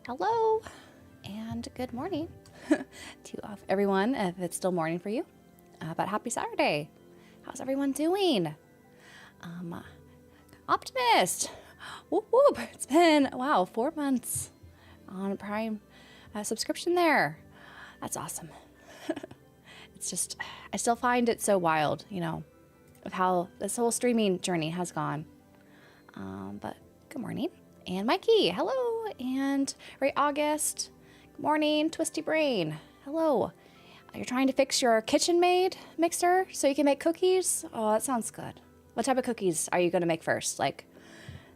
Hello and good morning to everyone, if it's still morning for you. But happy Saturday. How's everyone doing? Optimist. Whoop whoop. It's been, wow, 4 months on Prime subscription there. That's awesome. It's just, I still find it so wild, you know, of how this whole streaming journey has gone. But good morning. And Mikey, hello. And Ray August, good morning. Twisty Brain, hello. You're trying to fix your KitchenMaid mixer so you can make cookies? Oh, that sounds good. What type of cookies are you going to make first? Like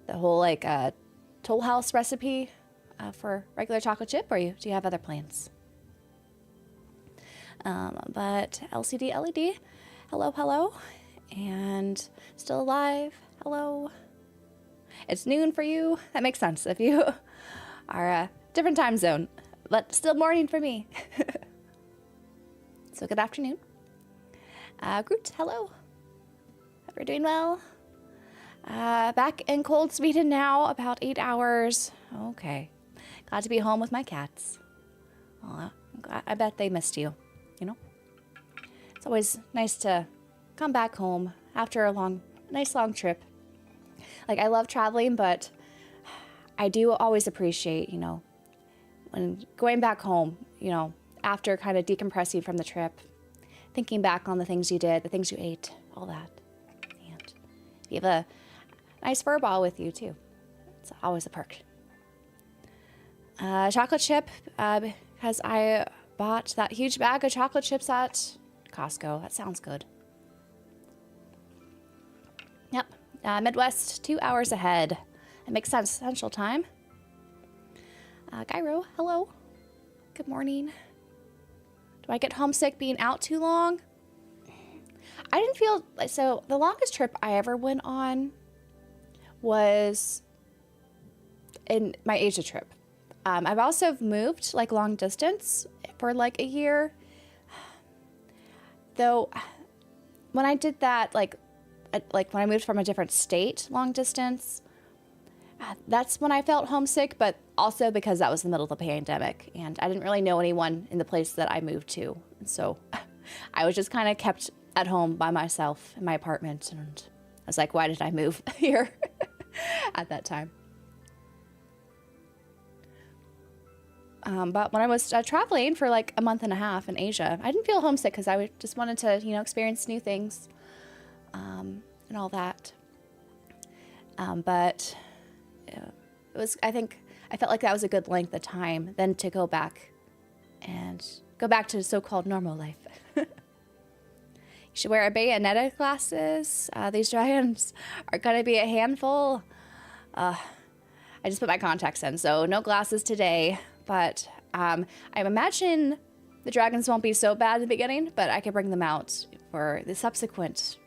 the whole Toll House recipe for regular chocolate chip, or do you have other plans? But LCD LED, hello. And still alive, hello. It's noon for you. That makes sense if you are a different time zone, but still morning for me. So good afternoon. Groot, hello. Hope you're doing well. Back in cold Sweden now, about 8 hours. Okay. Glad to be home with my cats. I bet they missed you, you know? It's always nice to come back home after a nice long trip. Like, I love traveling, but I do always appreciate, you know, when going back home, you know, after kind of decompressing from the trip, thinking back on the things you did, the things you ate, all that. And you have a nice fur ball with you, too. It's always a perk. Chocolate chip, because I bought that huge bag of chocolate chips at Costco. That sounds good. Yep. Midwest, 2 hours ahead. It makes sense. Central time. Gyro, hello. Good morning. Do I get homesick being out too long? I didn't feel... So, the longest trip I ever went on was in my Asia trip. I've also moved, like, long distance for, like, a year. Though, when I did that, like when I moved from a different state, long distance, that's when I felt homesick, but also because that was the middle of the pandemic, and I didn't really know anyone in the place that I moved to. And so I was just kind of kept at home by myself in my apartment, and I was like, why did I move here at that time? But when I was traveling for like a month and a half in Asia, I didn't feel homesick because I just wanted to, you know, experience new things. And all that. But it was, I felt like that was a good length of time then to go back to so-called normal life. You should wear a bayonetta glasses. These dragons are going to be a handful. I just put my contacts in, so no glasses today. But I imagine the dragons won't be so bad in the beginning, but I can bring them out for the subsequent,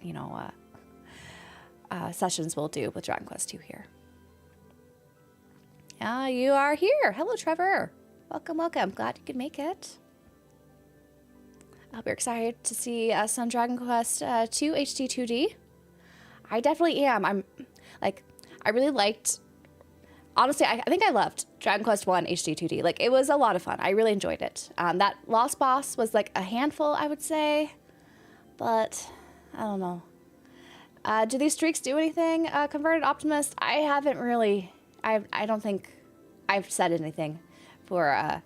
you know, sessions we'll do with Dragon Quest II here. You are here. Hello, Trevor. Welcome. Glad you could make it. We're excited to see us on Dragon Quest II HD-2D. I definitely am. I really liked... Honestly, I think I loved Dragon Quest I HD-2D. Like, it was a lot of fun. I really enjoyed it. That last boss was like a handful, I would say. But, I don't know. Do these streaks do anything? Converted Optimist, I haven't really... I don't think I've said anything for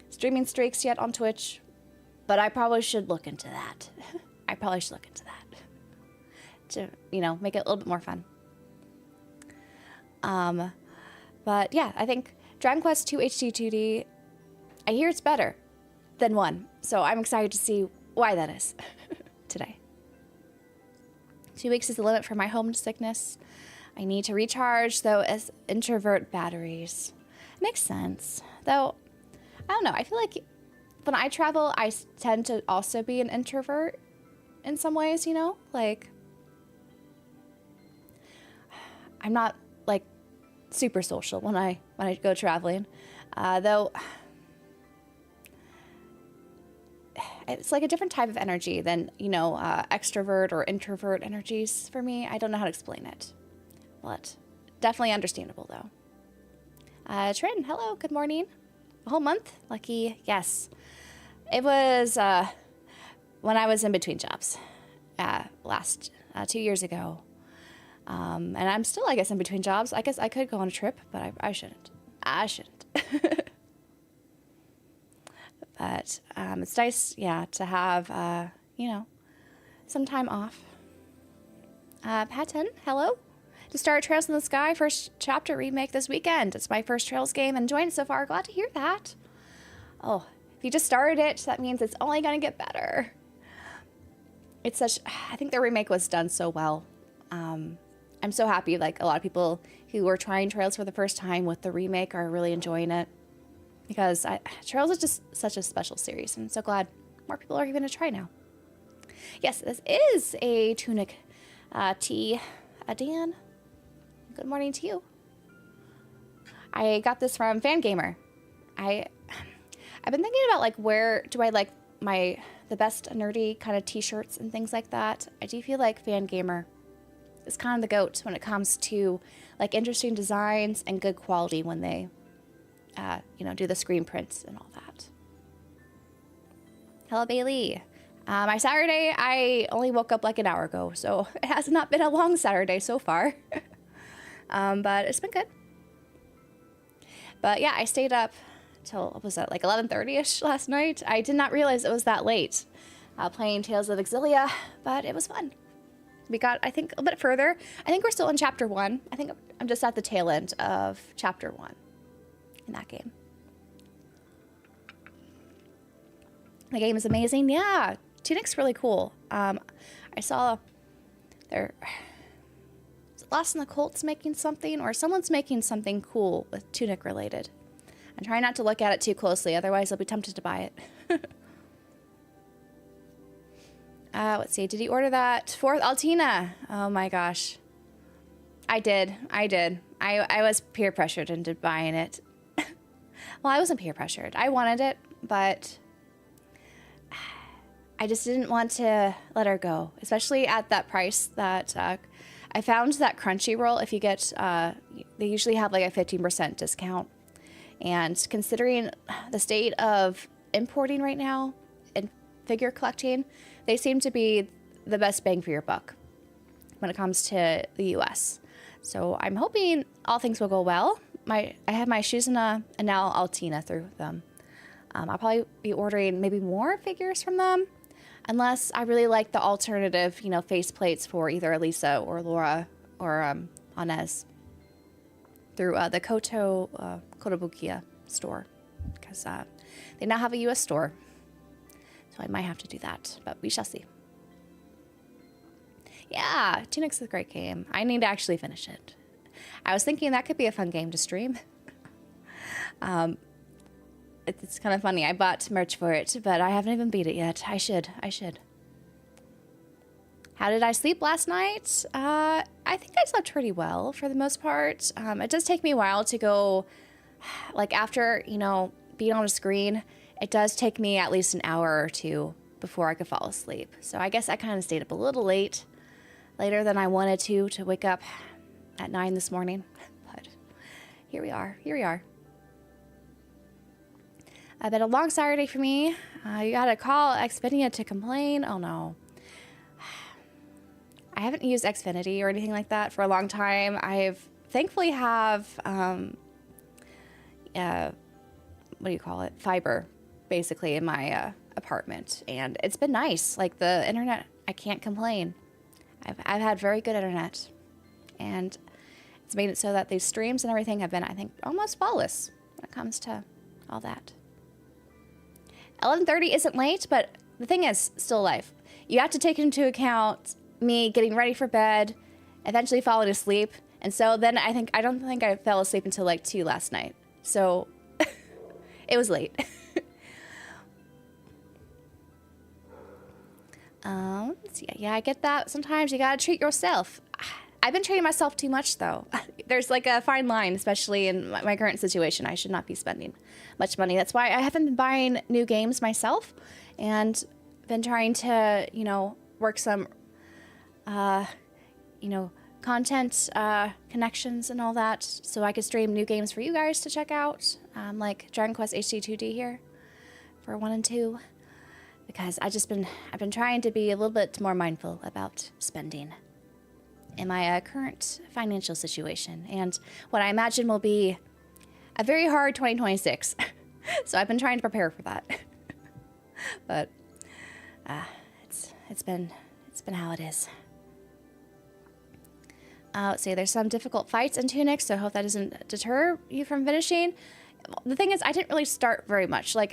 streaming streaks yet on Twitch. But I probably should look into that. To, you know, make it a little bit more fun. But yeah, I think Dragon Quest II HD-2D, I hear it's better than 1. So I'm excited to see why that is today. 2 weeks is the limit for my homesickness. I need to recharge, though, as introvert batteries. It makes sense. Though, I don't know. I feel like when I travel, I tend to also be an introvert in some ways, you know? Like, I'm not, like, super social when I go traveling. Though, it's like a different type of energy than, you know, extrovert or introvert energies for me. I don't know how to explain it, but definitely understandable, though. Trin, hello, good morning. A whole month? Lucky, yes. It was when I was in between jobs last 2 years ago. And I'm still, I guess, in between jobs. I guess I could go on a trip, but I shouldn't. I shouldn't. But it's nice, yeah, to have, you know, some time off. Patton, hello. To start Trails in the Sky, first chapter remake this weekend. It's my first Trails game. Enjoying it so far. Glad to hear that. Oh, if you just started it, that means it's only going to get better. It's such, I think the remake was done so well. I'm so happy, like, a lot of people who were trying Trails for the first time with the remake are really enjoying it. Because Trails is just such a special series. And I'm so glad more people are going to try now. Yes, this is a Tunic tea. Dan, good morning to you. I got this from Fangamer. I've been thinking about, like, where do I like the best nerdy kind of t-shirts and things like that. I do feel like Fangamer is kind of the goat when it comes to, like, interesting designs and good quality when they, you know, do the screen prints and all that. Hello, Bailey. My Saturday, I only woke up like an hour ago, so it has not been a long Saturday so far. But it's been good. But yeah, I stayed up till, what was that, like 11:30-ish last night. I did not realize it was that late playing Tales of Exilia, but it was fun. We got, I think, a bit further. I think we're still in Chapter 1. I think I'm just at the tail end of Chapter 1 in that game. The game is amazing. Yeah, Tunic's really cool. I saw there... Lost in the Colt's making something, or someone's making something cool with Tunic related. I'm trying not to look at it too closely, otherwise I'll be tempted to buy it. Let's see, did you order that 4th Altina? Oh my gosh. I did. I was peer pressured into buying it. Well, I wasn't peer pressured. I wanted it, but I just didn't want to let her go, especially at that price that... I found that Crunchyroll, if you get, they usually have like a 15% discount. And considering the state of importing right now and figure collecting, they seem to be the best bang for your buck when it comes to the US. So I'm hoping all things will go well. I have my Shuzuna and now Altina through them. I'll probably be ordering maybe more figures from them. Unless I really like the alternative, you know, faceplates for either Elisa or Laura or Anez through the Kotobukiya store. Because they now have a US store. So I might have to do that, but we shall see. Yeah, Tunic's a great game. I need to actually finish it. I was thinking that could be a fun game to stream. It's kind of funny. I bought merch for it, but I haven't even beat it yet. I should. How did I sleep last night? I think I slept pretty well for the most part. It does take me a while to go, like after, you know, being on a screen, it does take me at least an hour or two before I could fall asleep. So I guess I kind of stayed up a little later than I wanted to wake up at 9 this morning. But here we are. It's been a long Saturday for me. You gotta call Xfinity to complain. Oh no. I haven't used Xfinity or anything like that for a long time. I've thankfully have, what do you call it? Fiber, basically, in my apartment. And it's been nice. Like the internet, I can't complain. I've had very good internet. And it's made it so that these streams and everything have been, I think, almost flawless when it comes to all that. 11:30 isn't late, but the thing is, still alive. You have to take into account me getting ready for bed, eventually falling asleep, and so then I don't think I fell asleep until like 2 last night. So it was late. Yeah, I get that. Sometimes you gotta treat yourself. I've been treating myself too much, though. There's like a fine line, especially in my current situation. I should not be spending much money. That's why I haven't been buying new games myself and been trying to, you know, work some, you know, content connections and all that, so I could stream new games for you guys to check out, like Dragon Quest HD-2D here for 1 and 2, because I've been trying to be a little bit more mindful about spending in my current financial situation, and what I imagine will be a very hard 2026. So I've been trying to prepare for that. But it's been how it is. Let's see, there's some difficult fights in Tunic, so I hope that doesn't deter you from finishing. The thing is, I didn't really start very much. Like,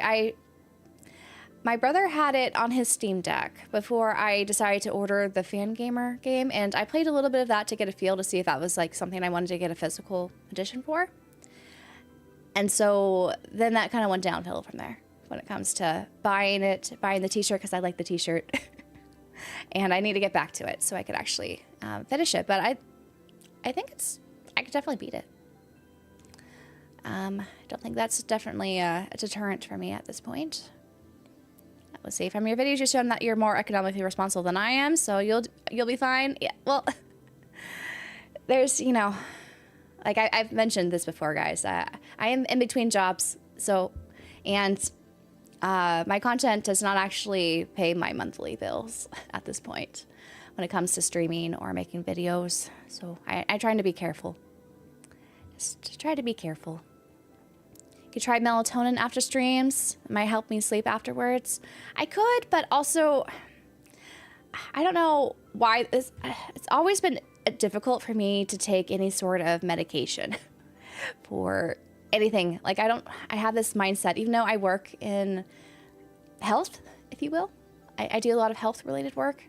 my brother had it on his Steam Deck before I decided to order the Fangamer game, and I played a little bit of that to get a feel to see if that was like something I wanted to get a physical edition for. And so then that kind of went downhill from there when it comes to buying the t-shirt, because I like the t-shirt. And I need to get back to it so I could actually finish it. But I think I could definitely beat it. I don't think that's definitely a deterrent for me at this point. Let's see, from your videos, you've shown that you're more economically responsible than I am, so you'll be fine. Yeah, well, there's, you know, like I've mentioned this before, guys. I am in between jobs, so, and my content does not actually pay my monthly bills at this point when it comes to streaming or making videos. So I'm trying to be careful. Just try to be careful. You could try melatonin after streams. It might help me sleep afterwards. I could, but also, I don't know why it's always been difficult for me to take any sort of medication for anything. Like, I have this mindset, even though I work in health, if you will. I do a lot of health related work.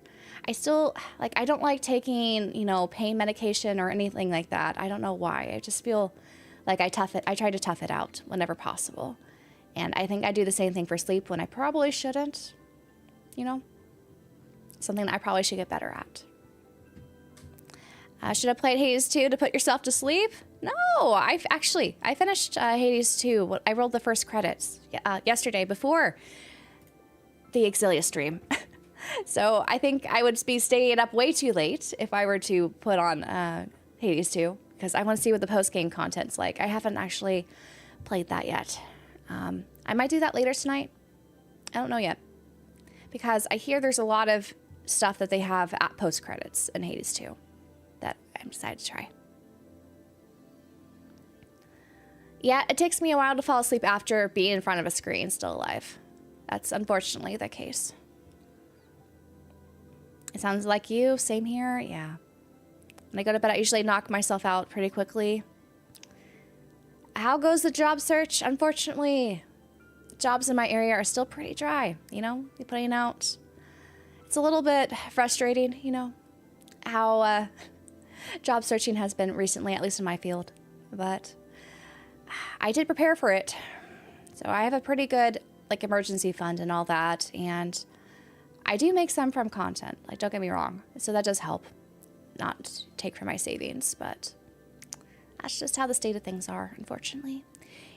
I still, like, I don't like taking, you know, pain medication or anything like that. I don't know why. I just feel like I try to tough it out whenever possible. And I think I do the same thing for sleep when I probably shouldn't, you know? Something I probably should get better at. Should have played Hades 2 to put yourself to sleep? No, I finished Hades 2. I rolled the first credits yesterday before the Exilia stream. So I think I would be staying up way too late if I were to put on Hades 2, because I want to see what the post-game content's like. I haven't actually played that yet. I might do that later tonight. I don't know yet, because I hear there's a lot of stuff that they have at post-credits in Hades 2 that I'm decided to try. Yeah, it takes me a while to fall asleep after being in front of a screen still alive. That's unfortunately the case. It sounds like you. Same here. Yeah. When I go to bed, I usually knock myself out pretty quickly. How goes the job search? Unfortunately, jobs in my area are still pretty dry, you know? You're putting out... It's a little bit frustrating, you know, how job searching has been recently, at least in my field. But I did prepare for it. So I have a pretty good, like, emergency fund and all that, and I do make some from content, like, don't get me wrong. So that does help. Not take from my savings, but that's just how the state of things are, unfortunately.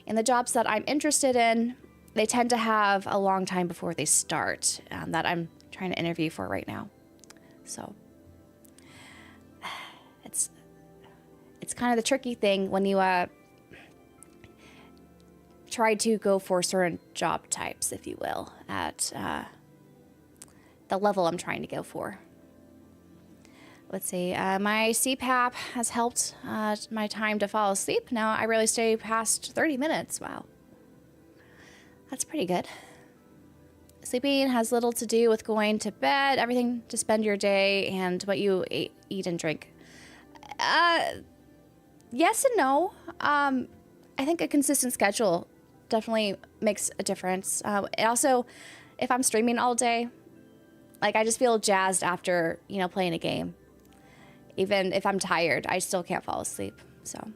And the jobs that I'm interested in, they tend to have a long time before they start, that I'm trying to interview for right now. So it's kind of the tricky thing when you try to go for certain job types, if you will, at the level I'm trying to go for. Let's see, my CPAP has helped my time to fall asleep. Now I rarely stay past 30 minutes. Wow. That's pretty good. Sleeping has little to do with going to bed, everything to spend your day and what you eat and drink. Yes and no. I think a consistent schedule definitely makes a difference. Also, if I'm streaming all day, like, I just feel jazzed after, you know, playing a game. Even if I'm tired, I still can't fall asleep. So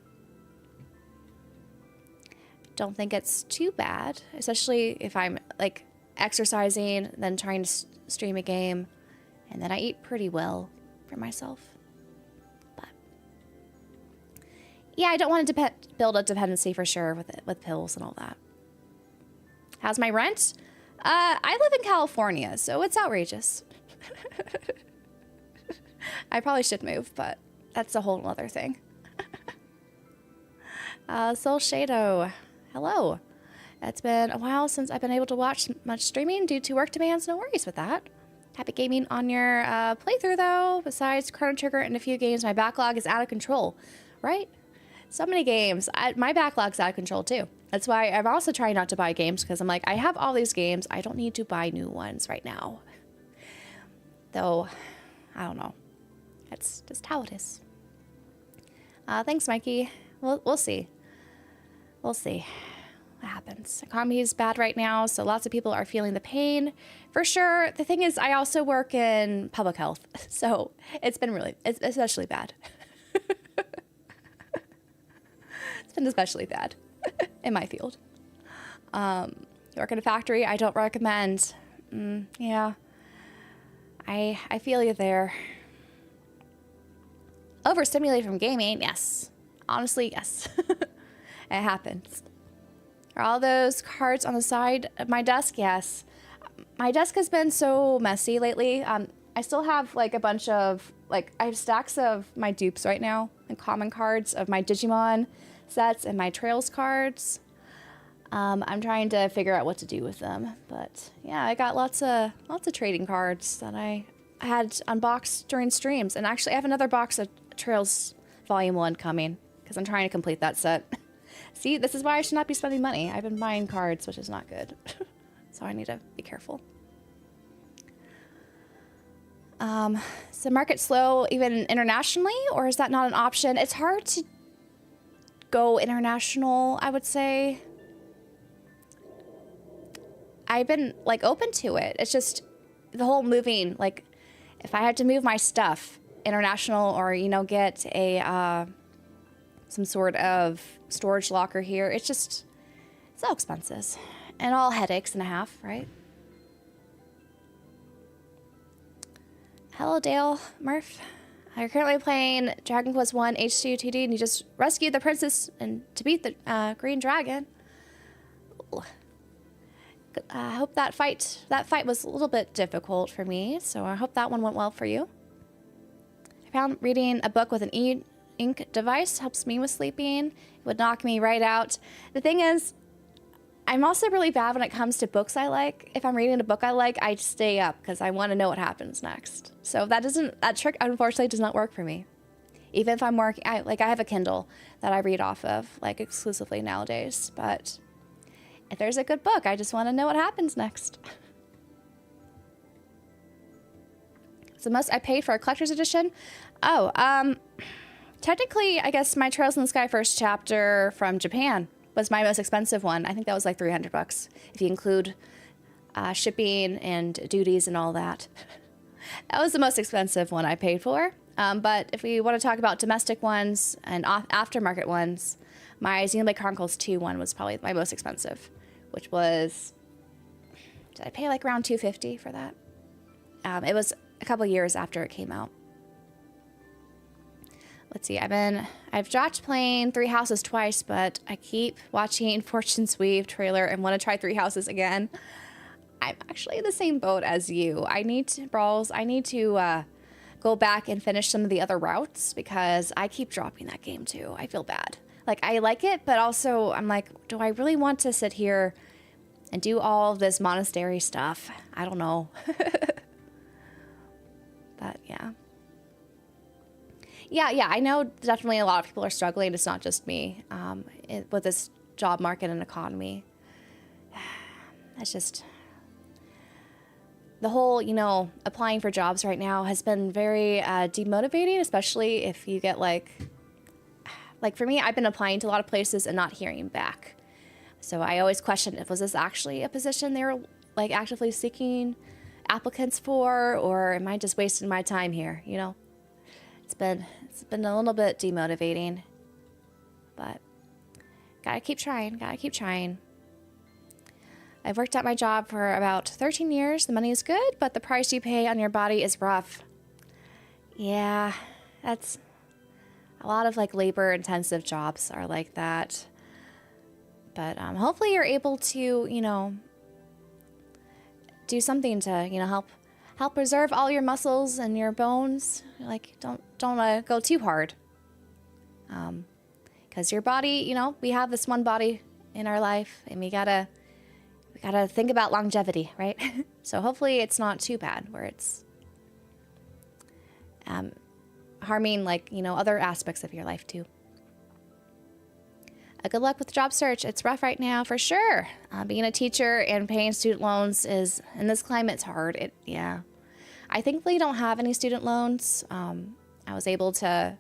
don't think it's too bad, especially if I'm, like, exercising, then trying to stream a game, and then I eat pretty well for myself. But yeah, I don't want to build a dependency for sure with pills and all that. How's my rent? I live in California, so it's outrageous. I probably should move, but that's a whole other thing. Soul Shadow, hello. It's been a while since I've been able to watch much streaming due to work demands. No worries with that. Happy gaming on your playthrough, though. Besides Chrono Trigger and a few games, my backlog is out of control. Right? So many games. My backlog's out of control, too. That's why I'm also trying not to buy games, because I'm like, I have all these games. I don't need to buy new ones right now. Though, I don't know. That's just how it is. Thanks, Mikey. We'll see. We'll see what happens. Economy is bad right now, so lots of people are feeling the pain. For sure. The thing is, I also work in public health, so it's especially bad. It's been especially bad in my field. You work in a factory, I don't recommend. Yeah. I feel you there. Overstimulated from gaming, yes. Honestly, yes. It happens. Are all those cards on the side of my desk? Yes. My desk has been so messy lately. I still have like a bunch of, like, I have stacks of my dupes right now and common cards of my Digimon sets and my Trails cards. I'm trying to figure out what to do with them, but yeah, I got lots of trading cards that I had unboxed during streams, and actually I have another box of Trails Volume 1 coming because I'm trying to complete that set. See, this is why I should not be spending money. I've been buying cards, which is not good. So I need to be careful. Is the market slow even internationally, or is that not an option? It's hard to go international, I would say. I've been like open to it. It's just the whole moving, like if I had to move my stuff international, or, you know, get a some sort of storage locker here, it's so expensive and all headaches and a half, right? Hello, Dale Murph. You're currently playing Dragon Quest 1 HD-2D, and you just rescued the princess and to beat the green dragon. Ooh. I hope that fight was a little bit difficult for me, so I hope that one went well for you. I found reading a book with an e-ink device helps me with sleeping. It would knock me right out. The thing is, I'm also really bad when it comes to books I like. If I'm reading a book I like, I stay up because I want to know what happens next. So that trick unfortunately does not work for me. Even if I'm working, I have a Kindle that I read off of, like, exclusively nowadays, but if there's a good book, I just want to know what happens next. It's the most I paid for a collector's edition. Oh, technically, I guess my Trails in the Sky first chapter from Japan was my most expensive one. I think that was like $300 if you include shipping and duties and all that. That was the most expensive one I paid for. But if we want to talk about domestic ones and aftermarket ones, my Xenoblade Chronicles 2 one was probably my most expensive, which was, did I pay like around $250 for that? It was a couple years after it came out. Let's see, I've dropped playing Three Houses twice, but I keep watching Fortune's Weave trailer and want to try Three Houses again. I'm actually in the same boat as you. I need to go back and finish some of the other routes because I keep dropping that game too. I feel bad. Like, I like it, but also I'm like, do I really want to sit here and do all of this monastery stuff? I don't know. But yeah. Yeah, I know definitely a lot of people are struggling. It's not just me with this job market and economy. It's just the whole, you know, applying for jobs right now has been very demotivating, especially if you get like for me, I've been applying to a lot of places and not hearing back. So I always question if was this actually a position they were like actively seeking applicants for, or am I just wasting my time here, you know? It's been a little bit demotivating, but gotta keep trying. I've worked at my job for about 13 years. The money is good, but the price you pay on your body is rough. Yeah, that's a lot of like labor intensive jobs are like that. But hopefully you're able to, you know, do something to, you know, help preserve all your muscles and your bones. Like, don't go too hard. Because your body, you know, we have this one body in our life, and we gotta think about longevity, right? So hopefully it's not too bad where it's harming, like, you know, other aspects of your life too. Good luck with the job search. It's rough right now for sure. Being a teacher and paying student loans is, in this climate, it's hard. Yeah. I thankfully don't have any student loans. I was able to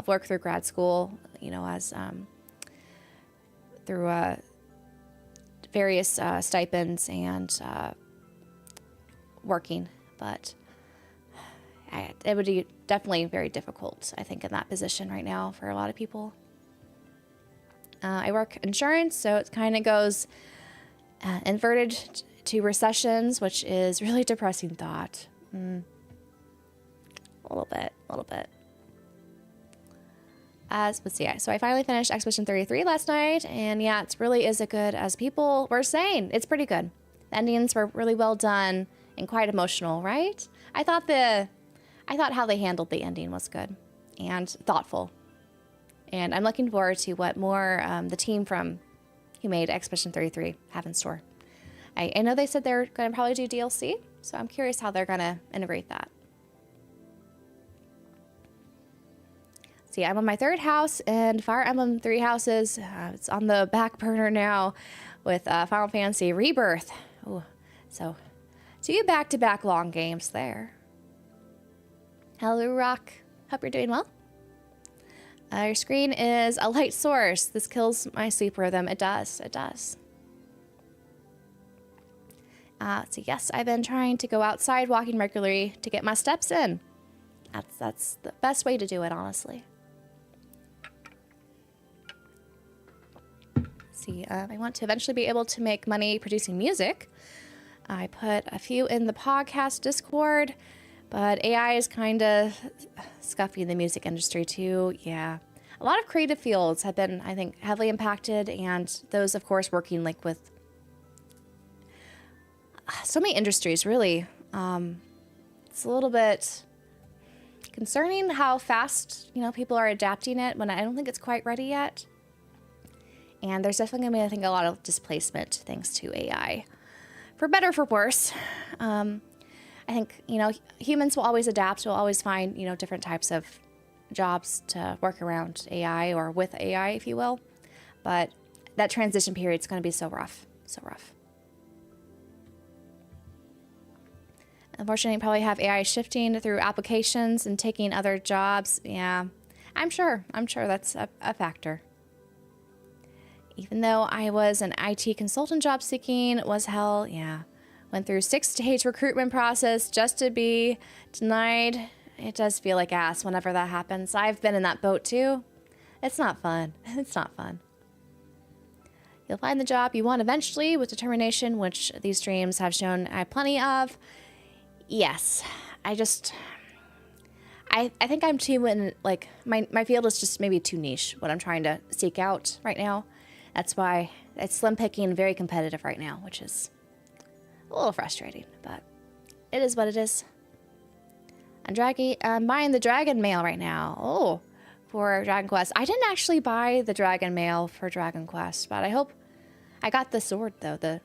work through grad school, you know, as through various stipends and working, but it would be definitely very difficult, I think, in that position right now for a lot of people. I work insurance, so it kind of goes inverted to recessions, which is really depressing thought. A little bit. Let's see. So I finally finished Expedition 33 last night, and yeah, it really is as good as people were saying. It's pretty good. The endings were really well done and quite emotional, right? I thought how they handled the ending was good and thoughtful. And I'm looking forward to what more the team who made Expedition 33 have in store. I know they said they're going to probably do DLC, so I'm curious how they're going to integrate that. See, I'm on my third house, and Fire Emblem 3 houses. It's on the back burner now with Final Fantasy Rebirth. Ooh, so 2 back-to-back long games there. Hello, Rock. Hope you're doing well. Your screen is a light source. This kills my sleep rhythm. It does. So yes, I've been trying to go outside walking regularly to get my steps in. That's the best way to do it, honestly. See, I want to eventually be able to make money producing music. I put a few in the podcast Discord, but AI is kind of scuffing the music industry too. Yeah. A lot of creative fields have been, I think, heavily impacted, and those, of course, working like with so many industries, really. It's a little bit concerning how fast, you know, people are adapting it when I don't think it's quite ready yet. And there's definitely going to be, I think, a lot of displacement thanks to AI. For better or for worse. I think, you know, humans will always adapt. We'll always find, you know, different types of jobs to work around AI or with AI, if you will. But that transition period is going to be so rough. Unfortunately, you probably have AI shifting through applications and taking other jobs. Yeah, I'm sure that's a factor. Even though I was an IT consultant job seeking, was hell, yeah. Went through 6-stage recruitment process just to be denied. It does feel like ass whenever that happens. I've been in that boat too. It's not fun. You'll find the job you want eventually with determination, which these streams have shown I have plenty of. Yes, I think I'm too in, like, my field is just maybe too niche, what I'm trying to seek out right now. That's why it's slim picking, very competitive right now, which is a little frustrating, but it is what it is. I'm buying the Dragon Mail right now. Oh, for Dragon Quest. I didn't actually buy the Dragon Mail for Dragon Quest, but I hope I got the sword though.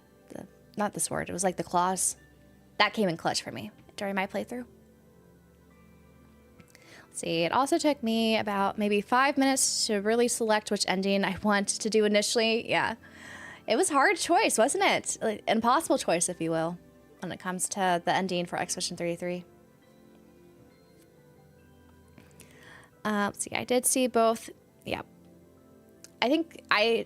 Not the sword. It was like the claws. That came in clutch for me during my playthrough. Let's see. It also took me about maybe 5 minutes to really select which ending I want to do initially. Yeah, it was a hard choice, wasn't it? Like, impossible choice, if you will, when it comes to the ending for Expedition 33. Let's see, I did see both. Yeah, I think I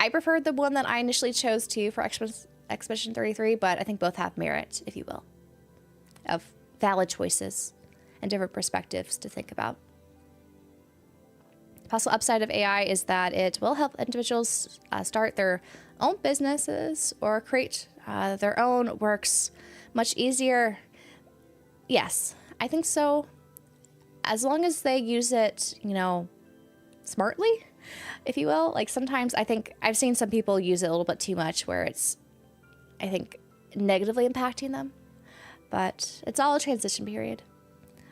preferred the one that I initially chose to for Expedition 33, but I think both have merit, if you will, of valid choices and different perspectives to think about. The possible upside of AI is that it will help individuals start their own businesses or create their own works much easier. Yes, I think so. As long as they use it, you know, smartly, if you will. Like sometimes I think I've seen some people use it a little bit too much where it's, I think, negatively impacting them. but it's all a transition period.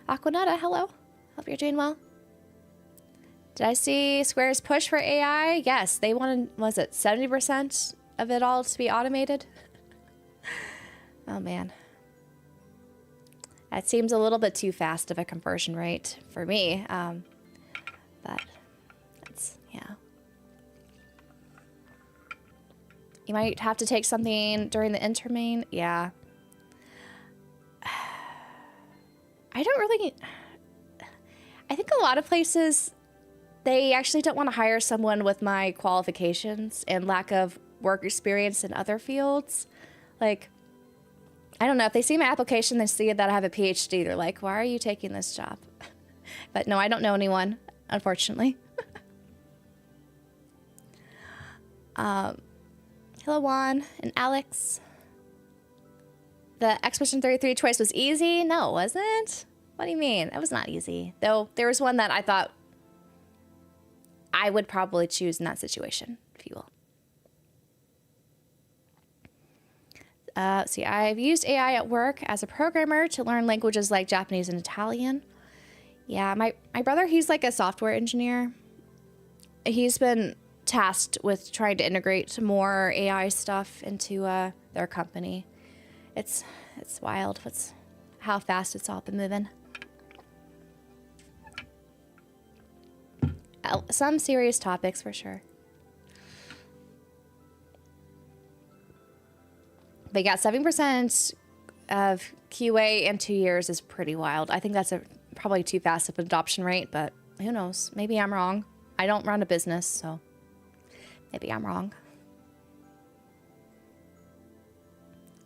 Aquanetta, hello. Hope you're doing well. Did I see Square's push for AI? Yes, they wanted, was it 70% of it all to be automated? Oh man. That seems a little bit too fast of a conversion rate for me. But that's, yeah. You might have to take something during the intermain. Yeah. I don't really... I think a lot of places, they actually don't want to hire someone with my qualifications and lack of work experience in other fields. Like, I don't know. If they see my application, they see that I have a PhD. They're like, why are you taking this job? But no, I don't know anyone, unfortunately. Hello, Juan and Alex. The Expedition 33 choice was easy? No, it wasn't. What do you mean? It was not easy. Though there was one that I thought I would probably choose in that situation, if you will. See, I've used AI at work as a programmer to learn languages like Japanese and Italian. Yeah, my brother, he's like a software engineer. He's been tasked with trying to integrate more AI stuff into their company. It's wild how fast it's all been moving. Some serious topics for sure. But yeah, 7% of QA in 2 years is pretty wild. I think that's probably too fast of an adoption rate, but who knows? Maybe I'm wrong. I don't run a business, so maybe I'm wrong.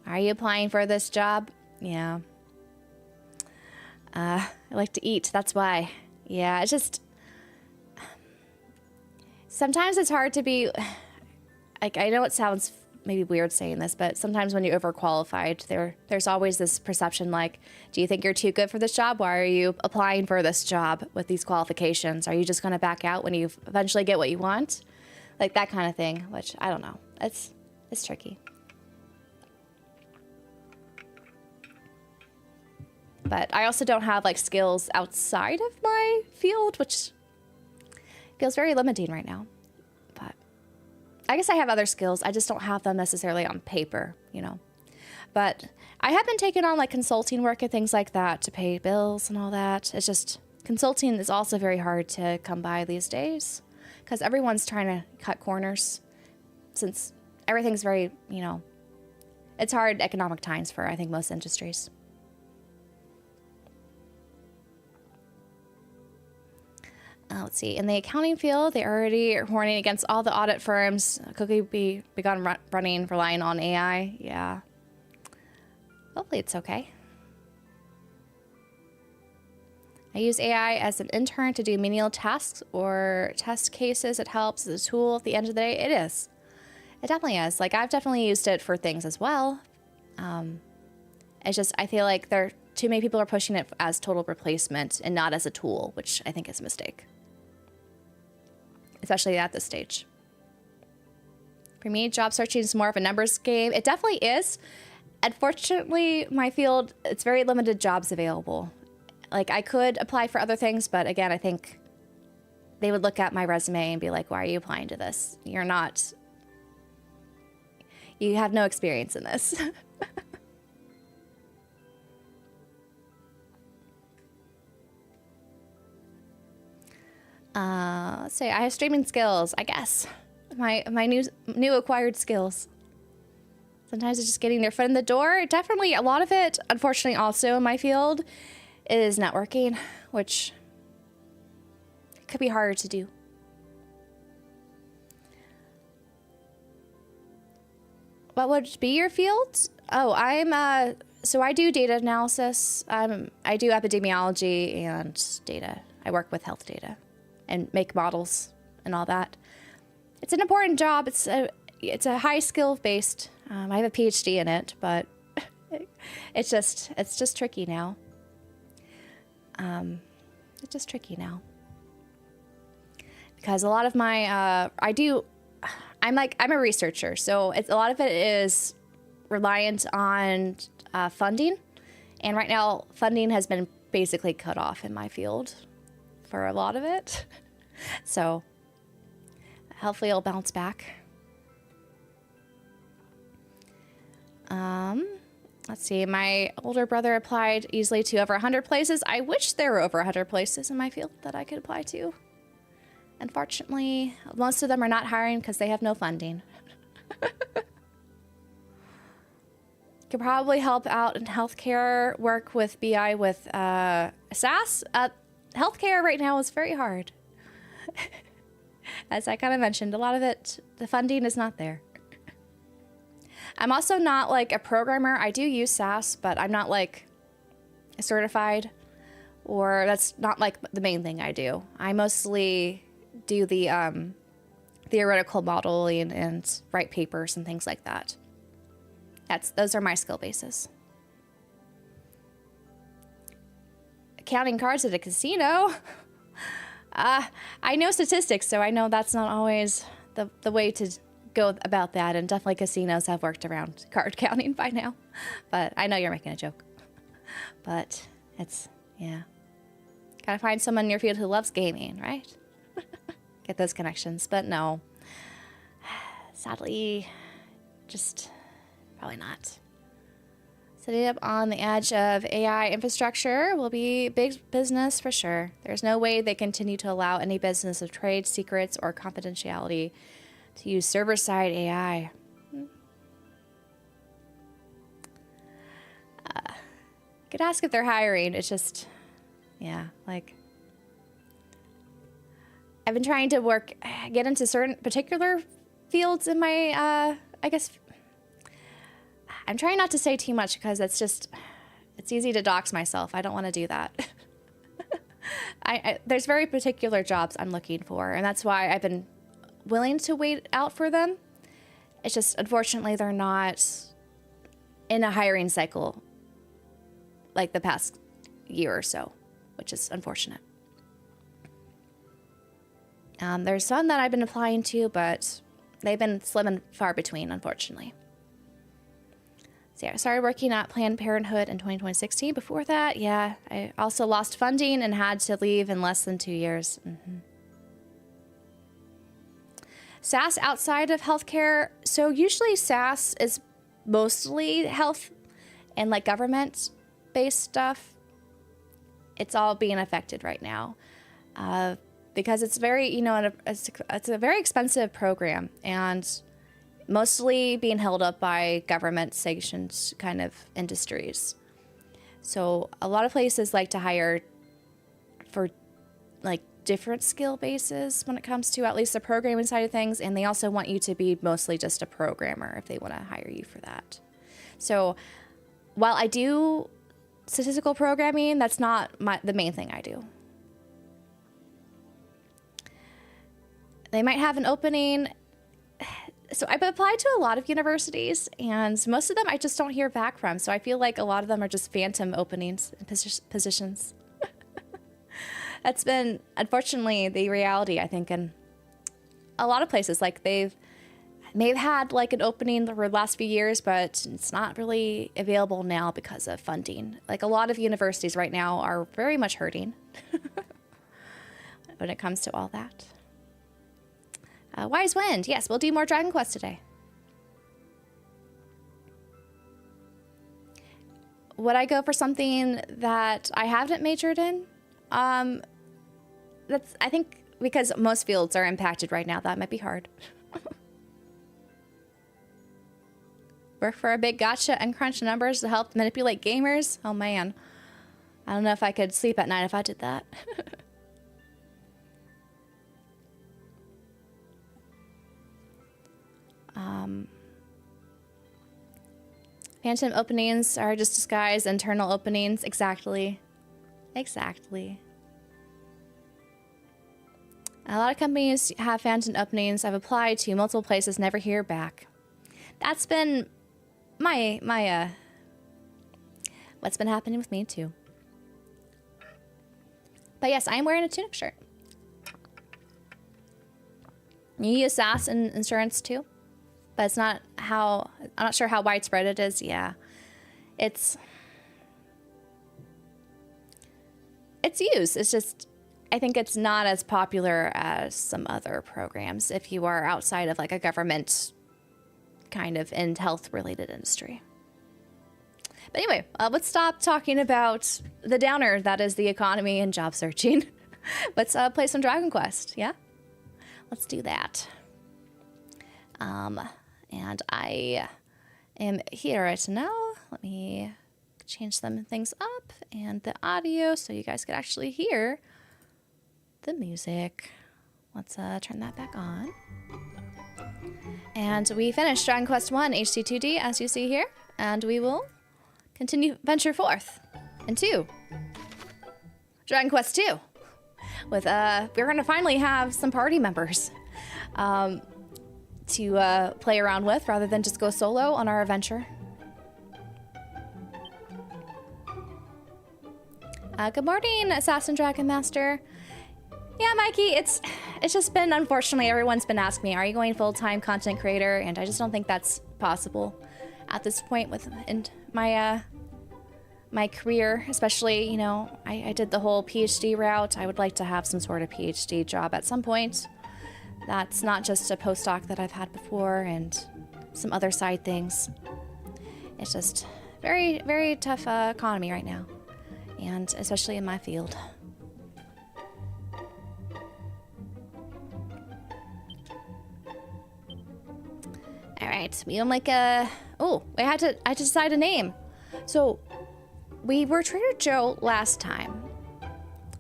Are you applying for this job? Yeah. I like to eat, that's why. Yeah, it's just... Sometimes it's hard to be... Like, I know it sounds maybe weird saying this, but sometimes when you're overqualified, there's always this perception like, do you think you're too good for this job? Why are you applying for this job with these qualifications? Are you just going to back out when you eventually get what you want? Like that kind of thing, which I don't know. It's tricky. But I also don't have like skills outside of my field, which feels very limiting right now. But I guess I have other skills. I just don't have them necessarily on paper, you know. But I have been taking on like consulting work and things like that to pay bills and all that. It's just consulting is also very hard to come by these days because everyone's trying to cut corners since everything's very, you know, it's hard economic times for I think most industries. Let's see. In the accounting field, they already are warning against all the audit firms. Could we be begun running, relying on AI? Yeah. Hopefully it's okay. I use AI as an intern to do menial tasks or test cases. It helps as a tool at the end of the day. It is. It definitely is. Like, I've definitely used it for things as well. It's just, I feel like too many people are pushing it as total replacement and not as a tool, which I think is a mistake. Especially at this stage. For me, job searching is more of a numbers game. It definitely is. Unfortunately, my field, it's very limited jobs available. Like, I could apply for other things, but again, I think they would look at my resume and be like, why are you applying to this? You have no experience in this. Let's say I have streaming skills, I guess. My new acquired skills. Sometimes it's just getting their foot in the door. Definitely a lot of it, unfortunately, also in my field is networking, which could be harder to do. What would be your field? Oh, so I do data analysis. I do epidemiology and data. I work with health data and make models and all that. It's an important job. It's a high skill based. I have a PhD in it, but it's just tricky now. It's just tricky now because a lot of my I'm a researcher, so a lot of it is reliant on funding And right now, funding has been basically cut off in my field for a lot of it. So hopefully it'll bounce back. Let's see, my older brother applied easily to over 100 places. I wish there were over 100 places in my field that I could apply to. Unfortunately, most of them are not hiring because they have no funding. Could probably help out in healthcare, work with BI with SAS. Healthcare right now is very hard. As I kind of mentioned, a lot of it, the funding is not there. I'm also not like a programmer. I do use SAS, but I'm not like certified, or that's not like the main thing I do. I mostly do the theoretical modeling and write papers and things like that. Those are my skill bases. Counting cards at a casino. I know statistics, so I know that's not always the way to go about that, and definitely casinos have worked around card counting by now. But I know you're making a joke. But it's, yeah. Gotta find someone in your field who loves gaming, right? Get those connections, but no. Sadly, just probably not. Setting up on the edge of AI infrastructure will be big business for sure. There's no way they continue to allow any business of trade secrets or confidentiality to use server-side AI. Could ask if they're hiring. It's just, yeah, like, I've been trying to get into certain particular fields in my, I guess, I'm trying not to say too much because it's easy to dox myself. I don't want to do that. There's very particular jobs I'm looking for, and that's why I've been willing to wait out for them. It's just, unfortunately, they're not in a hiring cycle like the past year or so, which is unfortunate. There's some that I've been applying to, but they've been slim and far between, unfortunately. So yeah, I started working at Planned Parenthood in 2016. Before that, yeah, I also lost funding and had to leave in less than 2 years. SAS outside of healthcare. So usually SAS is mostly health and like government-based stuff. It's all being affected right now because it's very, it's a very expensive program and mostly being held up by government-sanctioned kind of industries. So a lot of places like to hire for like different skill bases when it comes to at least the programming side of things, and they also want you to be mostly just a programmer if they want to hire you for that. So while I do statistical programming, that's not the main thing I do. They might have an opening. So I've applied to a lot of universities, and most of them I just don't hear back from. So I feel like a lot of them are just phantom openings and positions. That's been, unfortunately, the reality, I think, in a lot of places. Like they've had like an opening for the last few years, but it's not really available now because of funding. Like a lot of universities right now are very much hurting when it comes to all that. Wise Wind, yes, we'll do more Dragon Quest today. Would I go for something that I haven't majored in? That's, I think, because most fields are impacted right now, that might be hard. Work for a big gotcha and crunch numbers to help manipulate gamers? Oh man. I don't know if I could sleep at night if I did that. Phantom openings are just disguised internal openings. Exactly. Exactly. A lot of companies have phantom openings. I've applied to multiple places, never hear back. That's been my what's been happening with me too. But yes, I am wearing a tunic shirt. You use SAS and insurance too? But it's not how, I'm not sure how widespread it is. Yeah, it's, it's used. It's just, I think it's not as popular as some other programs if you are outside of like a government kind of and health related industry. But anyway, let's stop talking about the downer that is the economy and job searching. Let's play some Dragon Quest, yeah? Let's do that. And I am here right now. Let me change some things up and the audio so you guys could actually hear the music. Let's turn that back on. And we finished Dragon Quest 1 HD-2D as you see here, and we will continue venture forth into Dragon Quest 2 with we're gonna finally have some party members to play around with rather than just go solo on our adventure. Good morning, Assassin Dragon Master. Yeah, Mikey, it's just been, unfortunately, everyone's been asking me, are you going full-time content creator? And I just don't think that's possible at this point with my my career, especially, you know, I did the whole PhD route. I would like to have some sort of PhD job at some point. That's not just a postdoc that I've had before and some other side things. It's just very, very tough economy right now, and especially in my field. All right, we don't like a. Oh, I had to decide a name. So we were Trader Joe last time,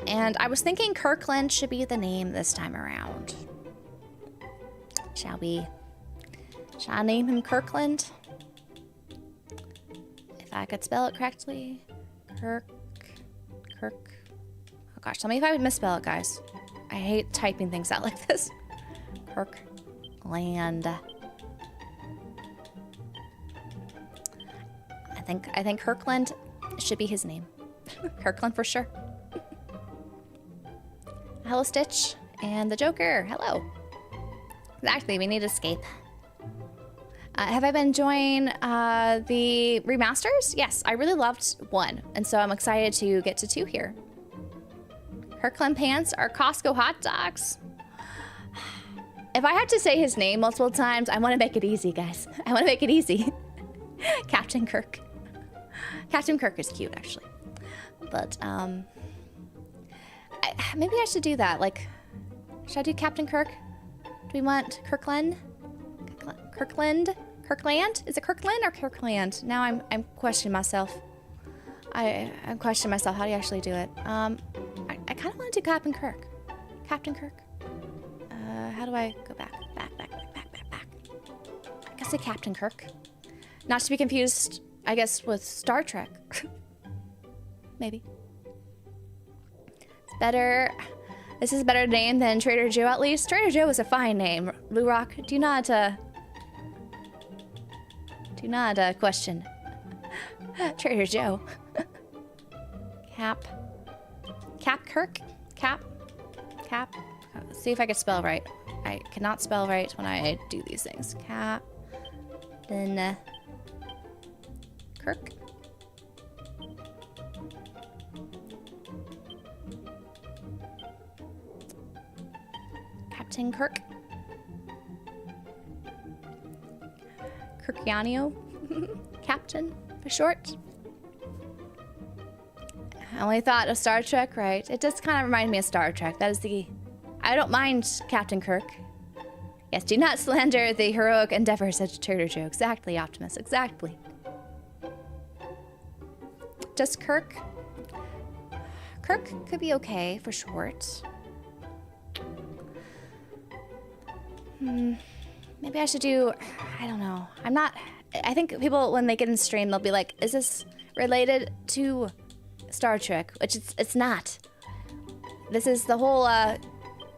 and I was thinking Kirkland should be the name this time around. Shall I name him Kirkland? If I could spell it correctly. Kirk. Oh gosh, tell me if I would misspell it, guys. I hate typing things out like this. Kirkland. I think Kirkland should be his name. Kirkland for sure. Hello, Stitch. And the Joker. Hello. Exactly, we need escape. Have I been enjoying the remasters? Yes, I really loved 1, and so I'm excited to get to 2 here. Kirkland pants are Costco hot dogs. If I had to say his name multiple times, I want to make it easy, guys. I want to make it easy. Captain Kirk. Captain Kirk is cute, actually. But, maybe I should do that. Like, should I do Captain Kirk? Do we want Kirkland? Kirkland? Kirkland? Is it Kirkland or Kirkland? Now I'm questioning myself. I'm questioning myself. How do you actually do it? I kind of want to do Captain Kirk. Captain Kirk. How do I go back? Back. I guess say Captain Kirk. Not to be confused, I guess, with Star Trek. Maybe. It's better. This is a better name than Trader Joe, at least. Trader Joe is a fine name. Blue Rock, do not question Trader Joe. Cap Kirk? Cap. Let's see if I can spell right. I cannot spell right when I do these things. Captain Kirk. Captain Kirk. Kirkiano. Captain, for short. I only thought of Star Trek, right? It does kind of remind me of Star Trek. That is the... I don't mind Captain Kirk. Yes, do not slander the heroic endeavors of Trader Joe. Exactly, Optimus, exactly. Just Kirk. Kirk could be okay for short. Maybe I should do... I don't know. I'm not... I think people, when they get in stream, they'll be like, is this related to Star Trek? Which it's not. This is the whole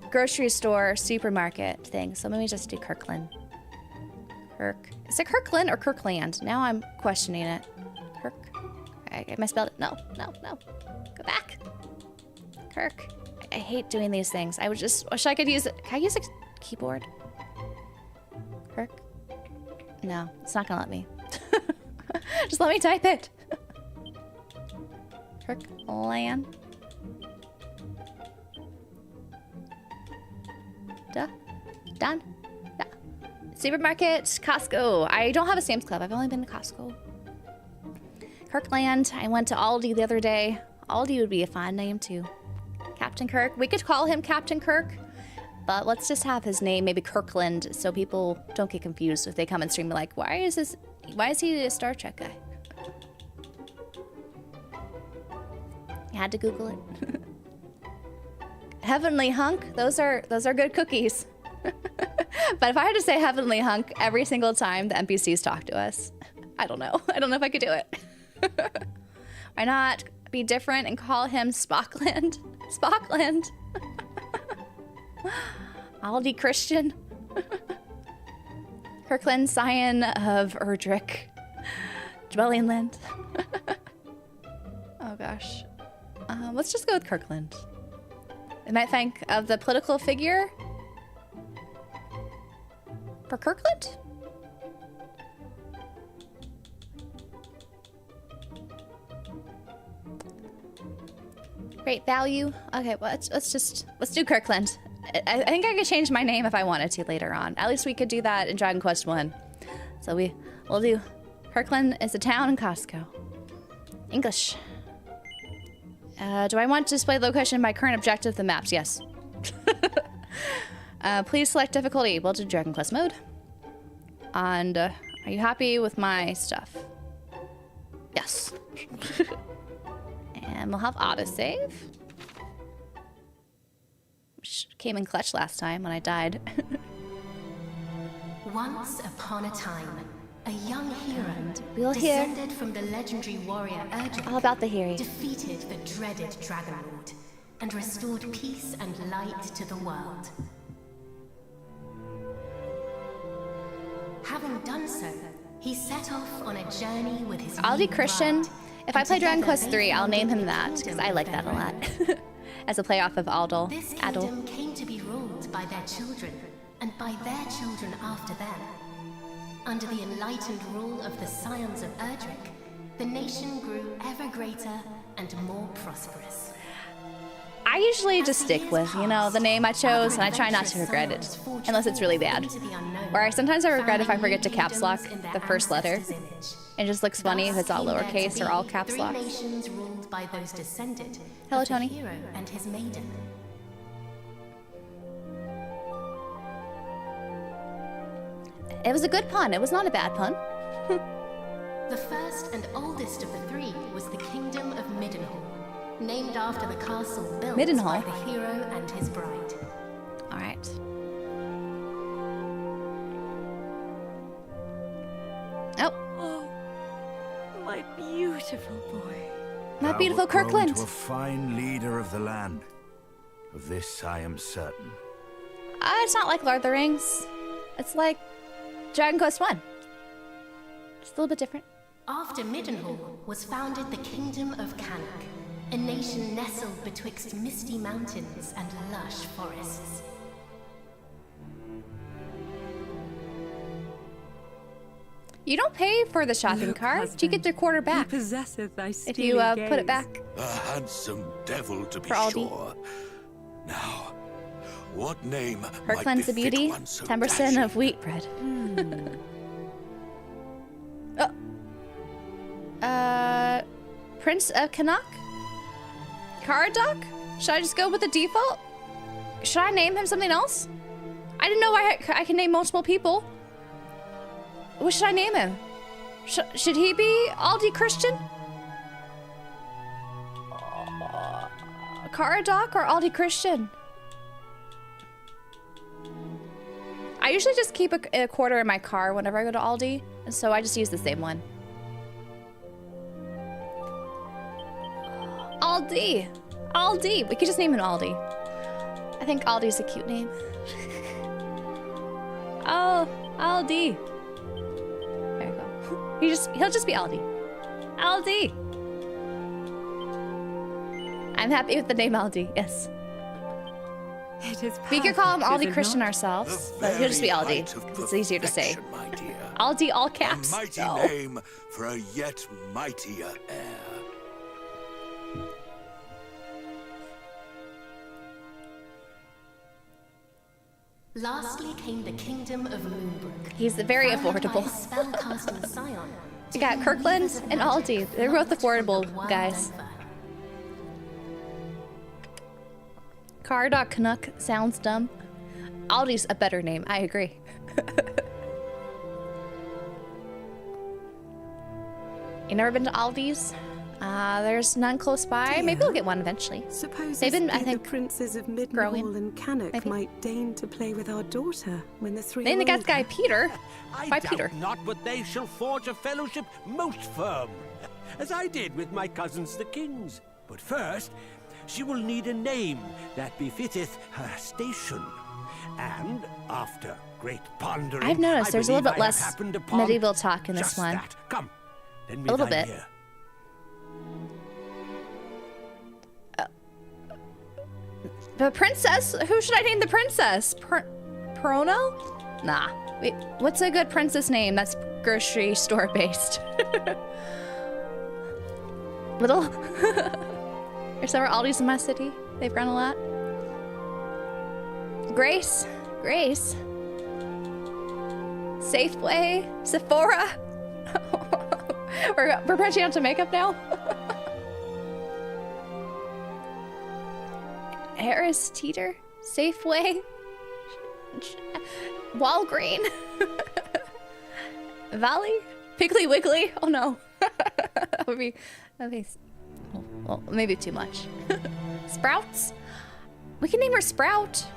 grocery store, supermarket thing. So maybe just do Kirkland. Kirk. Is it Kirkland or Kirkland? Now I'm questioning it. Kirk. I misspelled it. No. Go back. Kirk. I hate doing these things. I would just wish I could use it. Can I use a keyboard? Kirk? No, it's not gonna let me. Just let me type it. Kirkland. Duh. Done. Yeah. Supermarket, Costco. I don't have a Sam's Club. I've only been to Costco. Kirkland. I went to Aldi the other day. Aldi would be a fun name too. Captain Kirk. We could call him Captain Kirk, but let's just have his name maybe Kirkland so people don't get confused if they come and stream like, why is he a Star Trek guy? You had to Google it. Heavenly Hunk. Those are good cookies. But if I had to say Heavenly Hunk every single time the NPCs talk to us, I don't know. I don't know if I could do it. Why not be different and call him Spockland? Spockland. Aldi Christian. Kirkland, Scion of Erdrick. Dwellingland. Oh gosh. Let's just go with Kirkland. I might think of the political figure for Kirkland. Great value. Okay, well, let's do Kirkland. I think I could change my name if I wanted to later on. At least we could do that in Dragon Quest 1. So we'll do Kirkland is a town in Costco. English. Do I want to display location by current objective the maps? Yes. Please select difficulty. We'll do Dragon Quest mode. And are you happy with my stuff? Yes. And we'll have autosave. Which came in clutch last time when I died. Once upon a time, a young hero we'll hear descended from the legendary warrior Erdrick, all about the hearing. defeated the dreaded Dragon Lord and restored peace and light to the world. Having done so, he set off on a journey with his Aldi new Christian. bride, If I and play Dragon together Quest they 3, I'll founded name him the that because kingdom I of like that a their lot. own. As a playoff of Aldal. This Adel. kingdom came to be ruled by their children, and by their children after them. Under the enlightened rule of the Scions of Erdrick, the nation grew ever greater and more prosperous. I usually just stick with, you know, the name I chose, and I try not to regret it, unless it's really bad. Or sometimes I regret if I forget to caps lock the first letter. It just looks funny if it's all lowercase or all caps lock. Hello, Tony. Hero and his maiden. It was a good pun. It was not a bad pun. The first and oldest of the three was the kingdom of Middenhall, named after the castle built Middenhall? by the hero and his bride. All right. Oh, My beautiful boy. my Thou beautiful wilt grow Kirkland. into a fine leader of the land. Of this I am certain. It's not like Lord of the Rings. It's like Dragon Quest 1. Just a little bit different. After Middenhall was founded the kingdom of Cannock, a nation nestled betwixt misty mountains and lush forests. You don't pay for the shopping Look, cart. You husband, get your quarter He back possesseth thy if you steely put it gaze. back. A handsome devil, to be For Aldi. sure. Now, what name Kirkland's a might befit beauty. one so 10% dashing? of wheat bread. Prince of Canuck? Caradoc? Should I just go with the default? Should I name him something else? I didn't know I can name multiple people. What should I name him? Should he be Aldi Christian? Caradoc or Aldi Christian? I usually just keep a quarter in my car whenever I go to Aldi, and so I just use the same one. Aldi! Aldi! We could just name him Aldi. I think Aldi's a cute name. Oh, Aldi. There you go. He'll just be Aldi. Aldi! I'm happy with the name Aldi, yes. It is We could call him perfect, is Aldi it Christian not? ourselves, The but he'll just be very Aldi. height of It's easier to say. perfection, my dear. Aldi, all caps. A mighty No. name for a yet mightier heir. Lastly came the kingdom of Moonbrook. He's very founded by affordable. a spellcasting scion. You got Kirkland and Aldi. They're both affordable, guys. Car.Canuck sounds dumb. Aldi's a better name, I agree. You never been to Aldi's? There's none close by. Dear, Maybe we'll get one eventually. Suppose They've been, I the think, princes of growing, Middenhall and Cannock maybe. might deign to play with our daughter when the three Then are the older. guy Peter. I Why doubt Peter? not, but they shall forge a fellowship most firm, as I did with my cousins the kings. But first, she will need a name that befitteth her station. And after great pondering, I've noticed I there's a little believe bit I have less happened upon medieval talk in this just one. that. Come, lend me A little thine bit. ear. The princess? Who should I name the princess? Prono? Nah. Wait, what's a good princess name that's grocery store based? Little? There's several Aldi's in my city. They've grown a lot. Grace? Grace? Safeway? Sephora? We're branching out to makeup now? Harris Teeter? Safeway? Walgreen? Valley? Piggly Wiggly? Oh no. that would be well, maybe too much. Sprouts? We can name her Sprout.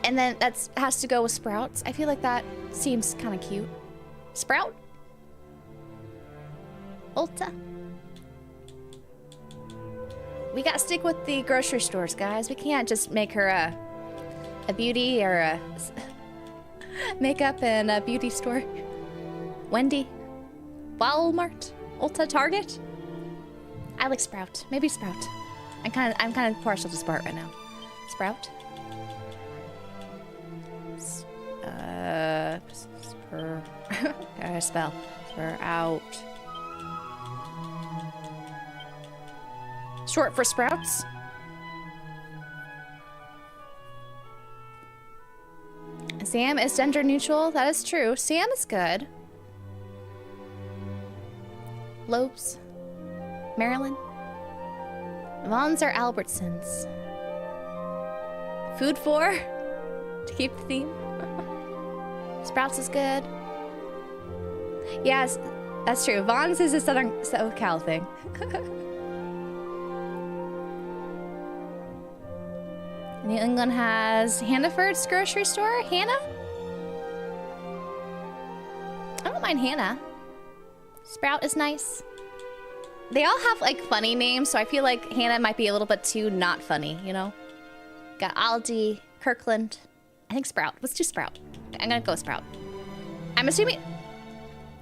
And then that has to go with Sprouts. I feel like that seems kind of cute. Sprout? Ulta? We gotta stick with the grocery stores, guys. We can't just make her a beauty or a makeup and a beauty store. Wendy? Walmart? Ulta? Target? I like Sprout. Maybe Sprout. I'm kind of partial to Sprout right now. Sprout? Gotta spell. Sprout. Short for Sprouts. Sam is gender neutral. That is true. Sam is good. Lopes. Marilyn. Vons or Albertsons. Food for? To keep the theme. Sprouts is good. Yes, that's true. Vons is a Southern SoCal thing. New England has Hannaford's grocery store. Hannah? I don't mind Hannah. Sprout is nice. They all have like funny names, so I feel like Hannah might be a little bit too not funny, you know? Got Aldi, Kirkland. I think Sprout. Let's do Sprout. I'm gonna go Sprout. I'm assuming...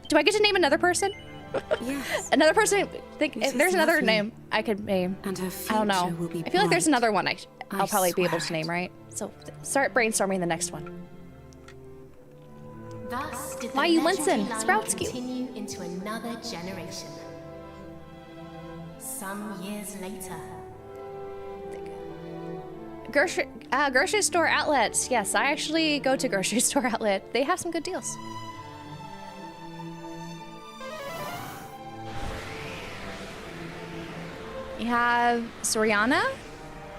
Do I get to name another person? Yes. Another person? Think It if there's is another lovely. name I could name. And her I don't know. future will be I feel like there's bright. another one I'll I probably be able swear to name, it. right? So start brainstorming the next one. Thus did the Why you legendary Winston? line Sprouts cute. continue into another generation. Some years later, Grocery store outlets. Yes, I actually go to grocery store outlet. They have some good deals. You have Soriana.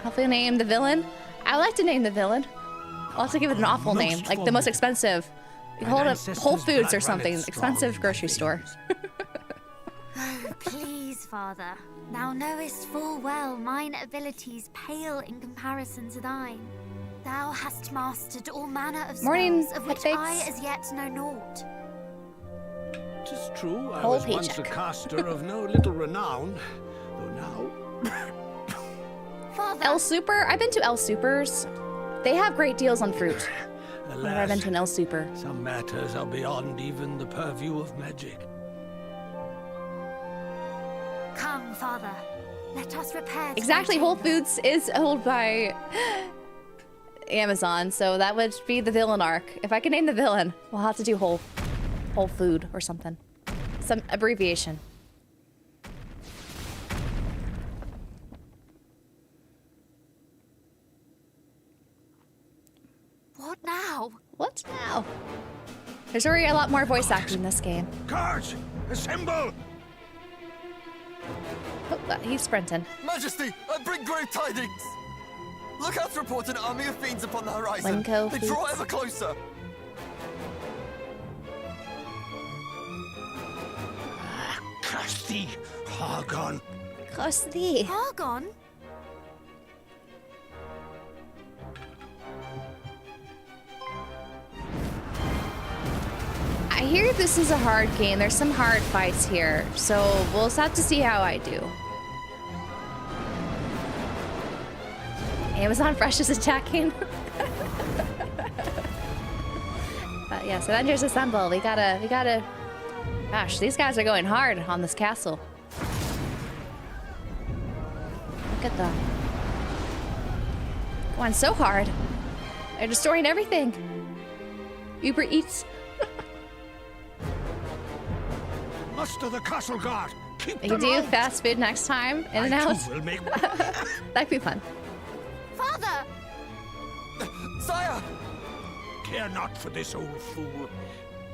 Hopefully name the villain. I would like to name the villain. I'll also give it an awful name, like the most expensive. Hold up, Whole Foods or something. Expensive grocery store. Oh, please, Father. Thou knowest full well mine abilities pale in comparison to thine. Thou hast mastered all manner of Morning, spells of which Hotcakes. I as yet know naught. 'Tis true, I Whole was once a paycheck. caster of no little renown, though now... Father, El Super. I've been to El Supers. They have great deals on fruit. Whenever I've been to an El Super. Some matters are beyond even the purview of magic. come, Father. Let us repair to Exactly, thy Whole chamber. Foods is owned by Amazon, so that would be the villain arc. If I can name the villain, we'll have to do Whole Food or something. Some abbreviation. now? What now? There's already a lot more voice acting in this game. Guards, assemble! Oh, he's sprinting. Majesty, I bring great tidings! Lookouts report an army of fiends upon the horizon. Winco They draw fiends. ever closer. Curse thee, Hargon. Close to thee. Argon? I hear this is a hard game. There's some hard fights here, so we'll just have to see how I do. Amazon Fresh is attacking. But yes, Avengers Assemble. We gotta. Gosh, these guys are going hard on this castle. Look at them. Going so hard. They're destroying everything. Uber Eats. Muster the castle guard. Keep We can them do out. fast food next time. In and I out. too will make That'd be fun. Father! Sire! Care not for this old fool.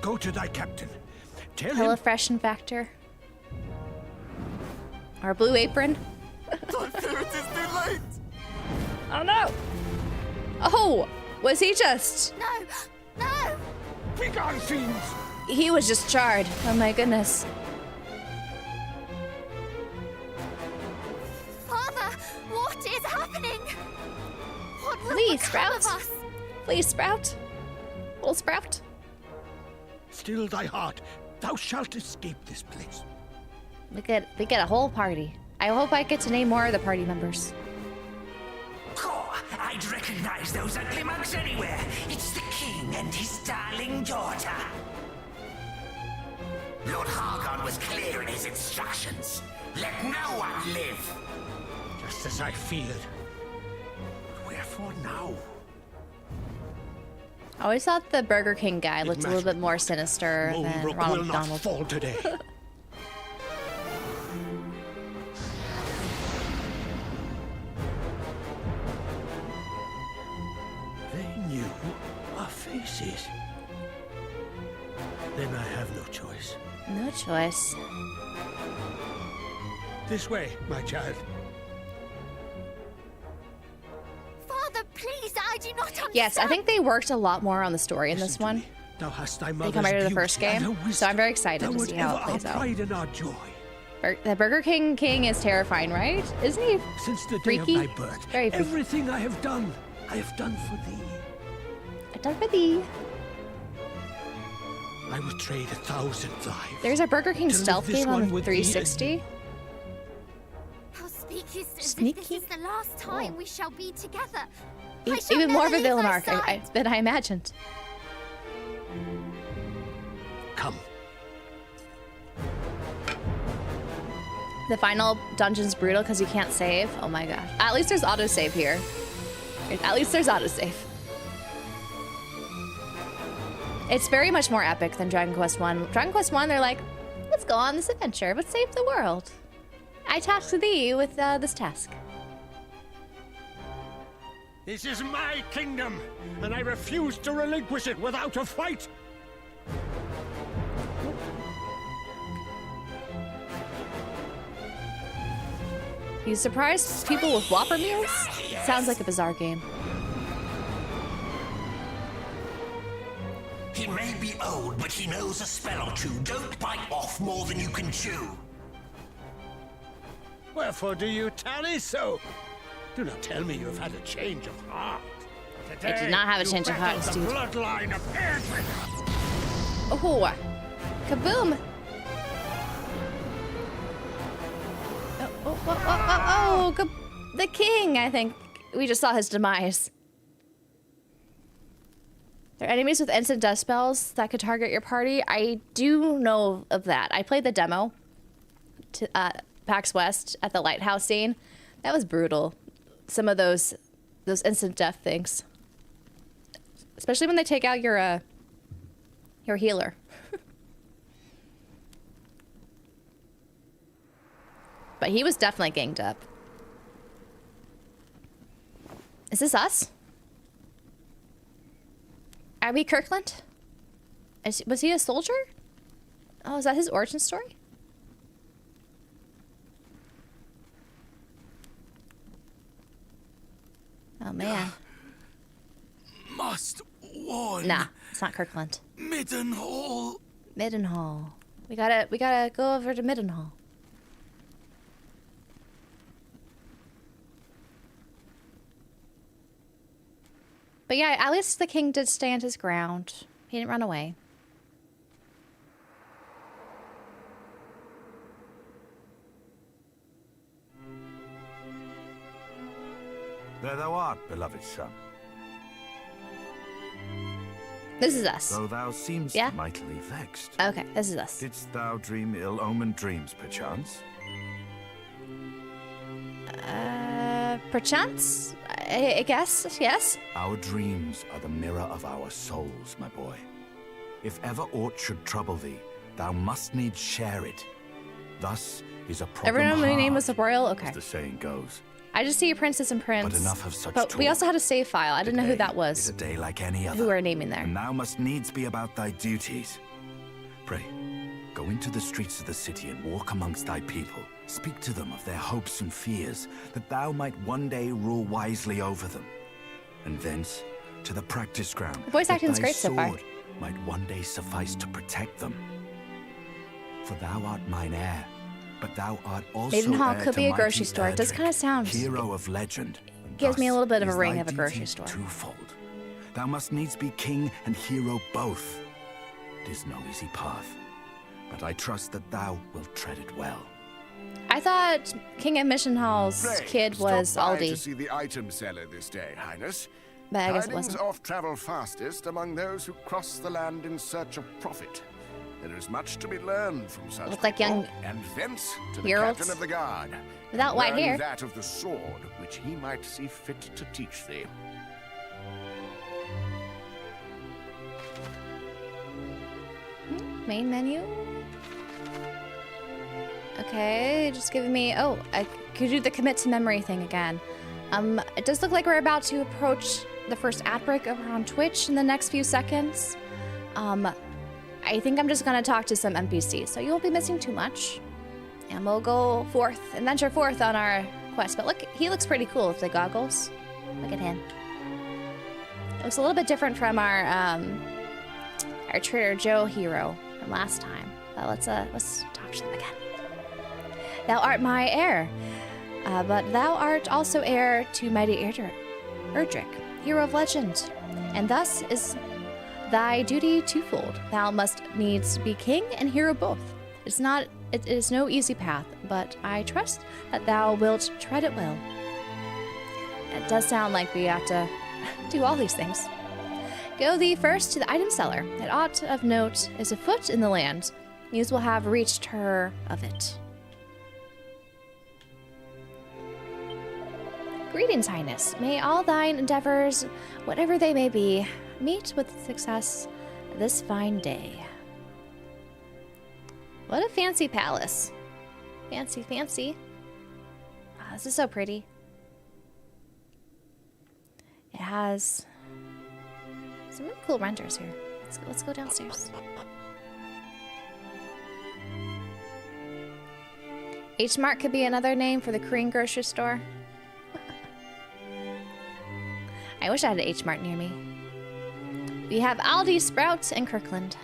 Go to thy captain. Tell him HelloFresh and Factor. Our Blue Apron. I fear it is too late! Oh no! Oh! Was he just... No! No! begone, fiends. He was just charred. Oh my goodness. Father! What is happening? What will Please, become of Sprout. us? Please, Sprout. Little Sprout. Still thy heart. Thou shalt escape this place. We get a whole party. I hope I get to name more of the party members. Oh, I'd recognize those ugly mugs anywhere. It's the king and his darling daughter. Lord Hargon was clear in his instructions. Let no one live. Just as I feared. But wherefore now? I always thought the Burger King guy looked a little bit more sinister than Moonbrook Ronald will not McDonald. fall today. They knew our faces. Then I have no choice. No choice. This way, my child. Father, please, I do not understand. Yes, I think they worked a lot more on the story in Listen this to one. me. Thou hast thy They mother's compared to the beauty first and game, her so wisdom. I'm very excited Thou to wert see how it ever plays our out. pride and our joy. The Burger King is terrifying, right? Isn't he? Since the day Freaky? of thy birth, Very freaky. everything I have done for thee. I've done for thee. I would trade 1,000 lives. There's a Burger King To live stealth this game on one the with thee 360. How speakest as if this Sneaky? is the last time we shall be together. I E- shall Even more of never a leave villain thy arc side. than I imagined. Come. The final dungeon's brutal because you can't save. Oh my god. At least there's autosave here. At least there's autosave. It's very much more epic than Dragon Quest 1. Dragon Quest 1, they're like, let's go on this adventure. Let's save the world. I task thee with this task. This is my kingdom, and I refuse to relinquish it without a fight. You surprise people with Whopper meals? Sounds like a bizarre game. He may be old, but he knows a spell or two. Don't bite off more than you can chew. Wherefore do you tarry so? Do not tell me you have had a change of heart. I did not have a change of heart, The dude. bloodline of Edric. Oh, kaboom! The king, I think. We just saw his demise. There are enemies with instant death spells that could target your party. I do know of that. I played the demo to PAX West at the lighthouse scene. That was brutal. Some of those instant death things. Especially when they take out your healer. But he was definitely ganged up. Is this us? Are we Kirkland? Was he a soldier? Oh, is that his origin story? Oh man. Must warn. Nah, it's not Kirkland. Middenhall. Middenhall. We gotta go over to Middenhall. But yeah, at least the king did stand his ground. He didn't run away. There thou art, beloved son. This is us. Though thou seemst Yeah? mightily vexed. Okay, this is us. Didst thou dream ill-omened dreams, perchance? Perchance? I guess, yes. Our dreams are the mirror of our souls, my boy. If ever aught should trouble thee, thou must needs share it. Thus is a problem Everyone my name hard, was a royal? Okay. as the saying goes. I just see a princess and prince. But enough of such But we talk. also had a save file. I didn't know who that Is was. a day like any other. Who we're naming there. And thou must needs be about thy duties. Pray, go into the streets of the city and walk amongst thy people. Speak to them of their hopes and fears, that thou might one day rule wisely over them. And thence to the practice ground. The voice that acting's thy great so far. sword might one day suffice to protect them. For thou art mine heir, but thou art also Maidenhall heir could to be a mighty grocery store. It does Erdrick, kind of sound. hero of legend. and Gives me a thus little bit of a is ring thy of a grocery duty store. Twofold. Thou must needs be king and hero both. 'Tis no easy path, but I trust that thou wilt tread it well. I thought King of Mission Hall's Pray, kid was stop by to Aldi. see the item seller this day, Highness. But I guess it Tidings wasn't. oft travel fastest among those who cross the land in search of profit. There is much to be learned from such Look like people, young and thence to the Heralds. captain of the guard. Without white Learn hair. that of the sword, which he might see fit to teach thee. Main menu. Okay, just giving me. Oh, I could do the commit to memory thing again. It does look like we're about to approach the first ad break over on Twitch in the next few seconds. I think I'm just gonna talk to some NPCs, so you won't be missing too much. And we'll go forth and venture forth on our quest. But look, he looks pretty cool with the goggles. Look at him. Looks a little bit different from our Trader Joe hero from last time. But let's talk to them again. Thou art my heir, but thou art also heir to mighty Erdrick, hero of legend, and thus is thy duty twofold. Thou must needs be king and hero both. It is no easy path, but I trust that thou wilt tread it well. It does sound like we have to do all these things. Go thee first to the item seller. It ought of note is afoot in the land. News will have reached her of it. Greetings, Highness. May all thine endeavors, whatever they may be, meet with success this fine day. What a fancy palace. Fancy, fancy. Oh, this is so pretty. It has some really cool renders here. Let's go downstairs. H Mart could be another name for the Korean grocery store. I wish I had an H Mart near me. We have Aldi, Sprouts, and Kirkland.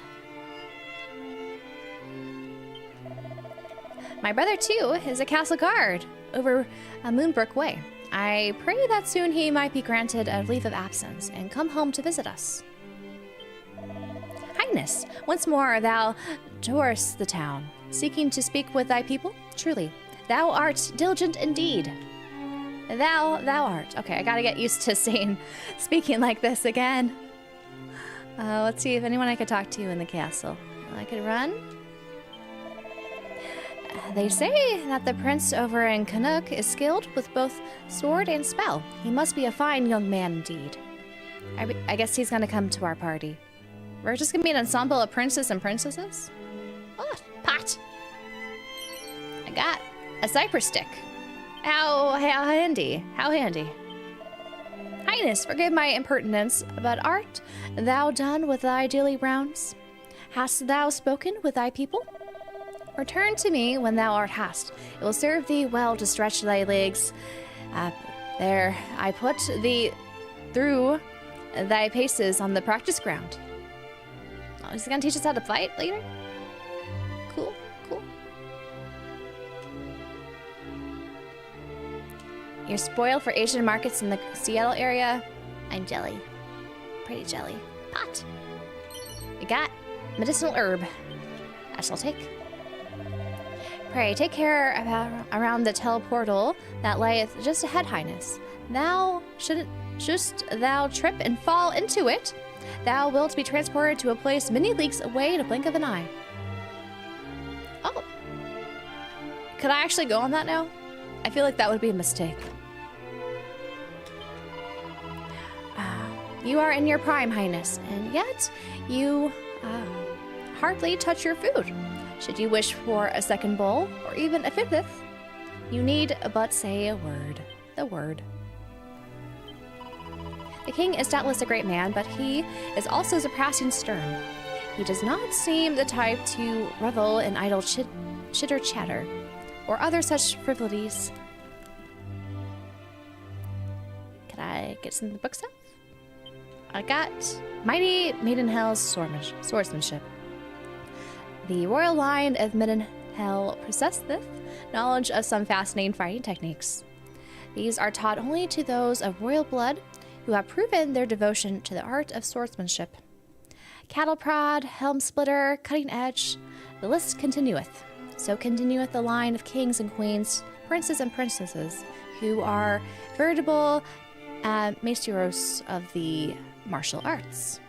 My brother, too, is a castle guard over Moonbrook Way. I pray that soon he might be granted a leave of absence and come home to visit us. Highness, once more thou tourest the town, seeking to speak with thy people? Truly, thou art diligent indeed. Thou art. Okay, I gotta get used to speaking like this again. Let's see if anyone I could talk to in the castle. I could run. They say that the prince over in Canuck is skilled with both sword and spell. He must be a fine young man indeed. I guess he's gonna come to our party. We're just gonna be an ensemble of princes and princesses? Oh, pot! I got a cypress stick. How handy. How handy. Highness, forgive my impertinence, but art thou done with thy daily rounds? Hast thou spoken with thy people? Return to me when thou art hast. It will serve thee well to stretch thy legs. There, I put thee through thy paces on the practice ground. Oh, is he gonna teach us how to fight later? Cool, cool. You're spoiled for Asian markets in the Seattle area. I'm jelly. Pretty jelly. Pot. We got medicinal herb. I shall take. Pray, take care around the teleportal that lieth just ahead, Highness. Thou shouldst thou trip and fall into it, thou wilt be transported to a place many leagues away in a blink of an eye. Oh. Could I actually go on that now? I feel like that would be a mistake. You are in your prime, Highness, and yet you hardly touch your food. Should you wish for a second bowl, or even a fifth, you need but say a word. The word. The king is doubtless a great man, but he is also surpassing stern. He does not seem the type to revel in idle chitter-chatter, or other such frivolities. Can I get some of the books out? I got Mighty Maidenhell's swordsmanship. The royal line of Maidenhell possesseth knowledge of some fascinating fighting techniques. These are taught only to those of royal blood who have proven their devotion to the art of swordsmanship. Cattle prod, helm splitter, cutting edge, the list continueth. So continueth the line of kings and queens, princes and princesses, who are veritable maestros of the martial arts.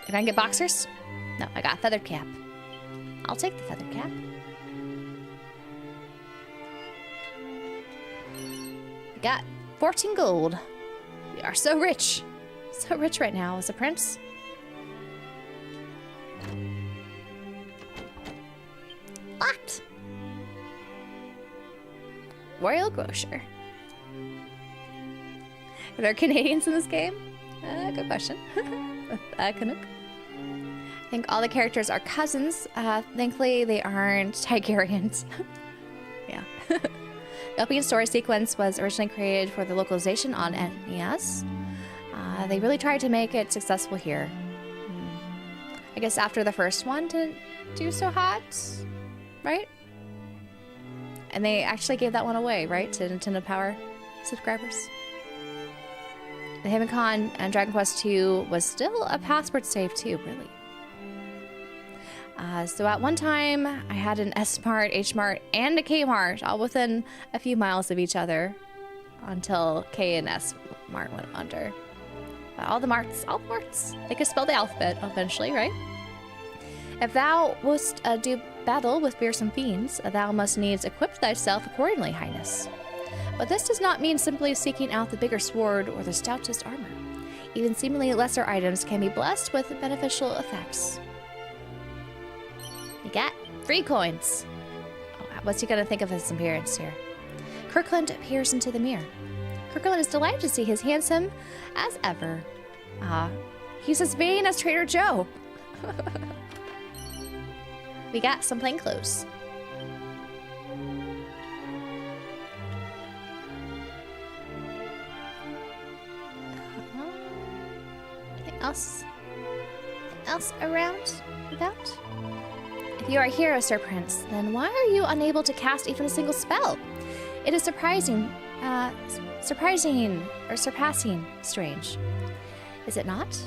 Can I get boxers? No, I got a feathered cap. I'll take the feathered cap. We got 14 gold. We are so rich. So rich right now as a prince. Locked. Royal Grocer. Are there Canadians in this game? Good question. Canuck. I think all the characters are cousins. Thankfully, they aren't Tigerians. Yeah. The opening story sequence was originally created for the localization on NES. They really tried to make it successful here. I guess after the first one didn't do so hot, right? And they actually gave that one away, right, to Nintendo Power subscribers. The Himicon and Dragon Quest II was still a password save too, really. So at one time, I had an S-Mart, H-Mart, and a K-Mart, all within a few miles of each other, until K and S-Mart went under. All the marts, they could spell the alphabet eventually, right? If thou wouldst do battle with fearsome fiends, thou must needs equip thyself accordingly, Highness. But this does not mean simply seeking out the bigger sword or the stoutest armor. Even seemingly lesser items can be blessed with beneficial effects. We got 3 coins. Oh, what's he gonna think of his appearance here? Kirkland peers into the mirror. Kirkland is delighted to see his handsome as ever. He's as vain as Trader Joe. We got some plain clothes. Anything else? Anything else around about? If you are a hero, Sir Prince, then why are you unable to cast even a single spell? It is surprising or surpassing strange. Is it not?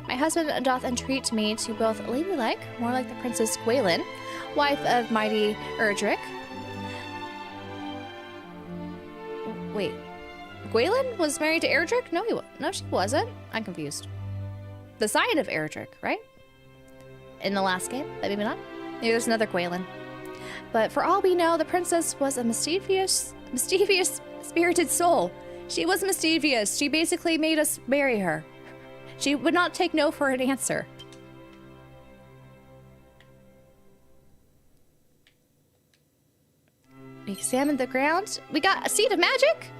My husband doth entreat me to both ladylike, more like the Princess Gwaelin, wife of mighty Erdrick. Wait, Gwaelin was married to Erdrick? No, she wasn't. I'm confused. The scion of Erdrick, right? In the last game, but maybe not. Maybe there's another Gwaelin. But for all we know, the princess was a mischievous, spirited soul. She was mischievous. She basically made us marry her. She would not take no for an answer. We examined the ground. We got a seed of magic.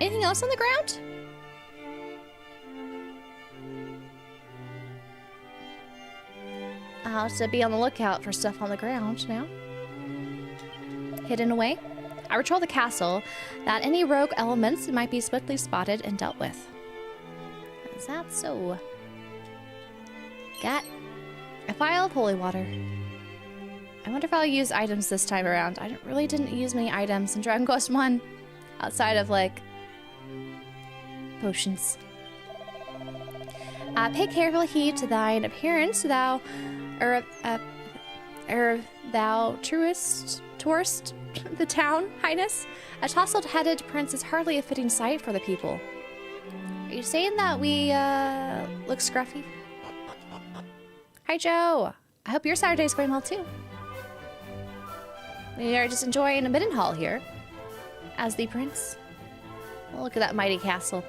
Anything else on the ground? I'll have to be on the lookout for stuff on the ground now. Hidden away. I patrol the castle that any rogue elements might be swiftly spotted and dealt with. Is that so? Got a vial of holy water. I wonder if I'll use items this time around. I really didn't use many items in Dragon Quest 1 outside of like potions. Pay careful heed to thine appearance, thou tourist the town, Highness. A tousled-headed prince is hardly a fitting sight for the people. Are you saying that we look scruffy? Hi, Joe. I hope your Saturday's going well too. We are just enjoying a Middenhall here as the prince. Oh, look at that mighty castle.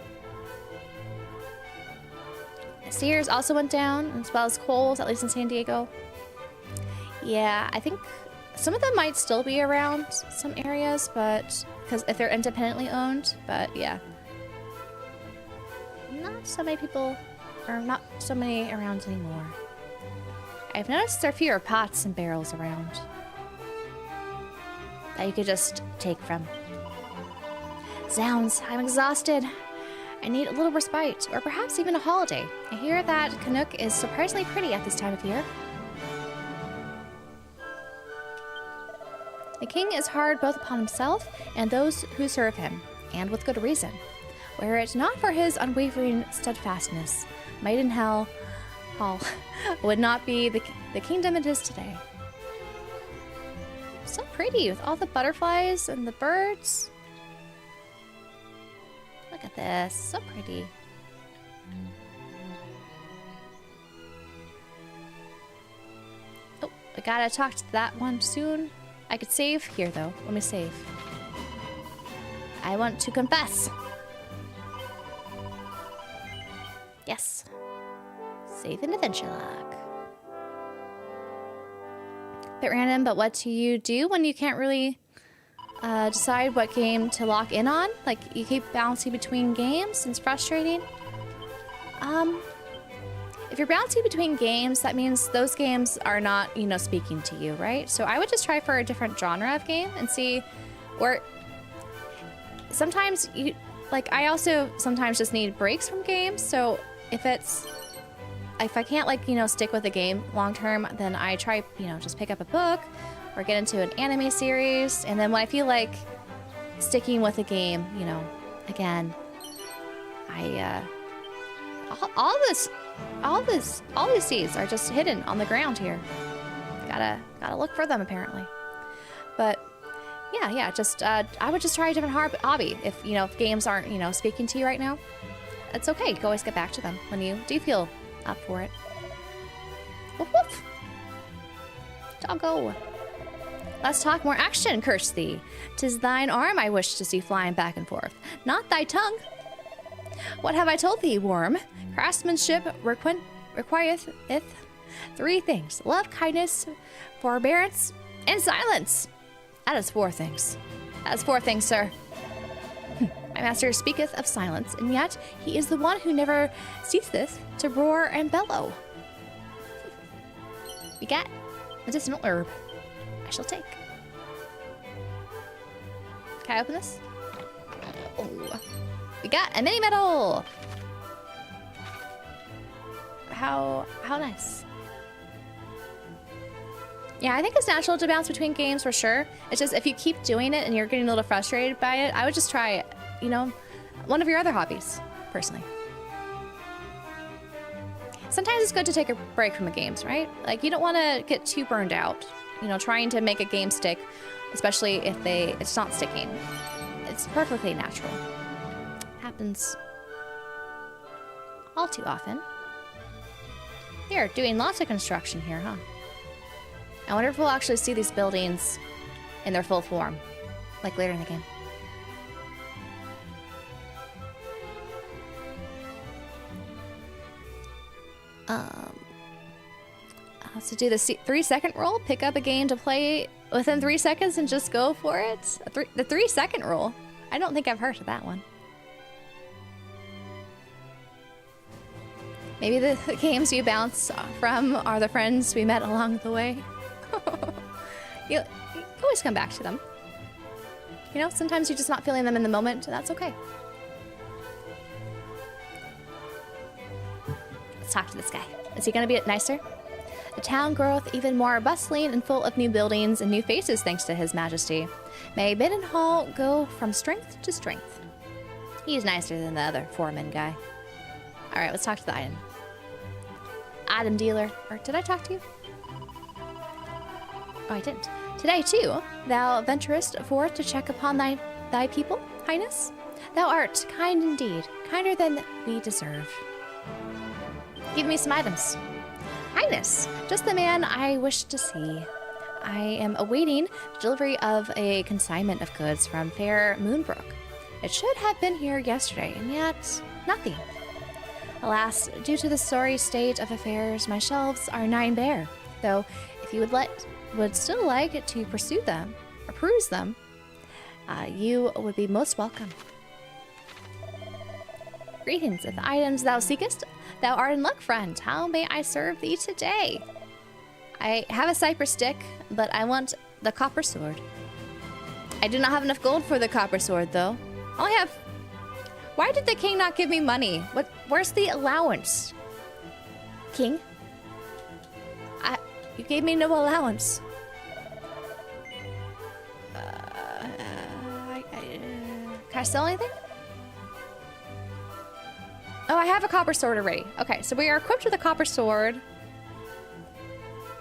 Sears also went down, as well as Kohl's, at least in San Diego. Yeah, I think some of them might still be around some areas, but because if they're independently owned, but yeah. Not so many people, or not so many around anymore. I've noticed there are fewer pots and barrels around that you could just take from. Zounds, I'm exhausted. I need a little respite, or perhaps even a holiday. I hear that Canuck is surprisingly pretty at this time of year. The king is hard both upon himself and those who serve him, and with good reason. Were it not for his unwavering steadfastness, Maidenhall Hall would not be the kingdom it is today. So pretty with all the butterflies and the birds. Look at this, so pretty. Oh, I gotta talk to that one soon. I could save here though. Let me save. I want to confess. Yes. Save in adventure log. Bit random, but what do you do when you can't really decide what game to lock in on? Like, you keep bouncing between games, and it's frustrating. If you're bouncing between games, that means those games are not, you know, speaking to you, right? So I would just try for a different genre of game and see, or sometimes you, like, I also sometimes just need breaks from games. So if I can't, like, you know, stick with a game long term, then I try, you know, just pick up a book or get into an anime series. And then when I feel like sticking with a game, you know, again, all these seeds are just hidden on the ground here. Gotta look for them apparently. But yeah, just I would just try a different hobby if, you know, if games aren't, you know, speaking to you right now. It's okay. You can always get back to them when you do feel up for it. Woof woof. Doggo. Let's talk more action, curse thee. 'Tis thine arm I wish to see flying back and forth, not thy tongue. What have I told thee, worm? Craftsmanship requireth three things: love, kindness, forbearance, and silence. That is four things. That is four things, sir. My master speaketh of silence, and yet he is the one who never ceaseth to roar and bellow. We got medicinal herb. I shall take. Can I open this? Oh. We got a mini medal. How nice. Yeah, I think it's natural to bounce between games for sure. It's just if you keep doing it and you're getting a little frustrated by it, I would just try, you know, one of your other hobbies, personally. Sometimes it's good to take a break from the games, right? Like, you don't want to get too burned out, you know, trying to make a game stick, especially if it's not sticking. It's perfectly natural. Happens all too often. They're doing lots of construction here, huh? I wonder if we'll actually see these buildings in their full form, like later in the game. So do the 3-second rule, pick up a game to play within 3 seconds and just go for it. The 3-second rule. I don't think I've heard of that one. Maybe the games you bounce from are the friends we met along the way. You always come back to them. You know, sometimes you're just not feeling them in the moment, and that's okay. Let's talk to this guy. Is he gonna be nicer? The town groweth even more bustling and full of new buildings and new faces thanks to his majesty. May Bidden Hall go from strength to strength. He's nicer than the other foreman guy. Alright, let's talk to the item. Item dealer. Or did I talk to you? Oh, I didn't. Today, too, thou venturest forth to check upon thy people, Highness. Thou art kind indeed, kinder than we deserve. Give me some items. Highness, just the man I wish to see. I am awaiting delivery of a consignment of goods from fair Moonbrook. It should have been here yesterday, and yet nothing. Alas, due to the sorry state of affairs, my shelves are nigh bare. Though, if you would still like to pursue them or peruse them, you would be most welcome. Greetings, if the items thou seekest, thou art in luck, friend. How may I serve thee today? I have a cypress stick, but I want the copper sword. I do not have enough gold for the copper sword, though. I only have... Why did the king not give me money? Where's the allowance? King? You gave me no allowance. Can I sell anything? Oh, I have a copper sword already. Okay, so we are equipped with a copper sword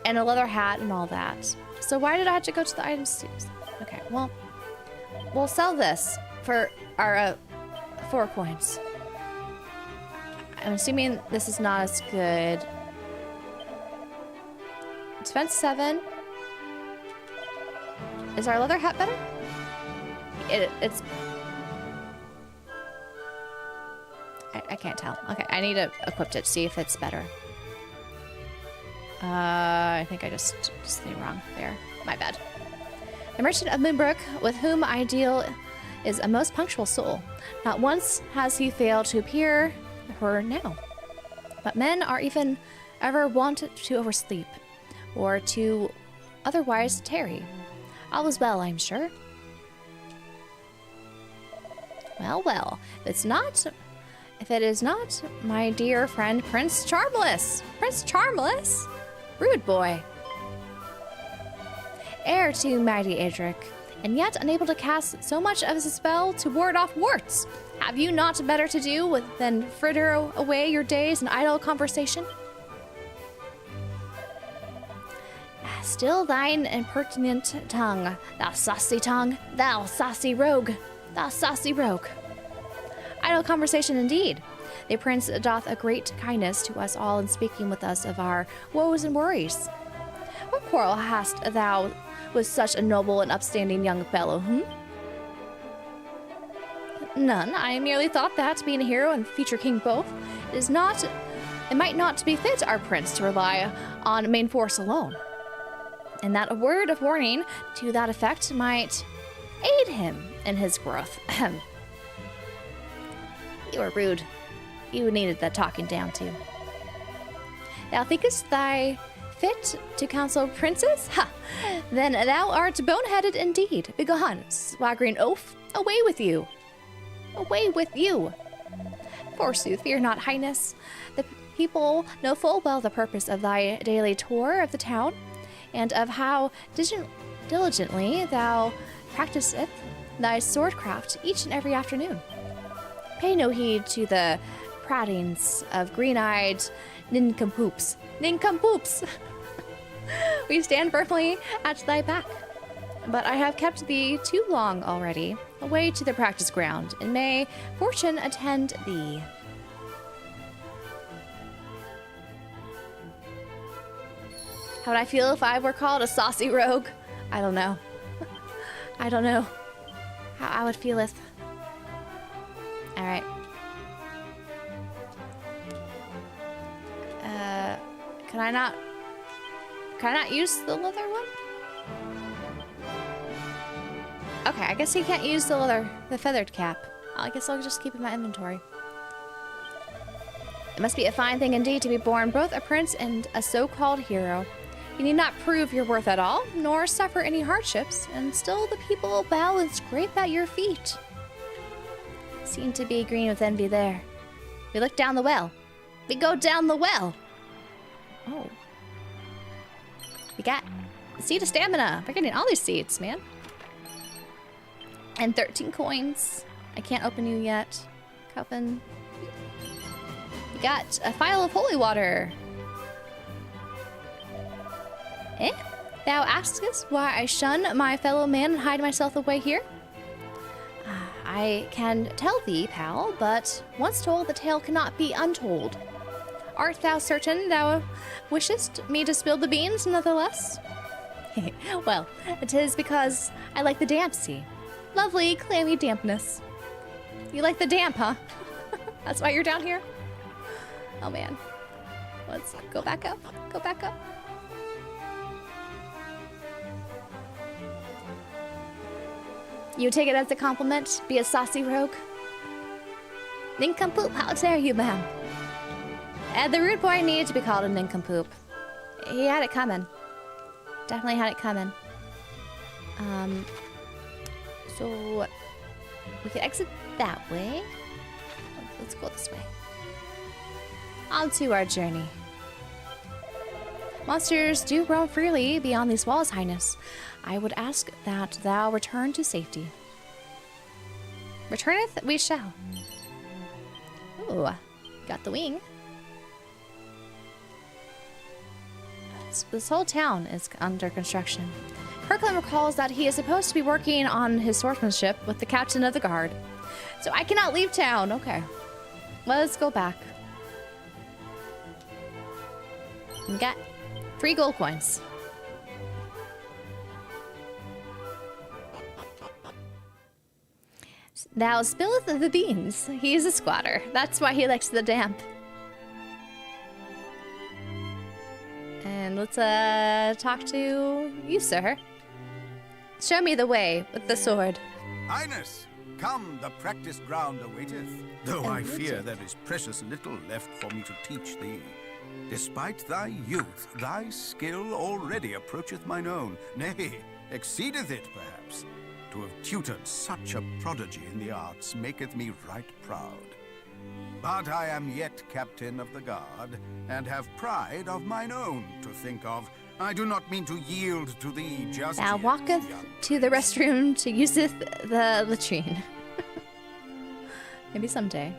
and a leather hat and all that. So why did I have to go to the items? Okay, well, we'll sell this for our 4 coins. I'm assuming this is not as good. Defense 7. Is our leather hat better? It's... I can't tell. Okay, I need to equip it to see if it's better. I think I just did wrong there. My bad. The merchant of Moonbrook, with whom I deal, is a most punctual soul. Not once has he failed to appear her now. But men are even ever wont to oversleep, or to otherwise tarry. All is well, I'm sure. Well, well, if it is not my dear friend Prince Charmless. Prince Charmless? Rude boy. Heir to mighty Edric, and yet unable to cast so much of his spell to ward off warts. Have you not better to do than fritter away your days in idle conversation? Still thine impertinent tongue, thou saucy tongue, thou saucy rogue, thou saucy rogue. Idle conversation indeed. The prince doth a great kindness to us all in speaking with us of our woes and worries. What quarrel hast thou with such a noble and upstanding young fellow, None. I merely thought that, being a hero and future king both, it might not be fit our prince to rely on main force alone. And that a word of warning to that effect might aid him in his growth. You are rude. You needed that talking down to. Thou thinkest thy fit to counsel princes? Ha! Then thou art boneheaded indeed. Begone, swaggering oaf. Away with you. Away with you. Forsooth, fear not, Highness. The people know full well the purpose of thy daily tour of the town, and of how diligently thou practiseth thy swordcraft each and every afternoon. Pay no heed to the prattings of green-eyed nincompoops. Nincompoops! We stand firmly at thy back. But I have kept thee too long already, away to the practice ground, and may fortune attend thee. How would I feel if I were called a saucy rogue? I don't know. I don't know how I would feel if... Alright. Can I not use the leather one? Okay, I guess he can't use the feathered cap. I guess I'll just keep it in my inventory. It must be a fine thing indeed to be born both a prince and a so-called hero. You need not prove your worth at all, nor suffer any hardships, and still the people will bow and scrape at your feet. Seem to be green with envy there. We look down the well. We go down the well. Oh. We got the seed of stamina. We're getting all these seeds, man. And 13 coins. I can't open you yet. Coven. We got a phial of holy water. Eh? Thou askest why I shun my fellow man and hide myself away here? I can tell thee, pal, but once told, the tale cannot be untold. Art thou certain thou wishest me to spill the beans, nonetheless? Well, it is because I like the damp sea. Lovely, clammy dampness. You like the damp, huh? That's why you're down here? Oh, man. Let's go back up. Go back up. You take it as a compliment? Be a saucy rogue? Nincompoop, how dare you, ma'am? The rude boy needed to be called a nincompoop. He had it coming. Definitely had it coming. So we can exit that way. Let's go this way. On to our journey. Monsters do roam freely beyond these walls, Highness. I would ask that thou return to safety. Returneth we shall. Ooh, got the wing. This whole town is under construction. Kirkland recalls that he is supposed to be working on his swordsmanship with the captain of the guard. So I cannot leave town. Okay. Let's go back. We got 3 gold coins. Thou spilleth the beans. He is a squatter. That's why he likes the damp. And let's talk to you, sir. Show me the way with the sword. Highness, come, the practice ground awaiteth. Though I fear there is precious little left for me to teach thee. Despite thy youth, thy skill already approacheth mine own, nay, exceedeth it perhaps. To have tutored such a prodigy in the arts maketh me right proud. But I am yet captain of the guard, and have pride of mine own to think of. I do not mean to yield to thee just Thou yet, walketh young to the restroom to useth the latrine. Maybe someday.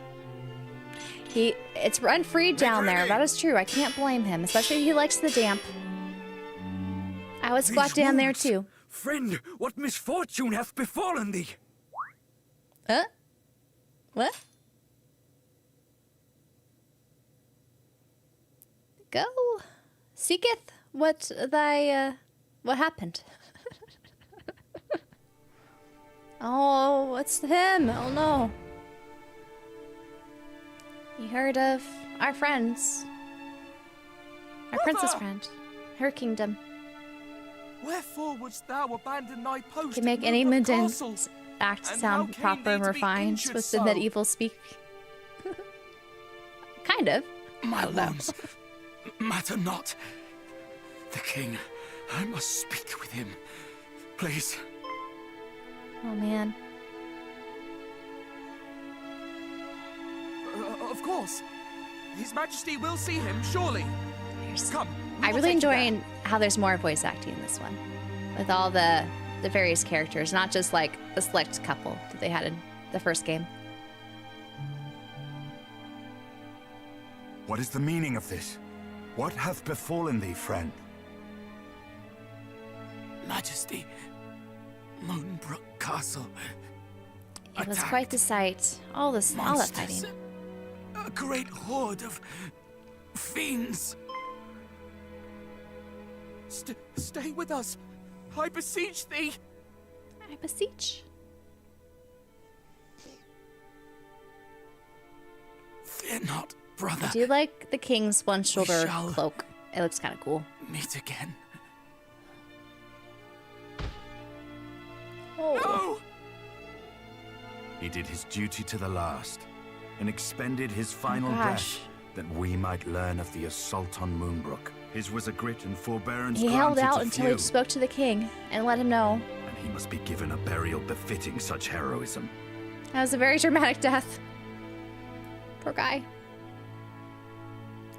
It's run free down there. That is true. I can't blame him, especially if he likes the damp. I would squat down there too. Friend, what misfortune hath befallen thee? Huh? What? Go. Seeketh what what happened? Oh, it's him. Oh no. You heard of our friends. Our princess friend. Her kingdom. Wherefore wouldst thou abandon thy post? Can make any mundane act sound proper and refined with the medieval speak. Kind of. My wounds matter not. The king, I must speak with him. Please. Oh man. Of course. His Majesty will see him, surely. Come. I really enjoy how there's more voice acting in this one. With all the various characters, not just like the select couple that they had in the first game. What is the meaning of this? What hath befallen thee, friend? Majesty, Moonbrook Castle. It was quite the sight. All that fighting. A great horde of fiends. Stay with us. I beseech thee. I beseech. Fear not, brother. I do like the king's one-shoulder cloak. It looks kind of cool. Meet again. Oh. No! He did his duty to the last, and expended his final breath that we might learn of the assault on Moonbrook. His was a grit and forbearance He held granted out to until few, he spoke to the king and let him know. and he must be given a burial befitting such heroism. That was a very dramatic death. Poor guy.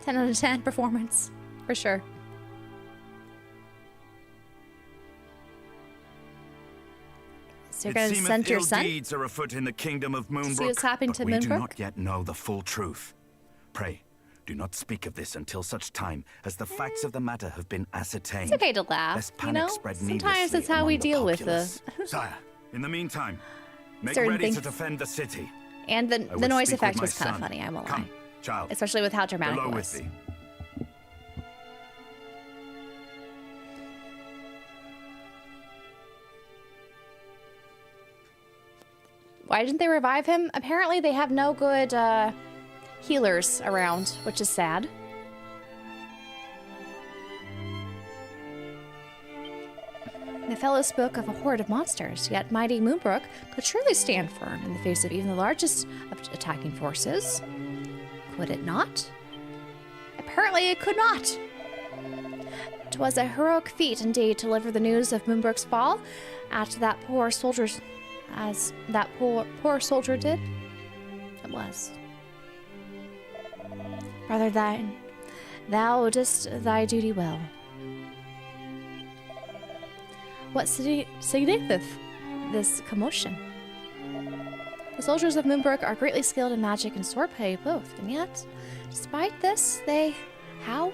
10 out of 10 performance, for sure. So you're going to send your son? Deeds are afoot in the kingdom of Moonbrook, See what's happening to but we do Moonbrook? not yet know the full truth. Pray, do not speak of this until such time as the facts of the matter have been ascertained. It's okay to laugh, lest you panic know? spread Sometimes needlessly that's how we among the deal with populace. the... Sire, in the meantime, make Certain ready things. to defend the city. And the I would noise speak with effect my was kind of son. funny, I won't Come, lie. child. Especially with how dramatic Below it with was. thee. Why didn't they revive him? Apparently they have no good healers around, which is sad. The fellow spoke of a horde of monsters, yet mighty Moonbrook could surely stand firm in the face of even the largest of attacking forces. Could it not? Apparently it could not. 'Twas a heroic feat indeed to deliver the news of Moonbrook's fall as that poor soldier did. It was. Rather than thou didst thy duty well. What signifieth this commotion? The soldiers of Moonbrook are greatly skilled in magic and swordplay both, and yet, despite this, they... How?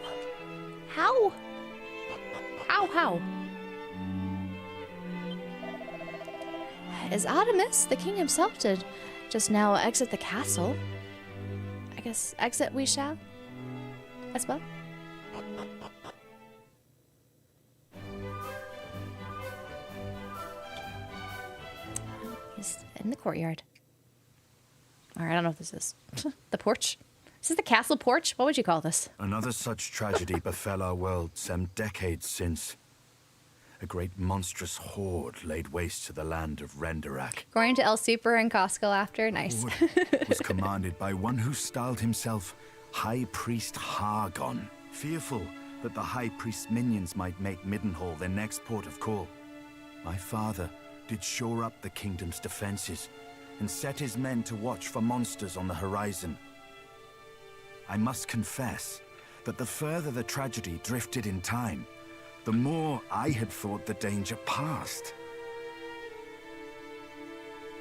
As Artemis, the king himself, did just now exit the castle. I guess exit we shall, as well. He's in the courtyard. Alright, I don't know what this is. The porch? Is this the castle porch? What would you call this? Another such tragedy befell our world some decades since. A great monstrous horde laid waste to the land of Renderak. Going to El Super and Costco after? Nice. Was commanded by one who styled himself High Priest Hargon, fearful that the High Priest's minions might make Middenhall their next port of call. My father did shore up the kingdom's defenses and set his men to watch for monsters on the horizon. I must confess that the further the tragedy drifted in time, the more I had thought the danger past.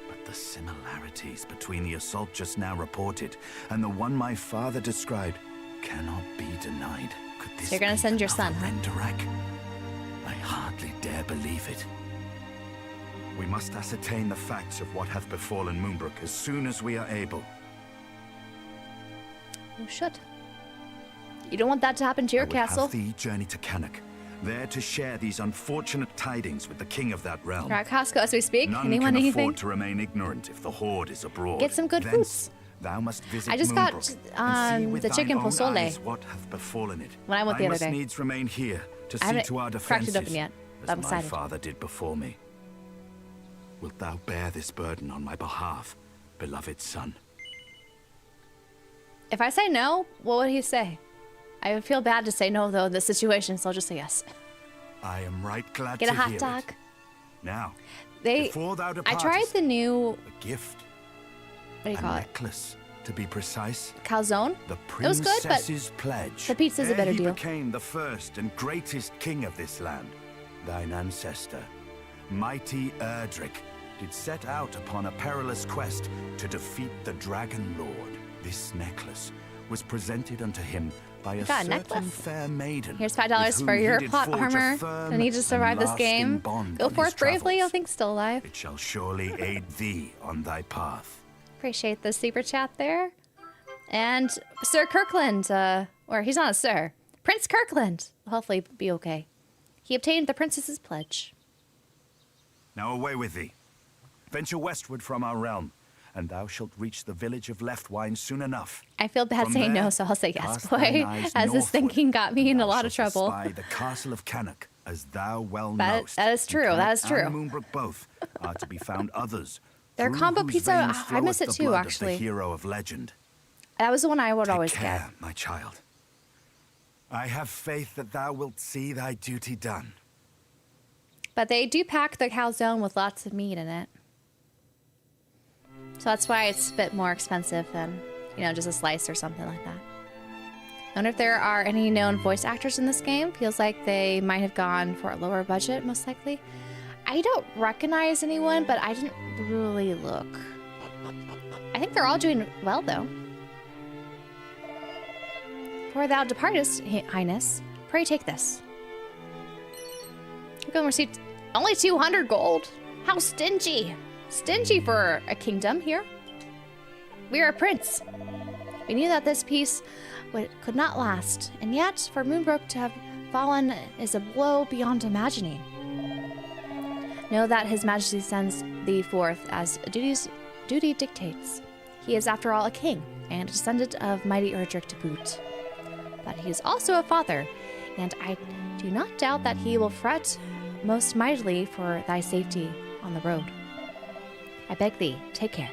But the similarities between the assault just now reported and the one my father described cannot be denied. Could this So you're gonna be send your another son, huh? Renderak? I hardly dare believe it. We must ascertain the facts of what hath befallen Moonbrook as soon as we are able. You should. You don't want that to happen to your I would castle. have thee journey to Cannock, there to share these unfortunate tidings with the king of that realm. We're at Costco as we speak. None Anyone can anything? afford to remain ignorant if the horde is abroad. Get some good Thence, foods. Thou must visit I just got Moonbrook and see with the thine chicken own pozole eyes what hath befallen it. when I went the other must day. needs remain here to I see haven't to our cracked defenses, it open yet, but as I'm my excited. father did before me. Wilt thou bear this burden on my behalf, beloved son? If I say no, what would he say? I would feel bad to say no, though, in this situation, so I'll just say yes. I am right glad Get to a hot hear dog. it. Now, They. before thou I departest, tried the new. a gift, What do you a call it? necklace, to be precise. Calzone? The It was good, but princess's pledge. the pizza's a ere better he deal. became the first and greatest king of this land. Thine ancestor, mighty Erdrick, did set out upon a perilous quest to defeat the Dragon Lord. This necklace was presented unto him by a got a certain necklace? fair maiden. Here's $5 with for whom he your did plot forge a armor. firm I need to and survive this lasting game. bond Go on his forth bravely, travels. I think still alive. It shall surely aid thee on thy path. Appreciate the super chat there. And Sir Kirkland, or he's not a sir, Prince Kirkland will hopefully be okay. He obtained the princess's pledge. Now away with thee. Venture westward from our realm, and thou shalt reach the village of Leftwine soon enough. I feel bad From saying no, there, so I'll say yes, cast thine boy. eyes As this northward, thinking got me in a and lot of thou shalt trouble. espy the castle of Cannock, as thou well That- knowest. that is In true, that Cannock is true. And Moonbrook both are to be found others. Their through combo whose pizza, veins I miss floweth it the too, blood of actually. the hero of legend. That was the one I would Take always care, get. my child. I have faith that thou wilt see thy duty done. But they do pack the calzone with lots of meat in it. So that's why it's a bit more expensive than, you know, just a slice or something like that. I wonder if there are any known voice actors in this game. Feels like they might have gone for a lower budget, most likely. I don't recognize anyone, but I didn't really look. I think they're all doing well, though. For thou departest, Highness, pray take this. You're going to receive only 200 gold. How stingy. Stingy for a kingdom here. We are a prince. We knew that this peace could not last, and yet for Moonbrook to have fallen is a blow beyond imagining. Know that His Majesty sends thee forth as duty dictates. He is after all a king, and a descendant of mighty Erdrick to boot. But he is also a father, and I do not doubt that he will fret most mightily for thy safety on the road. I beg thee, take care.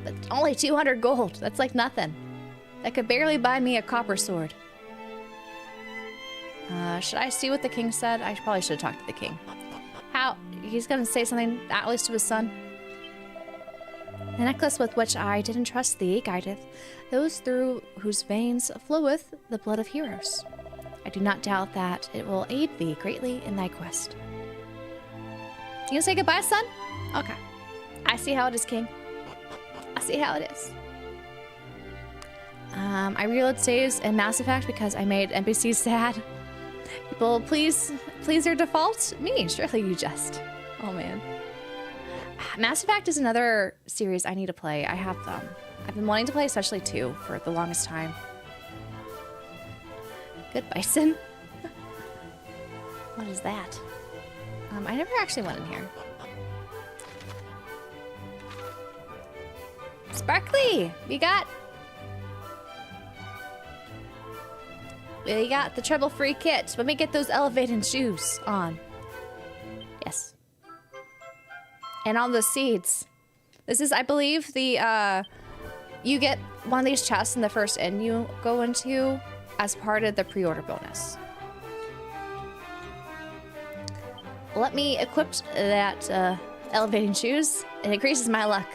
But only 200 gold, that's like nothing. That could barely buy me a copper sword. Should I see what the king said? I probably should have talked to the king. How? He's gonna say something, at least to his son. The necklace with which I did entrust thee guideth those through whose veins floweth the blood of heroes. I do not doubt that it will aid thee greatly in thy quest. You gonna say goodbye, son? Okay. I see how it is, king. I see how it is. I reload saves in Mass Effect because I made NPCs sad. People, please your default? Me, surely you just. Oh man. Mass Effect is another series I need to play. I've been wanting to play especially 2 for the longest time. Good bison. What is that? I never actually went in here. Sparkly! We got the trouble-free kit. Let me get those elevating shoes on. Yes. And all the seeds. This is, I believe, the, you get one of these chests in the first inn you go into as part of the pre-order bonus. Let me equip that, elevating shoes. It increases my luck.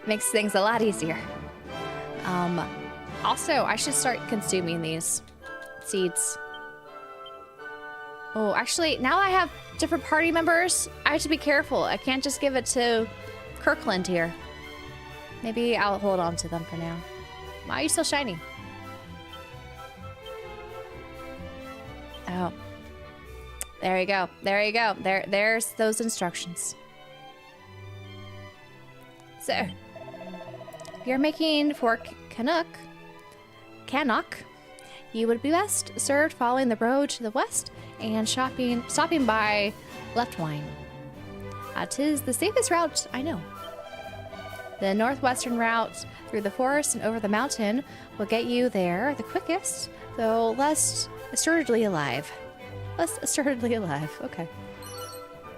Makes things a lot easier. Also, I should start consuming these seeds. Oh, actually, now I have different party members. I have to be careful. I can't just give it to Kirkland here. Maybe I'll hold on to them for now. Why are you so shiny? Oh. There you go. There you go. There's those instructions. So, if you're making for Cannock, you would be best served following the road to the west and stopping by Leftwine. 'Tis the safest route I know. The northwestern route through the forest and over the mountain will get you there the quickest, though less assuredly alive. Less assuredly alive. Okay.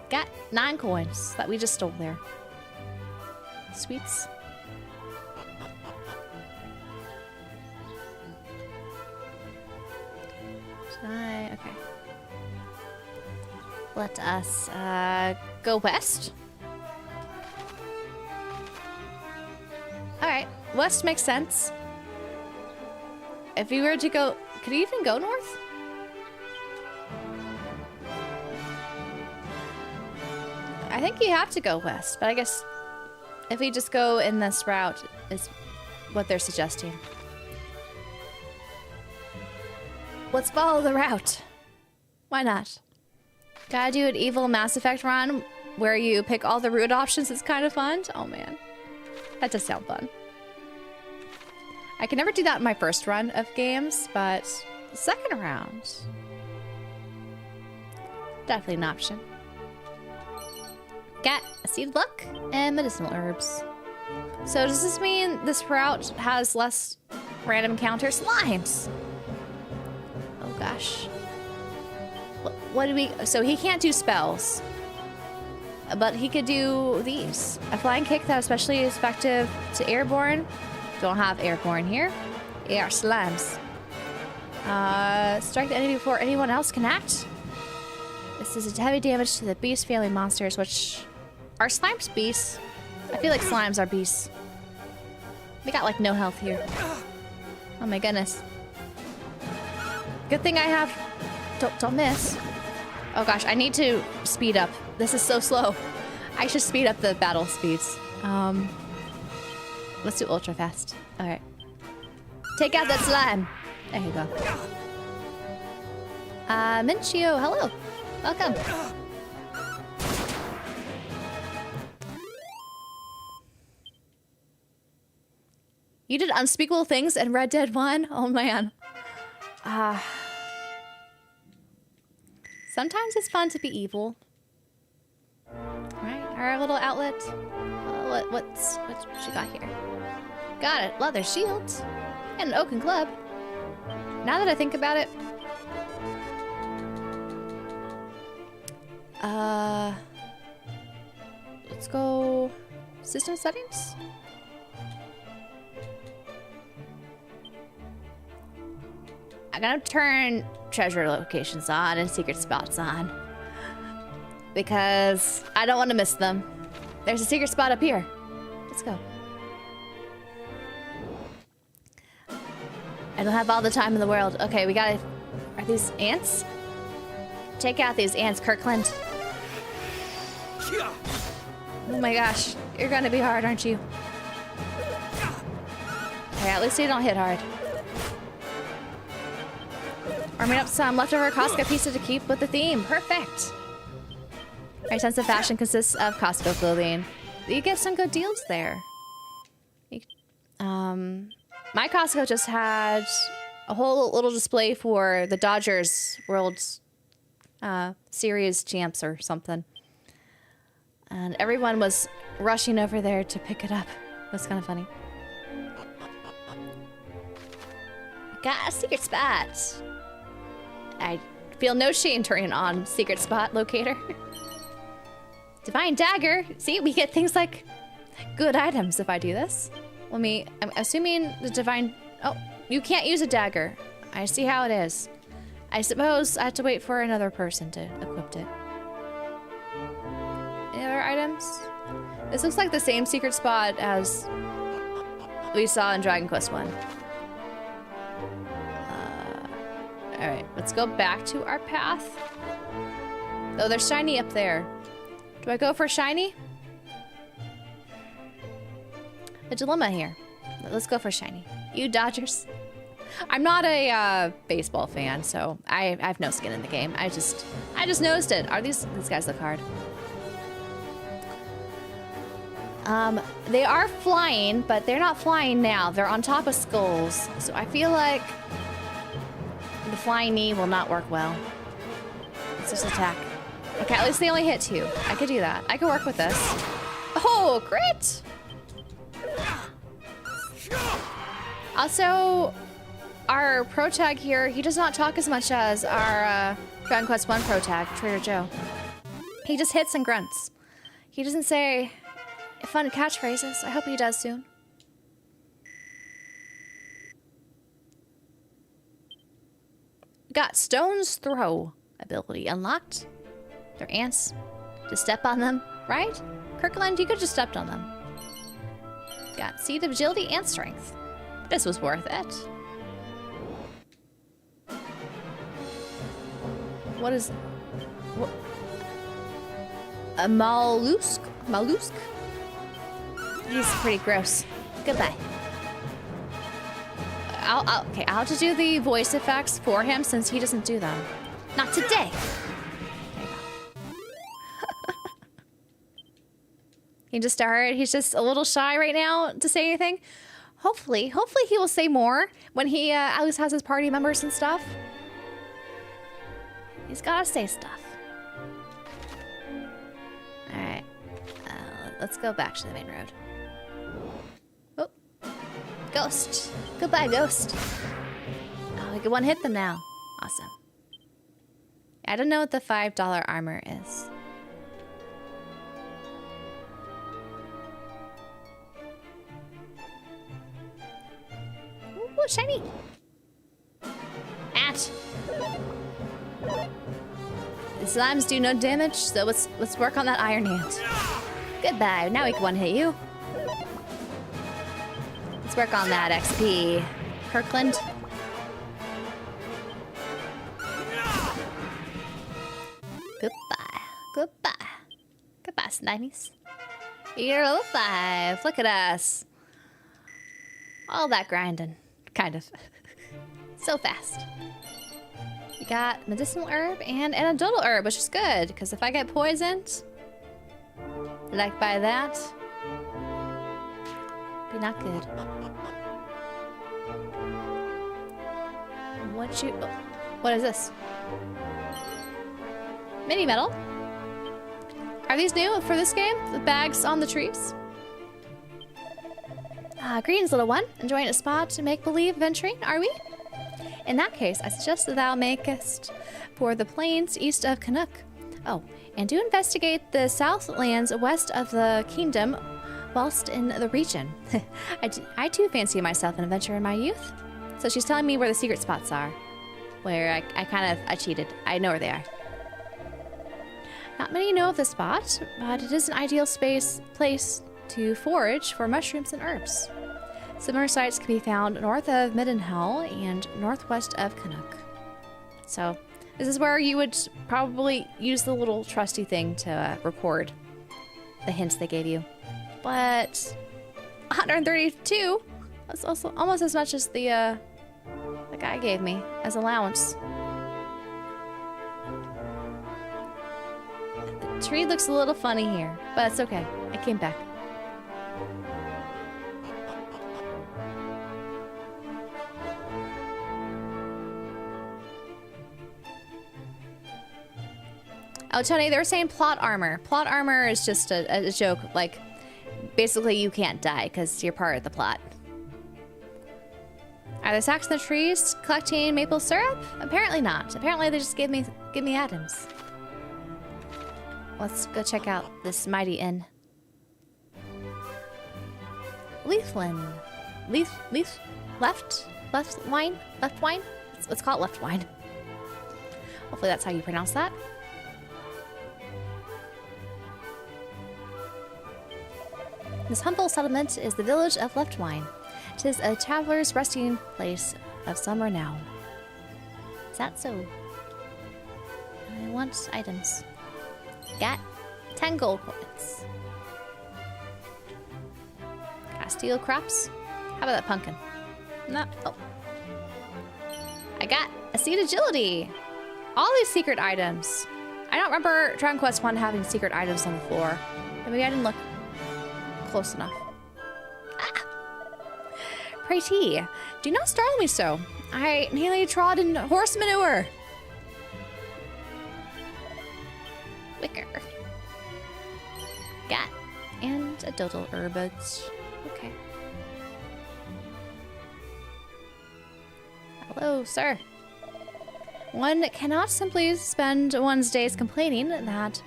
Got 9 coins that we just stole there. Sweets. Okay. Let us go west. Alright, west makes sense. If you were to go, could you even go north? I think you have to go west, but I guess if we just go in this route is what they're suggesting. Let's follow the route. Why not? Gotta do an evil Mass Effect run where you pick all the route options. It's kind of fun. Oh man, that does sound fun. I can never do that in my first run of games, but the second round, definitely an option. Got a seed of luck and medicinal herbs. So does this mean this route has less random encounters? Slimes! Oh gosh. What do we... So he can't do spells. But he could do these. A flying kick that especially is effective to airborne. Don't have airborne here. Air slimes. Strike the enemy before anyone else can act. This is a heavy damage to the beast family monsters, which are slimes beasts. I feel like slimes are beasts. We got like no health here. Oh my goodness. Good thing I have. Don't miss. Oh gosh, I need to speed up. This is so slow. I should speed up the battle speeds. Let's do ultra fast. All right. Take out that slime. There you go. Minchio, hello. Welcome. You did unspeakable things in Red Dead 1? Oh man. Sometimes it's fun to be evil. Right, our little outlet. What she got here? Got it. Leather shield. And an oaken club. Now that I think about it. Let's go system settings. I'm gonna turn treasure locations on and secret spots on. Because I don't want to miss them. There's a secret spot up here. Let's go. I don't have all the time in the world. Okay, we gotta... Are these ants? Take out these ants, Kirkland. Oh my gosh. You're gonna be hard, aren't you? Okay, at least you don't hit hard. Arming up some leftover Costco pizza to keep with the theme. Perfect. My sense of fashion consists of Costco clothing. You get some good deals there. My Costco just had a whole little display for the Dodgers World Series champs or something. And everyone was rushing over there to pick it up. It was kind of funny. Got a secret spot. I feel no shame turning on secret spot locator. Divine dagger. See, we get things like good items if I do this. I'm assuming the divine... Oh, you can't use a dagger. I see how it is. I suppose I have to wait for another person to equip it. Any other items? This looks like the same secret spot as we saw in Dragon Quest 1. Alright, let's go back to our path. Oh, there's shiny up there. Do I go for shiny? A dilemma here. Let's go for shiny. You Dodgers. I'm not a baseball fan, so I have no skin in the game. I just noticed it. Are these guys look hard? They are flying, but they're not flying now. They're on top of skulls, so I feel like the flying knee will not work well. Let's just attack. Okay, at least they only hit 2. I could do that. I could work with this. Oh, great! Also, our pro tag here, he does not talk as much as our Dragon Quest 1 pro tag, Trader Joe. He just hits and grunts. He doesn't say fun catchphrases. I hope he does soon. Got Stone's Throw ability unlocked. They're ants. Just step on them, right? Kirkland, you could just stepped on them. Got Seed of Agility and Strength. This was worth it. What is... What? A mollusk? Mollusk? He's pretty gross. Goodbye. Okay, I'll just do the voice effects for him since he doesn't do them. Not today. There you go. He just started. He's just a little shy right now to say anything. Hopefully he will say more when he at least has his party members and stuff. He's gotta say stuff. All right, let's go back to the main road. Oh, ghost. Goodbye, ghost. Oh, we can one hit them now. Awesome. I don't know what the $5 armor is. shiny. At. The slimes do no damage, so let's work on that Iron Hand. Goodbye. Now we can one-hit you. Let's work on that XP. Kirkland. Goodbye. Goodbye. Goodbye, Slimies. You're level 5. Look at us. All that grinding. Kind of. So fast. We got medicinal herb and antidotal herb, which is good, because if I get poisoned, like by that, be not good. What is this? Mini metal. Are these new for this game? The bags on the trees? Greetings, little one. Enjoying a spot to make believe venturing, are we? In that case, I suggest that thou makest for the plains east of Canuck. Oh, and do investigate the southlands west of the kingdom whilst in the region. I too fancy myself an adventurer in my youth. So she's telling me where the secret spots are. Where I cheated. I know where they are. Not many know of the spot, but it is an ideal place to forage for mushrooms and herbs. Similar sites can be found north of Middenhall and northwest of Canuck. So, this is where you would probably use the little trusty thing to record the hints they gave you. But 132, that's also almost as much as the guy gave me as allowance. The tree looks a little funny here, but it's okay. I came back. Oh, Tony, they were saying plot armor. Plot armor is just a joke. Like, basically you can't die because you're part of the plot. Are there sacks in the trees collecting maple syrup? Apparently not. Apparently they just give me items. Let's go check out this mighty inn. Leaflin. Left wine? Let's call it left wine. Hopefully that's how you pronounce that. This humble settlement is the village of Leftwine. 'Tis a traveler's resting place of some renown. Is that so? I want items. Got 10 gold coins. Castile crops? How about that pumpkin? No. Oh. I got a seed agility. All these secret items. I don't remember Dragon Quest 1 having secret items on the floor. Maybe I didn't look close enough. Ah. Pray tea, do not startle me so. I nearly trod in horse manure. Wicker. Got. And a doodle herbids. Okay. Hello, sir. One cannot simply spend one's days complaining that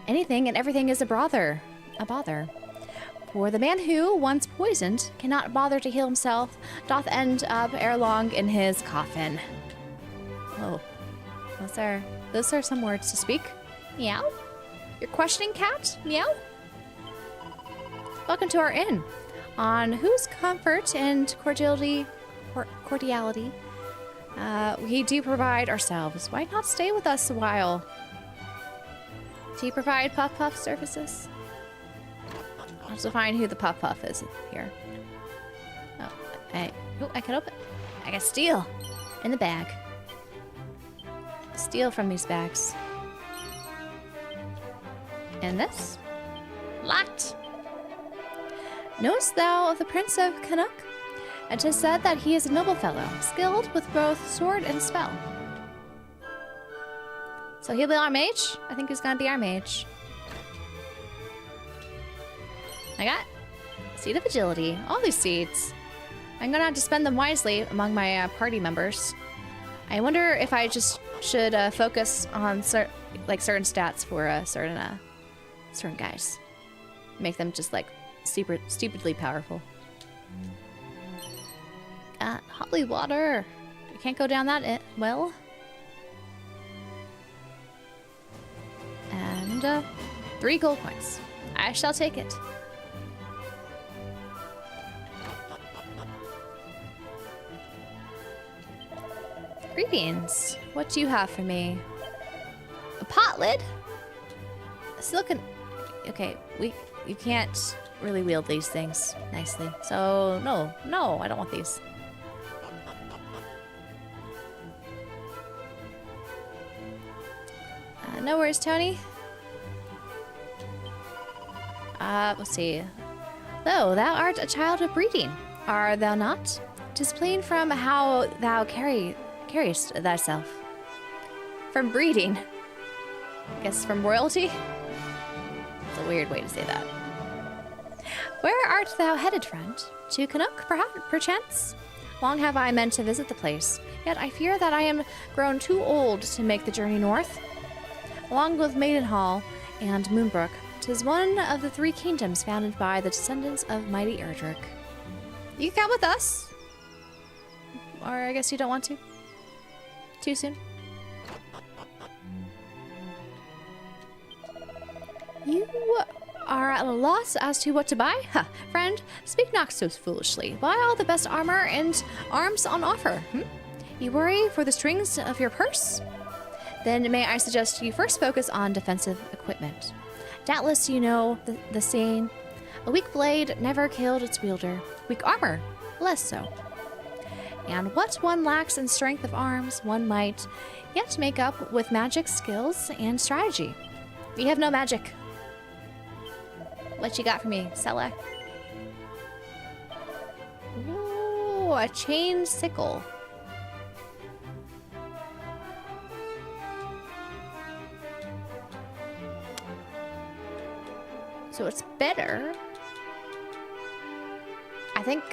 anything and everything is a bother. For the man who, once poisoned, cannot bother to heal himself, doth end up ere long in his coffin. Oh, those are some words to speak. Meow? You're questioning, cat? Meow? Welcome to our inn, on whose comfort and cordiality we do provide ourselves. Why not stay with us a while? Do you provide puff services? I'll have to find who the puff is here. Oh, I can open. I got steel in the bag. Steal from these bags. And this? Locked. Knowest thou of the Prince of Canuck? And 'tis said that he is a noble fellow, skilled with both sword and spell. So he'll be our mage? I think he's gonna be our mage. I got seed of agility. All these seeds. I'm gonna have to spend them wisely among my party members. I wonder if I just should focus on certain stats for certain guys. Make them just like super stupidly powerful. Holy water. We can't go down that well. And 3 gold coins. I shall take it. Greetings. What do you have for me? A pot lid? It's looking... Okay, you can't really wield these things nicely. So, no, I don't want these. No worries, Tony. Let's see. Though thou art a child of breeding, art thou not? 'Tis plain from how thou carriest thyself. From breeding. I guess from royalty? It's a weird way to say that. Where art thou headed, friend? To Canuck, perchance? Long have I meant to visit the place, yet I fear that I am grown too old to make the journey north. Along with Maidenhall and Moonbrook, 'tis one of the 3 kingdoms founded by the descendants of mighty Erdrick. You can come with us. Or I guess you don't want to. Too soon. You are at a loss as to what to buy? Ha, friend, speak not so foolishly. Buy all the best armor and arms on offer. You worry for the strings of your purse? Then may I suggest you first focus on defensive equipment. Doubtless you know the saying, a weak blade never killed its wielder. Weak armor, less so. And what one lacks in strength of arms, one might yet make up with magic skills and strategy. We have no magic. What you got for me, Sella? Ooh, a chain sickle. So it's better. I think...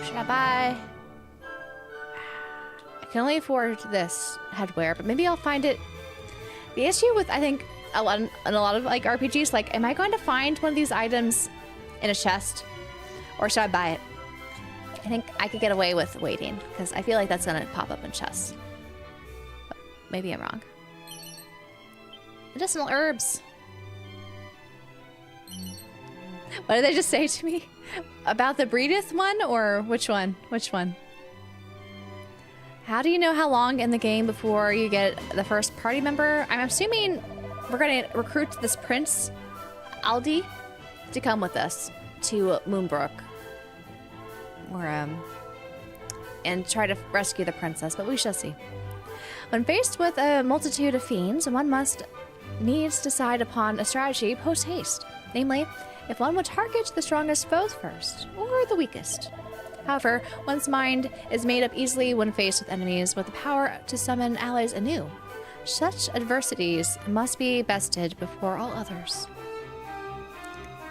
Should I buy... I can only afford this headwear, but maybe I'll find it... The issue with, I think, a lot of like RPGs, like, am I going to find one of these items in a chest? Or should I buy it? I think I could get away with waiting, because I feel like that's going to pop up in chests. But maybe I'm wrong. Medicinal herbs. What did they just say to me? About the Breedith one, or which one? Which one? How do you know how long in the game before you get the first party member? I'm assuming we're going to recruit this prince, Aldi, to come with us to Moonbrook. And try to rescue the princess, but we shall see. When faced with a multitude of fiends, one must needs decide upon a strategy post-haste. Namely, if one would target the strongest foes first, or the weakest. However, one's mind is made up easily when faced with enemies with the power to summon allies anew. Such adversities must be bested before all others.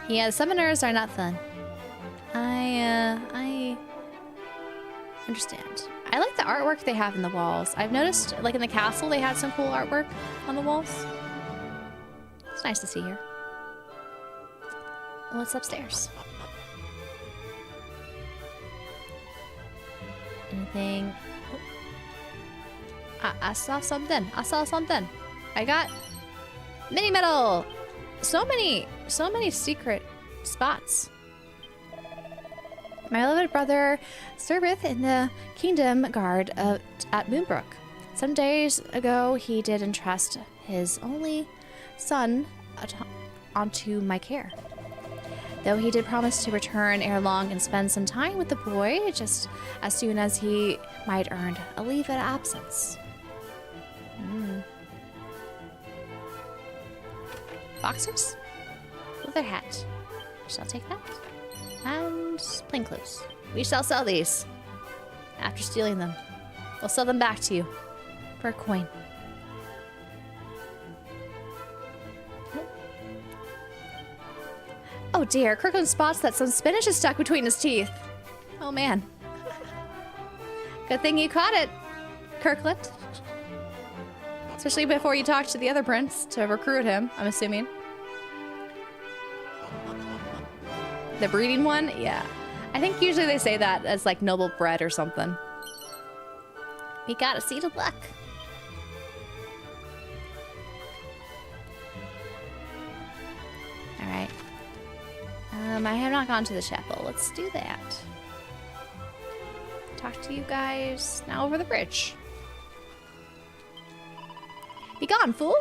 Yeah, the summoners are not fun. I understand. I like the artwork they have in the walls. I've noticed, like in the castle, they had some cool artwork on the walls. It's nice to see here. What's upstairs? Anything? Oh. I saw something. I saw something. I got mini medal. So many secret spots. My beloved brother serveth in the kingdom guard at Moonbrook. Some days ago, he did entrust his only son onto my care. Though he did promise to return ere long and spend some time with the boy just as soon as he might earn a leave of absence. Boxers? Leather hat. Shall take that. And plainclothes. We shall sell these. After stealing them. We'll sell them back to you. For a coin. Oh dear, Kirkland spots that some spinach is stuck between his teeth. Oh man. Good thing you caught it, Kirkland. Especially before you talked to the other prince to recruit him, I'm assuming. The breeding one? Yeah. I think usually they say that as like noble bread or something. We got a seed of luck. Alright. I have not gone to the chapel. Let's do that. Talk to you guys now over the bridge. Begone, fool!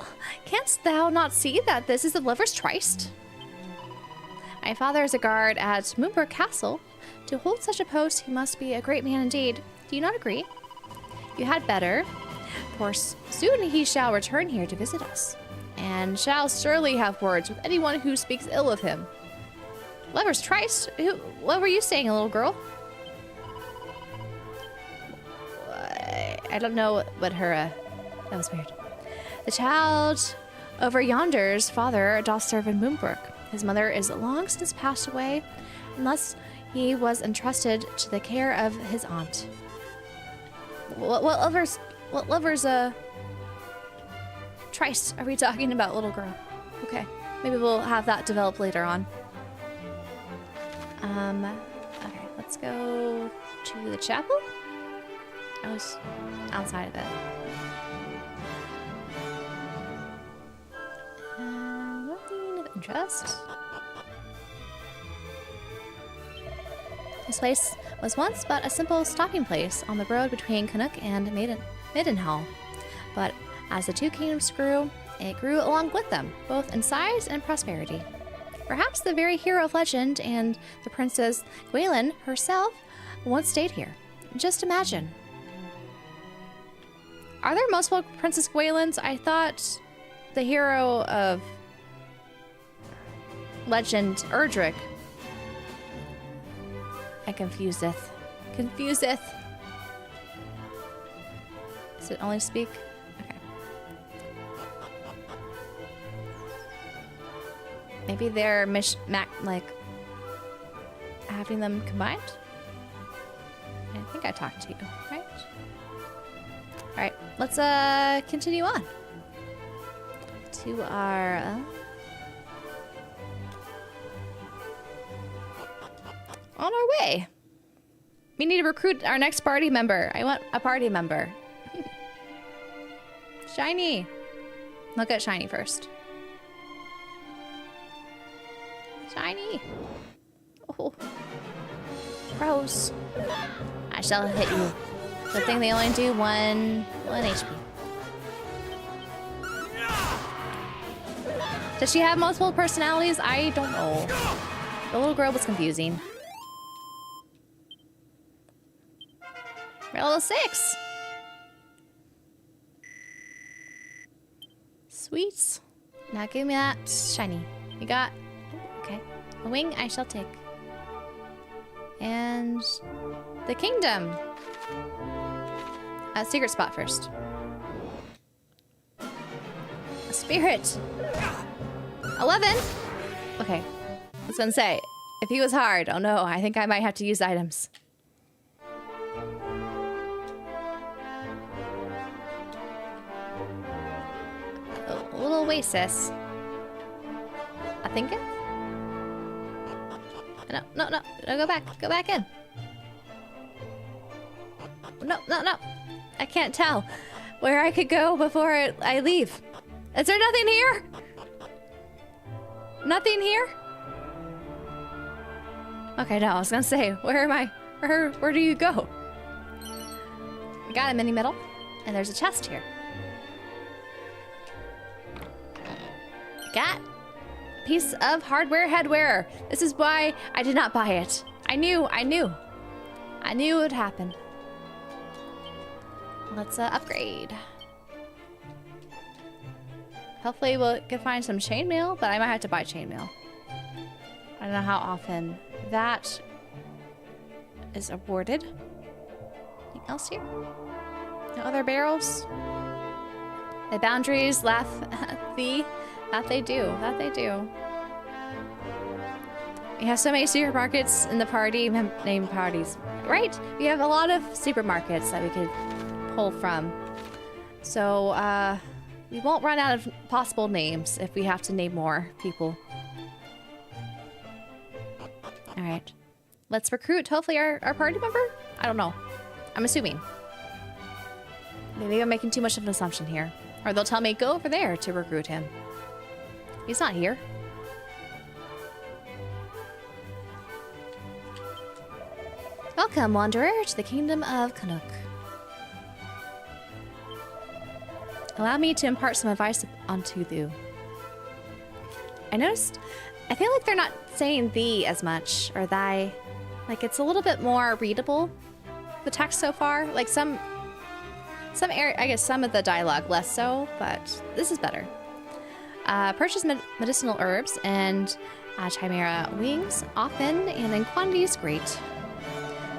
Canst thou not see that this is the lover's tryst? My father is a guard at Moonbrook Castle. To hold such a post, he must be a great man indeed. Do you not agree? You had better, for soon he shall return here to visit us, and shall surely have words with anyone who speaks ill of him. Lover's tryst? What were you saying, little girl? I don't know what her, that was weird. The child over yonder's father doth serve in Moonbrook. His mother is long since passed away, unless he was entrusted to the care of his aunt. What lover's tryst are we talking about, little girl? Okay, maybe we'll have that develop later on. Okay, let's go to the chapel. I was outside of it. Nothing of interest. This place was once but a simple stopping place on the road between Canuck and Maidenhall. But as the two kingdoms grew, it grew along with them, both in size and prosperity. Perhaps the very hero of legend and the Princess Gwaelin herself once stayed here. Just imagine. Are there multiple Princess Gwaelins? I thought the hero of legend, Erdrick. I confuseth. Does it only speak? Okay. Maybe they're like having them combined? I think I talked to you, right? Alright, let's continue on to our on our way. We need to recruit our next party member. I want a party member. Shiny. Look at Shiny first. Shiny. Oh. Gross. I shall hit you. Good thing they only do one HP. Does she have multiple personalities? I don't know. The little girl was confusing. We're level 6. Sweet. Now give me that shiny. You got... Okay. A wing I shall take. And... the kingdom. A secret spot first. A spirit. 11. Okay. I was gonna say, if he was hard, oh no, I think I might have to use items. A little oasis. I think it. No, go back in. No. I can't tell where I could go before I leave. Is there nothing here? Nothing here? Okay, no, I was gonna say, where am I? Where do you go? I got a mini medal, and there's a chest here. Got a piece of hardware headwear. This is why I did not buy it. I knew it would happen. Let's upgrade. Hopefully we'll can find some chainmail, but I might have to buy chainmail. I don't know how often that is awarded. Anything else here? No other barrels? The boundaries laugh at thee. That they do. We have so many supermarkets in the party, named parties. Right? We have a lot of supermarkets that we could pull from. So, we won't run out of possible names if we have to name more people. Alright. let's recruit, hopefully, our party member? I don't know. I'm assuming. Maybe I'm making too much of an assumption here. Or they'll tell me, go over there to recruit him. He's not here. Welcome, Wanderer, to the Kingdom of Canuck. Allow me to impart some advice onto you. I noticed, I feel like they're not saying thee as much, or thy. Like, it's a little bit more readable, the text so far. Like, some area, I guess some of the dialogue less so, but this is better. Purchase medicinal herbs and chimera wings, often and in quantities great.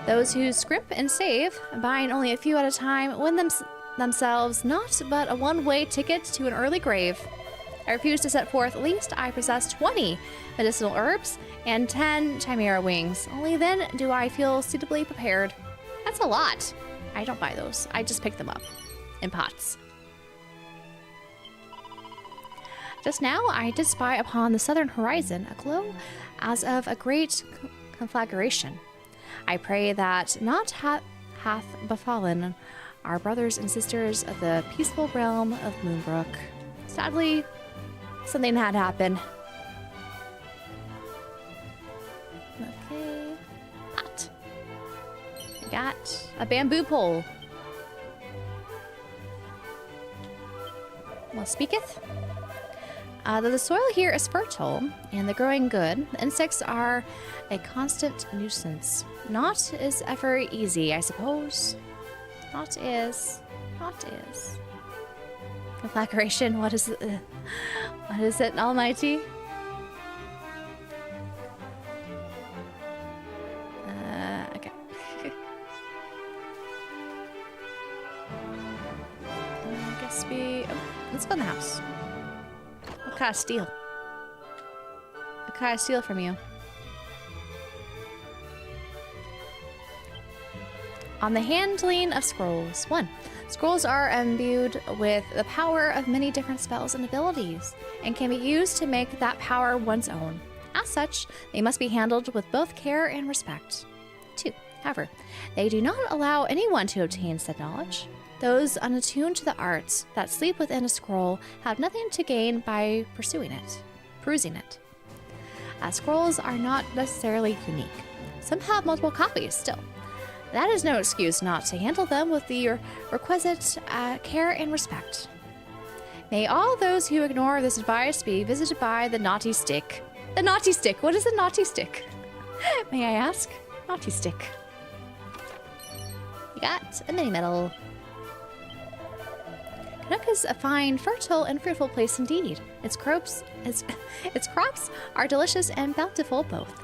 Those who scrimp and save, buying only a few at a time, win themselves not but a one-way ticket to an early grave. I refuse to set forth, at least I possess 20 medicinal herbs and 10 chimera wings. Only then do I feel suitably prepared. That's a lot. I don't buy those. I just pick them up in pots. Just now, I did spy upon the southern horizon a glow as of a great conflagration. I pray that not hath befallen our brothers and sisters of the peaceful realm of Moonbrook. Sadly, something had happened. Okay. Pot. I got a bamboo pole. Well, speaketh. Though the soil here is fertile and the growing good, the insects are a constant nuisance. Not is ever easy, I suppose. Not is. Conflagration, what is it? What is it, Almighty? Okay. I guess let's go in the house. What kind of steal? What kind of steal from you? On the handling of scrolls. 1. Scrolls are imbued with the power of many different spells and abilities, and can be used to make that power one's own. As such, they must be handled with both care and respect. 2. However, they do not allow anyone to obtain said knowledge. Those unattuned to the arts that sleep within a scroll have nothing to gain by perusing it. Scrolls are not necessarily unique. Some have multiple copies still. That is no excuse not to handle them with the requisite care and respect. May all those who ignore this advice be visited by the naughty stick. The naughty stick? What is a naughty stick? May I ask? Naughty stick. You got a mini medal. Canuck is a fine, fertile, and fruitful place indeed. Its crops are delicious and bountiful both.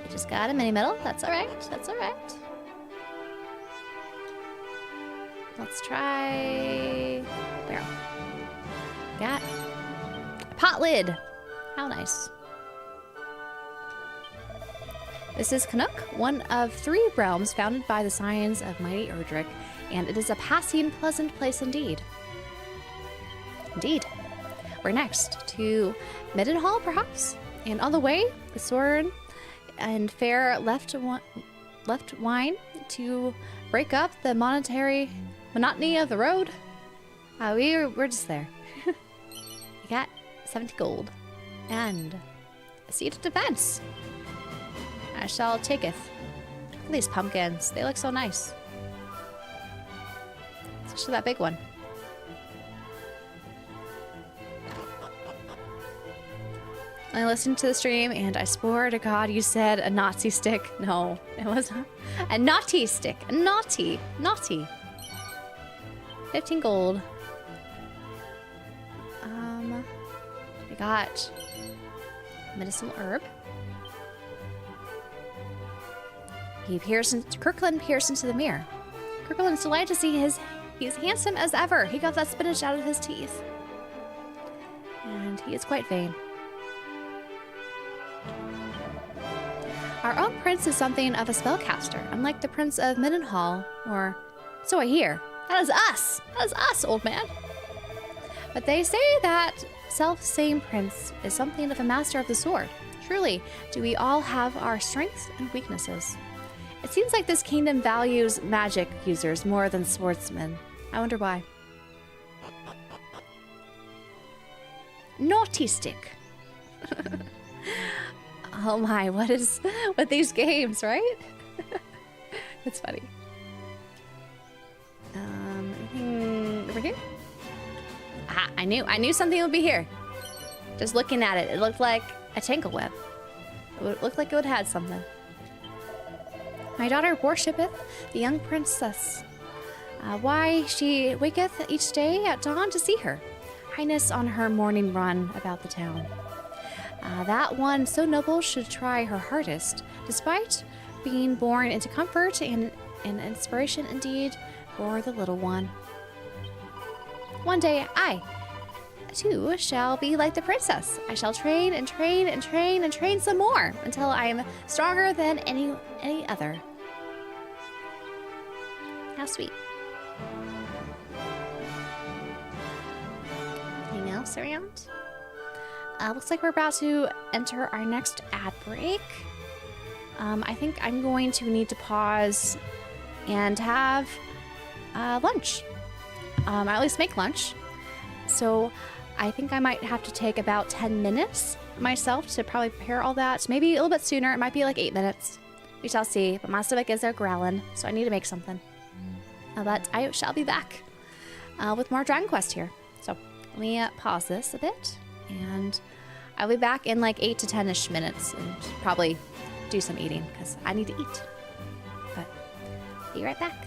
Just got a mini medal. That's all right. That's all right. Let's try barrel. Got a pot lid. How nice. This is Canuck, one of 3 realms founded by the scions of mighty Erdrick, and it is a passing pleasant place indeed. Indeed. We're next to Middenhall, perhaps, and on the way, the Soren and Fair left wine to break up the monotony of the road. We're just there. We got 70 gold and a seat of defense. I shall taketh. Look at these pumpkins. They look so nice. Especially that big one. I listened to the stream and I swore to God you said a Nazi stick. No, it was not. A naughty stick. A naughty. 15 gold. We got medicinal herb. Kirkland peers into the mirror. Kirkland is delighted to see he's handsome as ever. He got that spinach out of his teeth. And he is quite vain. Our own prince is something of a spellcaster, unlike the Prince of Middenhall, or so I hear. That is us! That is us, old man! But they say that self-same prince is something of a master of the sword. Truly, do we all have our strengths and weaknesses? It seems like this kingdom values magic users more than swordsmen. I wonder why. Naughty stick. Oh my, what is with these games, right? It's funny. Anything over here? Ah, I knew something would be here. Just looking at it, it looked like a tangle web. It looked like it would have had something. My daughter worshipeth the young princess. Why she waketh each day at dawn to see her. Highness on her morning run about the town. That one so noble should try her hardest, despite being born into comfort and an inspiration indeed for the little one. One day I, too, shall be like the princess. I shall train and train and train and train some more until I am stronger than any other. How sweet. Anything else around? Looks like we're about to enter our next ad break. I think I'm going to need to pause and have lunch. At least make lunch. So I think I might have to take about 10 minutes myself to probably prepare all that. Maybe a little bit sooner. It might be like 8 minutes. We shall see. But my stomach is there growling, so I need to make something. But I shall be back with more Dragon Quest here. So let me pause this a bit. And I'll be back in like 8 to 10-ish minutes and probably do some eating because I need to eat. But be right back.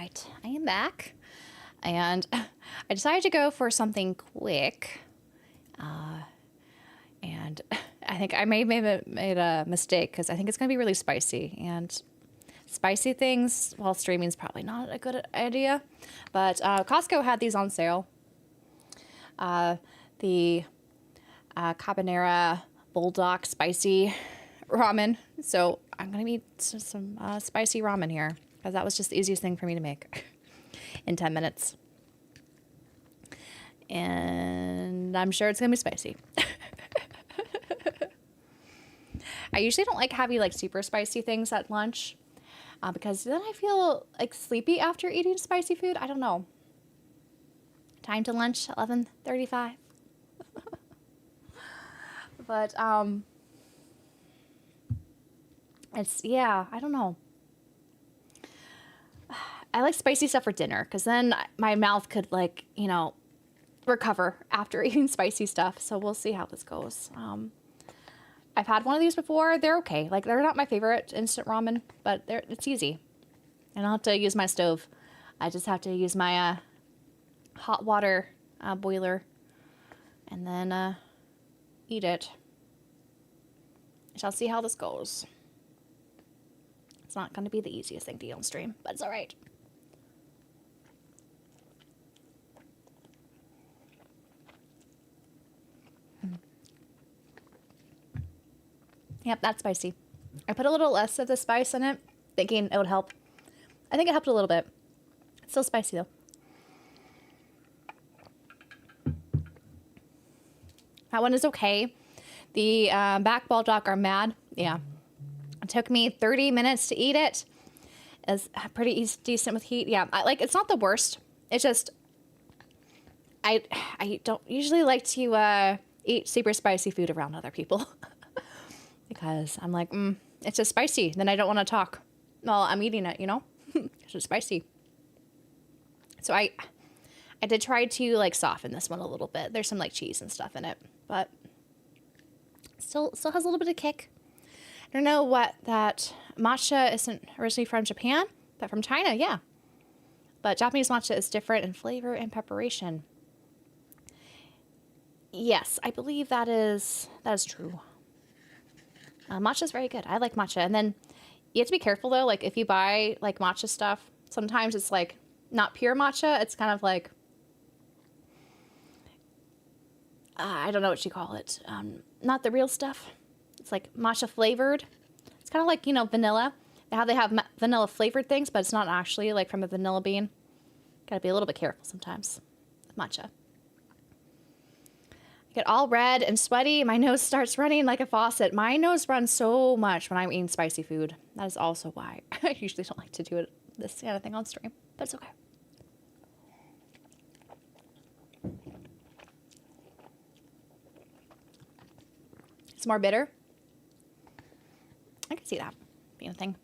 right, I am back. And I decided to go for something quick. And I think I may have made a mistake because I think it's going to be really spicy. And spicy things while streaming is probably not a good idea. But Costco had these on sale. The Cabanera Bulldog spicy ramen. So I'm going to eat some spicy ramen here because that was just the easiest thing for me to make in 10 minutes. And I'm sure it's going to be spicy. I usually don't like having like super spicy things at lunch because then I feel like sleepy after eating spicy food. I don't know. Time to lunch, 11:35. But it's, yeah, I don't know. I like spicy stuff for dinner because then my mouth could, like, you know, recover after eating spicy stuff. So we'll see how this goes. I've had one of these before. They're okay. Like, they're not my favorite instant ramen, but it's easy. I don't have to use my stove. I just have to use my hot water boiler and then eat it. I shall see how this goes. It's not going to be the easiest thing to eat on stream, but it's all right. Yep, that's spicy. I put a little less of the spice in it, thinking it would help. I think it helped a little bit. It's still spicy, though. That one is okay. The back bulldog are mad. Yeah. It took me 30 minutes to eat it. It's pretty decent with heat. Yeah, it's not the worst. It's just, I don't usually like to eat super spicy food around other people. Because I'm like, it's just spicy. Then I don't want to talk while I'm eating it, you know? It's just spicy. So I did try to, like, soften this one a little bit. There's some, like, cheese and stuff in it. But still has a little bit of kick. I don't know what that matcha isn't originally from Japan, but from China, yeah. But Japanese matcha is different in flavor and preparation. Yes, I believe that is true. Matcha is very good. I like matcha. And then you have to be careful, though. Like, if you buy, like, matcha stuff, sometimes it's, like, not pure matcha. It's kind of like, I don't know what you call it. Not the real stuff. It's, like, matcha flavored. It's kind of like, you know, vanilla. How they have vanilla flavored things, but it's not actually, like, from a vanilla bean. Gotta be a little bit careful sometimes with matcha. Get all red and sweaty. My nose starts running like a faucet. My nose runs so much when I'm eating spicy food. That is also why I usually don't like to do this kind of thing on stream, but it's okay. It's more bitter. I can see that being a thing.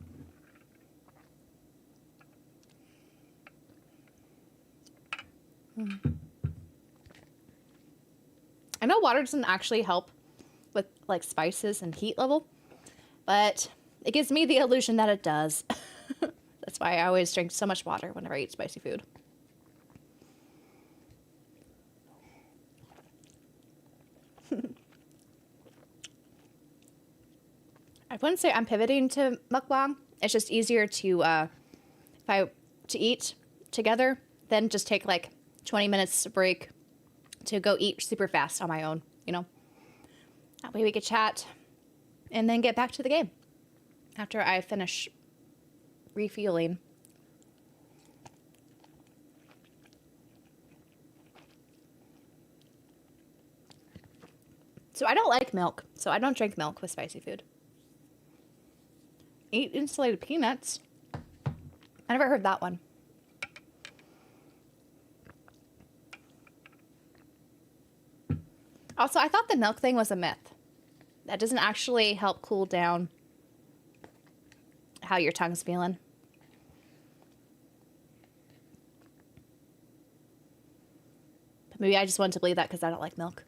I know water doesn't actually help with, like, spices and heat level, but it gives me the illusion that it does. That's why I always drink so much water whenever I eat spicy food. I wouldn't say I'm pivoting to mukbang. It's just easier to eat together than just take, like, 20 minutes break to go eat super fast on my own, you know? That way we could chat and then get back to the game after I finish refueling. So I don't like milk, so I don't drink milk with spicy food. Eat insulated peanuts. I never heard that one. Also, I thought the milk thing was a myth. That doesn't actually help cool down how your tongue's feeling. But maybe I just wanted to believe that because I don't like milk.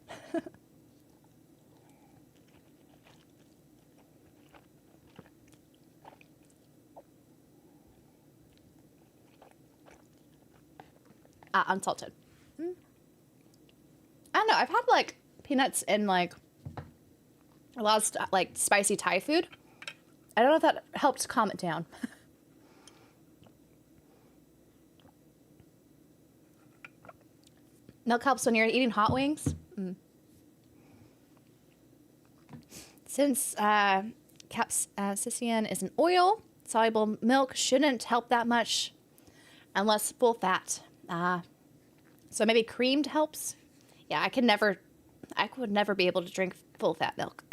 unsalted. I don't know. I've had like peanuts and like a lot of like spicy Thai food. I don't know if that helped calm it down. Milk helps when you're eating hot wings. Since capsaicin is an oil, soluble milk shouldn't help that much unless full fat. So maybe creamed helps. Yeah, I would never be able to drink full fat milk.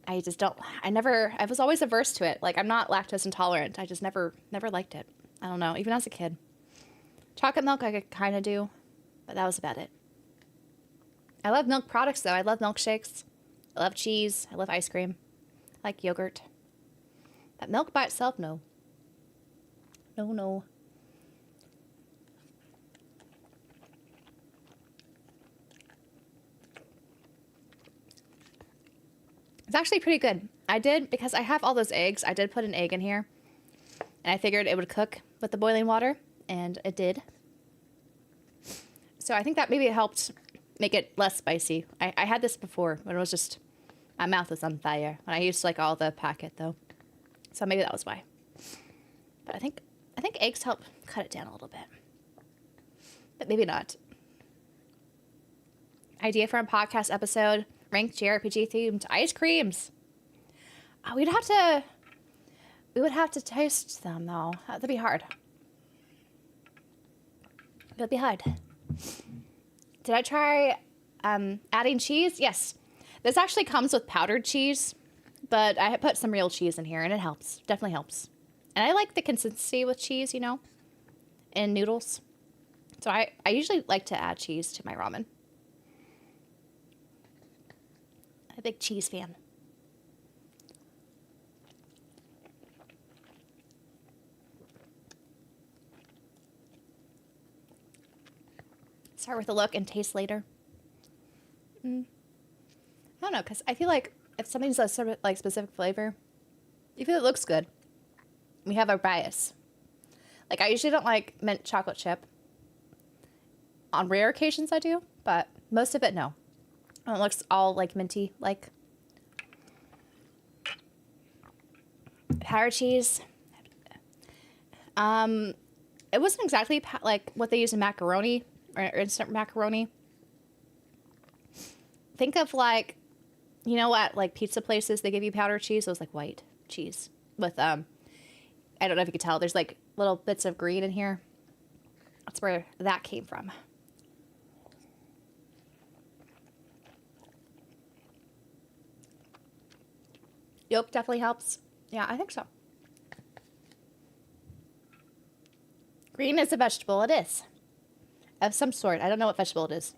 I just don't, I was always averse to it. Like, I'm not lactose intolerant. I just never liked it. I don't know, even as a kid. Chocolate milk I could kind of do, but that was about it. I love milk products, though. I love milkshakes. I love cheese. I love ice cream. I like yogurt. But milk by itself, no. No. It's actually pretty good. I did, because I have all those eggs, I did put an egg in here. And I figured it would cook with the boiling water, and it did. So I think that maybe it helped make it less spicy. I had this before, but it was just, my mouth was on fire. And I used like all the packet, though. So maybe that was why. But I think eggs help cut it down a little bit. But maybe not. Idea for a podcast episode. Ranked JRPG themed ice creams. Oh, we would have to taste them though. That'd be hard. It'd be hard. Did I try adding cheese? Yes. This actually comes with powdered cheese, but I put some real cheese in here and it helps. Definitely helps. And I like the consistency with cheese, you know, in noodles. So I usually like to add cheese to my ramen. I'm a big cheese fan. Start with a look and taste later. I don't know, because I feel like if something's a sort of like specific flavor, if it looks good, we have our bias. Like, I usually don't like mint chocolate chip. On rare occasions I do, but most of it, no. It looks all like minty, like. Powdered cheese. It wasn't exactly like what they use in macaroni or instant macaroni. Think of like, you know what, like pizza places, they give you powdered cheese. It was like white cheese with, I don't know if you could tell, there's like little bits of green in here. That's where that came from. Yolk definitely helps. Yeah, I think so. Green is a vegetable. It is. Of some sort. I don't know what vegetable it is.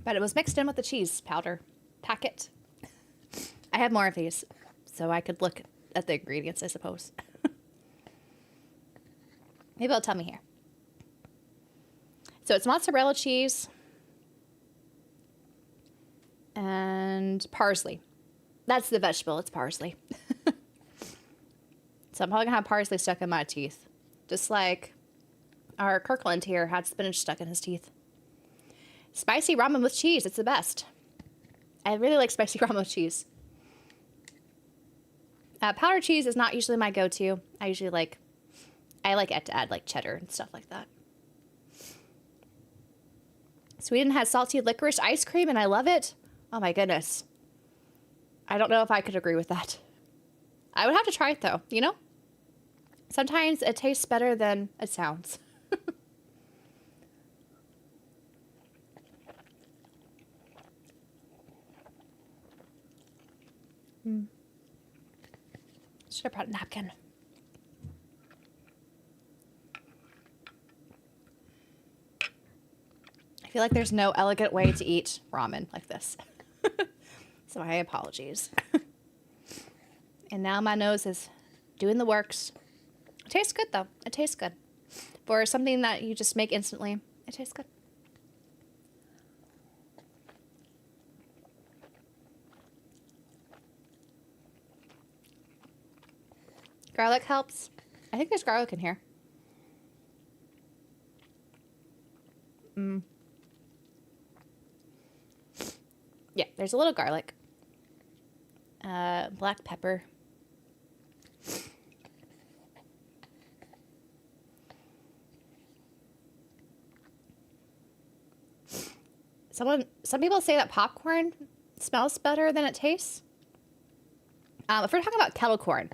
But it was mixed in with the cheese powder packet. I have more of these, so I could look at the ingredients, I suppose. Maybe it'll tell me here. So it's mozzarella cheese and parsley. That's the vegetable. It's parsley. So I'm probably gonna have parsley stuck in my teeth, just like our Kirkland here had spinach stuck in his teeth. Spicy ramen with cheese. It's the best. I really like spicy ramen with cheese. Powdered cheese is not usually my go-to. I like it to add like cheddar and stuff like that. Sweden has salty licorice ice cream and I love it. Oh my goodness. I don't know if I could agree with that. I would have to try it though, you know? Sometimes it tastes better than it sounds. Should have brought a napkin. I feel like there's no elegant way to eat ramen like this. So my apologies. And now my nose is doing the works. It tastes good though. It tastes good. For something that you just make instantly, it tastes good. Garlic helps. I think there's garlic in here. Yeah, there's a little garlic. Black pepper. Some people say that popcorn smells better than it tastes. If we're talking about kettle corn,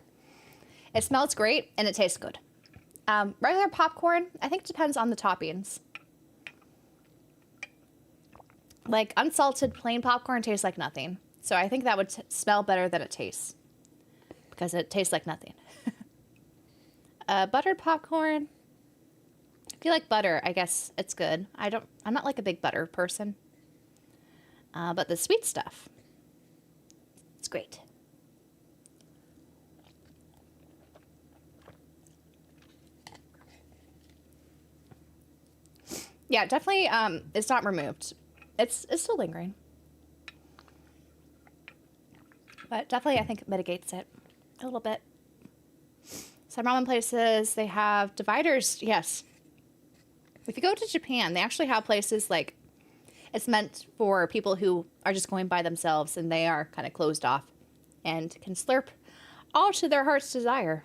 it smells great and it tastes good. Regular popcorn, I think, depends on the toppings. Like unsalted plain popcorn tastes like nothing. So I think that would smell better than it tastes because it tastes like nothing. Buttered popcorn. If you like butter, I guess it's good. I'm not like a big butter person. But the sweet stuff, it's great. Yeah, definitely, it's not removed. It's still lingering. But definitely, I think it mitigates it a little bit. Some ramen places, they have dividers, yes. If you go to Japan, they actually have places like, it's meant for people who are just going by themselves and they are kind of closed off and can slurp all to their heart's desire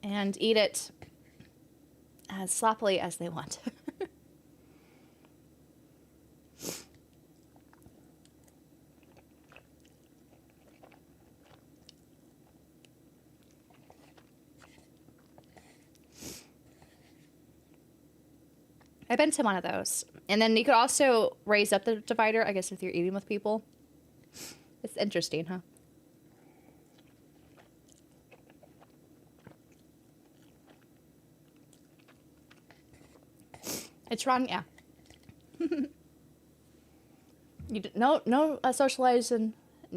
and eat it as sloppily as they want. I've been to one of those. And then you could also raise up the divider, I guess, if you're eating with people. It's interesting, huh? It's wrong, yeah. No socializing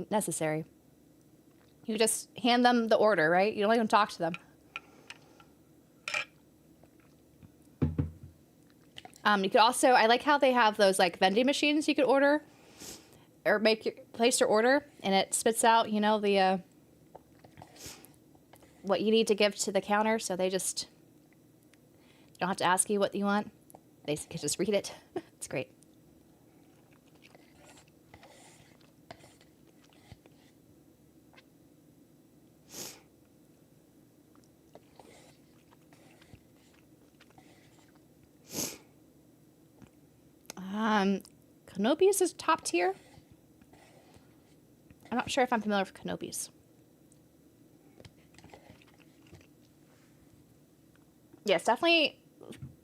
necessary. You just hand them the order, right? You don't even talk to them. You could also, I like how they have those like vending machines you could order or place your order and it spits out, you know, the, what you need to give to the counter. So they just don't have to ask you what you want. They can just read it. It's great. Kenobi's is top tier. I'm not sure if I'm familiar with Kenobi's. Yes, definitely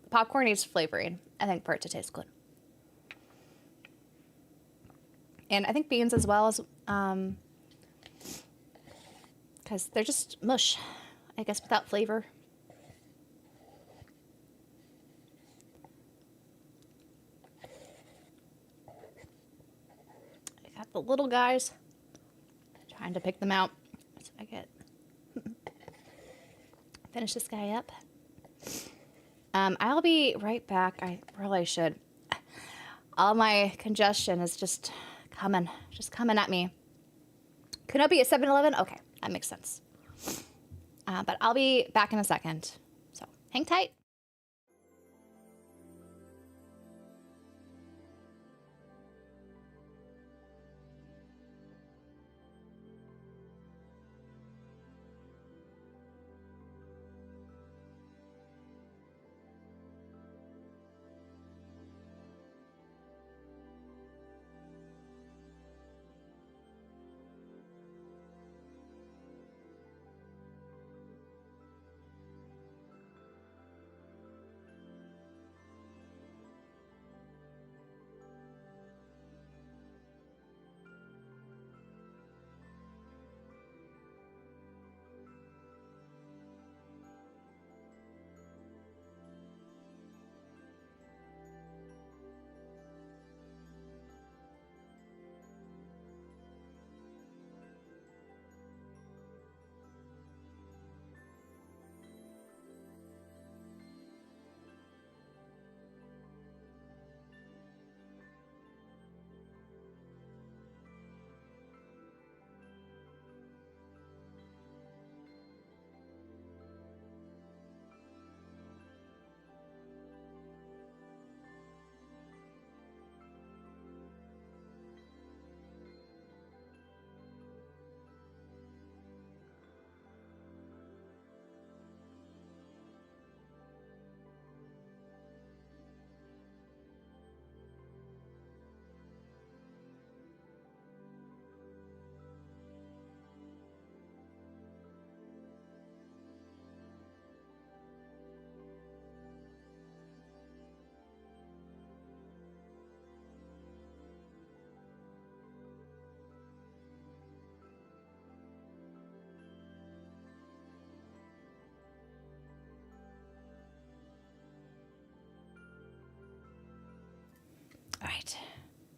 popcorn needs flavoring, I think, for it to taste good. And I think beans as well, as because they're just mush, I guess, without flavor. I got the little guys. Trying to pick them out. So I get finish this guy up. I'll be right back. I really should. All my congestion is just coming at me. Kenobi at 7-Eleven? Okay, that makes sense. But I'll be back in a second. So hang tight.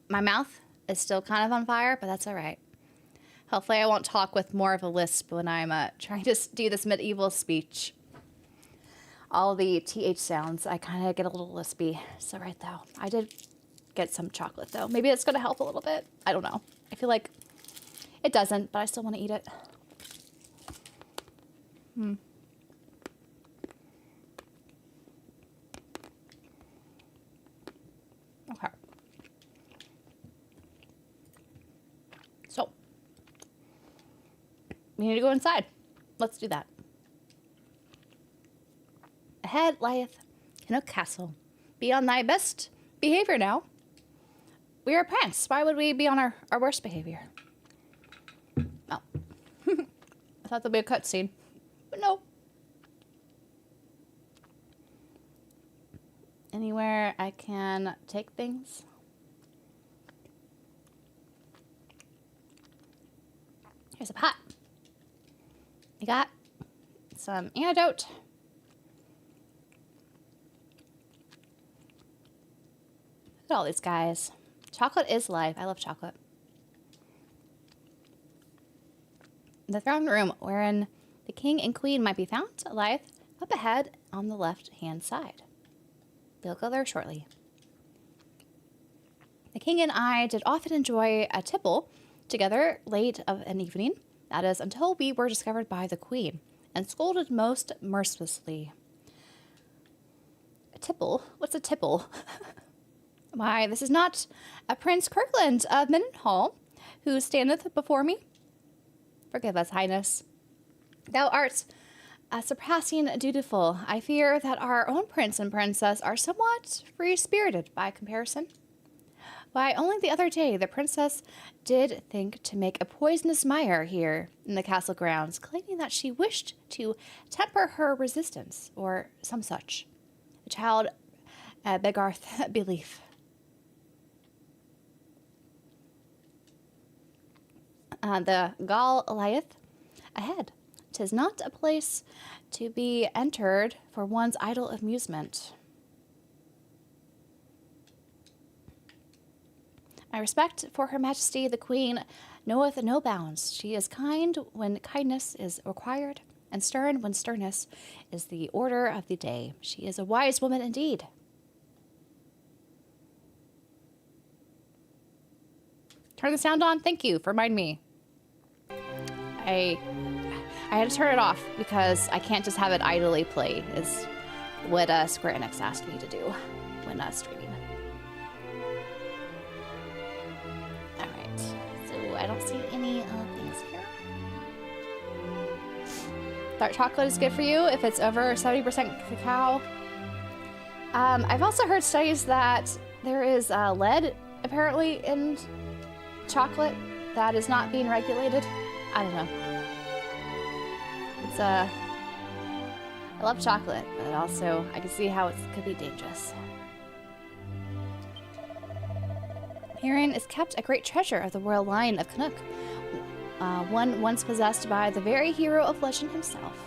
My mouth is still kind of on fire, but that's all right. Hopefully I won't talk with more of a lisp when I'm trying to do this medieval speech. All the TH sounds, I kind of get a little lispy. It's all right, though. I did get some chocolate, though. Maybe it's going to help a little bit. I don't know. I feel like it doesn't, but I still want to eat it. Okay. So, we need to go inside. Let's do that. Ahead lieth Canuck Castle. Be on thy best behavior now. We are prince. Why would we be on our worst behavior? Oh. I thought there'd be a cutscene, but no. Anywhere I can take things? Here's a pot. You got some antidote. Look at all these guys. Chocolate is life. I love chocolate. The throne room wherein the king and queen might be found lieth up ahead on the left-hand side. We'll go there shortly. The king and I did often enjoy a tipple together late of an evening, that is, until we were discovered by the queen, and scolded most mercilessly. A tipple? What's a tipple? Why, this is not a Prince Kirkland of Mendenhall, who standeth before me. Forgive us, Highness. Thou art surpassing dutiful. I fear that our own prince and princess are somewhat free-spirited by comparison. Why, only the other day the princess did think to make a poisonous mire here in the castle grounds, claiming that she wished to temper her resistance, or some such. The child begarth belief. The gall lieth ahead. 'Tis not a place to be entered for one's idle amusement. My respect for Her Majesty the Queen knoweth no bounds. She is kind when kindness is required, and stern when sternness is the order of the day. She is a wise woman indeed. Turn the sound on? Thank you for reminding me. I had to turn it off because I can't just have it idly play, is what Square Enix asked me to do when streaming. Alright, so I don't see any things here. Dark chocolate is good for you if it's over 70% cacao. I've also heard studies that there is lead apparently in chocolate that is not being regulated. I don't know. It's I love chocolate, but also I can see how it could be dangerous. Herein is kept a great treasure of the royal line of Canuck, one once possessed by the very hero of legend himself.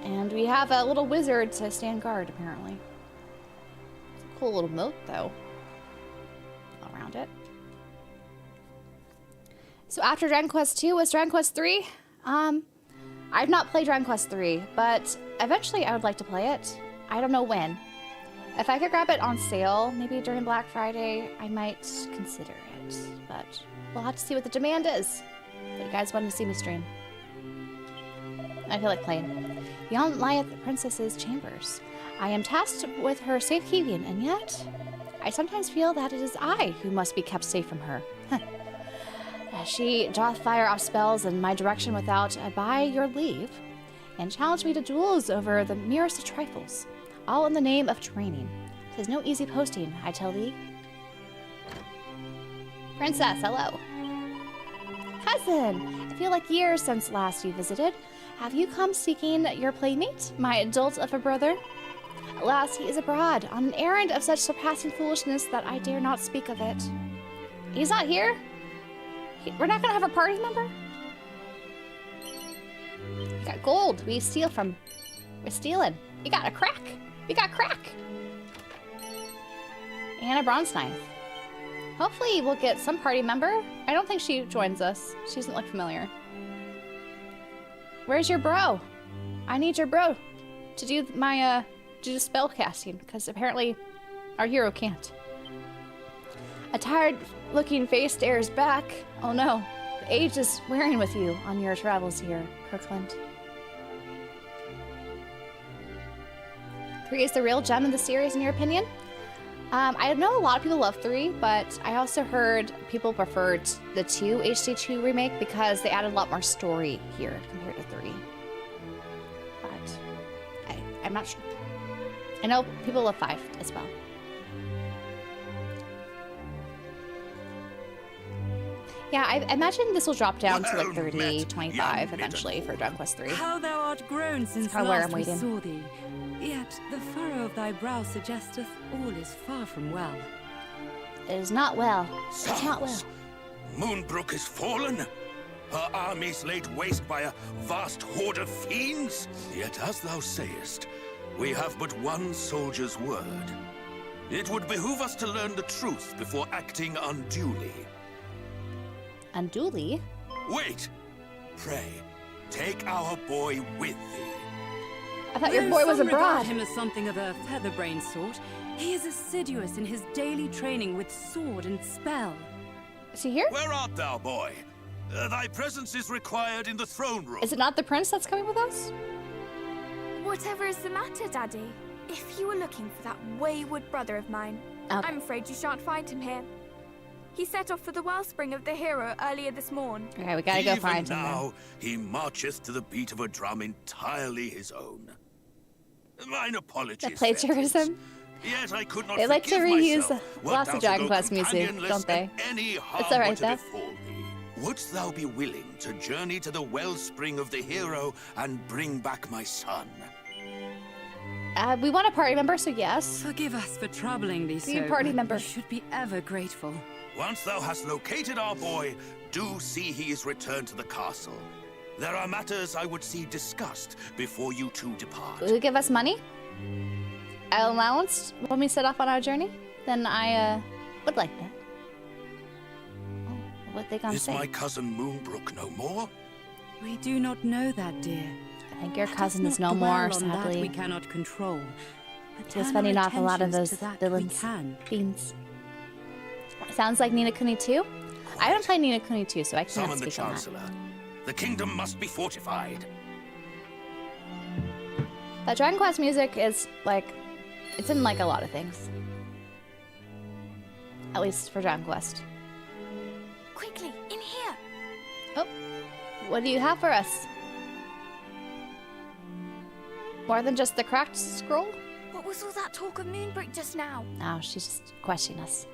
And we have a little wizard to stand guard, apparently. It's a cool little moat, though, all around it. So after Dragon Quest 2 was Dragon Quest 3. I've not played Dragon Quest 3, but eventually I would like to play it. I don't know when. If I could grab it on sale, maybe during Black Friday, I might consider it. But we'll have to see what the demand is. But you guys want to see me stream. I feel like playing. Beyond lieth the princess's chambers. I am tasked with her safekeeping, and yet I sometimes feel that it is I who must be kept safe from her. She doth fire off spells in my direction without by your leave, and challenge me to duels over the merest of trifles, all in the name of training. 'Tis no easy posting, I tell thee. Princess, hello. Cousin, I feel like years since last you visited. Have you come seeking your playmate, my adult of a brother? Alas, he is abroad, on an errand of such surpassing foolishness that I dare not speak of it. He's not here? We're not gonna have a party member? We got gold. We steal from... We're stealing. We got a crack. We got crack. And a bronze knife. Hopefully we'll get some party member. I don't think she joins us. She doesn't look familiar. Where's your bro? I need your bro to do my do the spell casting, because apparently our hero can't. A tired-looking face stares back. Oh no, the age is wearing with you on your travels here, Kirkland. 3 is the real gem of the series, in your opinion? I know a lot of people love 3, but I also heard people preferred the 2 HD-2 remake because they added a lot more story here compared to 3. But I'm not sure. I know people love 5 as well. Yeah, I imagine this will drop down to like 30, 25 eventually for Dragon Quest 3. How thou art grown since last we saw thee. Yet the furrow of thy brow suggesteth all is far from well. It is not well. It's not well. Moonbrook is fallen. Her armies laid waste by a vast horde of fiends. Yet as thou sayest, we have but one soldier's word. It would behoove us to learn the truth before acting unduly. Unduly? Wait! Pray, take our boy with thee. I thought your boy was abroad. Regard him as something of a featherbrained sort. He is assiduous in his daily training with sword and spell. Is he here? Where art thou, boy? Thy presence is required in the throne room. Is it not the prince that's coming with us? Whatever is the matter, Daddy? If you were looking for that wayward brother of mine, I'm afraid you shan't find him here. He set off for the wellspring of the hero earlier this morn. Okay, we gotta go find him now, he marcheth to the beat of a drum entirely his own. Mine apologies. The plagiarism? Yet I could not they like to reuse lots of Dragon Quest Quest music, don't they? It's alright though. Wouldst thou be willing to journey to the wellspring of the hero and bring back my son? We want a party member, so yes. Forgive us for troubling thee, Be a party member. We should be ever grateful. Once thou hast located our boy, do see he is returned to the castle. There are matters I would see discussed before you two depart. Will you give us money? An allowance when we set off on our journey? Then I would like that. Oh, what they gonna say? Is my cousin Moonbrook no more? We do not know that, dear. I think your cousin is no more, sadly. We cannot control. Just fending off a lot of those villains. Fiends. Sounds like Ni no Kuni 2? I haven't played Ni no Kuni 2, so I cannot Summon the speak on that. Chancellor. The kingdom must be fortified. That Dragon Quest music is like, it's in like a lot of things. At least for Dragon Quest. Quickly, in here! Oh, what do you have for us? More than just the cracked scroll? What was all that talk of Moonbrook just now? No, she's just questioning us.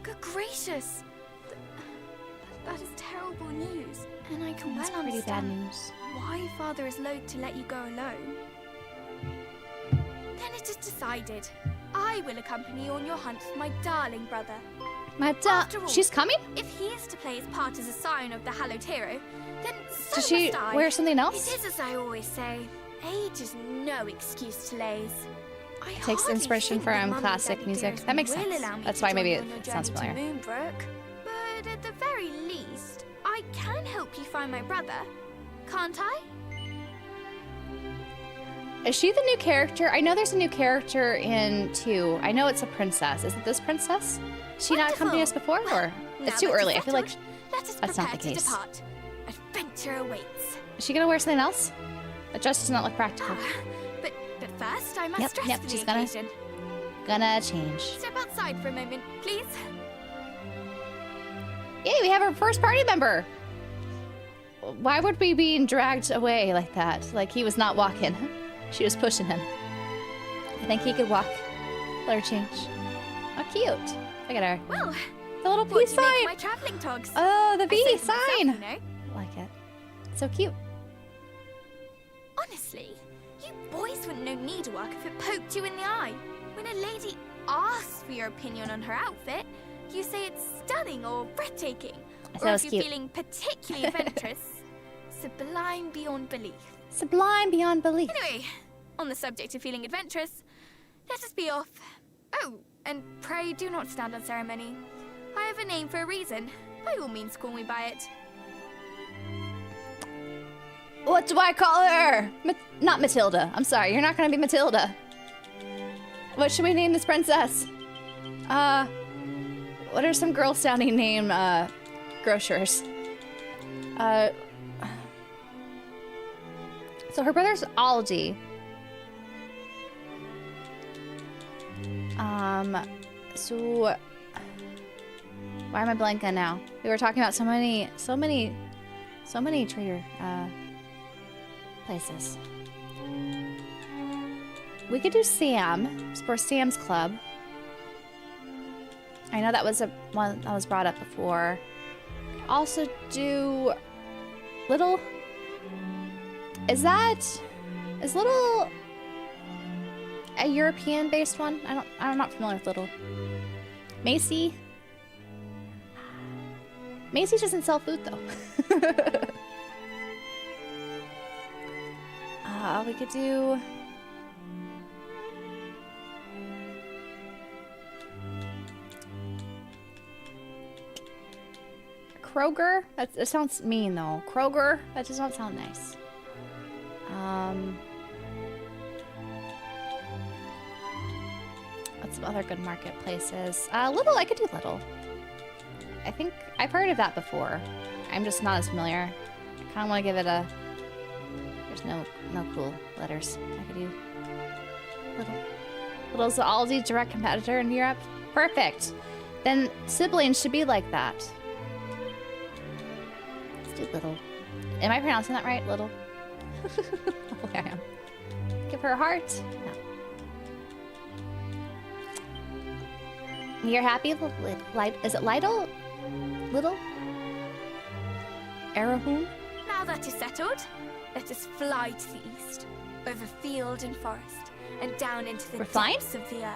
Good gracious! That is terrible news. And I can That's well pretty bad understand news. why Father is loath to let you go alone. Then it is decided. I will accompany you on your hunt for my darling brother. After all, she's coming? If he is to play his part as a scion of the hallowed hero, then so Does she must I. wear something else? It is as I always say, age is no excuse to laze. I Takes hardly inspiration think that from Mummy classic Daddy music. Dearest That makes will sense. allow me That's to why maybe join you on it your sounds journey to familiar. Moonbrook. But at the very least, I can help you find my brother, can't I? Is she the new character? I know there's a new character in 2. I know it's a princess. Is it this princess? She not accompanied us before? Or it's too early. I feel like that's not the case. Depart. Adventure awaits. Is she gonna wear something else? That dress does not look practical. But first, I must dress for she's the gonna occasion. change. Step outside for a moment, please. Yay, we have our first party member. Why would we be dragged away like that? Like he was not walking. She was pushing him. I think he could walk. Let her change. Oh, cute. Look at her. Well, the little peace sign. My traveling togs. Oh, the I bee saved them myself, sign. you know. I like it. So cute. Honestly, you boys wouldn't know needlework if it poked you in the eye. When a lady asks for your opinion on her outfit, you say it's stunning or breathtaking. I Or thought it was if you're cute. feeling particularly adventurous, sublime beyond belief. Sublime beyond belief. Anyway, on the subject of feeling adventurous, let us be off. Oh, and pray do not stand on ceremony. I have a name for a reason. By all means, call me by it. What do I call her? Not Matilda. I'm sorry, you're not gonna be Matilda. What should we name this princess? What are some girl-sounding name, grocers? So her brother's Aldi. So why am I blanking now? We were talking about so many trader places. We could do Sam for Sam's Club. I know that was one that was brought up before. Also do Little. Is Little a European-based one? I'm not familiar with Little. Macy. Macy doesn't sell food though. We could do. Kroger? That sounds mean though. Kroger? That does not sound nice. What's some other good marketplaces? Little, I could do Little. I think I've heard of that before. I'm just not as familiar. I kind of want to give it a... There's no cool letters. I could do Little. Little's the Aldi direct competitor in Europe. Perfect. Then siblings should be like that. Let's do Little. Am I pronouncing that right? Little? Okay, I am. Give her a heart? No. You're happy? Is it Lytle? Little? Arahun? Now that is settled, let us fly to the east, over field and forest, and down into the depths of the earth.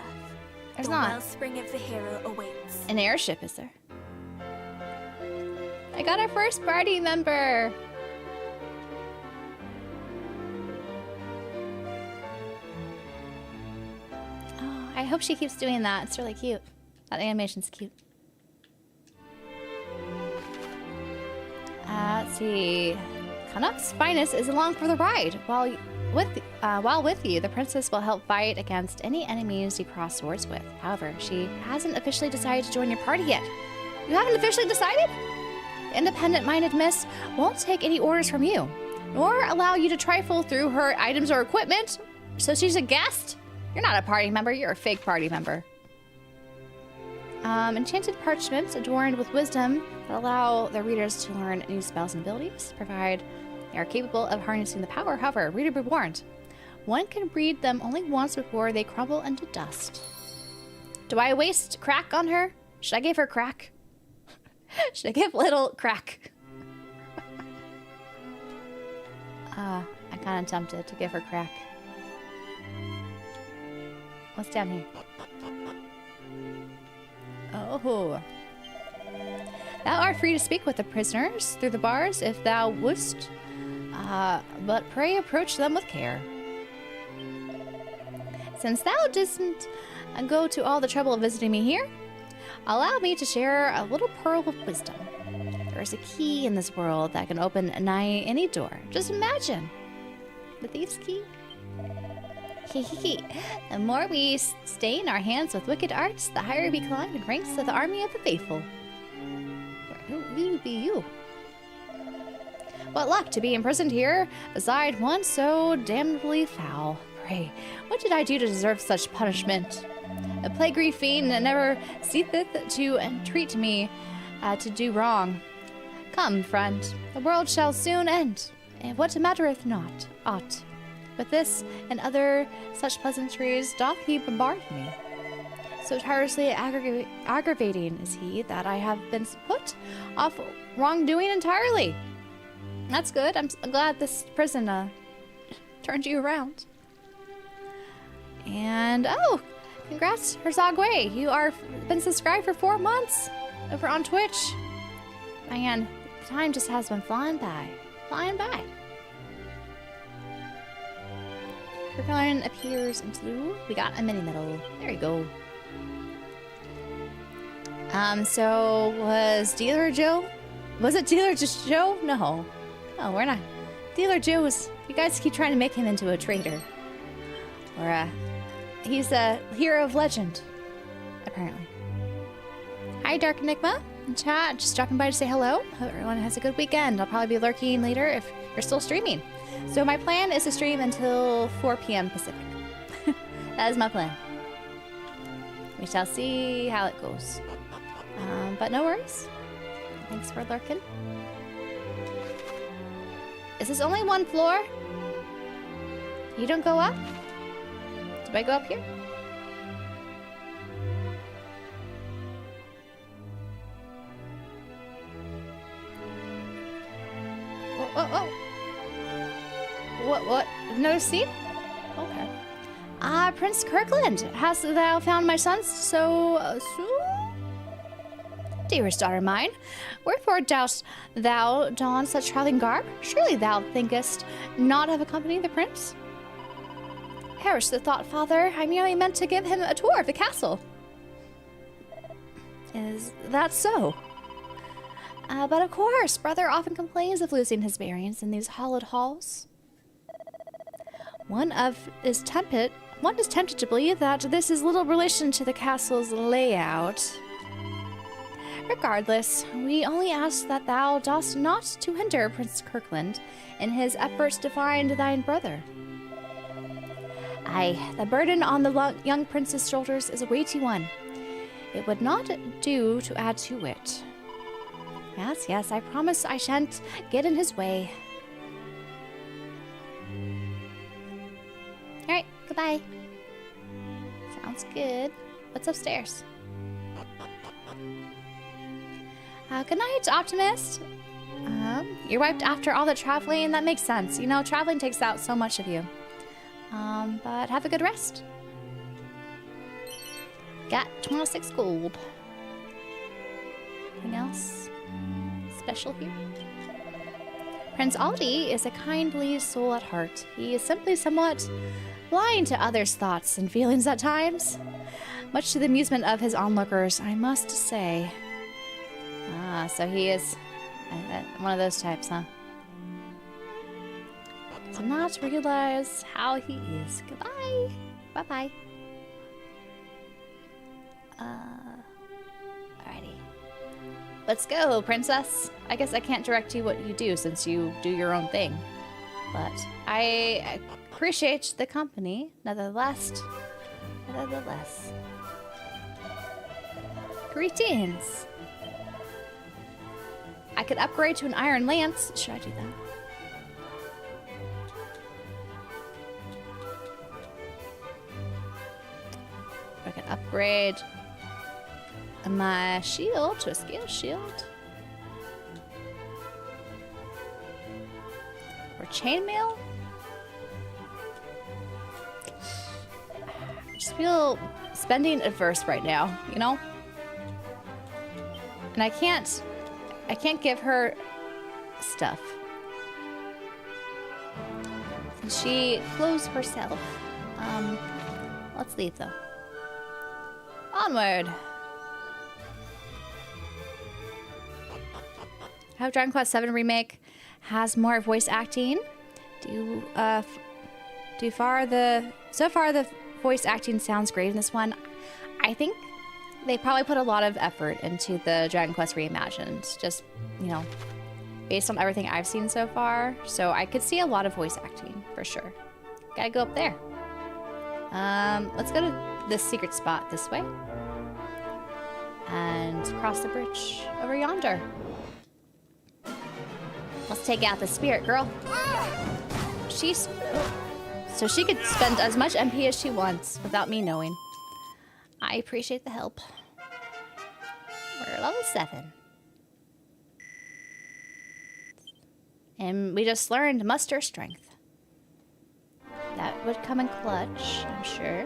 There's the not. wellspring of the hero awaits. An airship, is there? I got our first party member! Oh, I hope she keeps doing that. It's really cute. That animation's cute. Let's see. Canuck's finest is along for the ride. While with you, the princess will help fight against any enemies you cross swords with. However, she hasn't officially decided to join your party yet. You haven't officially decided? The independent-minded miss won't take any orders from you, nor allow you to trifle through her items or equipment. So she's a guest? You're not a party member, you're a fake party member. Enchanted parchments adorned with wisdom that allow their readers to learn new spells and abilities, provide they are capable of harnessing the power. However, reader be warned, one can read them only once before they crumble into dust. Do I waste crack on her? Should I give her crack? Should I give Little crack? I'm kind of tempted to give her crack. What's down here? Oh. Thou art free to speak with the prisoners through the bars if thou wouldst, but pray approach them with care. Since thou didst go to all the trouble of visiting me here, allow me to share a little pearl of wisdom. There is a key in this world that can open nigh any door. Just imagine. The thief's key? The more we stain our hands with wicked arts, the higher we climb in ranks of the army of the faithful. Who be you? What luck to be imprisoned here beside one so damnably foul. Pray, what did I do to deserve such punishment? A plaguey fiend that never ceaseth to entreat me to do wrong. Come, friend, the world shall soon end, and what mattereth not aught. But this and other such pleasantries doth he bombard me. So tirelessly aggravating is he that I have been put off wrongdoing entirely. That's good. I'm glad this prison turned you around. And oh, congrats, Herzogway. You are been subscribed for 4 months over on Twitch. Man, the time just has been flying by. Flying by. Hercon appears into the... We got a mini medal. There you go. So was Dealer Joe? Was it Dealer just Joe? No. No, we're not. Dealer Joe was... You guys keep trying to make him into a traitor. Or, he's a hero of legend. Apparently. Hi, Dark Enigma. In chat, just dropping by to say hello. Hope everyone has a good weekend. I'll probably be lurking later if you're still streaming. So my plan is to stream until 4 p.m. Pacific. That is my plan. We shall see how it goes. But no worries. Thanks for lurking. Is this only one floor? You don't go up? Do I go up here? Oh. What? No scene? Okay. Prince Kirkland, hast thou found my sons so soon? Dearest daughter mine, wherefore dost thou don such traveling garb? Surely thou thinkest not of accompanying the prince? Perish the thought, father. I merely meant to give him a tour of the castle. Is that so? But of course, brother often complains of losing his bearings in these hallowed halls. One is tempted to believe that this is little relation to the castle's layout. Regardless, we only ask that thou dost not to hinder Prince Kirkland in his efforts to find thine brother. Aye, the burden on the young prince's shoulders is a weighty one. It would not do to add to it. Yes, I promise I shan't get in his way. Alright, goodbye. Sounds good. What's upstairs? Good night, Optimist. You're wiped after all the traveling. That makes sense. You know, traveling takes out so much of you. But have a good rest. Got 26 gold. Anything else special here? Prince Aldi is a kindly soul at heart. He is simply somewhat blind to others' thoughts and feelings at times. Much to the amusement of his onlookers, I must say. So he is one of those types, huh? To not realize how he is. Goodbye. Bye-bye. Alrighty. Let's go, princess. I guess I can't direct you what you do since you do your own thing. But I appreciate the company, nevertheless. Greetings. I could upgrade to an iron lance. Should I do that? I can upgrade my shield to a scale shield. Or chainmail. I just feel spending adverse right now, you know? And I can't give her stuff. Since she clothes herself. Let's leave though. Onward. How Dragon Quest VII Remake has more voice acting. So far the voice acting sounds great in this one. I think they probably put a lot of effort into the Dragon Quest Reimagined, just, you know, based on everything I've seen so far. So I could see a lot of voice acting, for sure. Gotta go up there. Let's go to this secret spot this way. And cross the bridge over yonder. Let's take out the spirit girl. So she could spend as much MP as she wants without me knowing. I appreciate the help. We're level 7. And we just learned muster strength. That would come in clutch, I'm sure.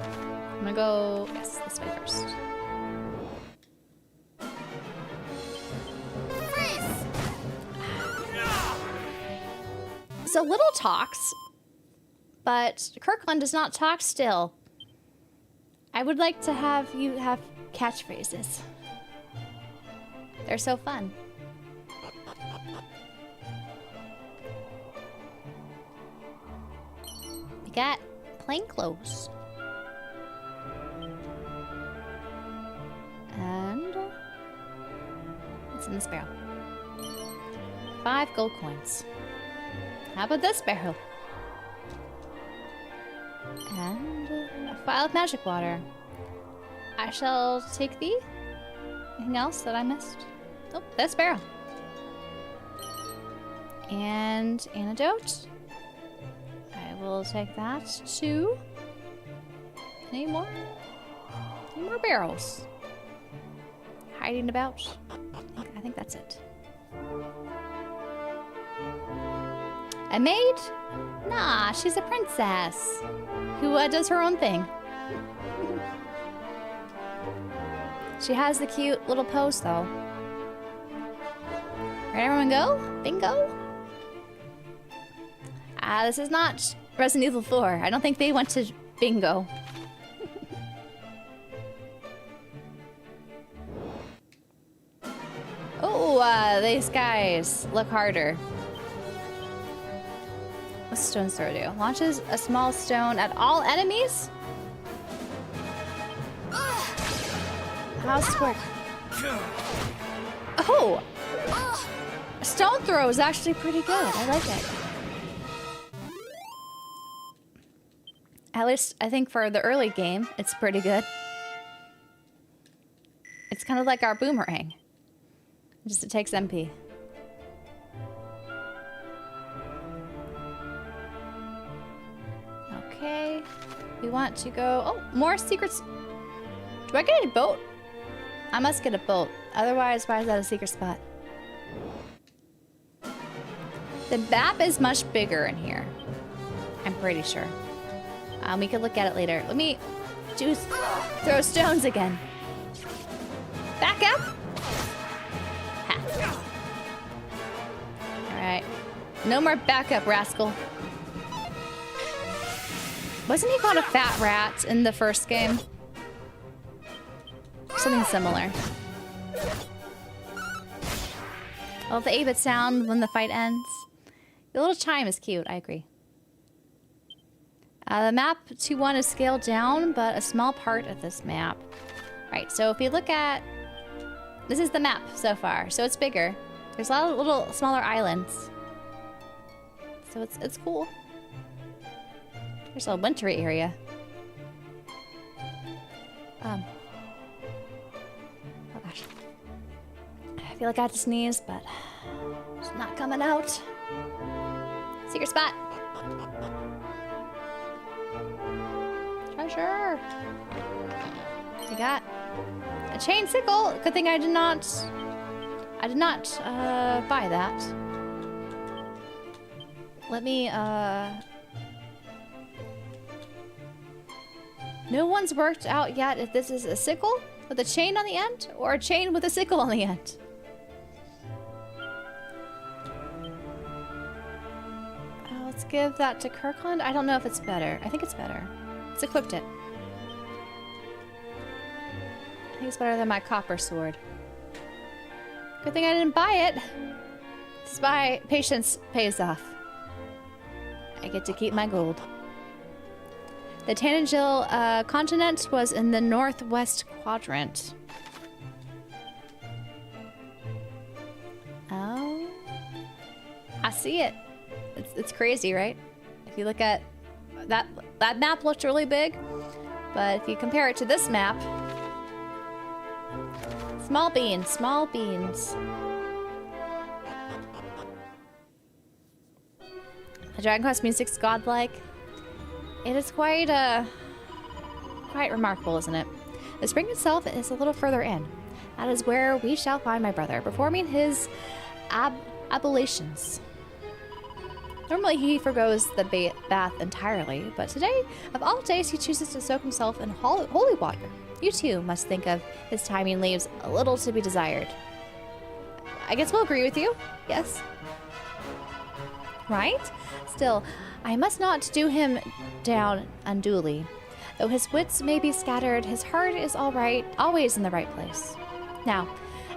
I'm gonna go, yes, this way first. So Little talks, but Kirkland does not talk still. I would like to have you have catchphrases. They're so fun. We got plain clothes. And what's in this barrel? 5 gold coins. How about this barrel? And a vial of magic water. I shall take thee. Anything else that I missed? Oh, this barrel. And antidote. I will take that too. Any more? Any more barrels? Hiding about? I think that's it. A maid? Nah, she's a princess who does her own thing. She has the cute little pose, though. Ready, everyone go? Bingo? This is not Resident Evil 4. I don't think they went to bingo. Oh, these guys look harder. What's stone throw do? Launches a small stone at all enemies? How's this work? Oh! Stone throw is actually pretty good. I like it. At least, I think for the early game, it's pretty good. It's kind of like our boomerang. Just it takes MP. Okay. We want to go... Oh, more secrets. Do I get a boat? I must get a boat. Otherwise, why is that a secret spot? The map is much bigger in here. I'm pretty sure. We could look at it later. Let me just throw stones again. Back up. Ha. All right. No more backup, rascal. Wasn't he called a fat rat in the first game? Something similar. I love the 8-bit sound when the fight ends. The little chime is cute, I agree. The map 2.1 is scaled down, but a small part of this map. Right, so if you look at... This is the map so far, so it's bigger. There's a lot of little smaller islands. So it's cool. There's a wintry area. Oh gosh. I feel like I have to sneeze, but it's not coming out. Secret spot. Treasure. We got a chain sickle. Good thing I did not buy that. Let me no one's worked out yet if this is a sickle with a chain on the end or a chain with a sickle on the end. Let's give that to Kirkland. I don't know if it's better. I think it's better. Let's equip it. I think it's better than my copper sword. Good thing I didn't buy it. This is why patience pays off. I get to keep my gold. The Tangential continent was in the northwest quadrant. Oh. I see it. It's crazy, right? If you look at that map looked really big, but if you compare it to this map, small beans, small beans. The Dragon Quest music's godlike. It is quite remarkable, isn't it? The spring itself is a little further in. That is where we shall find my brother, performing his ablutions. Normally he forgoes the bath entirely, but today, of all days, he chooses to soak himself in holy water. You too must think of his timing leaves a little to be desired. I guess we'll agree with you, yes? Right? Still, I must not do him down unduly. Though his wits may be scattered, his heart is all right, always in the right place. Now,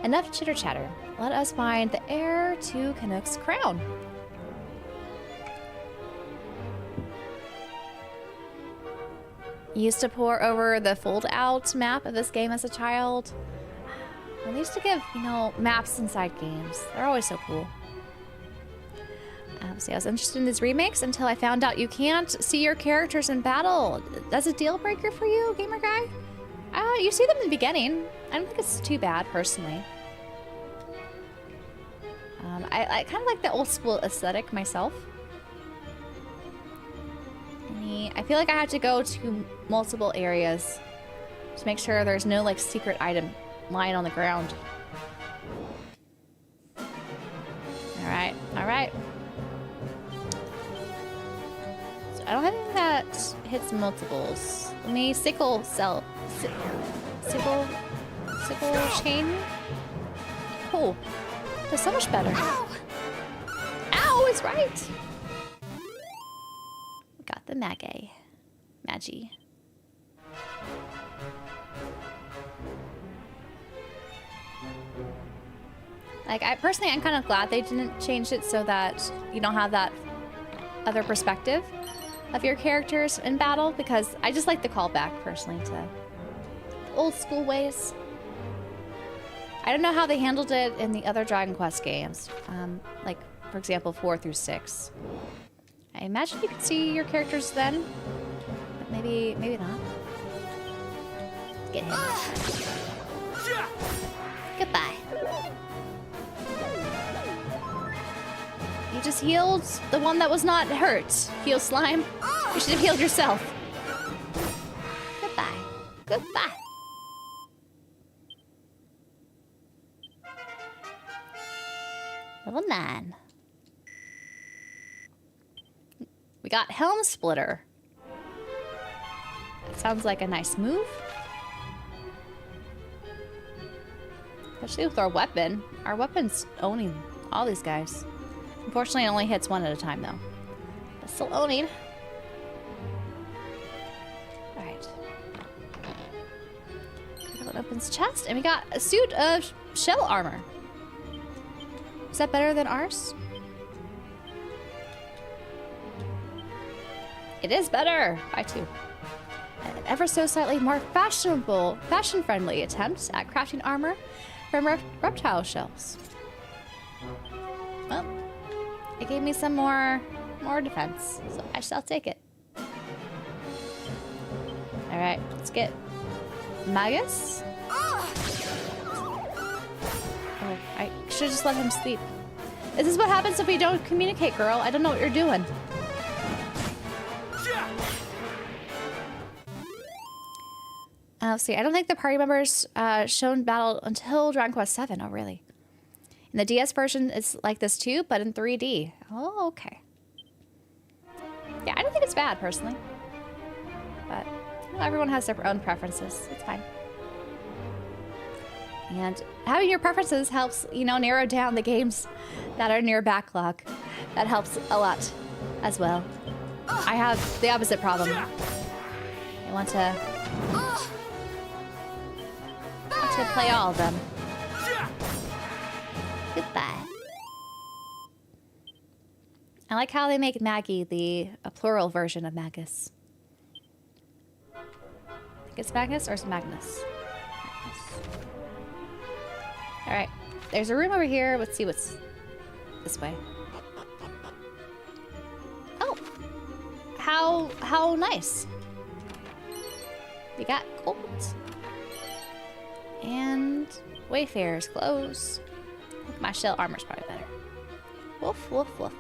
enough chitter-chatter. Let us find the heir to Canuck's crown. Used to pore over the fold-out map of this game as a child. Well, they used to give, you know, maps inside games. They're always so cool. See, I was interested in these remakes until I found out you can't see your characters in battle. That's a deal breaker for you, gamer guy? You see them in the beginning. I don't think it's too bad, personally. I kind of like the old school aesthetic myself. I feel like I have to go to multiple areas to make sure there's no like secret item lying on the ground. Alright, alright. So I don't have anything that hits multiples. Let me sickle chain. Cool. Does so much better. Ow! Ow, it's right! Got the Magi. Like, I'm kind of glad they didn't change it so that you don't have that other perspective of your characters in battle, because I just like the callback, personally, to old school ways. I don't know how they handled it in the other Dragon Quest games, like, for example, 4 through 6. I imagine you could see your characters then, but maybe not. Get him. Goodbye. You just healed the one that was not hurt. Heal slime. You should have healed yourself. Goodbye. Goodbye. Level 9. We got Helm Splitter. That sounds like a nice move. Especially with our weapon. Our weapon's owning all these guys. Unfortunately, it only hits one at a time, though. But still owning. Alright. That opens chest, and we got a suit of shell armor. Is that better than ours? It is better by 2. An ever so slightly more fashion-friendly attempt at crafting armor from reptile shells. Well, it gave me some more defense, so I shall take it. All right, let's get Magus. Oh, I should just let him sleep. This is what happens if we don't communicate, girl. I don't know what you're doing. See, I don't think the party members shown battle until Dragon Quest 7. Oh, really? In the DS version, it's like this too, but in 3D. Oh, okay. Yeah, I don't think it's bad, personally. But you know, everyone has their own preferences. It's fine. And having your preferences helps, you know, narrow down the games that are near backlog. That helps a lot as well. I have the opposite problem. I want to play all of them. Goodbye. I like how they make Maggie a plural version of Magus. I think it's Magnus or it's Magnus? Alright. There's a room over here. Let's see what's this way. Oh. How nice. We got gold. And Wayfarer's clothes. My shell armor's probably better. Woof, woof, woof.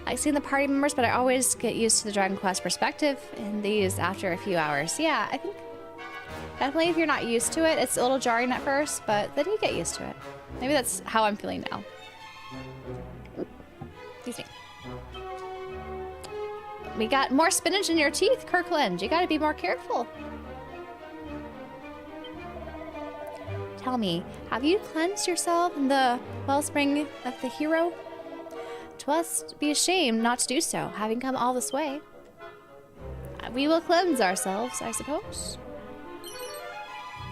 I've seen the party members, but I always get used to the Dragon Quest perspective in these after a few hours. Yeah, I think definitely if you're not used to it, it's a little jarring at first, but then you get used to it. Maybe that's how I'm feeling now. Excuse me. We got more spinach in your teeth, Kirkland. You gotta be more careful. Tell me, have you cleansed yourself in the wellspring of the hero? 'Twas be a shame not to do so, having come all this way. we will cleanse ourselves, I suppose.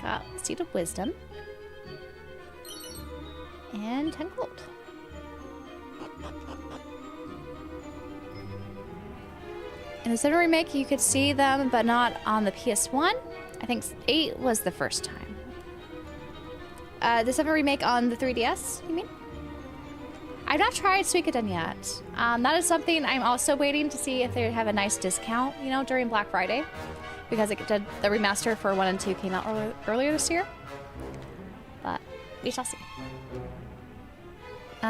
Got Seed of Wisdom. And 10 gold. In the 7 remake, you could see them, but not on the PS1. I think 8 was the first time. The 7 remake on the 3DS, you mean? I've not tried Suikoden yet. That is something I'm also waiting to see if they have a nice discount, you know, during Black Friday. Because it did, the remaster for 1 and 2 came out earlier this year. But we shall see.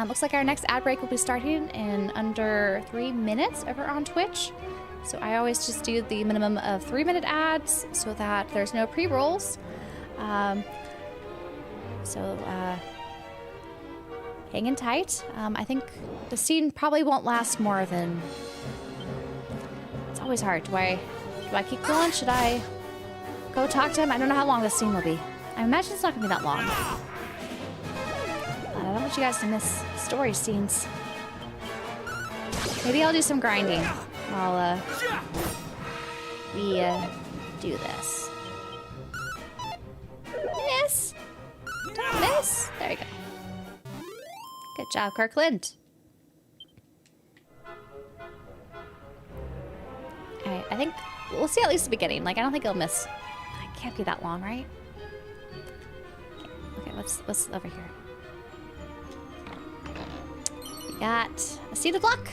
Looks like our next ad break will be starting in under 3 minutes over on Twitch. So I always just do the minimum of 3-minute ads so that there's no pre-rolls. Hanging tight. I think the scene probably won't last more than... It's always hard. Do I keep going? Should I go talk to him? I don't know how long this scene will be. I imagine it's not going to be that long. I don't want you guys to miss story scenes. Maybe I'll do some grinding while we do this. Miss! Don't miss! There you go. Good job, Kirkland. Alright, I think we'll see at least the beginning. Like, I don't think I'll miss. It can't be that long, right? Okay, what's over here? We got a Seed of Luck.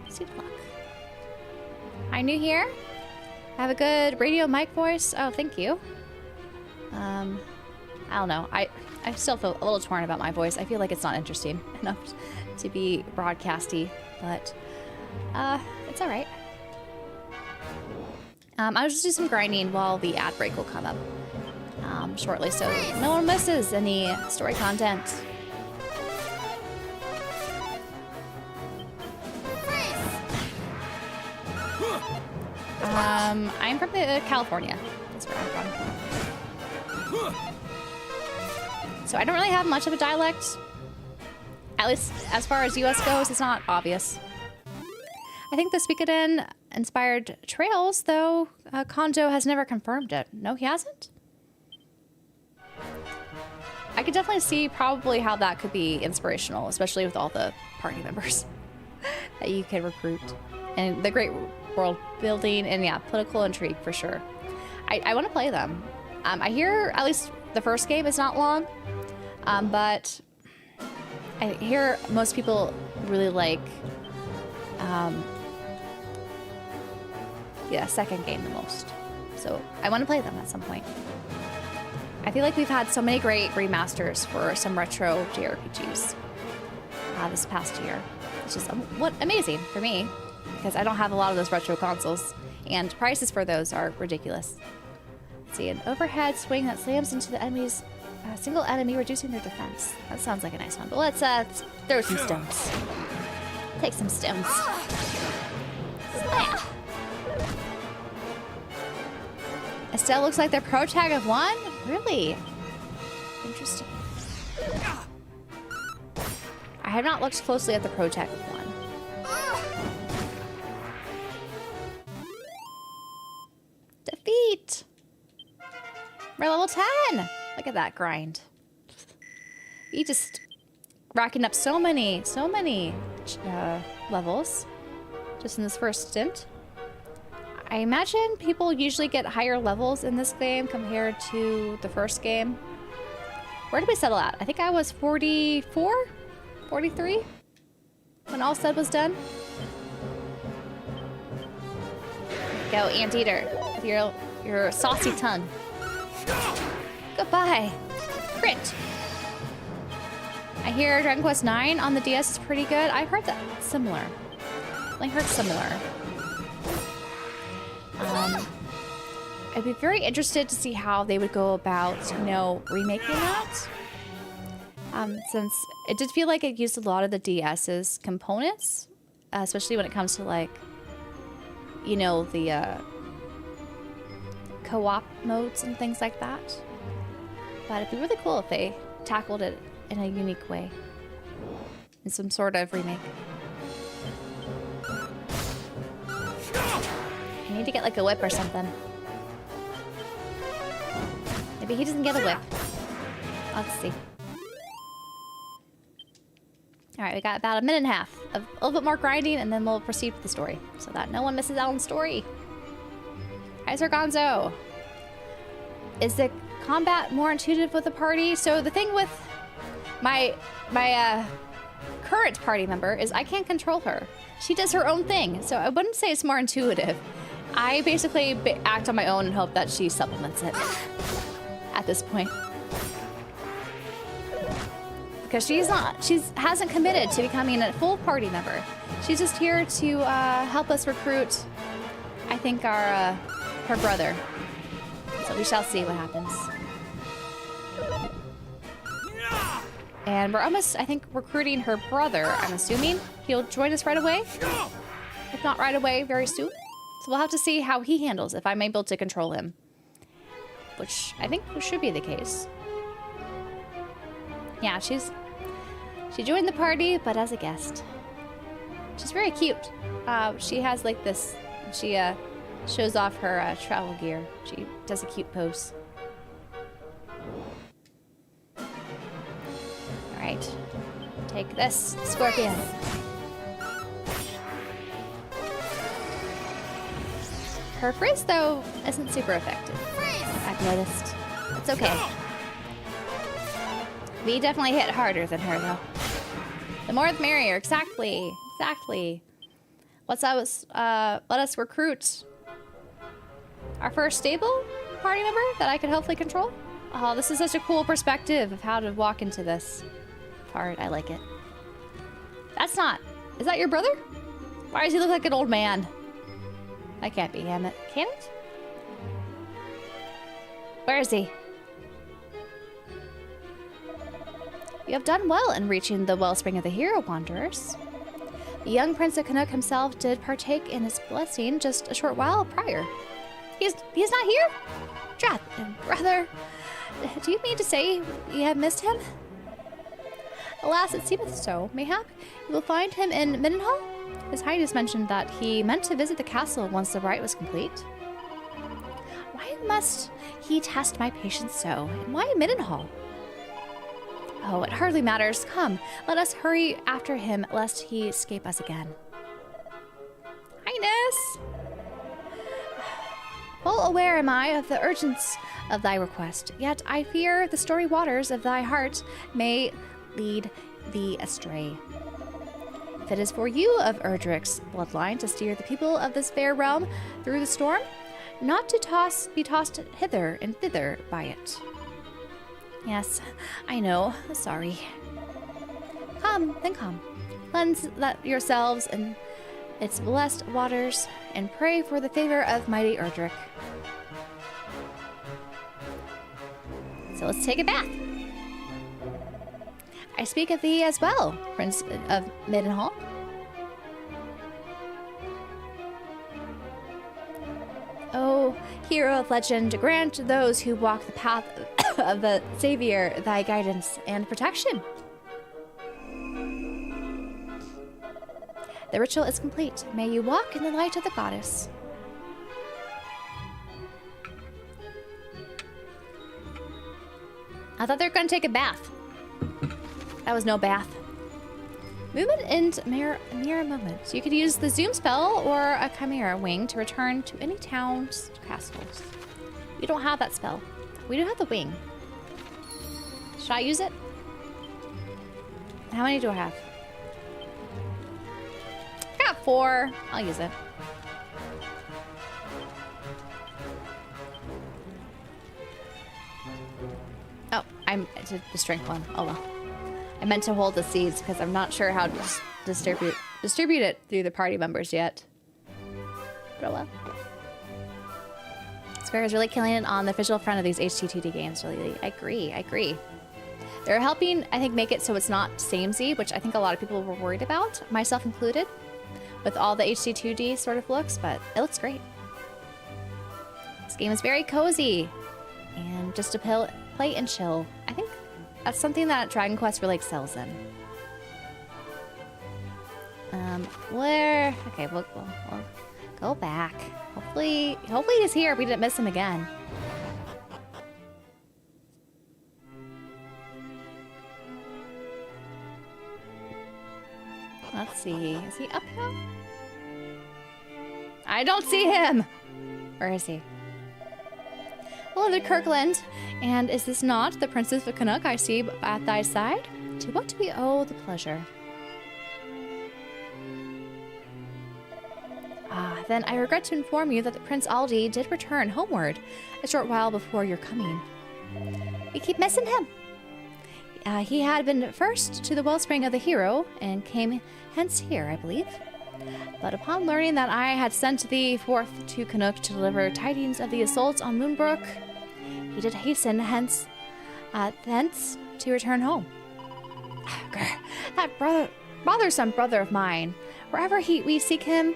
Seed of Luck. Hi, new here. I have a good radio mic voice. Oh, thank you. I don't know. I still feel a little torn about my voice. I feel like it's not interesting enough to be broadcasty, but it's all right. I'll just do some grinding while the ad break will come up shortly, so no one misses any story content. I'm from California. That's where I'm from. So I don't really have much of a dialect. At least as far as US goes, it's not obvious. I think the Suikoden inspired trails, though Konjo has never confirmed it. No, he hasn't? I could definitely see probably how that could be inspirational, especially with all the party members that you can recruit. And the great world building and, yeah, political intrigue for sure. I want to play them. I hear at least the first game is not long, but I hear most people really like second game the most. So I want to play them at some point. I feel like we've had so many great remasters for some retro JRPGs this past year. It's just amazing for me because I don't have a lot of those retro consoles and prices for those are ridiculous. Let's see, an overhead swing that slams into the enemy's single enemy, reducing their defense. That sounds like a nice one, but let's throw some stones. Take some stones. Slam. Estelle looks like the pro tag of 1? Really? Interesting. I have not looked closely at the pro tag of 1. Defeat! We're level 10! Look at that grind. We just racking up so many levels just in this first stint. I imagine people usually get higher levels in this game compared to the first game. Where did we settle at? I think I was 44? 43? When all said was done? Go, Anteater, with your saucy tongue. Goodbye. Crit. I hear Dragon Quest IX on the DS is pretty good. I heard that similar. I heard similar. I'd be very interested to see how they would go about, remaking that. Since it did feel like it used a lot of the DS's components, especially when it comes to the co-op modes and things like that. But it'd be really cool if they tackled it in a unique way. In some sort of remake. need to get like a whip or something. Maybe he doesn't get a whip. Let's see. Alright, we got about a minute and a half of a little bit more grinding, and then we'll proceed with the story so that no one misses out on the story. Hi, Sir Gonzo. Is the combat more intuitive with the party? So the thing with my current party member is I can't control her. She does her own thing, so I wouldn't say it's more intuitive. I basically act on my own and hope that she supplements it at this point. Because she hasn't committed to becoming a full party member. She's just here to help us recruit, I think, her brother. So we shall see what happens. And we're almost, I think, recruiting her brother, I'm assuming. He'll join us right away. If not right away, very soon. So we'll have to see how he handles if I'm able to control him. Which I think should be the case. Yeah, she joined the party, but as a guest. She's very cute. She has like this, she shows off her travel gear. She does a cute pose. Alright, take this, Scorpion. Her frizz, though, isn't super effective. I've noticed. It's okay. We definitely hit harder than her, though. The more the merrier. Exactly. Exactly. Let us recruit our first stable party member that I could hopefully control. Oh, this is such a cool perspective of how to walk into this part. I like it. That's not... Is that your brother? Why does he look like an old man? That can't be him. Can it? Where is he? You have done well in reaching the wellspring of the hero wanderers. The young Prince of Canuck himself did partake in his blessing just a short while prior. He's not here? Drat, brother. Do you mean to say you have missed him? Alas, it seemeth so. Mayhap you will find him in Middenhall? His Highness mentioned that he meant to visit the castle once the rite was complete. Why must he test my patience so? And why Middenhall? Oh, it hardly matters. Come, let us hurry after him, lest he escape us again. Highness! Full aware am I of the urgency of thy request, yet I fear the story waters of thy heart may lead thee astray. If it is for you of Erdrick's bloodline to steer the people of this fair realm through the storm, not to be tossed hither and thither by it. Yes, I know. Sorry. Come, then come. Cleanse yourselves in its blessed waters and pray for the favor of mighty Erdrick. So let's take a bath. I speak of thee as well, Prince of Middenhall. Oh, hero of legend, grant those who walk the path of the Savior thy guidance and protection. The ritual is complete. May you walk in the light of the goddess. I thought they were going to take a bath. That was no bath. Movement and mere moments. You could use the zoom spell or a chimera wing to return to any town's castles. We don't have that spell. We do have the wing. Should I use it? How many do I have? I got 4. I'll use it. Oh, it's the strength one. Oh well. I meant to hold the seeds because I'm not sure how to distribute it through the party members yet. But oh well. Square is really killing it on the official front of these HD-2D games. Really, I agree. They're helping, I think, make it so it's not samey, which I think a lot of people were worried about, myself included, with all the HD-2D sort of looks, but it looks great. This game is very cozy and just to play and chill. I think that's something that Dragon Quest really excels in. Where? Okay, we'll go back. Hopefully he's here. We didn't miss him again. Let's see. Is he up here? I don't see him. Where is he? Beloved Kirkland, and is this not the Princess of Canuck I see at thy side? To what do we owe the pleasure? Ah, then I regret to inform you that the Prince Aldi did return homeward a short while before your coming. We keep missing him. He had been first to the wellspring of the hero and came hence here, I believe. But upon learning that I had sent thee forth to Canuck to deliver tidings of the assaults on Moonbrook, he did hasten thence to return home. That bothersome brother of mine, wherever we seek him,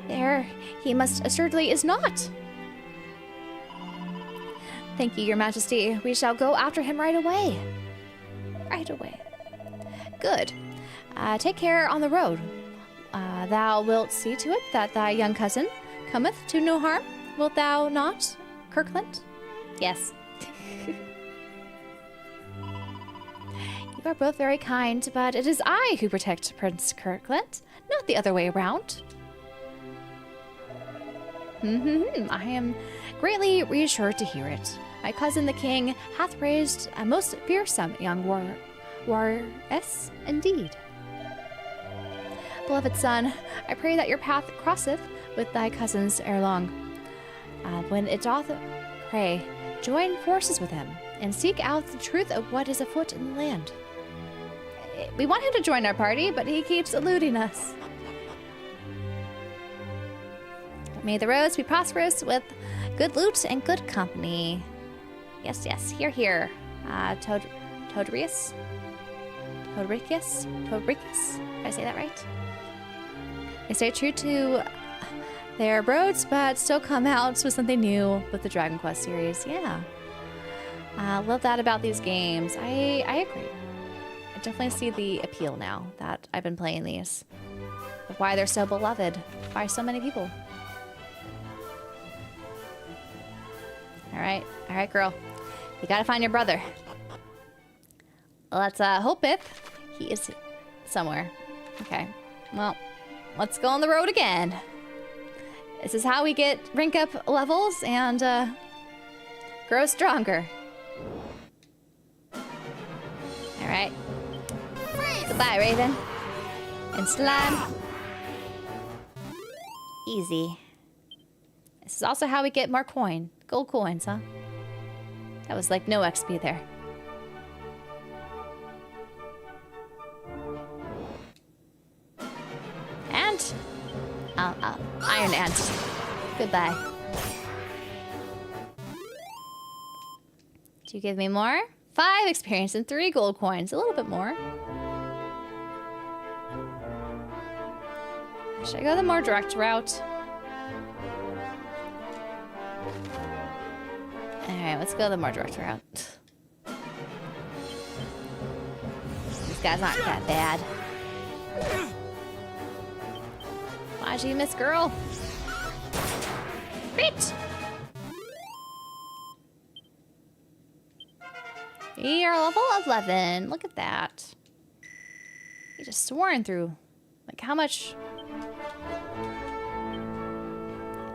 there he most assuredly is not. Thank you, your majesty. We shall go after him right away. Right away. Good. Take care on the road. Thou wilt see to it that thy young cousin cometh to no harm, wilt thou not, Kirkland? Yes. You are both very kind, but it is I who protect Prince Kirkland, not the other way around. I am greatly reassured to hear it. My cousin the king hath raised a most fearsome young warrioress indeed. Beloved son, I pray that your path crosseth with thy cousins ere long. When it doth, pray, join forces with him, and seek out the truth of what is afoot in the land. We want him to join our party, but he keeps eluding us. May the roads be prosperous with good loot and good company. Yes, yes, here. Todricus? Did I say that right? They stay true to their roads, but still come out with something new with the Dragon Quest series. Yeah. I love that about these games. I agree. I definitely see the appeal now that I've been playing these. Of why they're so beloved by so many people. Alright, girl. You gotta find your brother. Let's hope he is somewhere. Okay. Well, let's go on the road again. This is how we rank up levels and grow stronger. Alright. Goodbye, Raven. And Slime. Easy. This is also how we get more gold coins, huh? That was like no XP there. And Iron Ant. Goodbye. Do you give me more? 5 experience and 3 gold coins. A little bit more. Should I go the more direct route? Alright, let's go the more direct route. These guys aren't that bad. Why'd you miss, girl? Great! We are level 11. Look at that. You just soaring through. Like, how much?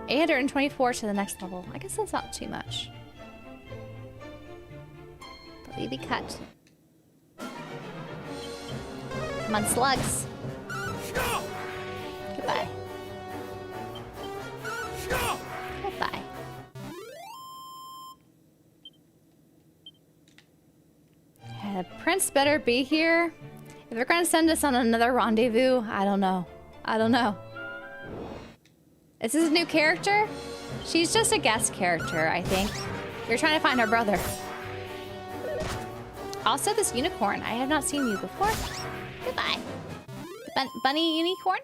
824 to the next level. I guess that's not too much. But we be cut. Come on, slugs. Goodbye. Goodbye. The prince better be here. If they're gonna send us on another rendezvous, I don't know. Is this a new character? She's just a guest character, I think. We're trying to find our brother. Also, this unicorn. I have not seen you before. Goodbye. The bunny unicorn?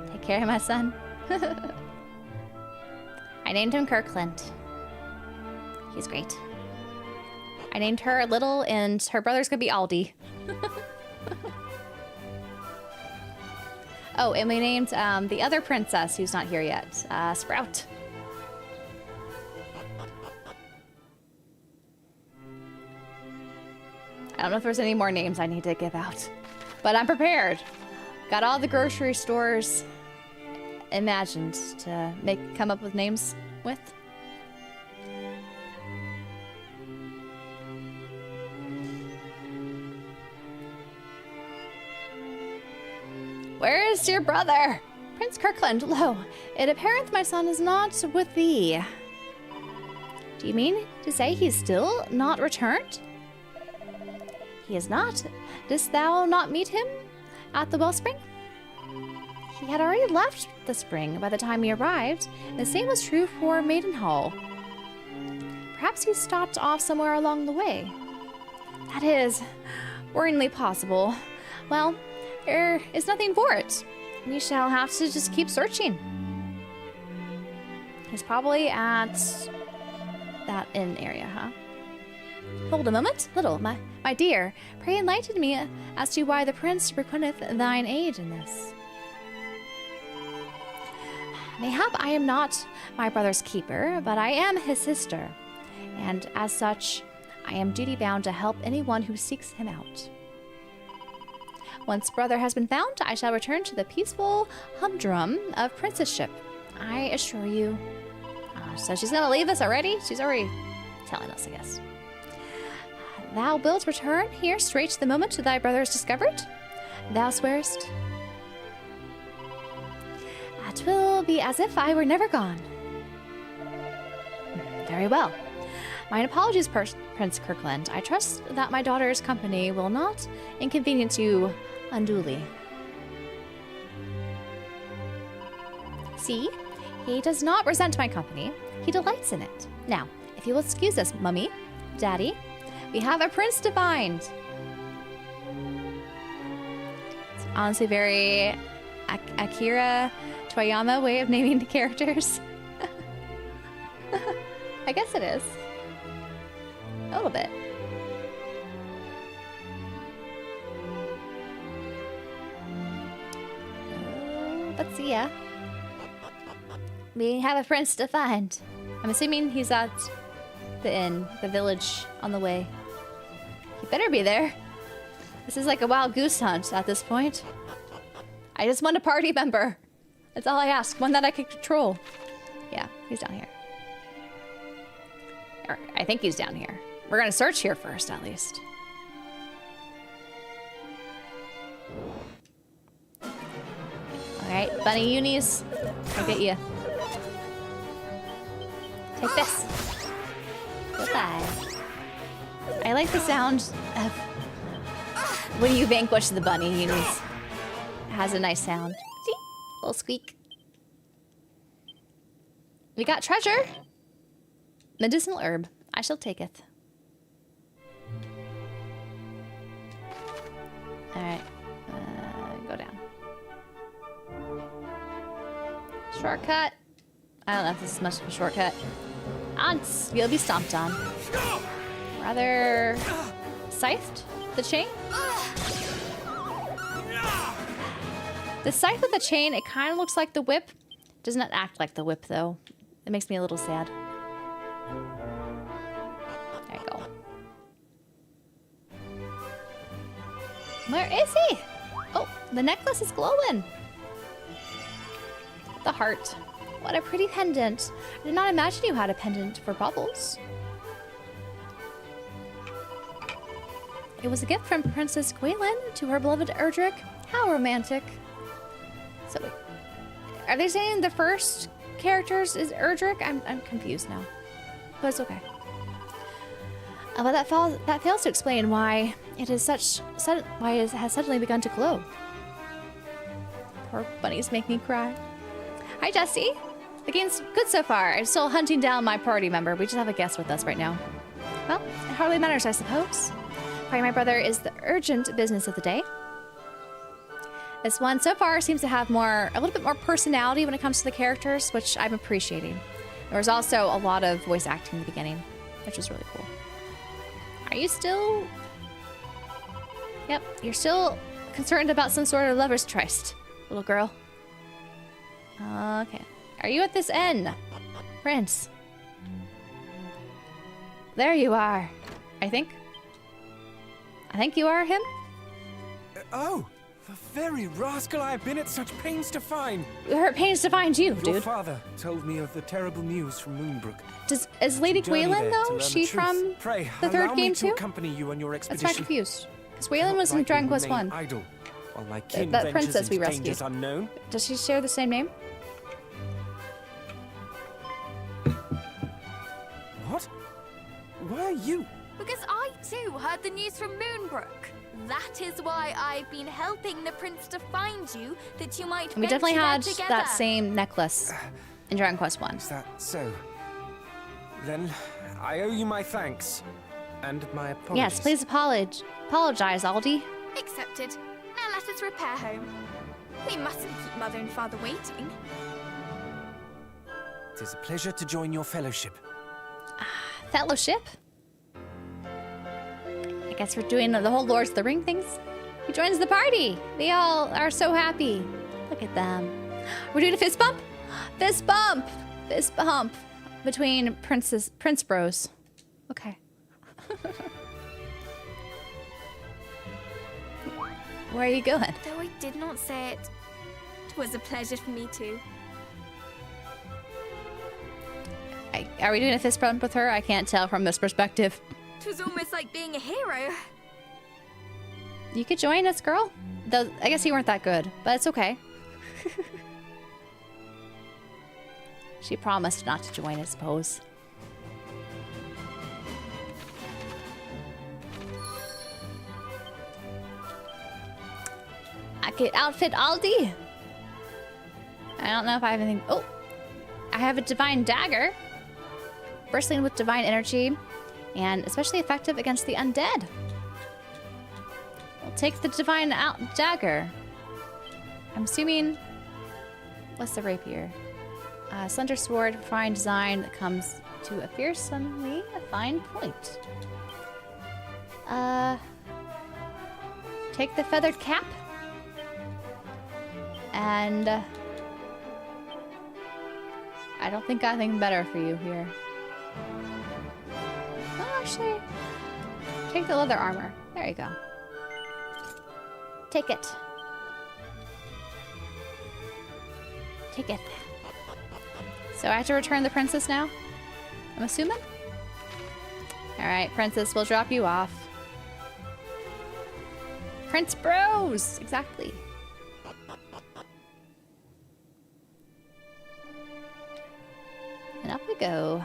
Take care of my son. I named him Kirkland. He's great. I named her Little, and her brother's gonna be Aldi. Oh, and we named the other princess who's not here yet, Sprout. I don't know if there's any more names I need to give out, but I'm prepared. Got all the grocery stores imagined to come up with names with. Where is your brother? Prince Kirkland, lo, it appeareth my son is not with thee. Do you mean to say he is still not returned? He is not. Didst thou not meet him at the wellspring? He had already left the spring by the time he arrived, and the same was true for Maidenhall. Perhaps he stopped off somewhere along the way. That is worryingly possible. Well, there is nothing for it. We shall have to just keep searching. He's probably at that inn area, huh? Hold a moment, little, my dear. Pray enlighten me as to why the prince requireth thine aid in this. Mayhap I am not my brother's keeper, but I am his sister, and as such, I am duty-bound to help anyone who seeks him out. Once brother has been found, I shall return to the peaceful humdrum of princessship. I assure you. So she's gonna leave us already? She's already telling us, I guess. Thou wilt return here straight to the moment thy brother is discovered? Thou swearest? It will be as if I were never gone. Very well. Mine apologies, Prince Kirkland. I trust that my daughter's company will not inconvenience you unduly. See, he does not resent my company. He delights in it. Now, if you will excuse us, Mummy, Daddy, we have a prince to find. It's honestly very Akira Toriyama way of naming the characters. I guess it is. A little bit. Let's see ya. We have a prince to find. I'm assuming he's at the inn, the village on the way. He better be there. This is like a wild goose hunt at this point. I just want a party member. That's all I ask. One that I can control. Yeah, he's down here. Or I think he's down here. We're gonna search here first, at least. Alright, bunny unis. I'll get you. Take this. Goodbye. I like the sound of when you vanquish the bunny unis. It has a nice sound. See? Little squeak. We got treasure. Medicinal herb. I shall taketh. Alright. Go down. Shortcut. I don't know if this is much of a shortcut. You'll be stomped on. Rather scythed the chain. The scythe with the chain, it kind of looks like the whip. Does not act like the whip though. It makes me a little sad. There you go. Where is he? Oh, the necklace is glowing. The heart. What a pretty pendant. I did not imagine you had a pendant for baubles. It was a gift from Princess Gwaelin to her beloved Erdrick. How romantic. So wait, are they saying the first characters is Erdrick? I'm confused now. But it's okay. But that fails to explain why it is why it has suddenly begun to glow. Poor bunnies make me cry. Hi, Jesse. The game's good so far. I'm still hunting down my party member. We just have a guest with us right now. Well, it hardly matters, I suppose. Finding my brother is the urgent business of the day. This one so far seems to have a little bit more personality when it comes to the characters, which I'm appreciating. There was also a lot of voice acting in the beginning, which was really cool. Are you still... Yep, you're still concerned about some sort of lover's tryst. little girl. Okay. Are you at this inn? Prince. There you are. I think you are him? Oh, the very rascal I've been at such pains to find. We're at pains to find you, dude. Your father told me of the terrible news from Moonbrook. Is Lady Gwaelin, though? She from Pray, the third game, to too? accompany you on your expedition. That's why I'm confused. Because Gwaelin was in Dragon Quest 1. Idle, while my kin That ventures princess we into rescued. dangers unknown. Does she share the same name? What? Why are you? Because I too heard the news from Moonbrook. That is why I've been helping the prince to find you, that you might. We definitely venture had there together. that same necklace in Dragon Quest 1. Is that so? Then I owe you my thanks and my apologies. Yes, please apologize, Aldi. Accepted. Now let us repair home. We mustn't keep mother and father waiting. It is a pleasure to join your fellowship. Fellowship? I guess we're doing the whole Lords of the Ring things. He joins the party. They all are so happy. Look at them. We're doing a fist bump? Fist bump! Fist bump between Prince Bros. Okay. Where are you going? Though I did not say it, it was a pleasure for me too. Are we doing a fist bump with her? I can't tell from this perspective. It was almost like being a hero. You could join us, girl. Though I guess you weren't that good, but it's okay. She promised not to join, I suppose. I could outfit Aldi. I don't know if I have anything. Oh, I have a divine dagger. Bursting with divine energy and especially effective against the undead. We'll take the divine dagger. I'm assuming. What's the rapier? Slender sword, fine design that comes to a fearsomely fine point. Take the feathered cap. And I don't think I have anything better for you here. Oh, actually, take the leather armor. There you go. Take it. Take it. So I have to return the princess now? I'm assuming? Alright, princess, we'll drop you off. Prince Bros! Exactly. And up we go.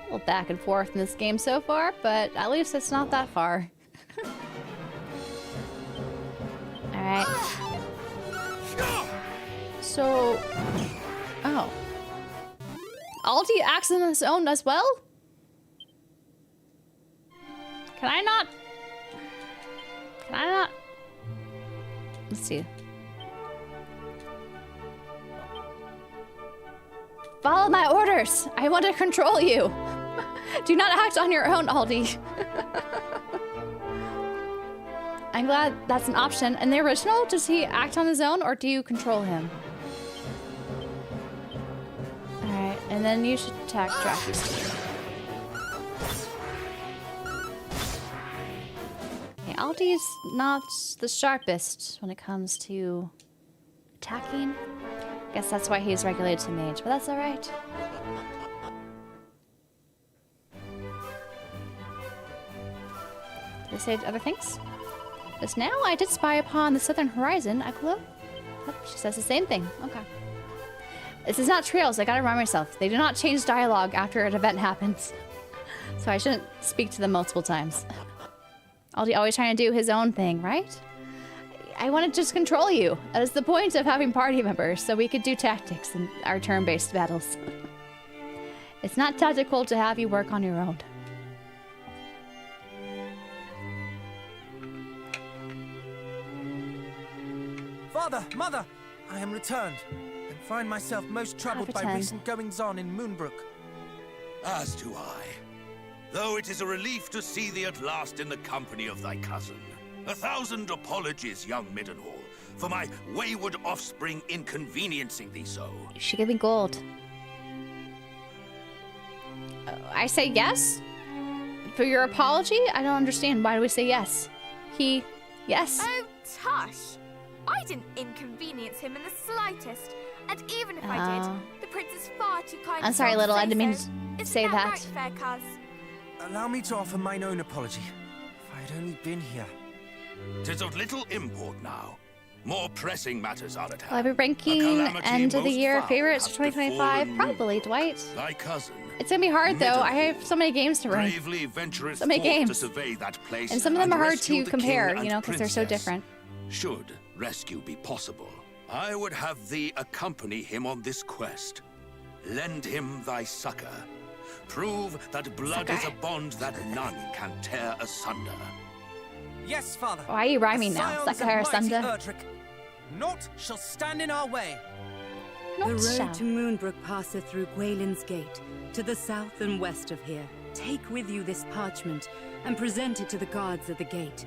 A little back and forth in this game so far, but at least it's not that far. Alright. So... Oh. Aldi acts on his own as well? Can I not? Let's see. Follow my orders. I want to control you. Do not act on your own, Aldi. I'm glad that's an option. In the original, does he act on his own or do you control him? Alright, and then you should attack Dracu's. Okay, Aldi's not the sharpest when it comes to attacking. Guess that's why he's regulated to mage, but that's alright. Did I say other things? Just now, I did spy upon the southern horizon. Akula? Oh, she says the same thing. Okay. This is not Trails. I gotta remind myself. They do not change dialogue after an event happens. So I shouldn't speak to them multiple times. Aldi always trying to do his own thing, right? I want to just control you. That is the point of having party members, so we could do tactics in our turn-based battles. It's not tactical to have you work on your own. Father, mother, I am returned, and find myself most troubled by recent goings-on in Moonbrook. As do I. Though it is a relief to see thee at last in the company of thy cousin. 1,000 apologies, young Middenhall. for my wayward offspring inconveniencing thee so? You should give me gold. I say yes? For your apology? I don't understand. Why do we say yes? Yes? Oh, tush! I didn't inconvenience him in the slightest. And even if I did, the prince is far too kind. I'm sorry, little. I didn't mean to say that. Right, fair cuz? Allow me to offer mine own apology. If I had only been here. 'Tis of little import now. More pressing matters are at hand. Will I be ranking end of the year favorites for 2025? Probably, Dwight. Thy cousin. It's gonna be hard though. I have so many games to rank. So many games. And some of them are hard to compare, you know, because they're so different. Should rescue be possible, I would have thee accompany him on this quest. Lend him thy succor. Prove that blood is a bond that none can tear asunder. Yes, father. Why are you rhyming now? Succor asunder. Naught shall stand in our way. The road to Moonbrook passeth through Gwaelin's Gate, to the south and west of here. Take with you this parchment and present it to the guards at the gate.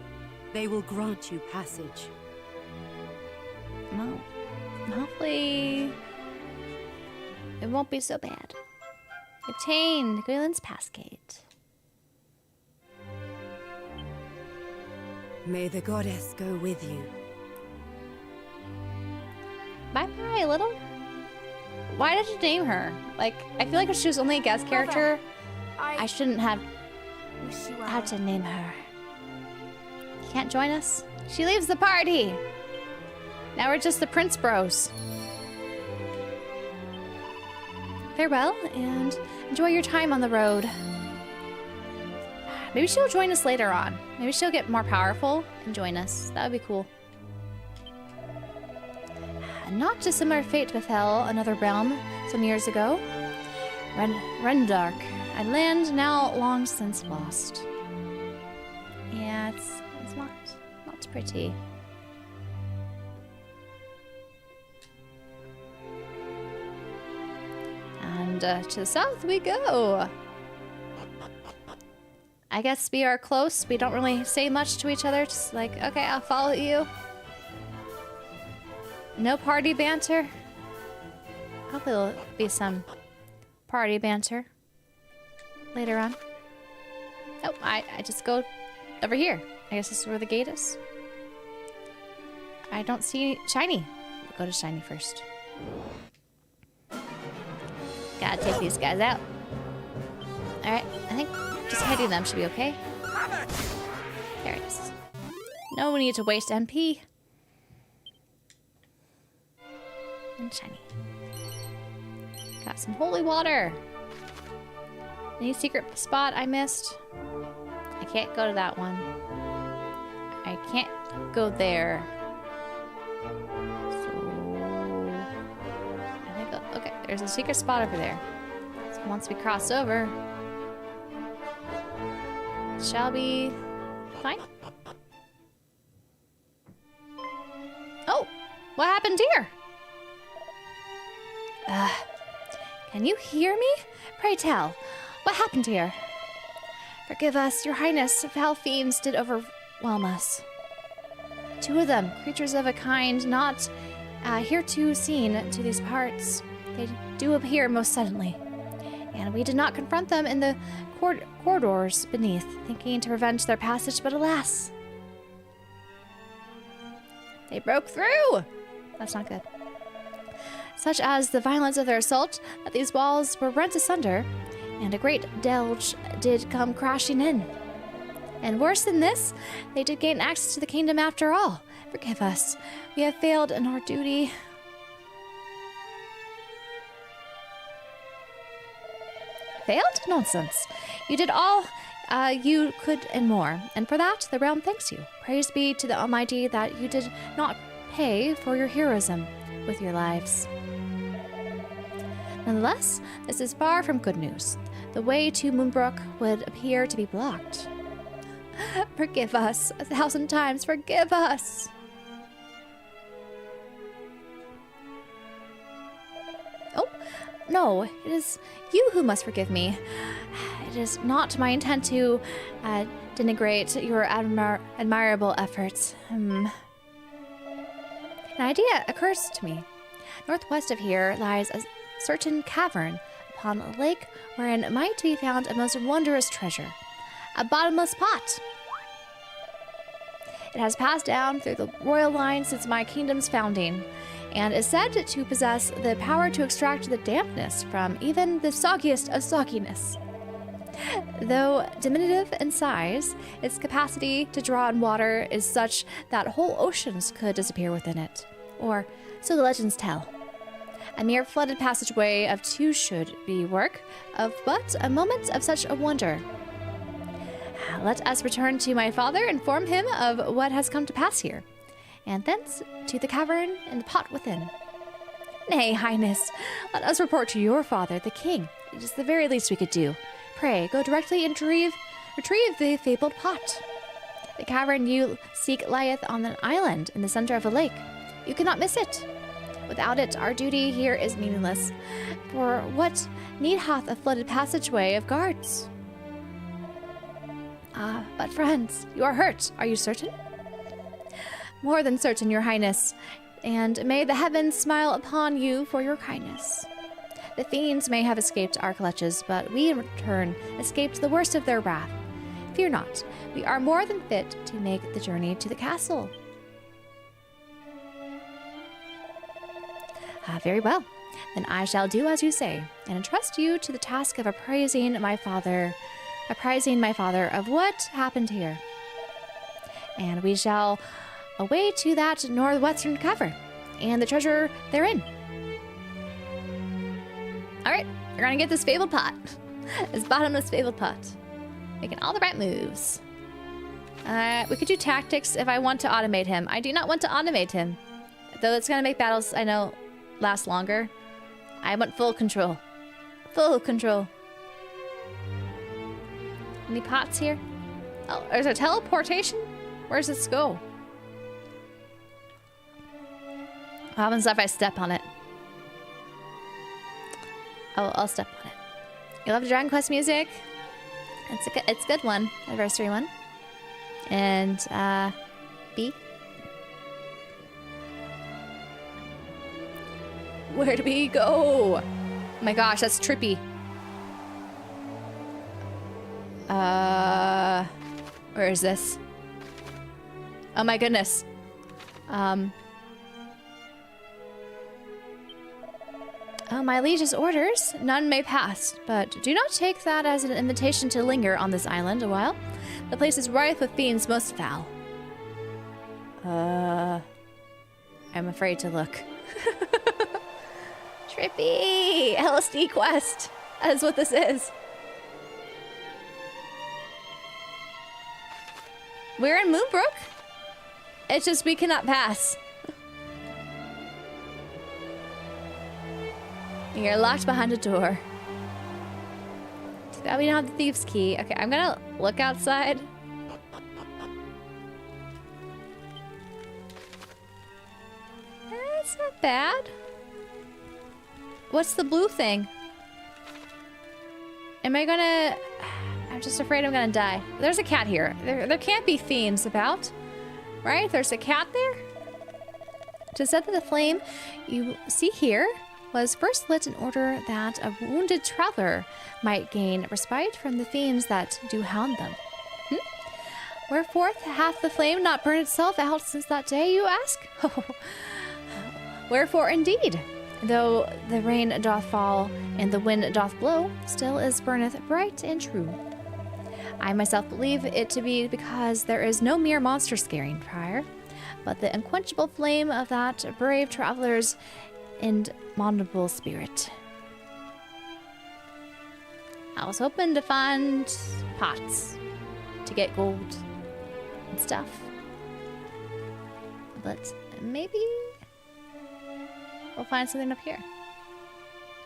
They will grant you passage. Well, hopefully it won't be so bad. Obtained Gwaelin's Pass Gate. May the goddess go with you. Bye-bye, little. Why did you name her? Like, I feel like if she was only a guest character, I shouldn't have had to name her. You can't join us? She leaves the party! Now we're just the Prince Bros. Farewell, and enjoy your time on the road. Maybe she'll join us later on. Maybe she'll get more powerful and join us. That would be cool. Not a similar fate befell another realm some years ago. Rendark, a land now long since lost. Yeah, it's not pretty. And to the south we go. I guess we are close. We don't really say much to each other. Just like, okay, I'll follow you. No party banter. Hopefully there'll be some party banter later on. Oh, I just go over here. I guess this is where the gate is. I don't see Shiny. We'll go to Shiny first. Gotta take these guys out. Alright, I think just hitting them should be okay. There it is. No need to waste MP. And Shiny. Got some holy water. Any secret spot I missed? I can't go to that one. I can't go there. So I think, okay, there's a secret spot over there. So once we cross over, it shall be fine. Oh, what happened here? Can you hear me? Pray tell, what happened here? Forgive us, your highness. Foul fiends did overwhelm us. 2 of them, creatures of a kind not hereto seen to these parts. They do appear most suddenly, and we did not confront them in the corridors beneath, thinking to prevent their passage, but alas, they broke through. That's not good. Such as the violence of their assault, that these walls were rent asunder, and a great deluge did come crashing in. And worse than this, they did gain access to the kingdom after all. Forgive us. We have failed in our duty. Failed? Nonsense. You did all you could and more, and for that the realm thanks you. Praise be to the Almighty that you did not pay for your heroism with your lives. Nonetheless, this is far from good news. The way to Moonbrook would appear to be blocked. Forgive us. 1,000 times forgive us. Oh, no, it is you who must forgive me. It is not my intent to denigrate your admirable efforts. An idea occurs to me. Northwest of here lies a certain cavern upon a lake wherein might be found a most wondrous treasure, a bottomless pot. It has passed down through the royal line since my kingdom's founding, and is said to possess the power to extract the dampness from even the soggiest of sogginess. Though diminutive in size, its capacity to draw in water is such that whole oceans could disappear within it, or so the legends tell. A mere flooded passageway of 2 should be work of but a moment of such a wonder. Let us return to my father, inform him of what has come to pass here, and thence to the cavern and the pot within. Nay, Highness, let us report to your father, the king. It is the very least we could do. Pray, go directly and retrieve the fabled pot. The cavern you seek lieth on an island in the center of a lake. You cannot miss it. Without it, our duty here is meaningless. For what need hath a flooded passageway of guards? But friends, you are hurt. Are you certain? More than certain, your highness. And may the heavens smile upon you for your kindness. The fiends may have escaped our clutches, but we in return escaped the worst of their wrath. Fear not, we are more than fit to make the journey to the castle. Very well. Then I shall do as you say, and entrust you to the task of apprising my father of what happened here. And we shall away to that northwestern cavern, and the treasure therein. Alright, we're gonna get this fabled pot. This bottomless fabled pot. Making all the right moves. We could do tactics if I want to automate him. I do not want to automate him. Though it's gonna make battles, I know, last longer. I want full control. Full control. Any pots here? Oh, there's a teleportation? Where's this go? What happens if I step on it? Oh, I'll step on it. You love the Dragon Quest music? It's a good one. Anniversary one. And, B. Where do we go? Oh my gosh, that's trippy. Where is this? Oh my goodness. Oh, my liege's orders. None may pass, but do not take that as an invitation to linger on this island a while. The place is rife with fiends most foul. I'm afraid to look. Trippy! LSD quest! That is what this is. We're in Moonbrook. It's just we cannot pass. You're locked behind a door. Too bad we don't have the thieves' key. Okay, I'm gonna look outside. That's not bad. What's the blue thing? Am I gonna... I'm just afraid I'm gonna die. There's a cat here. There can't be fiends about. Right? There's a cat there? To set that the flame you see here was first lit in order that a wounded traveler might gain respite from the fiends that do hound them. Wherefore hath the flame not burned itself out since that day, you ask? Wherefore indeed, though the rain doth fall and the wind doth blow, still is burneth bright and true. I myself believe it to be because there is no mere monster scaring prior, but the unquenchable flame of that brave traveler's indomitable spirit. I was hoping to find pots to get gold and stuff, but maybe we'll find something up here.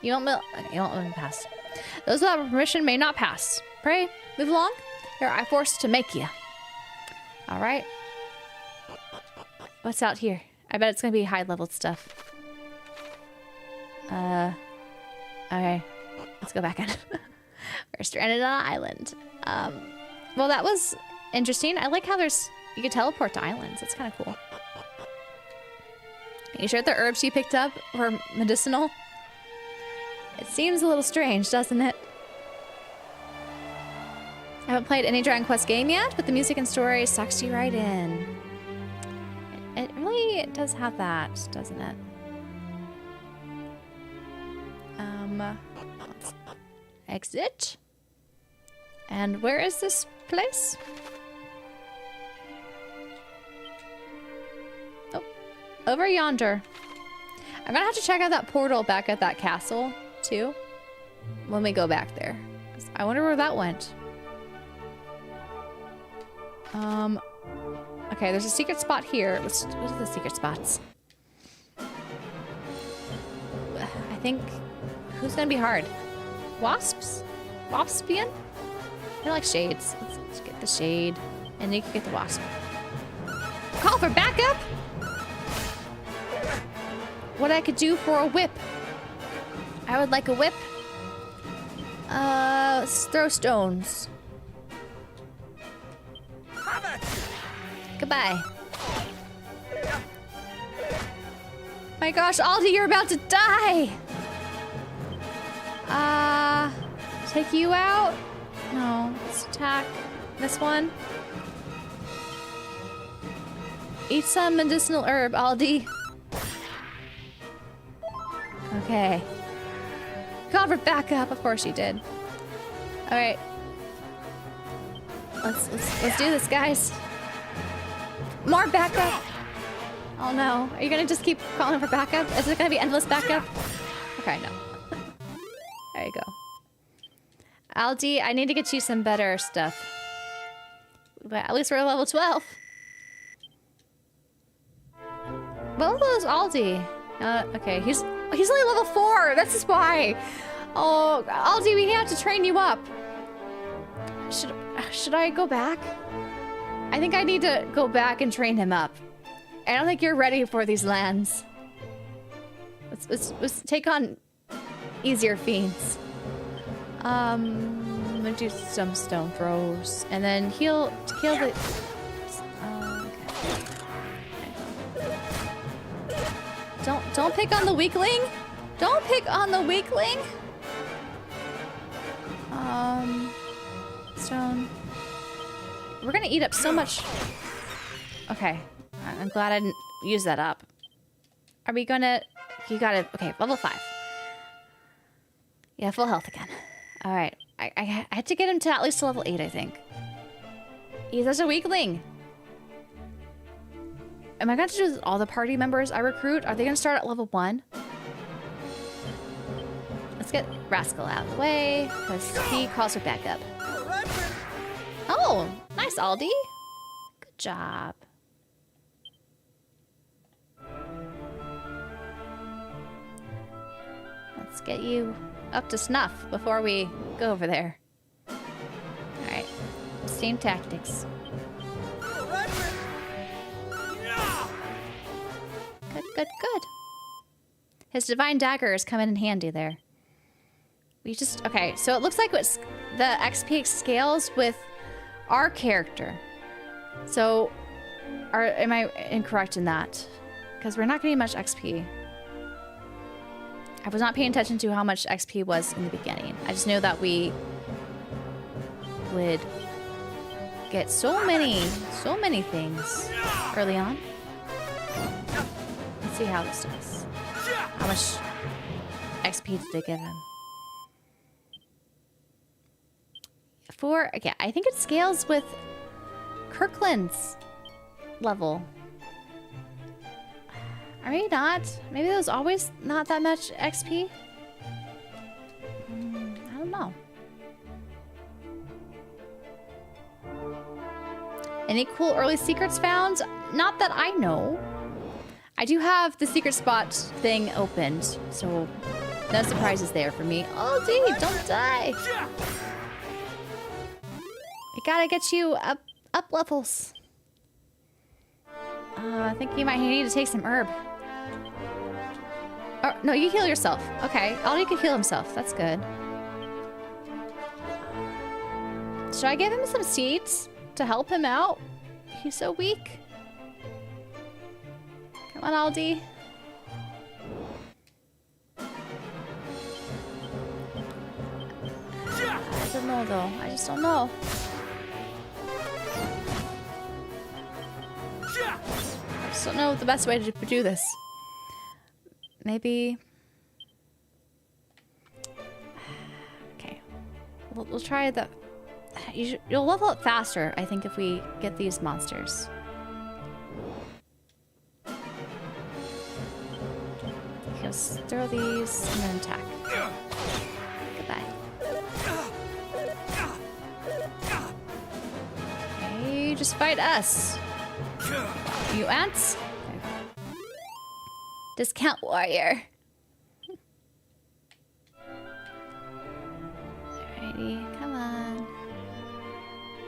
You don't let me pass. Those without permission may not pass. Pray, move along. Here I forced to make you. All right. What's out here? I bet it's gonna be high-leveled stuff. Okay. Let's go back in. We're stranded on an island. Well, that was interesting. I like how you can teleport to islands. That's kind of cool. Are you sure the herbs you picked up were medicinal? It seems a little strange, doesn't it? I haven't played any Dragon Quest game yet, but the music and story sucks you right in. It really does have that, doesn't it? Exit. And where is this place? Oh, over yonder. I'm gonna have to check out that portal back at that castle, too, when we go back there. 'Cause I wonder where that went. Okay, there's a secret spot here. What are the secret spots? I think... Who's gonna be hard? Wasps? Waspian? I like shades. Let's get the shade. And you can get the wasp. Call for backup? What I could do for a whip? I would like a whip. Let's throw stones. Goodbye. My gosh, Aldi, you're about to die! Take you out? No, let's attack this one. Eat some medicinal herb, Aldi. Okay. Call for backup, of course you did. Alright. Let's do this, guys. More backup! Oh no. Are you gonna just keep calling for backup? Is it gonna be endless backup? Okay, no. There you go. Aldi, I need to get you some better stuff. But at least we're level 12. What level is Aldi? Okay, he's only level 4. That's just why. Oh, Aldi, we have to train you up. Should I go back? I think I need to go back and train him up. I don't think you're ready for these lands. Let's take on easier fiends. I'm gonna do some stone throws and then heal the. Okay. Don't pick on the weakling. Don't pick on the weakling. Stone. We're gonna eat up so much. Okay, I'm glad I didn't use that up. Are we gonna? You gotta. Okay, level 5. Yeah, full health again. All right, I had to get him to at least level 8, I think. He's such a weakling. Am I going to do this with all the party members I recruit? Are they going to start at level 1? Let's get Rascal out of the way, because he calls for backup. Oh, nice, Aldi. Good job. Let's get you up to snuff before we go over there. Alright. Same tactics. Good. His divine dagger is coming in handy there. We just... Okay, so it looks like the XP scales with our character. So, am I incorrect in that? Because we're not getting much XP. I was not paying attention to how much XP was in the beginning. I just knew that we would get so many things early on. Let's see how this does. How much XP did they give him? 4, okay, I think it scales with Kirkland's level. Maybe not. Maybe there's always not that much XP. I don't know. Any cool early secrets found? Not that I know. I do have the secret spot thing opened, so no surprises there for me. Oh, dude, don't die. I gotta get you up levels. I think you might need to take some herb. Oh, no, you heal yourself. Okay, Aldi can heal himself. That's good. Should I give him some seeds to help him out? He's so weak. Come on, Aldi. don't know though. I just don't know. I just don't know the best way to do this. Maybe. Okay. We'll try the. You'll level up faster, I think, if we get these monsters. Okay, let's throw these and then attack. Goodbye. Okay, just fight us. You ants? Discount warrior. Alrighty, come on.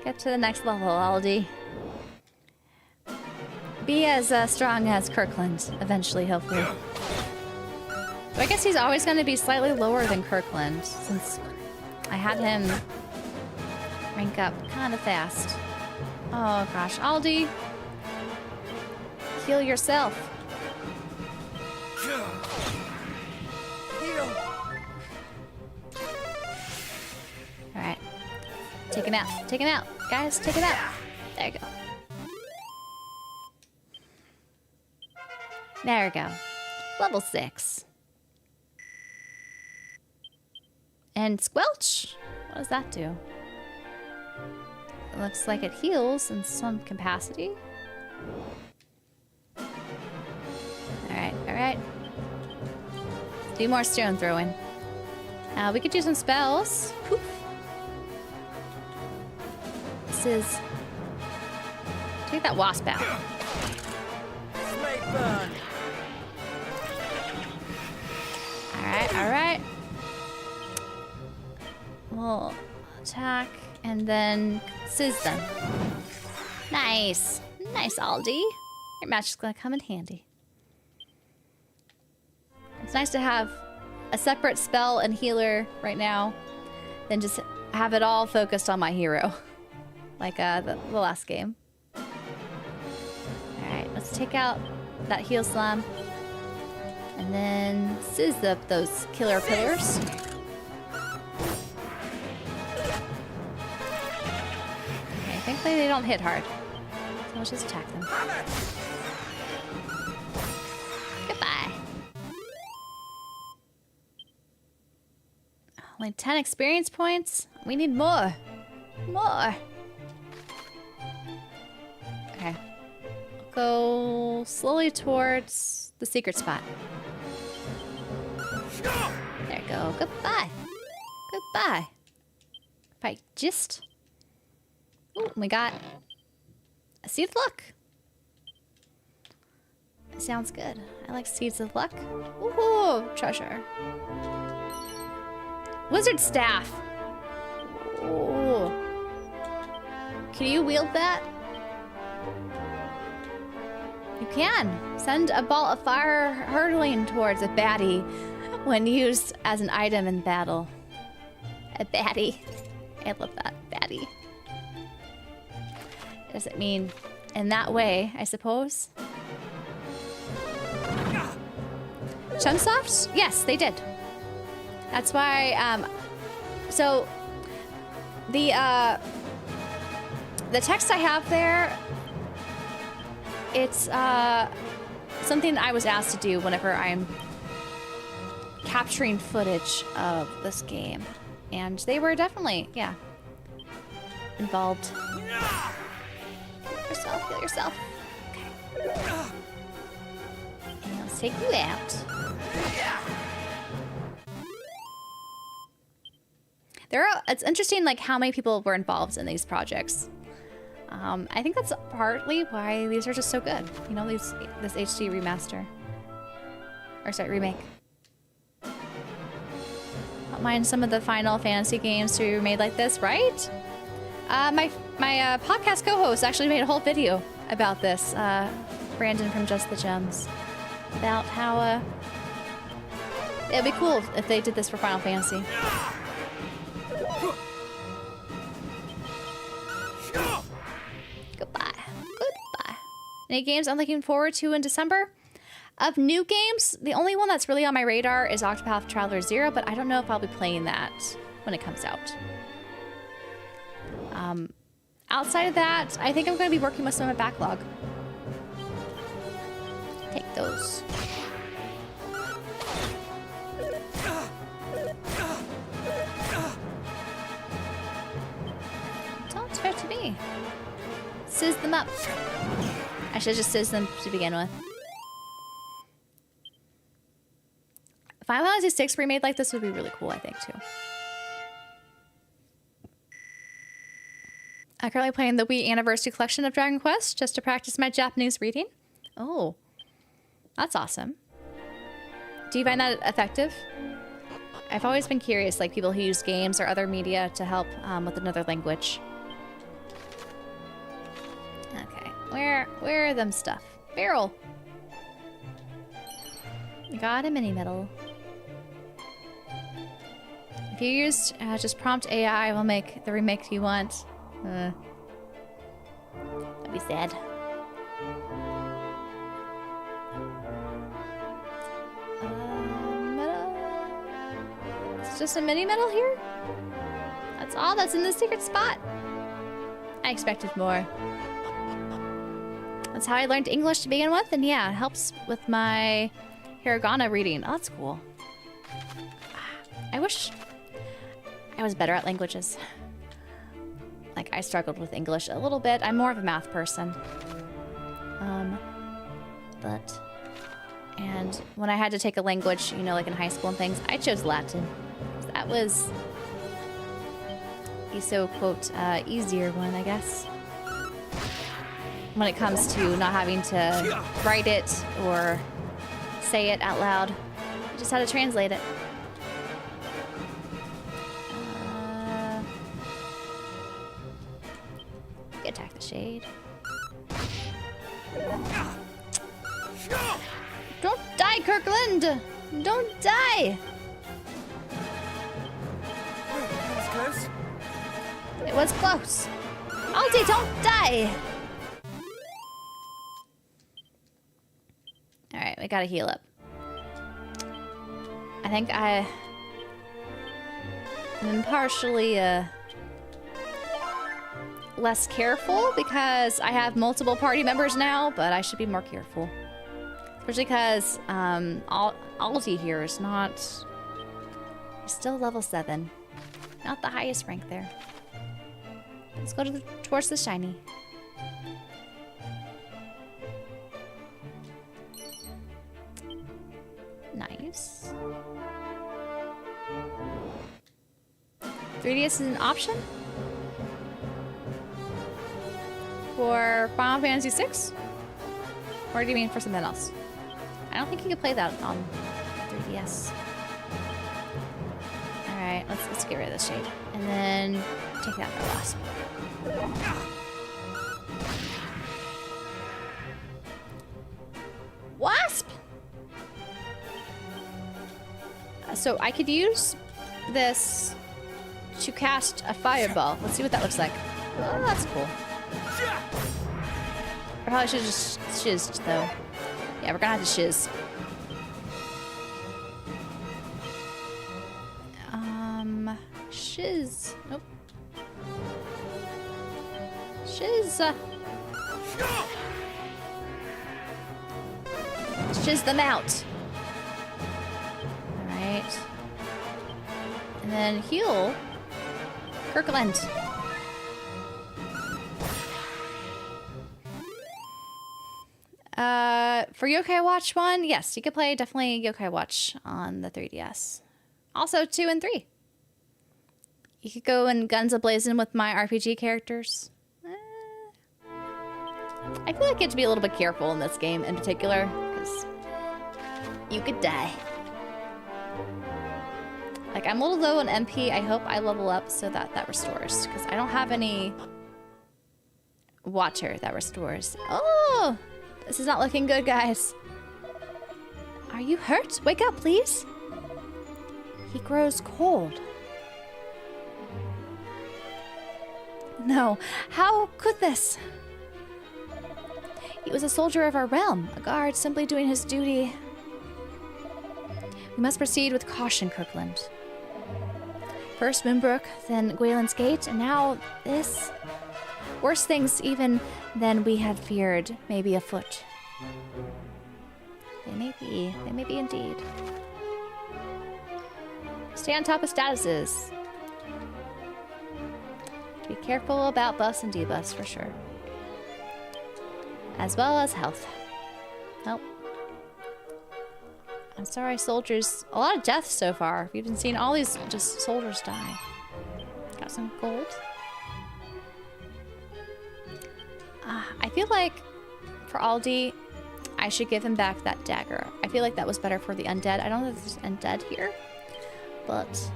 Get to the next level, Aldi. Be as strong as Kirkland, eventually, hopefully. But I guess he's always going to be slightly lower than Kirkland, since I had him rank up kind of fast. Oh gosh, Aldi. Heal yourself. Alright. Take him out. Take him out. Guys, take him out. There you go. There we go. Level 6. And Squelch? What does that do? It looks like it heals in some capacity. Alright, alright. Do more stone throwing. We could do some spells. Poof. This is... Take that wasp out. Alright, alright. We'll attack and then sizz them. Nice. Nice, Aldi. Your magic's gonna come in handy. It's nice to have a separate spell and healer right now than just have it all focused on my hero. Like the last game. Alright, let's take out that heal slam. And then sizz up those killer pillars. Okay, thankfully they don't hit hard. So let's just attack them. Goodbye. Only 10 experience points? We need more. More. Okay. Go slowly towards the secret spot. There you go. Goodbye. Goodbye. If I just... Ooh, we got a seed of luck. Sounds good. I like seeds of luck. Ooh, treasure. Wizard staff. Ooh. Can you wield that? You can. Send a ball of fire hurtling towards a baddie when used as an item in battle. A baddie. I love that. Baddie. Does it mean in that way, I suppose? CHUNSOFT? Yes, they did. That's why, so the text I have there, it's something I was asked to do whenever I'm capturing footage of this game. And they were definitely, yeah, involved. Heal yourself, heal yourself. Okay. And let's take you out. It's interesting, like, how many people were involved in these projects. I think that's partly why these are just so good. You know, this HD remaster. Or sorry, remake. Don't mind some of the Final Fantasy games to be made like this, right? My podcast co-host actually made a whole video about this. Brandon from Just the Gems. About how it'd be cool if they did this for Final Fantasy. Goodbye. Goodbye. Any games I'm looking forward to in December? Of new games, the only one that's really on my radar is Octopath Traveler 0, but I don't know if I'll be playing that when it comes out. Outside of that, I think I'm going to be working with some of my backlog. Take those. Don't hurt me. Sizz them up. I should just sizz them to begin with. Final Fantasy VI remade like this would be really cool, I think, too. I'm currently playing the Wii Anniversary Collection of Dragon Quest just to practice my Japanese reading. Oh, that's awesome. Do you find that effective? I've always been curious, like people who use games or other media to help with another language. Okay, where are them stuff? Barrel. Got a mini medal. If you used just prompt AI, will make the remake you want. That'd be sad. Medal. It's just a mini medal here? That's all that's in the secret spot. I expected more. That's how I learned English to begin with, and yeah, it helps with my hiragana reading. Oh, that's cool. I wish I was better at languages. Like, I struggled with English a little bit. I'm more of a math person. And when I had to take a language, you know, like in high school and things, I chose Latin. That was the so-quote easier one, I guess. When it comes to not having to write it or say it out loud. I just had to translate it. Attack the shade. Don't die, Kirkland! Don't die! That was close. It was close. Alti, don't die! Alright, we gotta heal up. I think I am partially, less careful because I have multiple party members now, but I should be more careful. Especially because Alti here is not... He's still level 7. Not the highest rank there. Let's go to towards the shiny. Nice. 3DS is an option? For Final Fantasy VI? Or do you mean for something else? I don't think you can play that on 3DS. Alright, let's get rid of this shade. And then take out the wasp. Wasp! So I could use this to cast a fireball. Let's see what that looks like. Oh, that's cool. I probably should have just shizzed, though. Yeah, we're gonna have to shiz. Shiz. Nope. Shiz. Shiz them out. Alright. And then heal Kirkland. For Yokai Watch 1, yes, you could play definitely Yokai Watch on the 3DS. Also 2 and 3. You could go in guns a-blazing with my RPG characters. I feel like you have to be a little bit careful in this game in particular, because you could die. Like, I'm a little low on MP. I hope I level up so that restores, because I don't have any water that restores. Oh! This is not looking good, guys. Are you hurt? Wake up, please. He grows cold. No, how could this? He was a soldier of our realm, a guard simply doing his duty. We must proceed with caution, Kirkland. First Moonbrook, then Gwayland's Gate, and now this. Worse things even than we had feared may be afoot. They may be indeed. Stay on top of statuses. Be careful about buffs and debuffs for sure. As well as health. Nope. I'm sorry, soldiers. A lot of deaths so far. We've been seeing all these just soldiers die. Got some gold. I feel like for Aldi, I should give him back that dagger. I feel like that was better for the undead. I don't know if there's undead here, but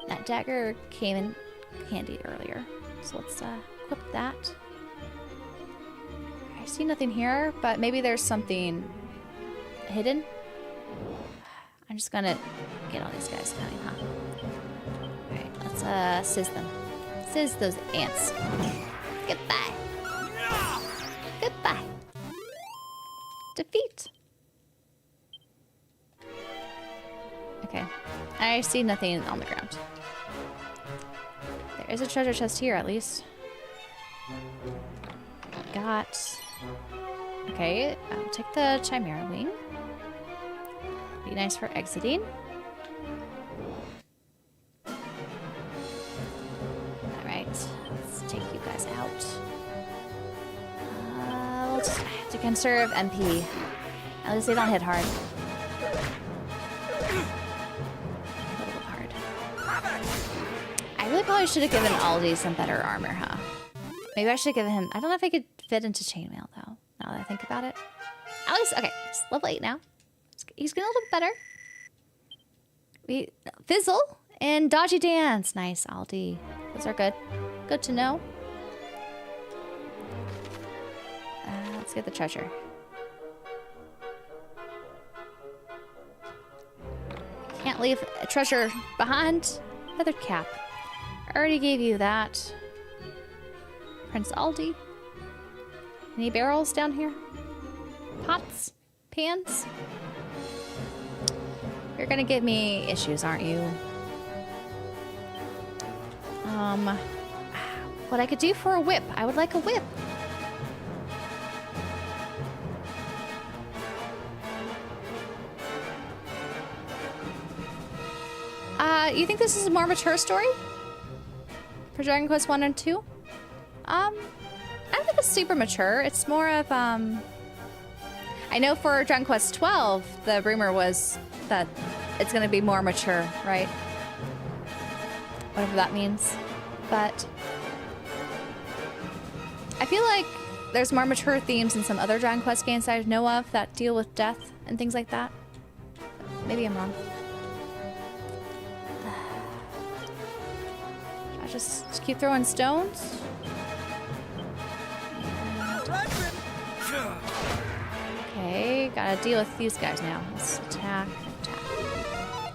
that dagger came in handy earlier. So let's equip that. I see nothing here, but maybe there's something hidden. I'm just gonna get all these guys coming, huh? Alright, let's sizz them. Sizz those ants. Goodbye. Goodbye. Defeat. Okay. I see nothing on the ground. There is a treasure chest here, at least. Got... Okay, I'll take the Chimera Wing. Be nice for exiting. Alright, let's take you guys out. We'll just have to conserve MP. At least they don't hit hard. A little hard. I really probably should have given Aldi some better armor, huh? Maybe I should give him... I don't know if I could fit into chainmail, though, now that I think about it. At least... Okay, it's level 8 now. He's getting a little bit better. Fizzle and Dodgy Dance. Nice, Aldi. Those are good. Good to know. Let's get the treasure. Can't leave a treasure behind. Feathered cap. I already gave you that. Prince Aldi. Any barrels down here? Pots? Pans? You're gonna give me issues, aren't you? What I could do for a whip? I would like a whip. You think this is a more mature story? For Dragon Quest 1 and 2? I don't think it's super mature. It's more of, I know for Dragon Quest 12, the rumor was that it's gonna be more mature, right? Whatever that means. But I feel like there's more mature themes in some other Dragon Quest games I know of that deal with death and things like that. Maybe I'm wrong. I just keep throwing stones. Okay, gotta deal with these guys now. Let's attack, attack.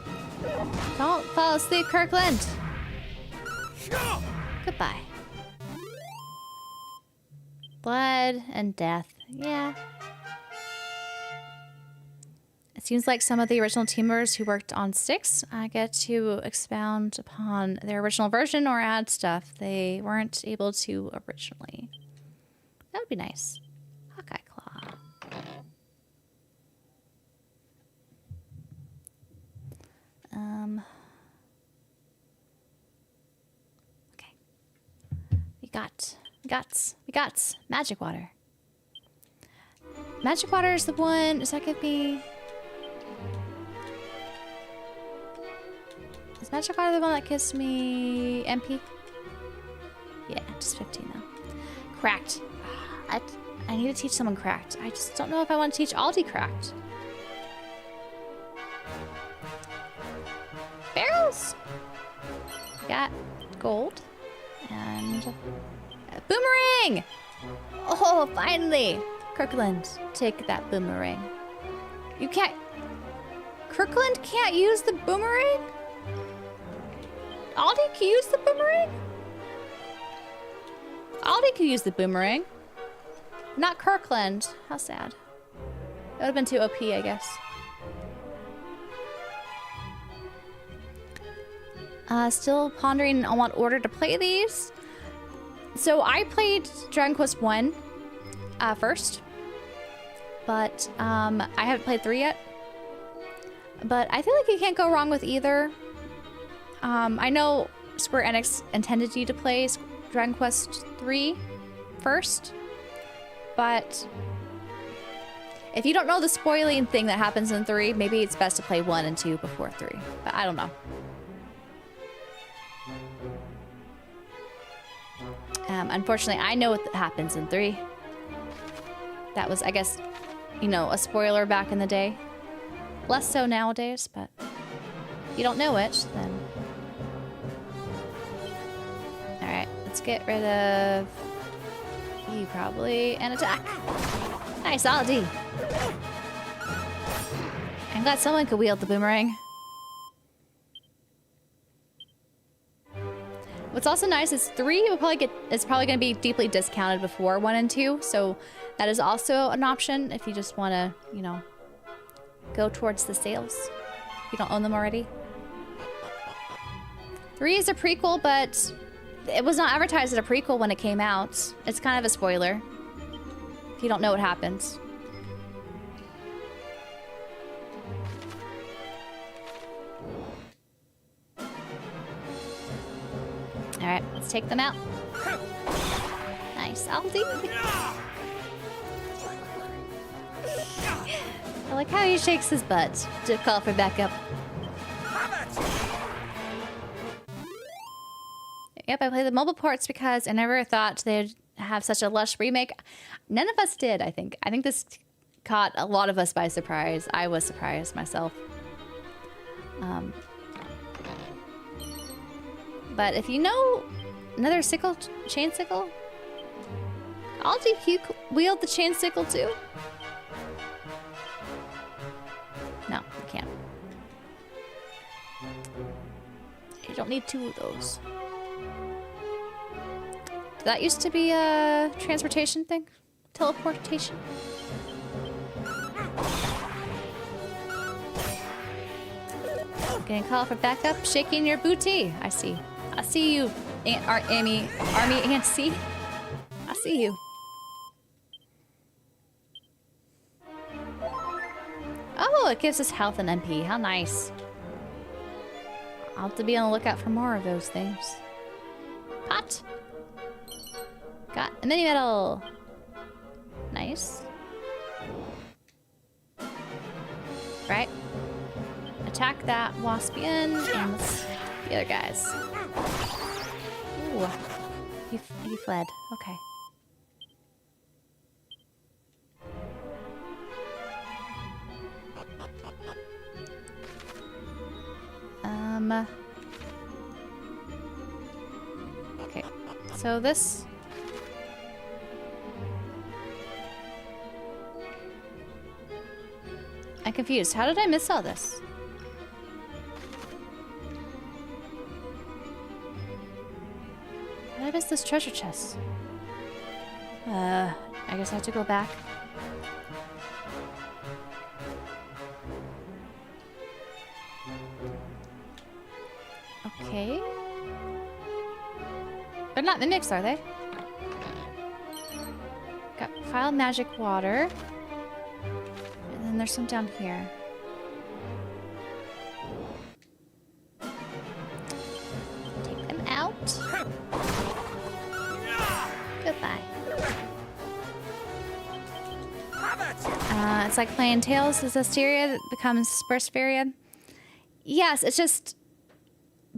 Don't fall asleep, Kirkland. Goodbye. Blood and death. Yeah. It seems like some of the original team members who worked on Styx get to expound upon their original version or add stuff they weren't able to originally. That would be nice. Hawkeye Claw. Okay. We got magic water. Magic water is the one. Does that give me? Is magic water the one that gives me MP? Yeah, just 15 now. Cracked. I need to teach someone cracked. I just don't know if I want to teach Aldi cracked. Barrels. Got gold and a boomerang. Oh, finally, Kirkland, take that boomerang. You can't. Kirkland can't use the boomerang. Aldi can use the boomerang. Aldi could use the boomerang. Not Kirkland. How sad. That would have been too OP, I guess. Still pondering on what order to play these. So I played Dragon Quest 1 first, but I haven't played 3 yet. But I feel like you can't go wrong with either. I know Square Enix intended you to play Dragon Quest 3 first, but if you don't know the spoiling thing that happens in 3, maybe it's best to play 1 and 2 before 3. But I don't know. Unfortunately, I know what happens in 3. That was, I guess, you know, a spoiler back in the day. Less so nowadays, but if you don't know it, then... Alright, let's get rid of... you probably, and attack. Nice, Aldi. I'm glad someone could wield the boomerang. What's also nice is 3 will probably is probably going to be deeply discounted before 1 and 2, so that is also an option if you just want to, you know, go towards the sales. If you don't own them already. 3 is a prequel, but it was not advertised as a prequel when it came out. It's kind of a spoiler if you don't know what happens. Alright, let's take them out. Nice, Aldi. I like how he shakes his butt to call for backup. Yep, I played the mobile ports because I never thought they'd have such a lush remake. None of us did, I think. I think this caught a lot of us by surprise. I was surprised myself. But if you know another sickle, chain sickle, Aldi, you wield the chain sickle too? No, you can't. You don't need 2 of those. That used to be a transportation thing? Teleportation? Getting called for backup, shaking your booty. I see. I see you, Army Aunt C. I see you. Oh, it gives us health and MP. How nice. I'll have to be on the lookout for more of those things. Pot. Got a mini medal. Nice. Right. Attack that waspian and the other guys. Ooh. He fled. Okay. Okay. So this... I'm confused. How did I miss all this? How did I miss this treasure chest? I guess I have to go back. Okay. They're not mimics, are they? Got file magic water. And then there's some down here. Take them out. Goodbye. It's like playing Tales as Asteria that becomes Spursferia. Yes, it's just...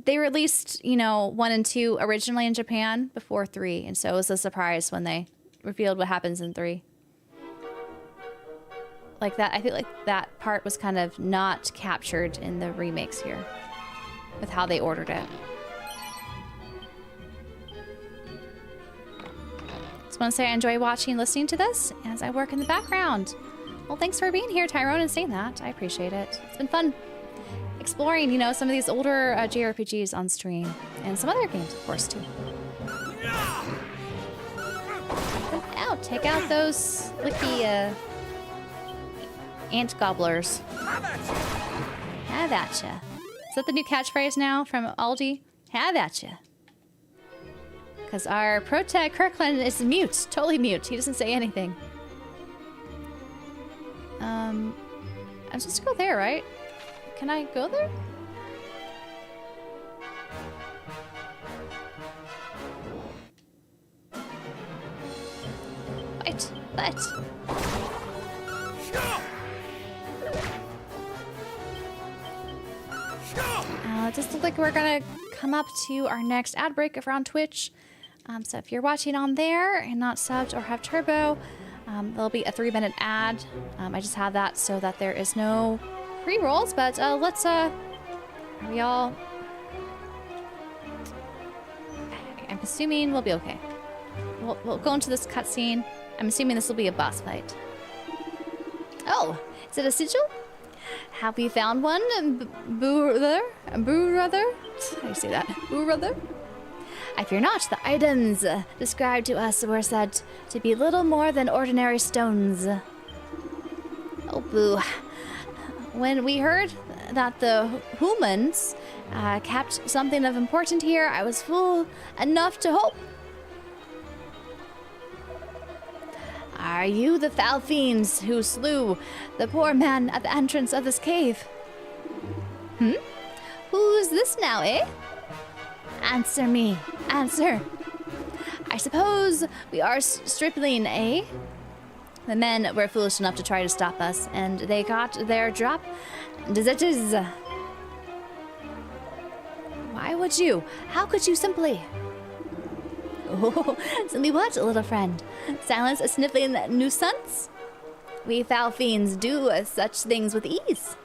They released, you know, 1 and 2 originally in Japan before 3. And so it was a surprise when they revealed what happens in 3. Like that, I feel like that part was kind of not captured in the remakes here. With how they ordered it. Just want to say I enjoy watching and listening to this as I work in the background. Well, thanks for being here, Tyrone, and saying that. I appreciate it. It's been fun exploring, you know, some of these older JRPGs on stream. And some other games, of course, too. Out, take out those licky, ant gobblers. Have at ya. that the new catchphrase now from Aldi? Have at ya. Because our protag Kirkland is mute. Totally mute. He doesn't say anything. I'm supposed to go there, right? Can I go there? Fight! Fight! It does look like we're gonna come up to our next ad break if we're on Twitch. So if you're watching on there and not subbed or have turbo, there'll be a 3-minute ad. I just have that so that there is no pre-rolls, but let's, are we all... I'm assuming we'll be okay. We'll go into this cutscene. I'm assuming this will be a boss fight. Oh, is it a sigil? Have we found one, Brother? How do you say that? Brother? I fear not. The items described to us were said to be little more than ordinary stones. Oh, boo. When we heard that the humans kept something of importance here, I was fool enough to hope. Are you the foul fiends who slew the poor man at the entrance of this cave? Who's this now, eh? Answer me. Answer. I suppose we are stripling, eh? The men were foolish enough to try to stop us, and they got their drop. Deserters. Why would you? How could you simply? Oh, simply what, little friend? Silence a sniffling nuisance? We foul fiends do such things with ease.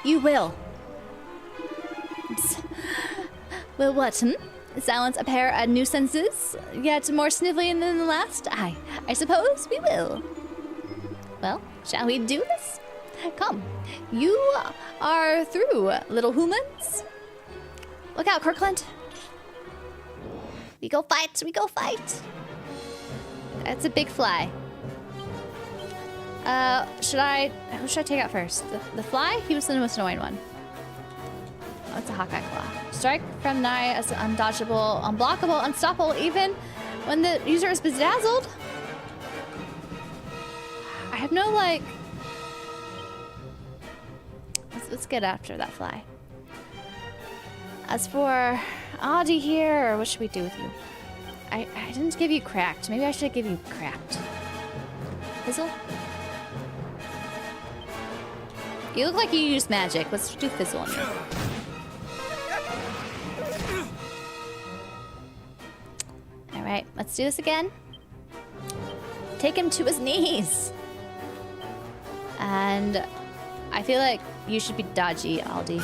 You will. Will what, Silence a pair of nuisances, yet more sniveling than the last? I suppose we will. Well, shall we do this? Come, you are through, little humans. Look out, Kirkland. We go fight, we go fight. That's a big fly. Who should I take out first? The fly? He was the most annoying one. Oh, it's a Hawkeye Claw. Strike from nigh as undodgeable, unblockable, unstoppable, even when the user is bedazzled. I have no, like... Let's get after that fly. As for Audi here, what should we do with you? I didn't give you cracked. Maybe I should give you cracked. Fizzle? You look like you used magic. Let's do Fizzle on you. Alright, let's do this again. Take him to his knees. And I feel like you should be dodgy, Aldi.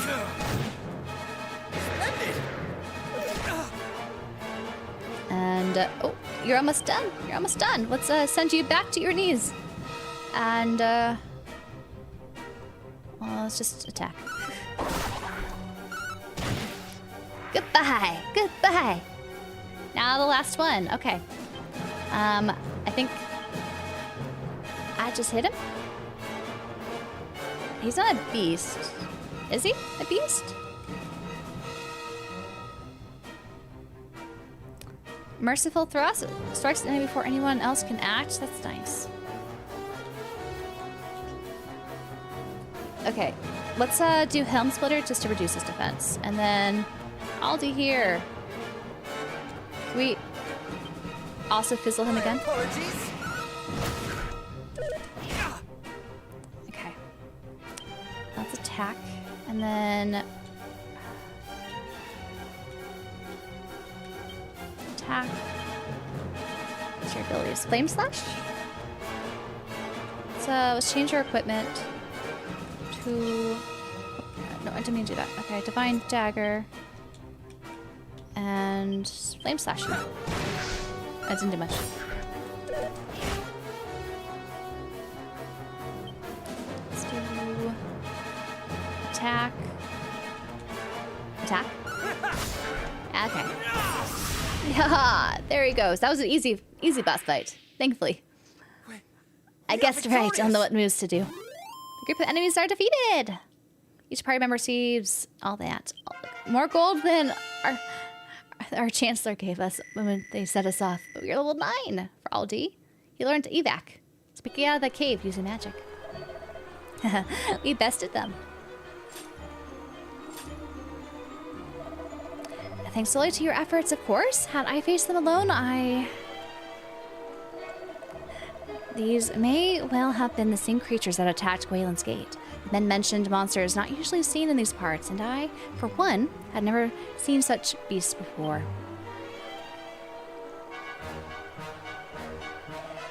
And, oh, you're almost done. You're almost done. Let's send you back to your knees. And, well, let's just attack. Goodbye. Goodbye. Now the last one. Okay. I think I just hit him. He's not a beast. Is he a beast? Merciful thrust strikes the enemy before anyone else can act. That's nice. Okay, let's do Helm Splitter just to reduce his defense, and then Aldi here. Can we also fizzle him again? Okay. Let's attack, and then attack. What's your abilities? Flame Slash? So let's change our equipment to... No, I didn't mean to do that. Okay, Divine Dagger. And Flame Slash. That didn't do much. Let's do... Attack. Attack. Okay. Yeah, there he goes. That was an easy boss fight, thankfully. I guessed right on what moves to do. The group of enemies are defeated. Each party member receives all that. More gold than our chancellor gave us when they set us off. But we are level 9 for Aldi. He learned to evac. Speaking out of the cave using magic. We bested them. Thanks solely to your efforts, of course. Had I faced them alone, These may well have been the same creatures that attacked Gwayland's Gate. The men-mentioned monsters not usually seen in these parts, and I, for one, had never seen such beasts before.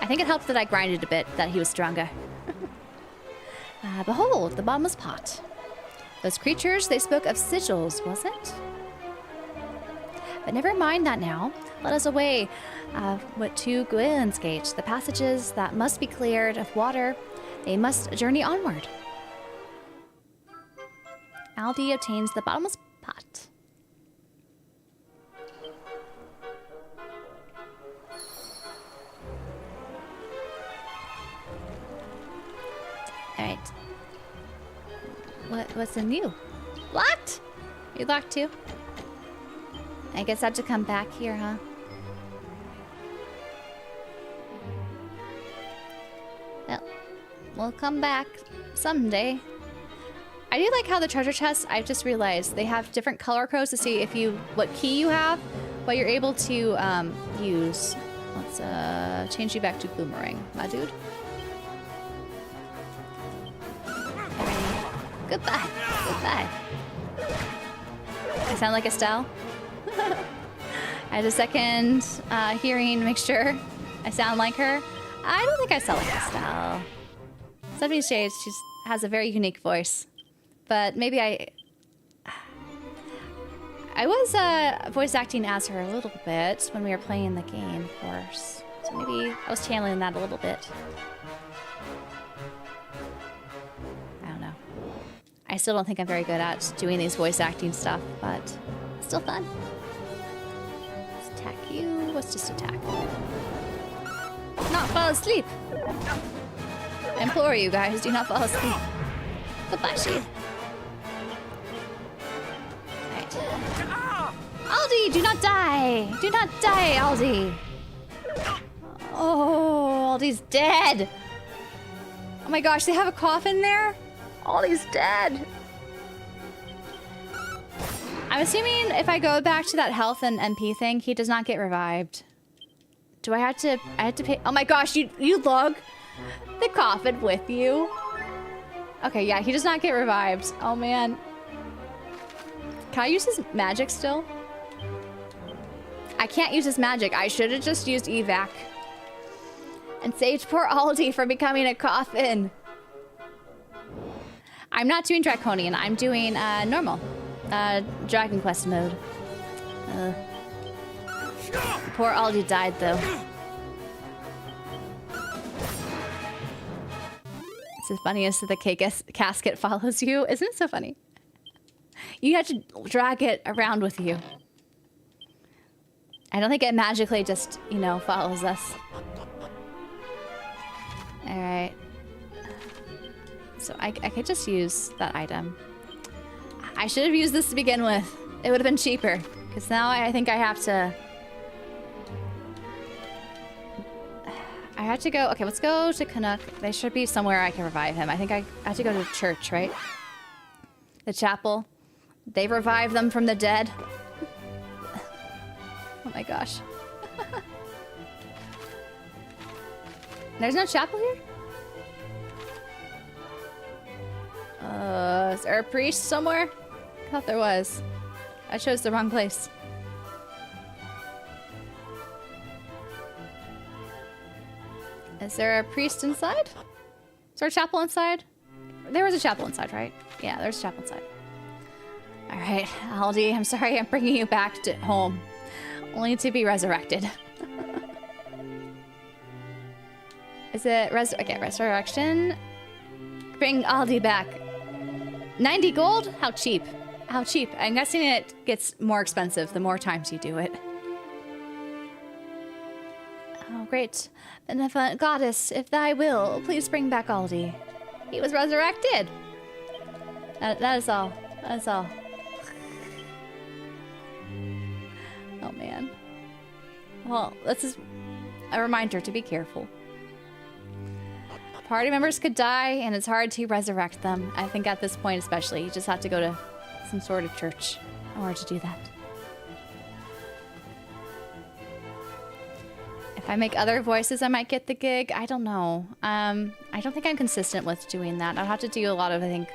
I think it helped that I grinded a bit, that he was stronger. Behold, the bottomless pot. Those creatures, they spoke of sigils, was it? But never mind that now. Let us away to Gwayland's Gate. The passages that must be cleared of water, they must journey onward. Aldi obtains the bottomless pot. Alright. What's in you? Locked? You locked too? I guess I have to come back here, huh? Well, we'll come back someday. I do like how the treasure chests, I just realized, they have different color codes to see if what key you have, what you're able to use. Let's change you back to boomerang, my dude. Goodbye. Goodbye. I sound like Estelle. I had a second hearing to make sure I sound like her. I don't think I sound like Estelle. Some of these shades, she has a very unique voice. But maybe I was voice acting as her a little bit when we were playing the game, of course. So maybe I was channeling that a little bit. I don't know. I still don't think I'm very good at doing these voice acting stuff, but it's still fun. Let's attack you. Let's just attack. Not fall asleep. I implore you guys, do not fall asleep. Goodbye, Sheed. Aldi, do not die! Do not die, Aldi! Oh, Aldi's dead! Oh my gosh, they have a coffin there? Aldi's dead! I'm assuming if I go back to that health and MP thing, he does not get revived. Do I have to pay? Oh my gosh, you lug the coffin with you? Okay, yeah, he does not get revived. Oh man. Can I use his magic still? I can't use his magic. I should have just used evac. And saved poor Aldi from becoming a coffin. I'm not doing Draconian. I'm doing normal. Dragon Quest mode. Poor Aldi died though. It's the funniest that the casket follows you. Isn't it so funny? You have to drag it around with you. I don't think it magically just, you know, follows us. Alright. So I could just use that item. I should have used this to begin with. It would have been cheaper. Because now I think I have to... I have to go... Okay, let's go to Canuck. There should be somewhere I can revive him. I think I have to go to church, right? The chapel. They revive them from the dead. Oh my gosh. There's no chapel here? Is there a priest somewhere? I thought there was. I chose the wrong place. Is there a priest inside? Is there a chapel inside? There was a chapel inside, right? Yeah, there's a chapel inside. Alright, Aldi, I'm sorry I'm bringing you back to home. Only to be resurrected. Is it okay, resurrection? Bring Aldi back. 90 gold? How cheap. How cheap. I'm guessing it gets more expensive the more times you do it. Oh, great. Benevolent goddess, if thy will, please bring back Aldi. He was resurrected. That is all. That is all. Oh man. Well, this is a reminder to be careful. Party members could die, and it's hard to resurrect them. I think at this point especially, you just have to go to some sort of church in order to do that. If I make other voices, I might get the gig. I don't know. I don't think I'm consistent with doing that. I'll have to do a lot of, I think,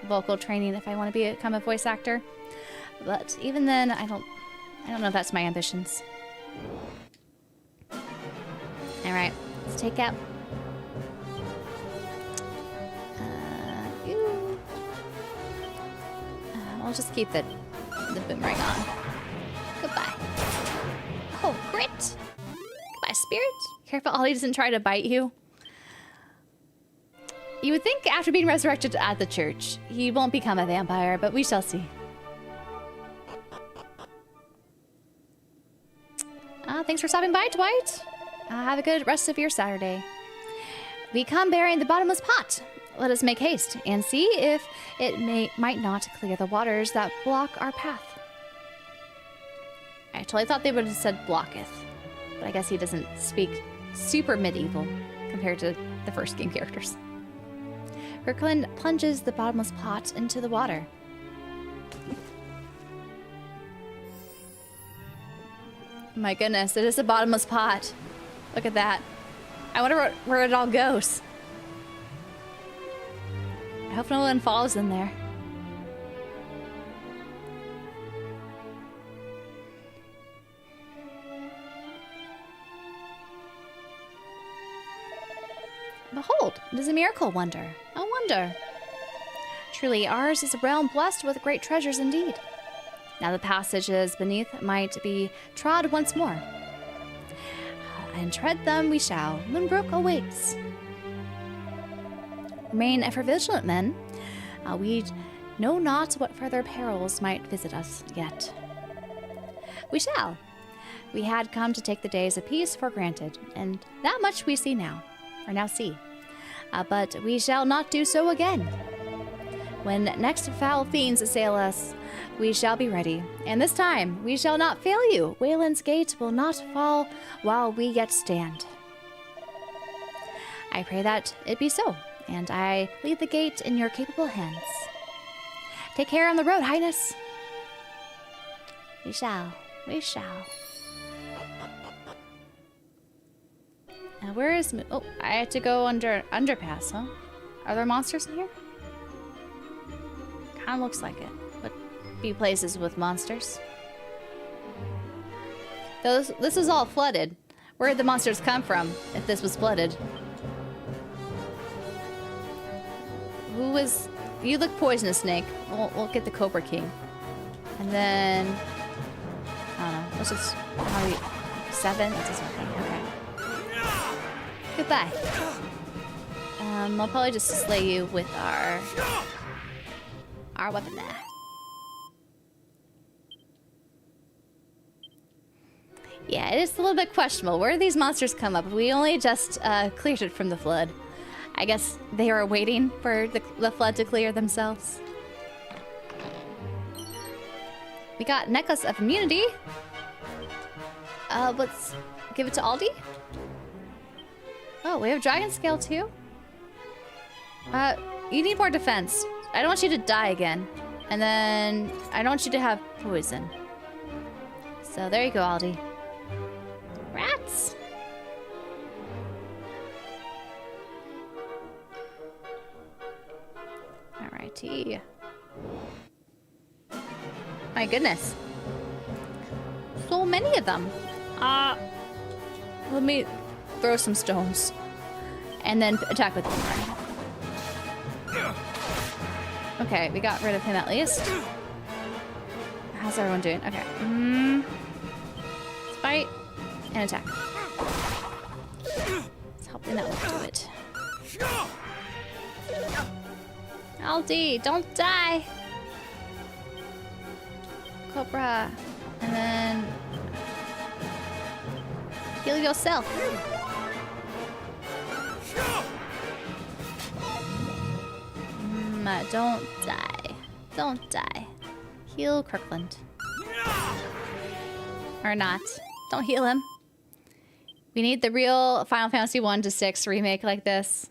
vocal training if I want to become a voice actor. But even then, I don't know if that's my ambitions. All right, let's take out. You. I'll just keep the boomerang on. Goodbye. Oh, grit. Goodbye, spirit. Careful, Ollie doesn't try to bite you. You would think after being resurrected at the church, he won't become a vampire, but we shall see. Thanks for stopping by, Dwight. Have a good rest of your Saturday. We come bearing the bottomless pot. Let us make haste and see if it might not clear the waters that block our path. I totally thought they would have said blocketh, but I guess he doesn't speak super medieval compared to the first game characters. Kirkland plunges the bottomless pot into the water. My goodness, it is a bottomless pot. Look at that. I wonder where it all goes. I hope no one falls in there. Behold, it is a miracle wonder. A wonder. Truly, ours is a realm blessed with great treasures indeed. Now the passages beneath might be trod once more. And tread them we shall. Moonbrook awaits. Remain ever vigilant, men. We know not what further perils might visit us yet. We shall. We had come to take the days of peace for granted, and that much we see now, or now see. But we shall not do so again. When next foul fiends assail us, we shall be ready, and this time we shall not fail you. Wayland's gate will not fall while we yet stand. I pray that it be so, and I leave the gate in your capable hands. Take care on the road, Highness. We shall. We shall. Now where is... Oh, I had to go under underpass, huh? Are there monsters in here? Kinda looks like it. But be places with monsters. Though this is all flooded. Where did the monsters come from if this was flooded? Who was... You look poisonous, Snake. We'll get the Cobra King. And then... I don't know. Let's just... Probably 7? That's just okay. Okay. Goodbye. I'll probably just slay you with our weapon there. Yeah, it is a little bit questionable. Where did these monsters come up? We only just cleared it from the flood. I guess they were waiting for the flood to clear themselves. We got Necklace of Immunity. Let's give it to Aldi. Oh, we have Dragon Scale too? You need more defense. I don't want you to die again. And then I don't want you to have poison. So there you go, Aldi. Rats! Alrighty. My goodness. So many of them. Let me throw some stones. And then attack with them. Okay, we got rid of him at least. How's everyone doing? Okay. Fight and attack. Let's hope that will do it. Aldi, don't die! Cobra. And then... heal yourself. Don't die. Don't die. Heal Kirkland. Or not. Don't heal him. We need the real Final Fantasy 1-6 remake like this.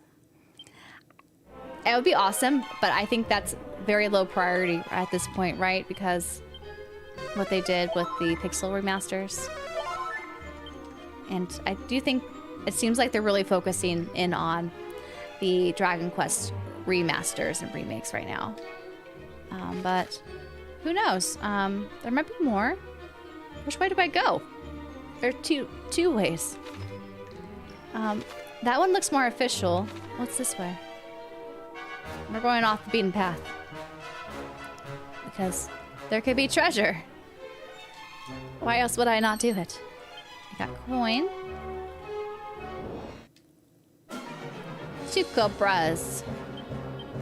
It would be awesome, but I think that's very low priority at this point, right? Because what they did with the pixel remasters. And I do think it seems like they're really focusing in on the Dragon Quest remasters and remakes right now. But who knows? There might be more. Which way do I go? There are two ways. That one looks more official. What's this way? We're going off the beaten path. Because there could be treasure. Why else would I not do it? I got coin. 2 cobras.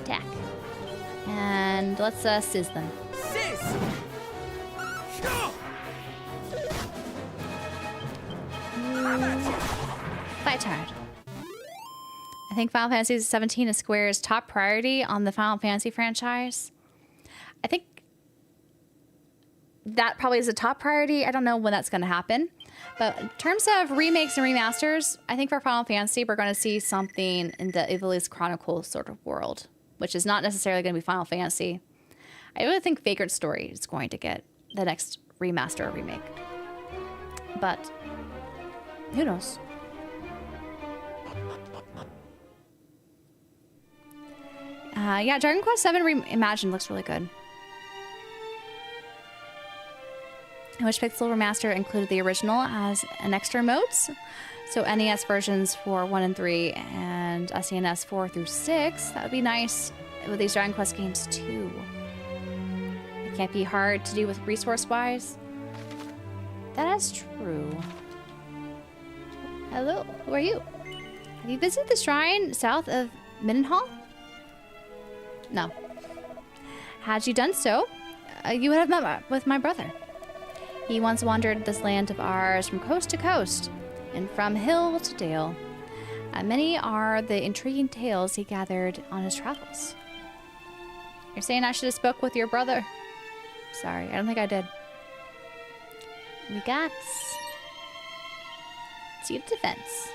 Attack. And let's sizz them. Sizz! Fight hard. I think Final Fantasy 17 is Square's top priority on the Final Fantasy franchise. I think that probably is a top priority. I don't know when that's going to happen. But in terms of remakes and remasters, I think for Final Fantasy, we're going to see something in the Ivalice Chronicles sort of world, which is not necessarily going to be Final Fantasy. I really think Vagrant Story is going to get the next remaster or remake. But who knows? Yeah, Dragon Quest VII Reimagined looks really good. Which Pixel Remaster included the original as an extra modes. So NES versions for 1 and 3 and SNES 4 through 6. That would be nice with these Dragon Quest games too. It can't be hard to do with resource-wise. That is true. Hello, who are you? Have you visited the shrine south of Mindenhall? No. Had you done so, you would have met with my brother. He once wandered this land of ours from coast to coast, and from hill to dale. Many are the intriguing tales he gathered on his travels. You're saying I should have spoke with your brother? Sorry, I don't think I did. We got Seed of Defense.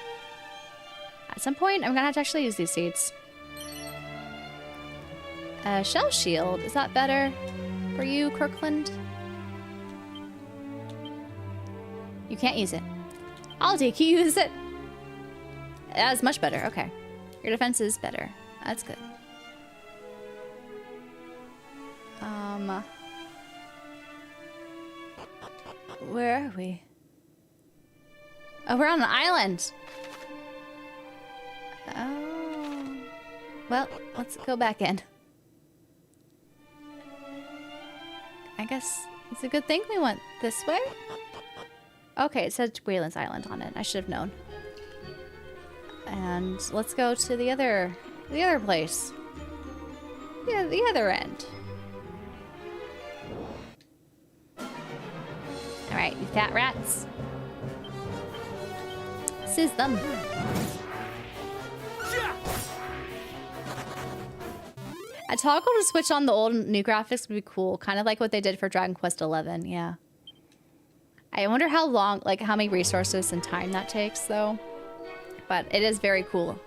At some point, I'm gonna have to actually use these seeds. Shell Shield, is that better for you, Kirkland? You can't use it. Aldi, can you use it? That is much better, okay. Your defense is better. That's good. Where are we? Oh, we're on an island. Oh. Well, let's go back in. I guess it's a good thing we went this way. Okay, it said Wayland's Island on it. I should have known. And let's go to the other place. Yeah, the other end. All right, you fat rats. Sizz them. A toggle to switch on the old and new graphics would be cool, kind of like what they did for Dragon Quest XI. Yeah. I wonder how long, like how many resources and time that takes, though. But it is very cool.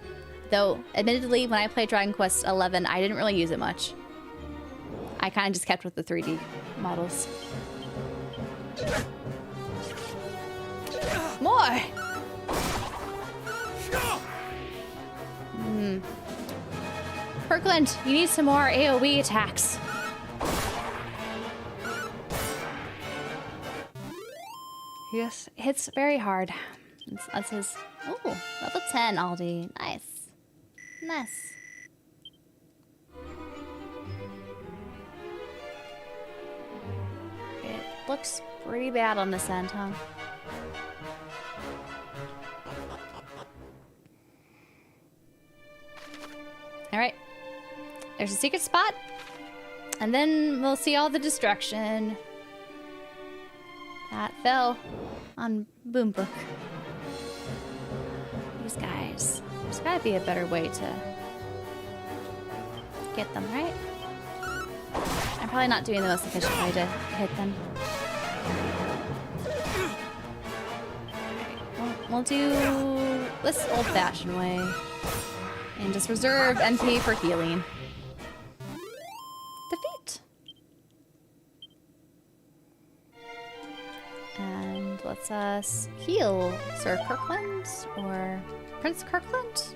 Though, admittedly, when I played Dragon Quest XI, I didn't really use it much. I kind of just kept with the 3D models. More! Kirkland, you need some more AoE attacks. Yes, hits very hard. That's his. Oh, level 10, Aldi. Nice. Nice. It looks pretty bad on this end, huh? Alright. There's a secret spot. And then we'll see all the destruction that fell on Moonbrook. These guys. There's gotta be a better way to get them, right? I'm probably not doing the most efficient way to hit them. We'll do this old-fashioned way. And just reserve MP for healing. Defeat. And let's us heal Sir Kirkland or Prince Kirkland?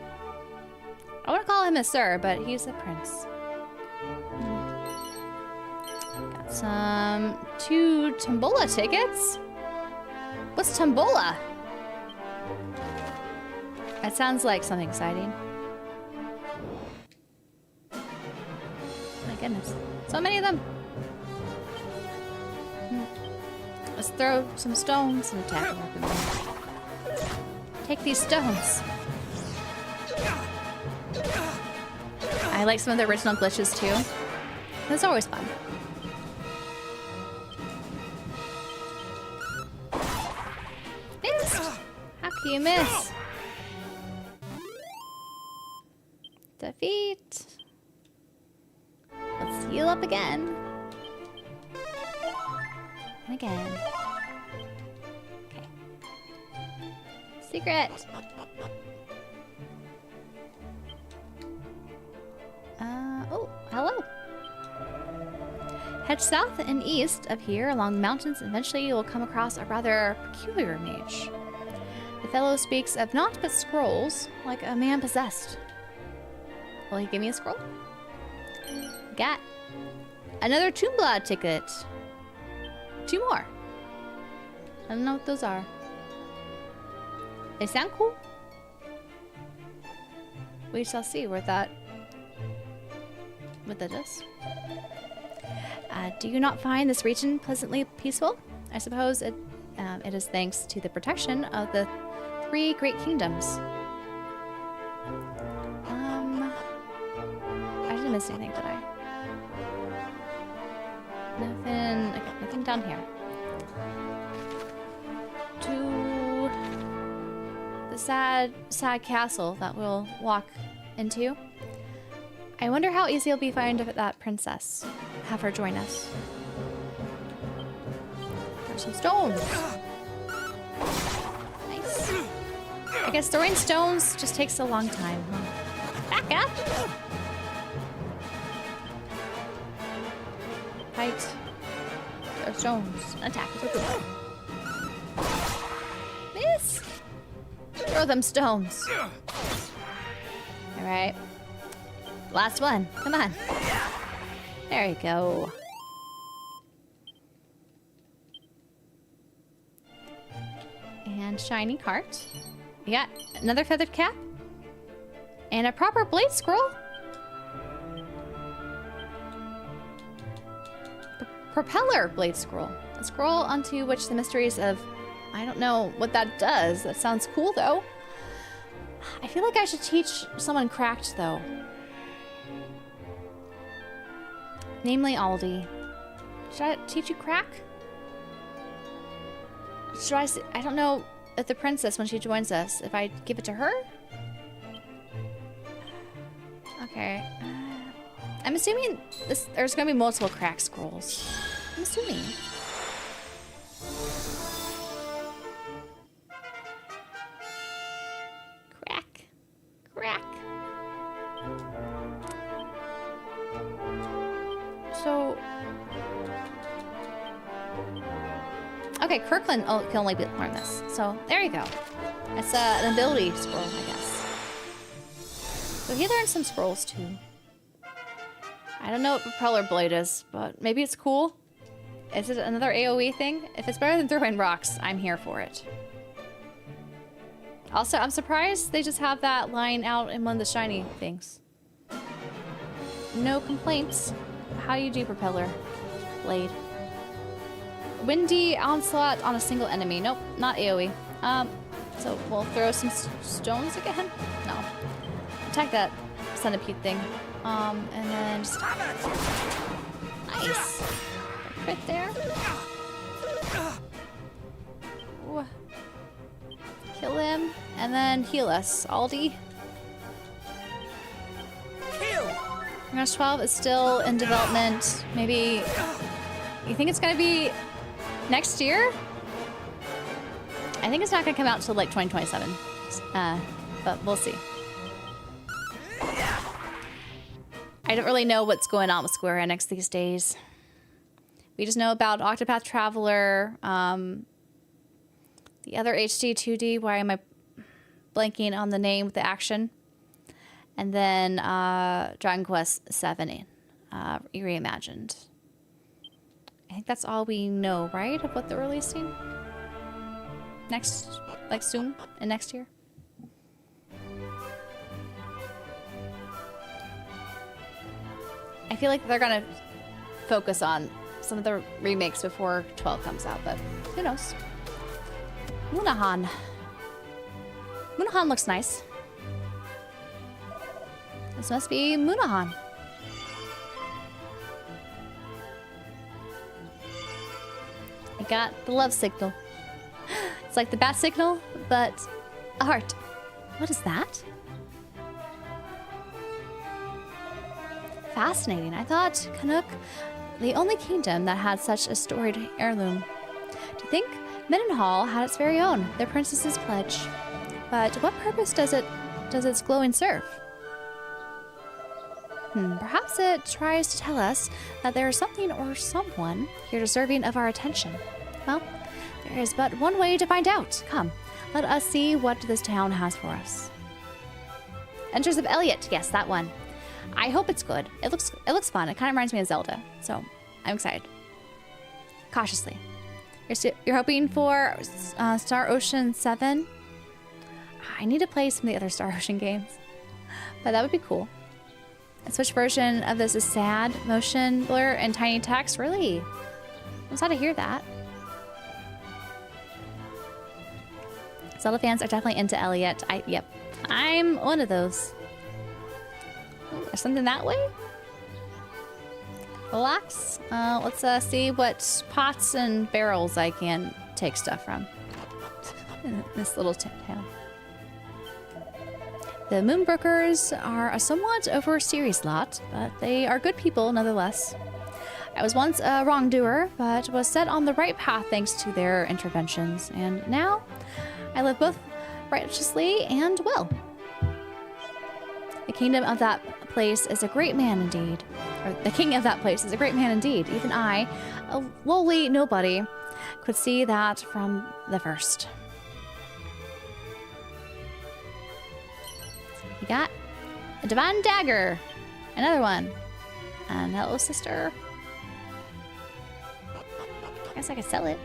I want to call him a sir, but he's a prince. Got some 2 tombola tickets. What's tombola? That sounds like something exciting. My goodness. So many of them. Let's throw some stones and attack them. Take these stones. I like some of the original glitches too. That's always fun. Missed! How can you miss? Defeat. Let's heal up again. And again. Okay. Secret. Oh, hello. Head south and east of here along the mountains. Eventually you will come across a rather peculiar mage. The fellow speaks of naught but scrolls, like a man possessed. Will he give me a scroll? Got another Toonblad ticket. 2 more. I don't know what those are. They sound cool. We shall see what that is. Do you not find this region pleasantly peaceful? I suppose it is thanks to the protection of the 3 great kingdoms. I didn't miss anything, did I? Nothing. Okay, nothing down here. To the sad castle that we'll walk into. I wonder how easy it'll be to find that princess. Have her join us. There's some stones. Nice. I guess throwing stones just takes a long time, huh? Back up! Fight. Throw stones. Attack. Miss! Throw them stones. Alright. Last one. Come on. There you go. And shiny cart. We got another feathered cap. And a proper blade scroll. Propeller blade scroll. A scroll onto which the mysteries of... I don't know what that does. That sounds cool, though. I feel like I should teach someone cracked, though. Namely, Aldi. Should I teach you crack? Should I don't know if the princess, when she joins us, if I give it to her? Okay. I'm assuming there's going to be multiple crack scrolls. I'm assuming. Crack. Crack. So... Okay, Kirkland can only learn this. So, there you go. It's an ability scroll, I guess. So he learned some scrolls, too. I don't know what Propeller Blade is, but maybe it's cool. Is it another AoE thing? If it's better than throwing rocks, I'm here for it. Also, I'm surprised they just have that lying out in one of the shiny things. No complaints. How do you do Propeller Blade? Windy onslaught on a single enemy. Nope, not AoE. So we'll throw some stones again? No. Attack that centipede thing. And then just... Nice. Crit there. Ooh. Kill him, and then heal us. Aldi. Kill! Rush 12 is still in development. Maybe... You think it's gonna be next year? I think it's not gonna come out till like 2027. But we'll see. I don't really know what's going on with Square Enix these days. We just know about Octopath Traveler, the other HD-2D. Why am I blanking on the name with the action? And then Dragon Quest VII Reimagined. I think that's all we know, right, of what they're releasing? Next, like soon, and next year? I feel like they're gonna focus on some of the remakes before 12 comes out, but who knows? Moonahan. Moonahan looks nice. This must be Moonahan. I got the love signal. It's like the bat signal, but a heart. What is that? Fascinating. I thought Canuck, the only kingdom that had such a storied heirloom. To think Mendenhall had its very own, the princess's pledge. But what purpose does its glowing serve? Perhaps it tries to tell us that there is something or someone here deserving of our attention. Well, there is but one way to find out. Come, let us see what this town has for us. Adventures of Elliot. Yes, that one. I hope it's good. It looks fun. It kind of reminds me of Zelda, so I'm excited. Cautiously. You're hoping for Star Ocean 7? I need to play some of the other Star Ocean games, but that would be cool. A Switch version of this is sad, motion blur, and tiny text. Really? I'm sad to hear that. Zelda fans are definitely into Elliot. Yep, I'm one of those. Ooh, there's something that way? Relax. Let's see what pots and barrels I can take stuff from in this little town. The Moonbrookers are a somewhat over-serious lot, but they are good people nonetheless. I was once a wrongdoer, but was set on the right path thanks to their interventions, and now I live both righteously and well. The kingdom of that place is a great man indeed. Or the king of that place is a great man indeed. Even I, a lowly nobody, could see that from the first. We got a divine dagger. Another one. And hello, sister. I guess I could sell it.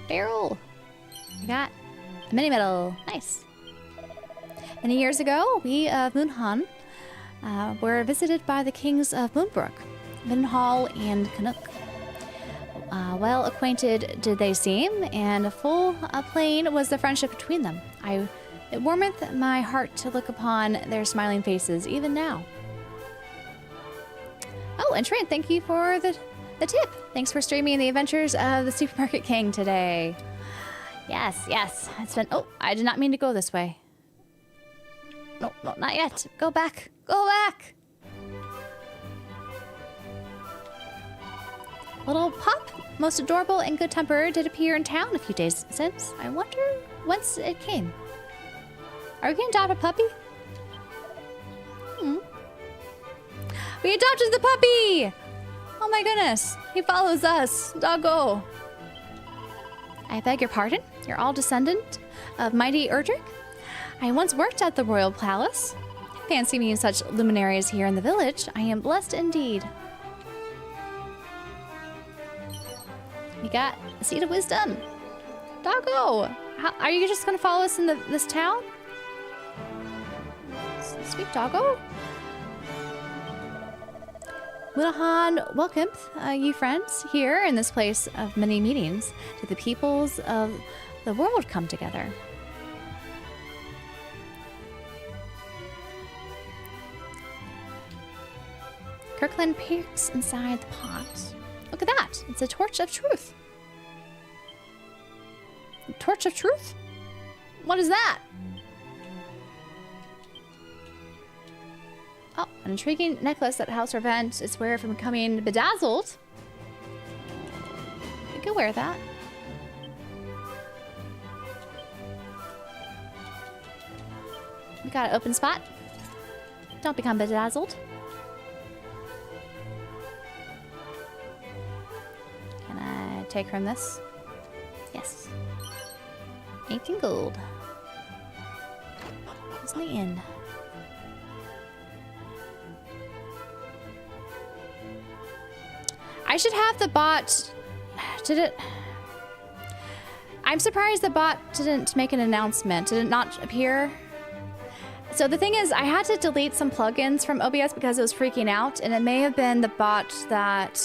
Barrel. We got a mini medal. Nice. Many years ago, we of Moonhan were visited by the kings of Moonbrook, Mendenhall and Canuck. Well acquainted did they seem, and full plain was the friendship between them. It warmeth my heart to look upon their smiling faces, even now. Oh, and Trent, thank you for the tip. Thanks for streaming the adventures of the Supermarket King today. Yes, yes. It's been... Oh, I did not mean to go this way. No, not yet. Go back. Go back. Little pup, most adorable and good-tempered, did appear in town a few days since. I wonder whence it came. Are we going to adopt a puppy? We adopted the puppy! Oh my goodness. He follows us. Doggo. I beg your pardon? You're all descendant of mighty Erdrick? I once worked at the royal palace. Fancy me such luminaries here in the village. I am blessed indeed. We got a seed of wisdom. Doggo! Are you just gonna follow us in this town? Sweet doggo. Moonahan welcometh you friends here in this place of many meetings to the peoples of the world come together. Kirkland peeks inside the pot. Look at that! It's a torch of truth. A torch of truth? What is that? Oh, an intriguing necklace that helps prevent its wearer from becoming bedazzled. You can wear that. We got an open spot. Don't become bedazzled. Can I take from this? Yes. 18 gold. What's in the inn? I should have the bot. Did it? I'm surprised the bot didn't make an announcement. Did it not appear? So the thing is, I had to delete some plugins from OBS because it was freaking out, and it may have been the bot that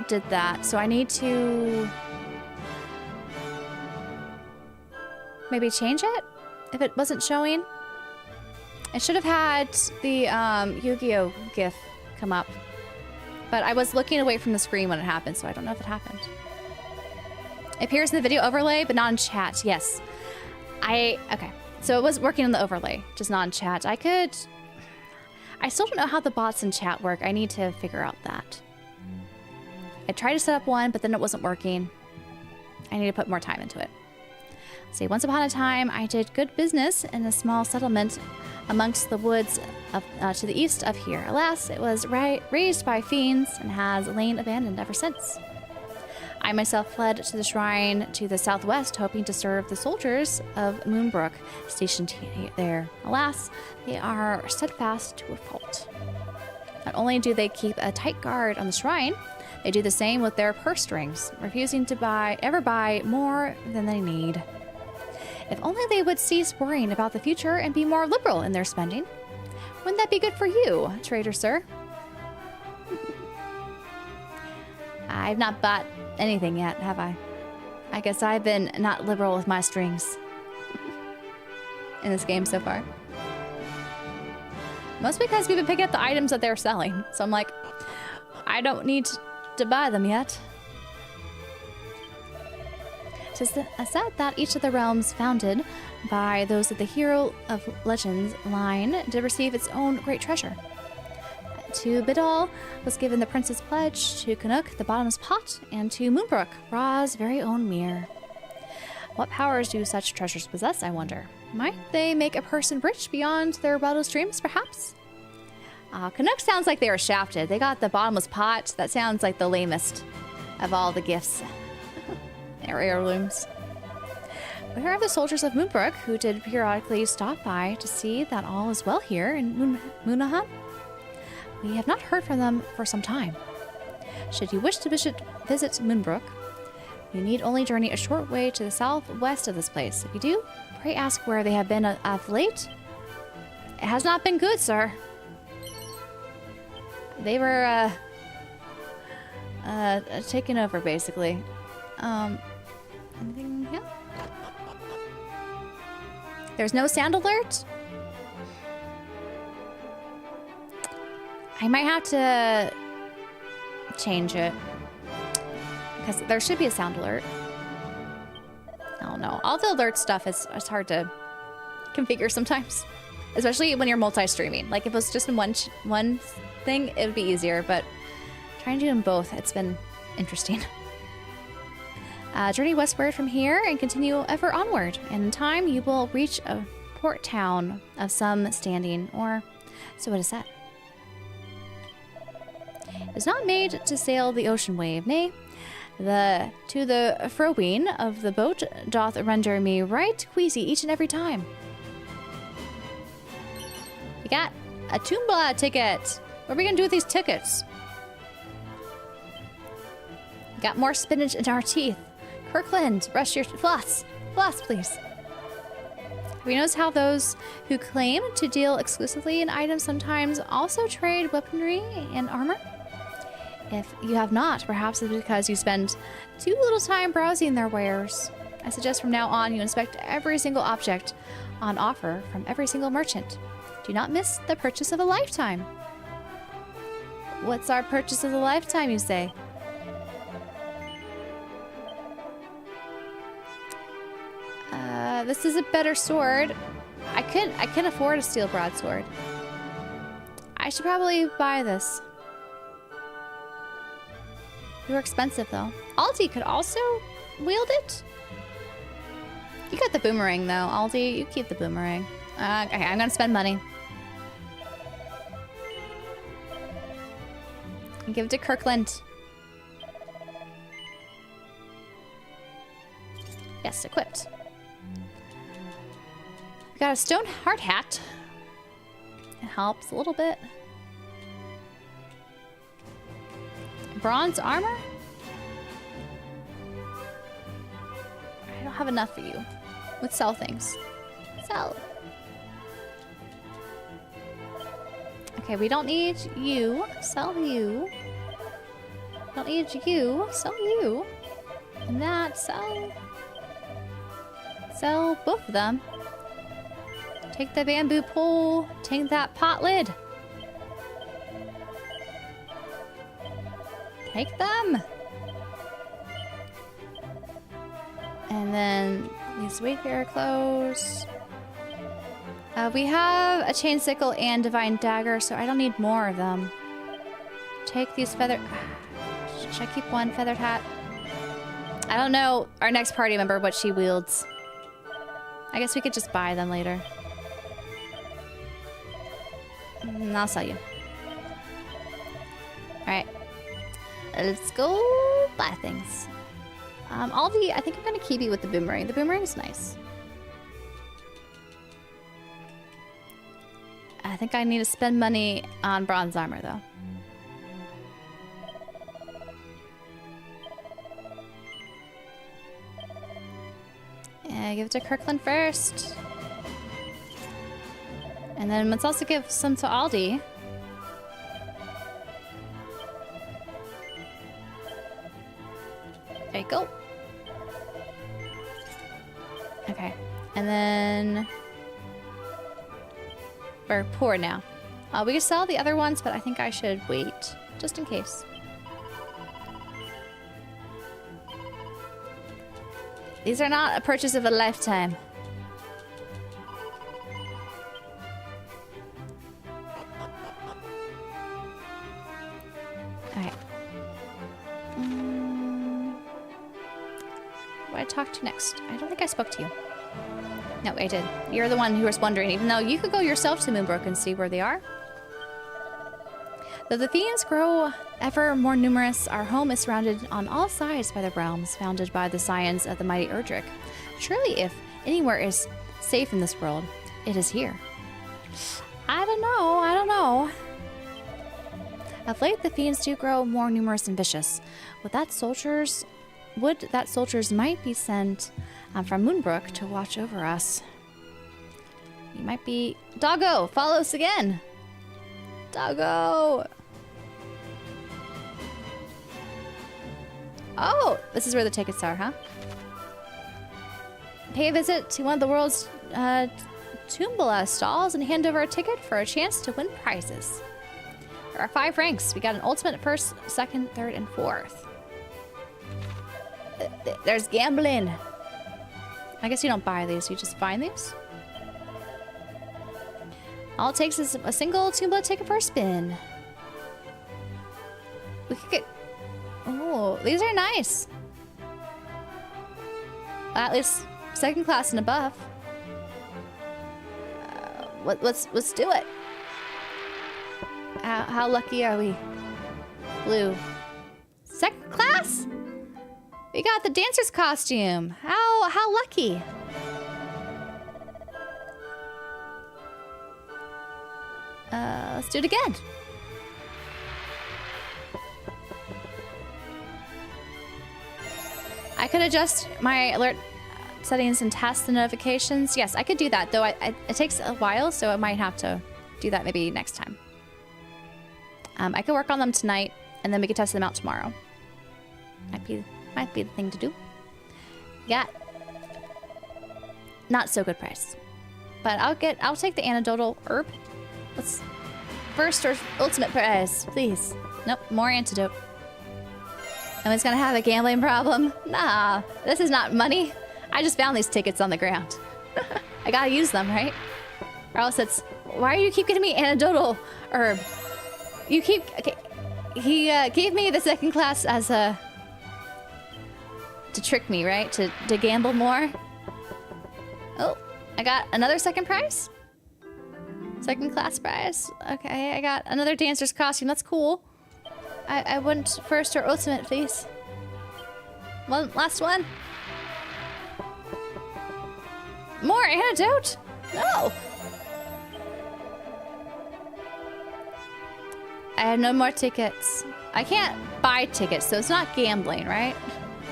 did that. So I need to maybe change it if it wasn't showing. I should have had the Yu-Gi-Oh GIF come up, but I was looking away from the screen when it happened, so I don't know if it happened. It appears in the video overlay, but not in chat. Yes. Okay. So it was working on the overlay, just not in chat. I still don't know how the bots in chat work. I need to figure out that. I tried to set up one, but then it wasn't working. I need to put more time into it. See, once upon a time, I did good business in a small settlement amongst the woods to the east of here. Alas, it was raised by fiends and has lain abandoned ever since. I myself fled to the shrine to the southwest, hoping to serve the soldiers of Moonbrook stationed there. Alas, they are steadfast to a fault. Not only do they keep a tight guard on the shrine, they do the same with their purse strings, refusing to ever buy more than they need. If only they would cease worrying about the future and be more liberal in their spending. Wouldn't that be good for you, trader sir? I've not bought anything yet, have I? I guess I've been not liberal with my strings in this game so far. Mostly because we've been picking up the items that they're selling. So I'm like, I don't need to buy them yet. It is said that each of the realms founded by those of the Hero of Legends line did receive its own great treasure. To Bidal was given the Prince's Pledge, to Canuck the Bottomless Pot, and to Moonbrook, Ra's very own mirror. What powers do such treasures possess, I wonder? Might they make a person rich beyond their wildest dreams, perhaps? Canuck sounds like they were shafted. They got the Bottomless Pot. That sounds like the lamest of all the gifts. Heirlooms. Where are the soldiers of Moonbrook who did periodically stop by to see that all is well here in Moonahan? We have not heard from them for some time. Should you wish to visit Moonbrook, you need only journey a short way to the southwest of this place. If you do, pray ask where they have been of late. It has not been good, sir. They were taken over, basically. Anything here? There's no sound alert? I might have to change it because there should be a sound alert. I don't know. All the alert stuff is hard to configure sometimes, especially when you're multi-streaming. Like if it was just in one thing, it would be easier, but trying to do them both, it's been interesting. Journey westward from here and continue ever onward, and in time you will reach a port town of some standing, or so it is said. It is not made to sail the ocean wave, nay, to the frowing of the boat doth render me right queasy each and every time. We got a Toomba ticket. What are we gonna do with these tickets? Got more spinach in our teeth. Kirkland, brush your floss. Floss, please. Have you noticed how those who claim to deal exclusively in items sometimes also trade weaponry and armor? If you have not, perhaps it's because you spend too little time browsing their wares. I suggest from now on you inspect every single object on offer from every single merchant. Do not miss the purchase of a lifetime. What's our purchase of a lifetime, you say? This is a better sword. I can afford a steel broadsword. I should probably buy this. You're expensive though. Aldi could also wield it. You got the boomerang though, Aldi. You keep the boomerang. Okay, I'm gonna spend money. And give it to Kirkland. Yes, equipped. We got a stone hard hat. It helps a little bit. Bronze armor? I don't have enough for you. Let's sell things. Sell. Okay, we don't need you. Sell you. Don't need you. Sell you. And that, sell. Sell both of them. Take the bamboo pole. Take that pot lid. Take them. And then these wayfarer clothes. We have a chain sickle and divine dagger, so I don't need more of them. Take these feather. Should I keep one feathered hat? I don't know our next party member what she wields. I guess we could just buy them later. I'll sell you. Alright. Let's go buy things. Aldi, I think I'm gonna keep you with the boomerang. The boomerang's nice. I think I need to spend money on bronze armor though. Yeah, give it to Kirkland first. And then let's also give some to Aldi. There you go. Okay. And then we're poor now. We can sell the other ones, but I think I should wait just in case. These are not a purchase of a lifetime. Alright. Who do I talk to next? I don't think I spoke to you. No, I did. You're the one who was wondering, even though you could go yourself to Moonbrook and see where they are. Though the fiends grow ever more numerous, our home is surrounded on all sides by the realms founded by the scions of the mighty Erdrick. Surely if anywhere is safe in this world, it is here. I don't know. Of late, the fiends do grow more numerous and vicious. Would that soldiers might be sent from Moonbrook to watch over us. You might be... Doggo, follow us again! Doggo! Oh, this is where the tickets are, huh? Pay a visit to one of the world's Tumbala stalls and hand over a ticket for a chance to win prizes. There are 5 ranks. We got an ultimate first, second, third, and fourth. There's gambling. I guess you don't buy these, you just find these. All it takes is a single Tumbala ticket per spin. We could get... Oh, these are nice. At least second class and above. Let's do it. How lucky are we? Blue. Second class? We got the dancer's costume. How lucky. Let's do it again. I could adjust my alert settings and test the notifications. Yes, I could do that, though it takes a while, so I might have to do that maybe next time. I could work on them tonight, and then we could test them out tomorrow. Might be the thing to do. Yeah. Not so good price. But I'll take the antidotal herb. Let's first or ultimate prize, please. Nope, more antidote. Someone's gonna have a gambling problem? Nah, this is not money. I just found these tickets on the ground. I gotta use them, right? Or else it's, why do you keep getting me anecdotal herb? You keep, okay. He gave me the second class as a, to trick me, right? To gamble more. Oh, I got another second prize. Second class prize. Okay, I got another dancer's costume. That's cool. I want first or ultimate, please. One last one. More antidote? No. I have no more tickets. I can't buy tickets, so it's not gambling, right?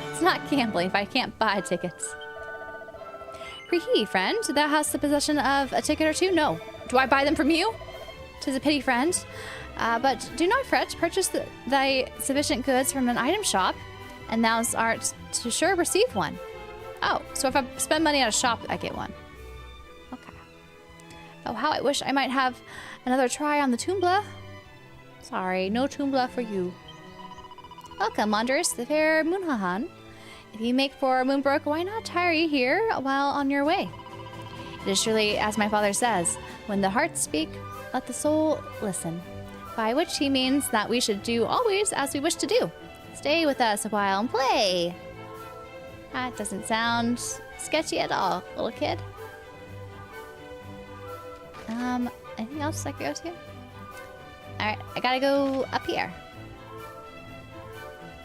It's not gambling if I can't buy tickets. Ree, friend, thou hast the possession of a ticket or two? No. Do I buy them from you? 'Tis a pity, friend. But do not fret. Purchase thy sufficient goods from an item shop, and thou art to sure receive one. Oh, so if I spend money at a shop, I get one. Okay. Oh, how I wish I might have another try on the Tumbla. Sorry, no Tumbla for you. Welcome, wanderers, the fair Moonhahan. If you make for Moonbrook, why not tarry here while on your way? It is surely as my father says, when the heart speak, let the soul listen. By which he means that we should do always as we wish to do. Stay with us a while and play. That doesn't sound sketchy at all, little kid. Anything else I could go to? Alright, I gotta go up here.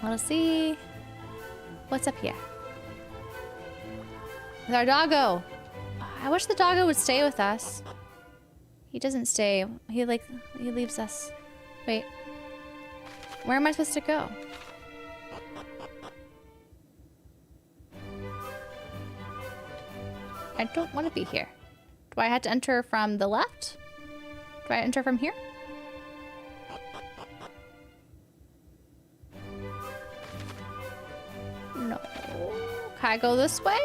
Let's see what's up here. With our doggo. I wish the doggo would stay with us. He doesn't stay. He leaves us. Wait. Where am I supposed to go? I don't want to be here. Do I have to enter from the left? Do I enter from here? No. Can I go this way?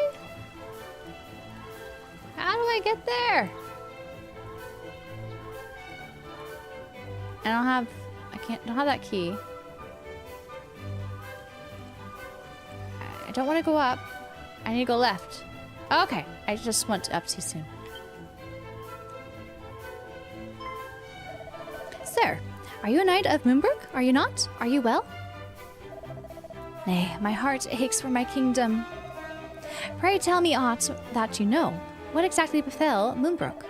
How do I get there? I don't have that key. I don't want to go up. I need to go left. Okay, I just went up too soon. Sir, are you a knight of Moonbrook? Are you not? Are you well? Nay, my heart aches for my kingdom. Pray tell me aught that you know. What exactly befell Moonbrook?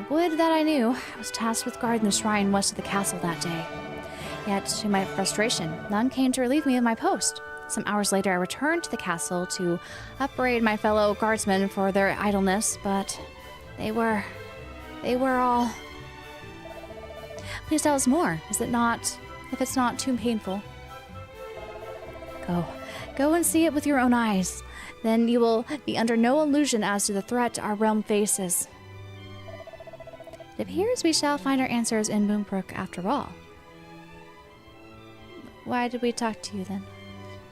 Would that I knew. I was tasked with guarding the shrine west of the castle that day. Yet, to my frustration, none came to relieve me of my post. Some hours later, I returned to the castle to upbraid my fellow guardsmen for their idleness, but they were all... Please tell us more. Is it not, if it's not too painful? Go and see it with your own eyes. Then you will be under no illusion as to the threat our realm faces. It appears we shall find our answers in Moonbrook after all. Why did we talk to you then?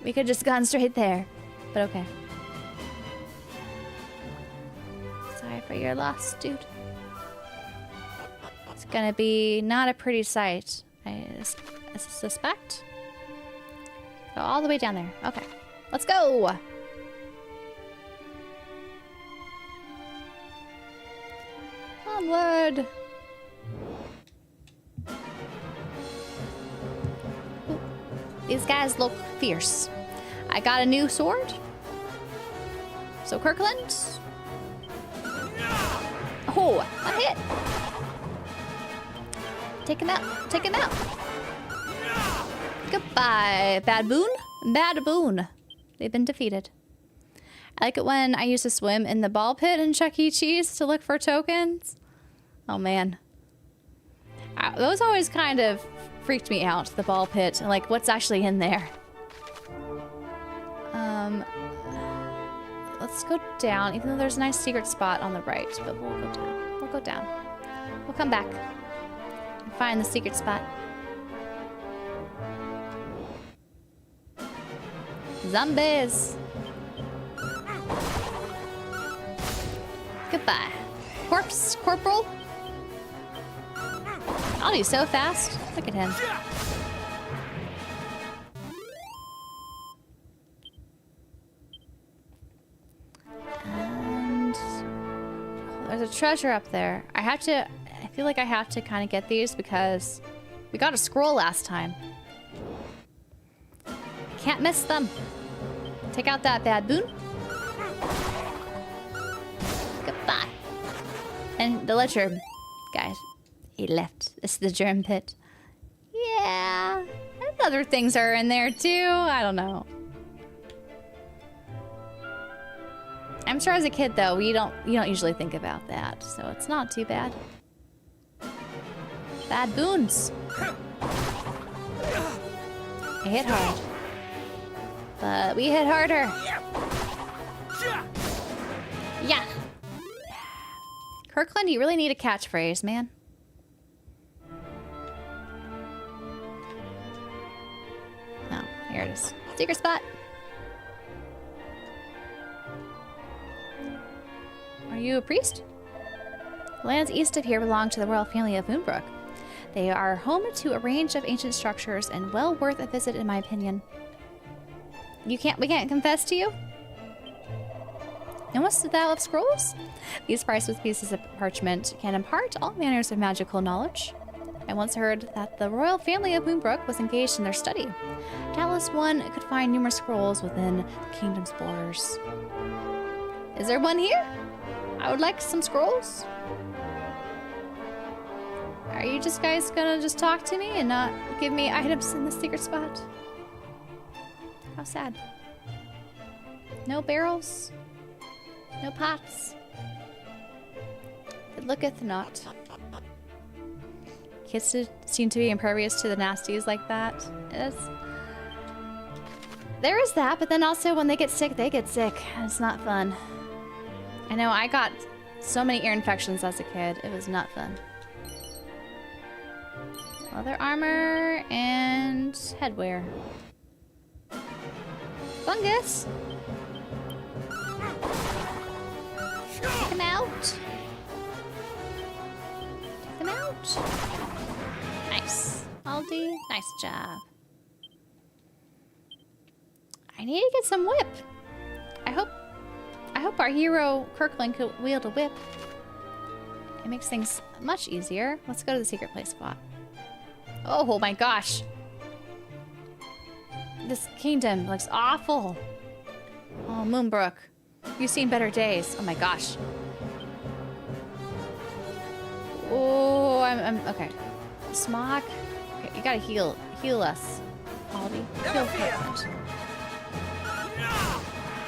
We could have just gone straight there, but okay. Sorry for your loss, dude. It's gonna be not a pretty sight, I suspect. Go all the way down there. Okay, let's go! Onward! Ooh, these guys look fierce. I got a new sword. So Kirkland. Oh, a hit! Take him out, take him out! Goodbye, Bad Boon. Bad Boon. They've been defeated. I like it when I used to swim in the ball pit in Chuck E. Cheese to look for tokens. Oh man. Those always kind of freaked me out, the ball pit. Like, what's actually in there? Let's go down, even though there's a nice secret spot on the right. But we'll go down. We'll go down. We'll come back and find the secret spot. Zombies! Goodbye. Corporal? I'll be so fast. Look at him. There's a treasure up there. I feel like I have to kind of get these because we got a scroll last time. Can't miss them. Take out that bad boon. Goodbye. And the ledger, guys, he left. This is the germ pit. Yeah, and other things are in there too. I don't know. I'm sure as a kid though, you don't usually think about that, so it's not too bad. Bad boons. I hit hard, but we hit harder. Yeah. Kirkland, you really need a catchphrase, man. Oh, here it is. Secret spot. Are you a priest? The lands east of here belong to the royal family of Moonbrook. They are home to a range of ancient structures and well worth a visit in my opinion. We can't confess to you? And what's thou of scrolls? These priceless pieces of parchment can impart all manners of magical knowledge. I once heard that the royal family of Moonbrook was engaged in their study. Doubtless one could find numerous scrolls within the kingdom's borders. Is there one here? I would like some scrolls. Are you just guys gonna just talk to me and not give me items in the secret spot? How sad. No barrels? No pots? It looketh not. Kids seem to be impervious to the nasties like that. There is that, but then also when they get sick, they get sick. It's not fun. I know I got so many ear infections as a kid. It was not fun. Leather armor and headwear. Fungus! Take him out. Take him out. Nice. Aldi, nice job. I need to get some whip. I hope our hero Kirkland could wield a whip. It makes things much easier. Let's go to the secret place spot. Oh my gosh. This kingdom looks awful. Oh, Moonbrook. You've seen better days. Oh my gosh. Oh, I'm okay. Smog. Okay, you gotta heal us. Aldi. Heal Kirkland.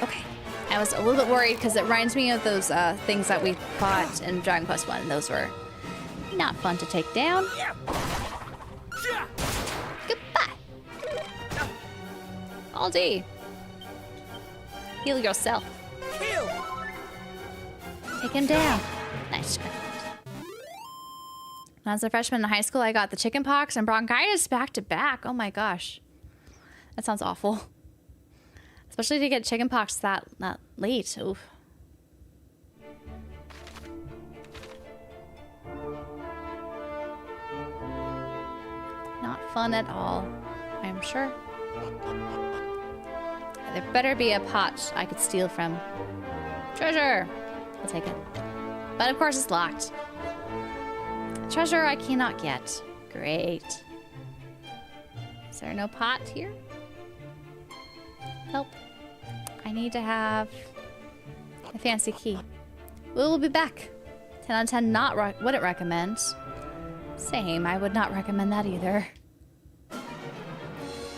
Okay. I was a little bit worried because it reminds me of those things that we fought in Dragon Quest 1. Those were not fun to take down. Goodbye. Aldi. Heal yourself. Heal. Take him down. Nice. When I was a freshman in high school, I got the chicken pox and bronchitis back to back. Oh my gosh. That sounds awful. Especially to get chicken pox that late. Oof. Not fun at all, I'm sure. There better be a pot I could steal from. Treasure! I'll take it. But of course it's locked. Treasure I cannot get. Great. Is there no pot here? Help. I need to have a fancy key. We will be back. 10 out of 10 wouldn't recommend. Same, I would not recommend that either.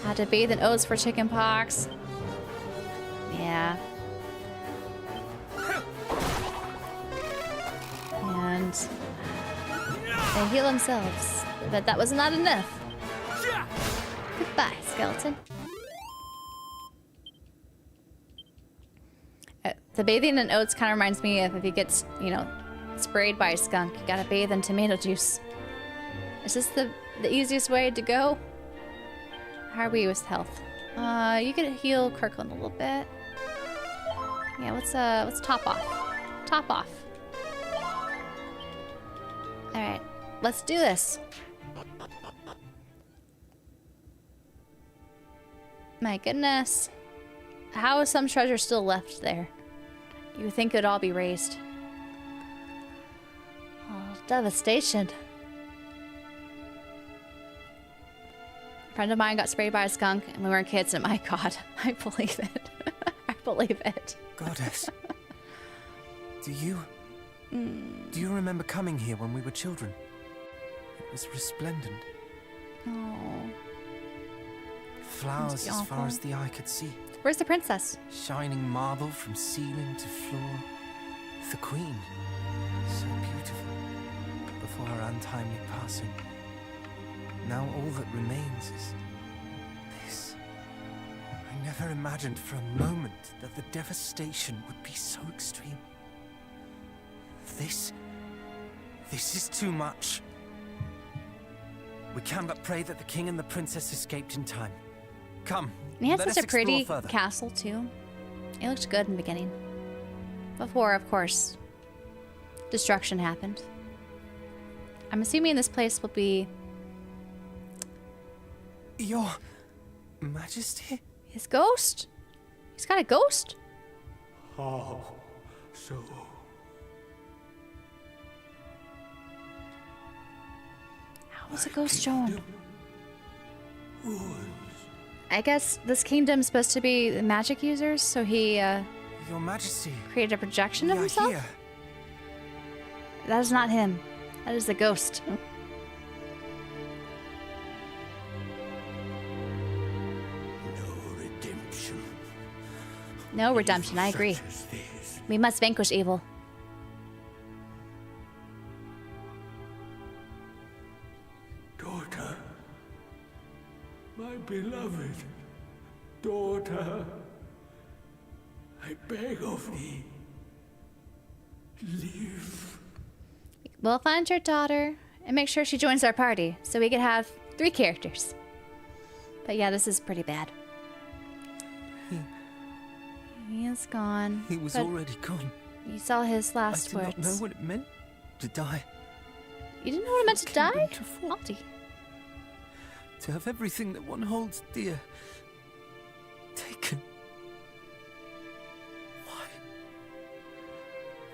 Had to bathe in oats for chicken pox. Yeah. And they heal themselves. But that was not enough. Goodbye, skeleton. The bathing in oats kind of reminds me of if he gets, you know, sprayed by a skunk, you gotta bathe in tomato juice. Is this the easiest way to go? How are we with health? You could heal Kirkland a little bit. Yeah, let's top off. Top off. Alright, let's do this. My goodness. How is some treasure still left there? You would think it would all be raised. Devastation. A friend of mine got sprayed by a skunk and we were kids, and my god, I believe it. I believe it. Goddess. Do you remember coming here when we were children? It was resplendent. Oh. Flowers as far as the eye could see. Where's the princess? Shining marble from ceiling to floor. The queen. So beautiful. Before her untimely passing. Now all that remains is this. I never imagined for a moment that the devastation would be so extreme. This is too much. We can but pray that the king and the princess escaped in time. Come, And he had let such us a pretty explore further. castle too. It looked good in the beginning. Before, of course, destruction happened. I'm assuming this place will be... Your Majesty? His ghost? He's got a ghost? How so? How was a ghost shown? I guess this kingdom's supposed to be the magic users, so he Your Majesty. created a projection of we are himself? here. That is not him. That is the ghost. No redemption, I agree. We must vanquish evil. Daughter, my beloved daughter, I beg of thee, live. We'll find your daughter and make sure she joins our party so we can have 3 characters. But yeah, this is pretty bad. He is gone. He was but already gone. You saw his last I did words. not know what it meant to die. You didn't know what it meant to die? Kingdom to fall. Naughty. To have everything that one holds dear taken.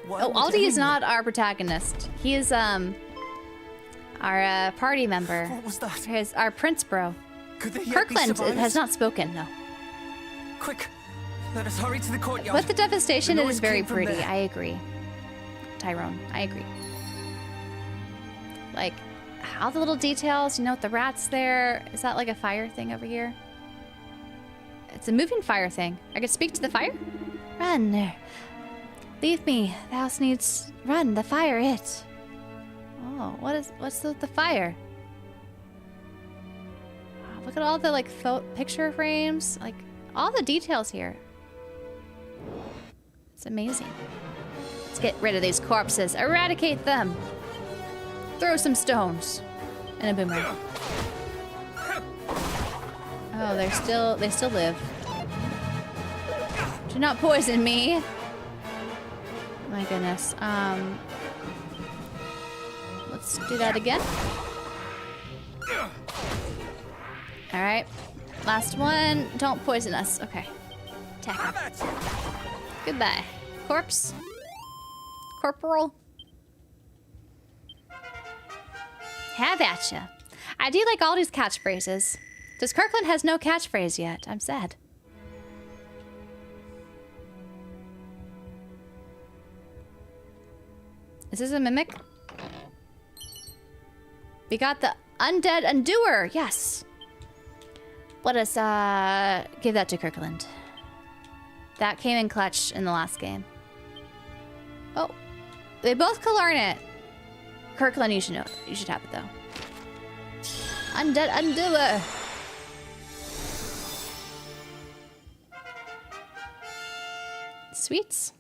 Why Oh, would Aldi is anyone- not our protagonist. He is our party member. What was that? Our prince bro. Could they yet be Kirkland survivors? has not spoken, no. Quick, let us hurry to the courtyard. With the devastation, The it noise is very came from pretty. there. I agree. Tyrone, I agree. Like, all the little details, you know, with the rats there. Is that like a fire thing over here? It's a moving fire thing. I could speak to the fire? Run there. Leave me. The house needs... Run, the fire, it. Oh, what's with the fire? Wow, look at all the, like, picture frames. Like, all the details here. It's amazing. Let's get rid of these corpses. Eradicate them. Throw some stones. And a boomerang. Oh, they still live. Do not poison me. My goodness. Let's do that again. All right. Last one. Don't poison us. Okay. Attack him. Goodbye. Corpse. Corporal. Have at ya. I do like all these catchphrases. Does Kirkland has no catchphrase yet? I'm sad. Is this a mimic? We got the undead undoer. Yes. Let us give that to Kirkland. That came in clutch in the last game. Oh, they both could learn it. Kirkland, you should know it. You should have it though. Undead undoer. Sweets.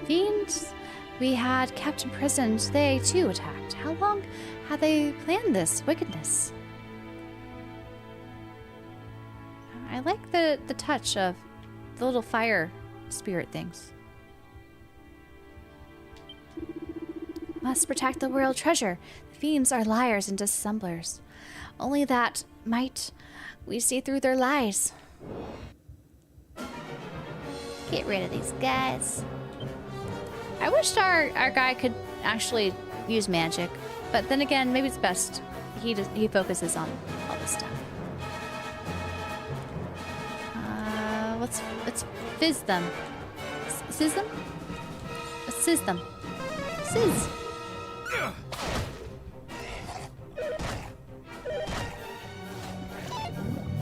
Fiends we had kept imprisoned, they too attacked. How long had they planned this wickedness? I like the touch of the little fire spirit things. Must protect the royal treasure. The fiends are liars and dissemblers. Only that might we see through their lies. Get rid of these guys. I wished our guy could actually use magic, but then again, maybe it's best he focuses on all this stuff. Let's fizz them. Sizz them? Sizz them. Sizz.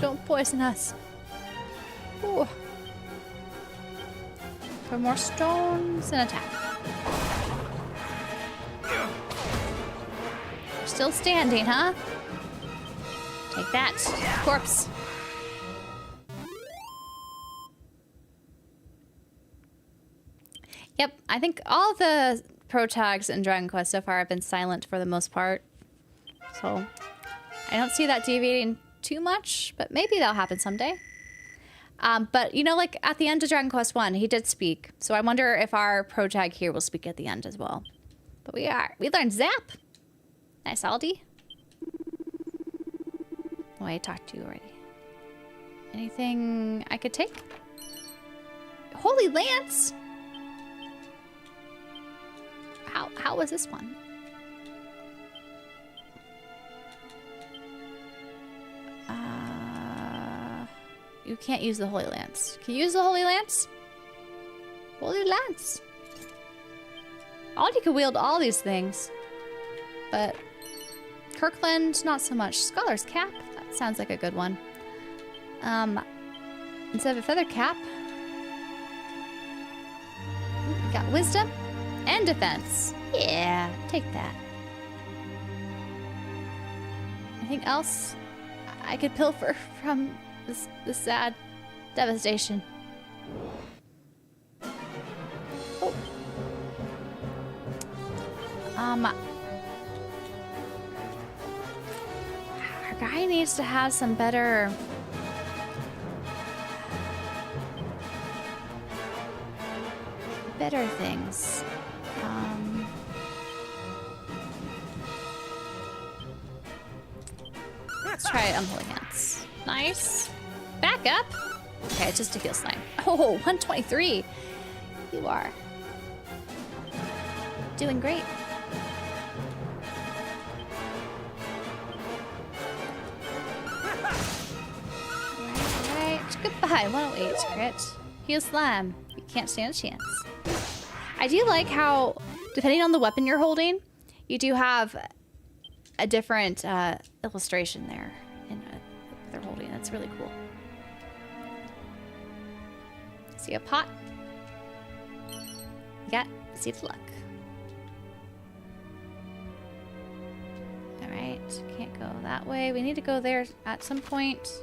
Don't poison us. Ooh. For more stones and attack. You're still standing, huh? Take that, corpse. Yep, I think all the pro tags in Dragon Quest so far have been silent for the most part. So I don't see that deviating too much, but maybe that'll happen someday. But you know, like at the end of Dragon Quest 1, he did speak. So I wonder if our pro tag here will speak at the end as well. But we learned Zap. Nice, Aldi. Oh, I talked to you already. Anything I could take? Holy Lance! How was this one? You can't use the Holy Lance. Can you use the Holy Lance? Holy Lance. Aldi could wield all these things. But Kirkland, not so much. Scholar's Cap. That sounds like a good one. Instead of a feather cap. Ooh, we got Wisdom and Defense. Yeah, take that. Anything else I could pilfer from this sad devastation? Oh. Our guy needs to have some better things. Let's try Unholy Hands. Nice. Back up. Okay, just to heal slime. Oh, 123. You are doing great. Alright. Goodbye. 108 crit. Heal slime. You can't stand a chance. I do like how, depending on the weapon you're holding, you do have a different illustration there in what they're holding. That's really cool. See a pot? You got Seed of Luck. Alright, can't go that way. We need to go there at some point.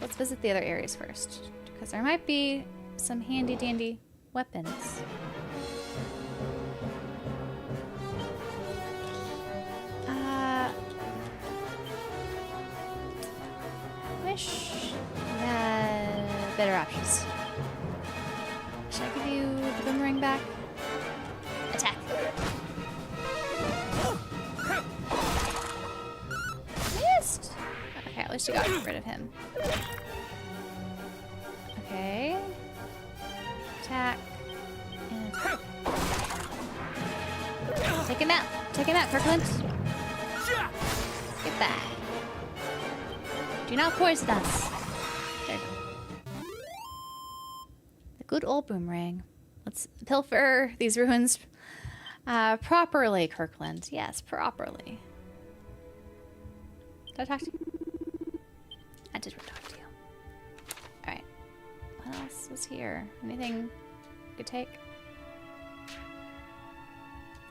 Let's visit the other areas first, because there might be some handy dandy weapons. Wish we had better options. Should I give you the boomerang back? Attack. Missed! Okay, at least you got rid of him. Okay. Attack. And attack. Take him out. Take him out, Kirkland. Get that. Do not poison us. There you go. The good old boomerang. Let's pilfer these ruins properly, Kirkland. Yes, properly. Did I talk to you? I did talk to you. Alright. What else was here? Anything you could take?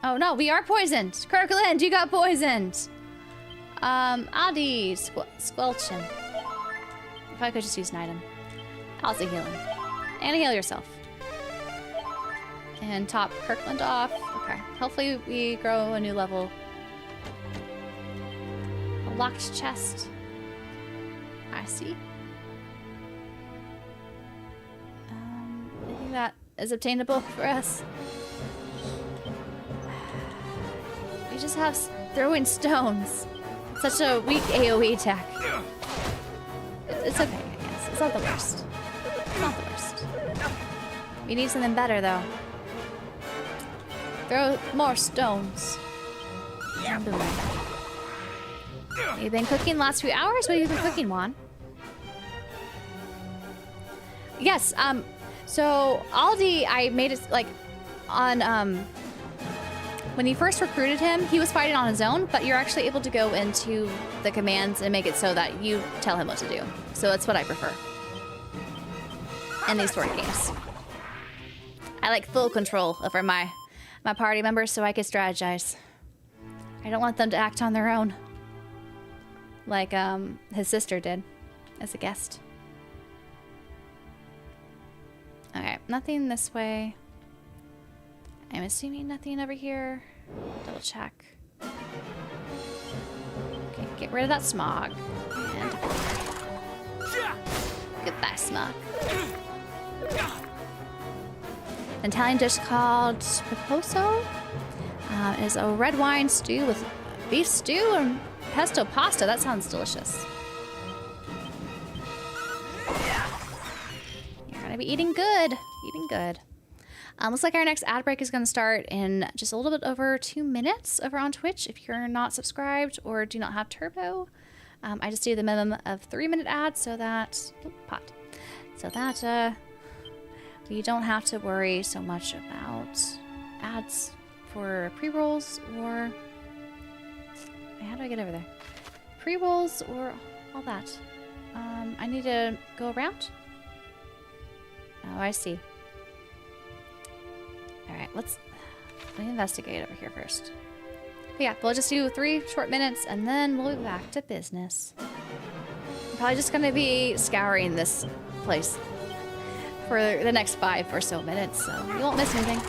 Oh no, we are poisoned! Kirkland, you got poisoned! Adi, squelching. If I could just use an item. Also healing. And heal yourself. And top Kirkland off. Okay. Hopefully we grow a new level. A locked chest. I see. I think that is obtainable for us. We just have throwing stones. Such a weak AoE attack. It's okay, I guess. It's not the worst. It's not the worst. We need something better, though. Throw more stones. Boom. You've been cooking the last few hours? What have you been cooking, Juan? Yes, so Aldi, I made it, like, on, when you first recruited him, he was fighting on his own, but you're actually able to go into the commands and make it so that you tell him what to do. So that's what I prefer in these sort of games. I like full control over my party members so I can strategize. I don't want them to act on their own. Like, his sister did as a guest. Okay, nothing this way. I'm assuming nothing over here. Double check. Okay, get rid of that smog. And goodbye, smog. An Italian dish called Piposo is a red wine stew with beef stew and pesto pasta. That sounds delicious. You're gonna be eating good. Eating good. Looks like our next ad break is gonna start in just a little bit over 2 minutes over on Twitch. If you're not subscribed or do not have Turbo, I just do the minimum of 3-minute ads so that we don't have to worry so much about ads for pre-rolls or... How do I get over there? Pre-rolls or all that. I need to go around? Oh, I see. Alright, let me investigate over here first. Okay, yeah, we'll just do 3 short minutes and then we'll be back to business. I'm probably just gonna be scouring this place for the next 5 or so minutes, so you won't miss anything.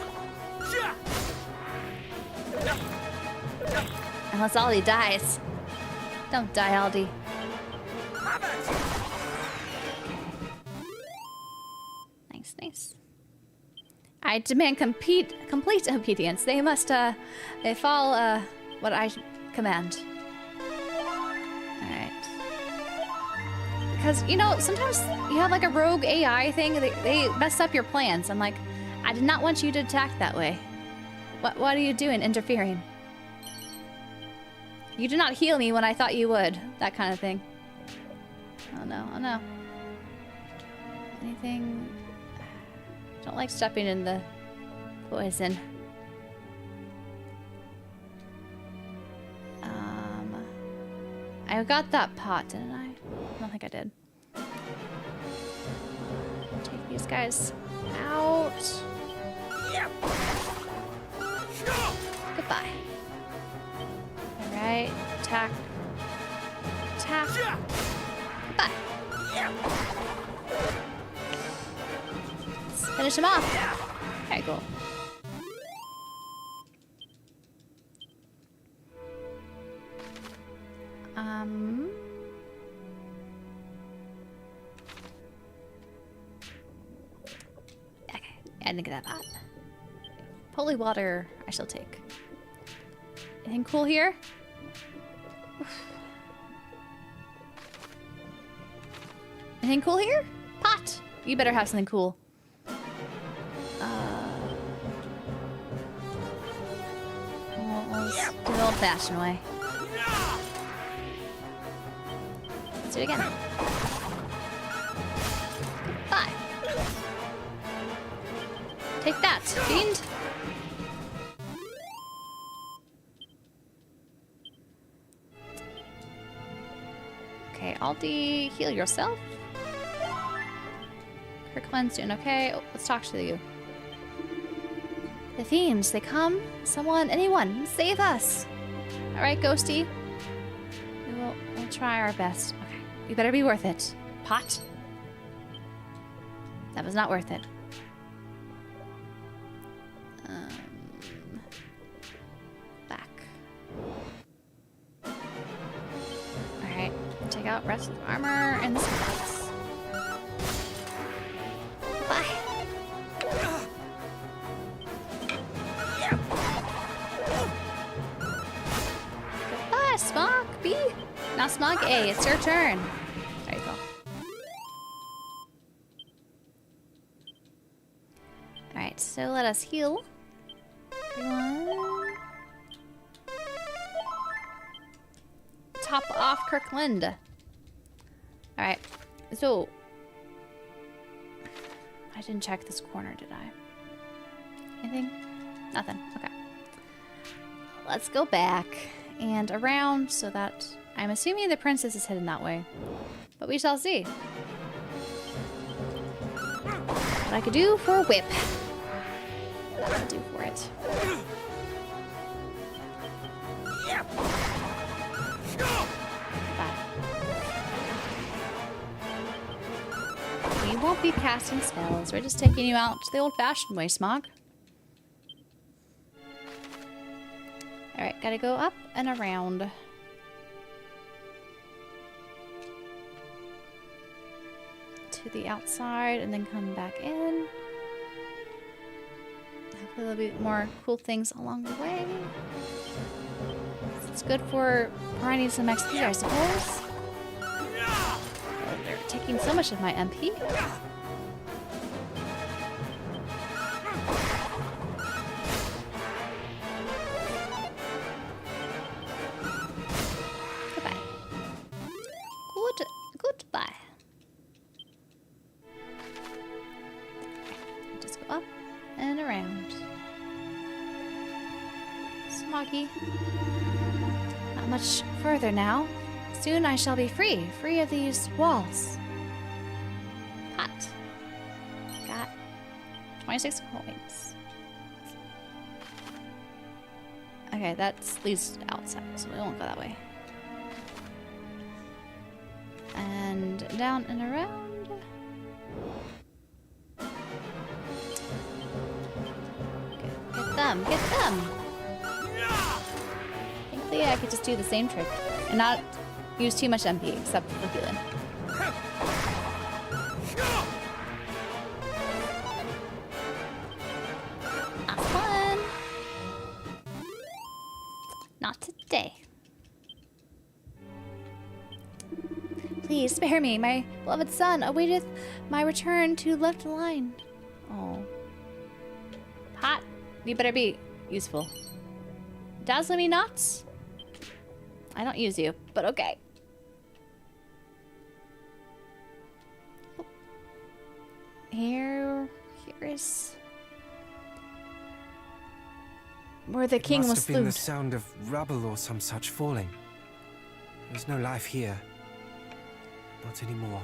Unless Aldi dies. Don't die, Aldi. Nice, nice. I demand complete obedience. They must, they follow, what I command. Alright. Because, you know, sometimes you have, like, a rogue AI thing. They mess up your plans. I'm like, I did not want you to attack that way. What are you doing, interfering? You did not heal me when I thought you would. That kind of thing. Oh no, oh no. Anything... Don't like stepping in the poison. I got that pot, didn't I? I don't think I did. Take these guys out. Goodbye. Alright, attack. Attack. Goodbye. Let's finish him off. Okay, cool. Okay, I didn't get that pot. Holy water, I shall take. Anything cool here? Anything cool here? Pot! You better have something cool. Let's do the old-fashioned way. Let's do it again. Bye. Take that, fiend. Okay, Aldi, heal yourself. Kirkland's doing okay. Oh, let's talk to you. The fiends, they come. Someone, anyone, save us. All right, Ghosty. We'll try our best. Okay, you better be worth it. Pot. That was not worth it. Back. All right, take out rest of the armor and the skills. Bye. Goodbye, Smog B. Now Smog A, it's your turn. There you go. Alright, so let us heal. 1, top off Kirkland. Alright, so... I didn't check this corner, did I? Anything? Nothing. Okay. Let's go back and around so that... I'm assuming the princess is hidden that way. But we shall see. What I could do for a whip. What I'll do for it. Bye. We won't be casting spells. We're just taking you out the old-fashioned way, Smog. Alright, gotta go up and around. To the outside and then come back in. Hopefully there'll be more cool things along the way. It's good for grinding some XP, I suppose. Oh, they're taking so much of my MP. Goodbye. Goodbye. Just go up and around. Smoggy. Not much further now. Soon I shall be free of these walls. Pot. Got 26 coins. Okay, that leads outside, so we won't go that way. And down and around. Get them, get them! Thankfully, I could just do the same trick and not use too much MP, except for healing. Not fun! Not today. Please spare me. My beloved son awaiteth my return to left line. Oh. Hot. You better be useful. Dazzle me not. I don't use you, but okay. Here is where the king was Must have been the slew. sound of rubble or some such falling. There's no life here. Not anymore.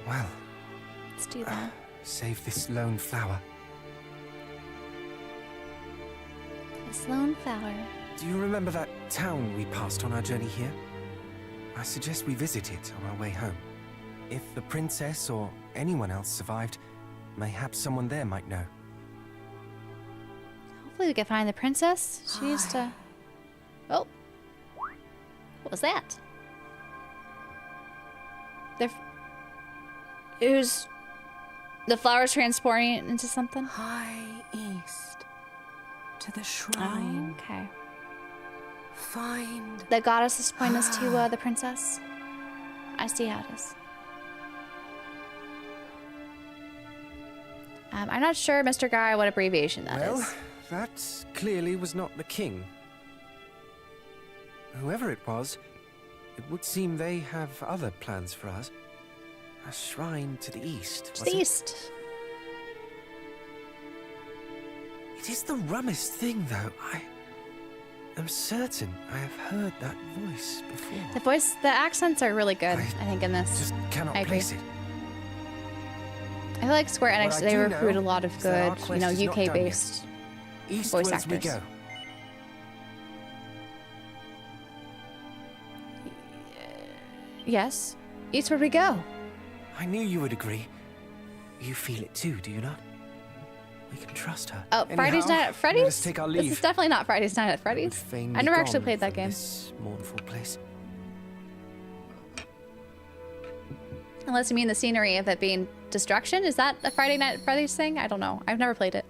Well, Let's do that. save this lone flower. This lone flower. Do you remember that town we passed on our journey here? I suggest we visit it on our way home. If the princess or anyone else survived, mayhap someone there might know. Hopefully we can find the princess. She used to... Oh. What was that? It was... The flowers transporting it into something? High east. To the shrine. Oh, okay. Find... The goddess point us to the princess. I see how it is. I'm not sure, Mr. Guy, what abbreviation that is. Well, that clearly was not the king. Whoever it was, it would seem they have other plans for us. A shrine to the east, To the east. It is the rummest thing, though. I am certain I have heard that voice before. The accents are really good, I think, in this. Just cannot I agree. place it. I feel like Square Enix, What I they do recruit know a lot of is that our good, quest is not done UK-based yet. voice Eastwards actors. we go. Yes. Eastward we go. I knew you would agree. You feel it too, do you not? We can trust her. Oh, Friday's Anyhow, Night at Freddy's? let us take our leave. This is definitely not Friday's Night at Freddy's. Fain I be never actually gone played that from game. This mournful place. Unless you mean the scenery of it being destruction. Is that a Friday Night at Freddy's thing? I don't know. I've never played it.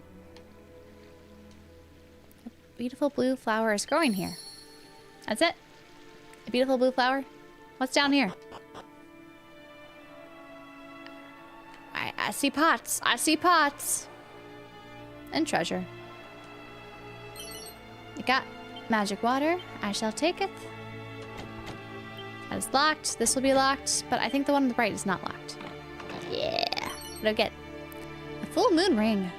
A beautiful blue flower is growing here. That's it? A beautiful blue flower? What's down here? I see pots. I see pots. And treasure. You got magic water. I shall take it. That is locked. This will be locked, but I think the one on the right is not locked. Yeah. What do I get? A full moon ring.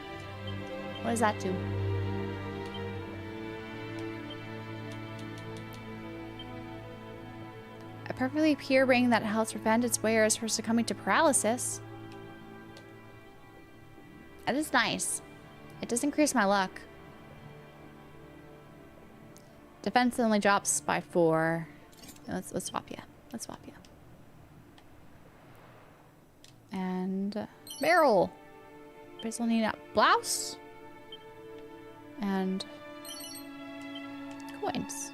What does that do? A perfectly pure ring that helps prevent its wearers from succumbing to paralysis. That is nice. It does increase my luck. Defense only drops by 4. Let's swap you. Let's swap you. And barrel. But it's only a blouse. And coins.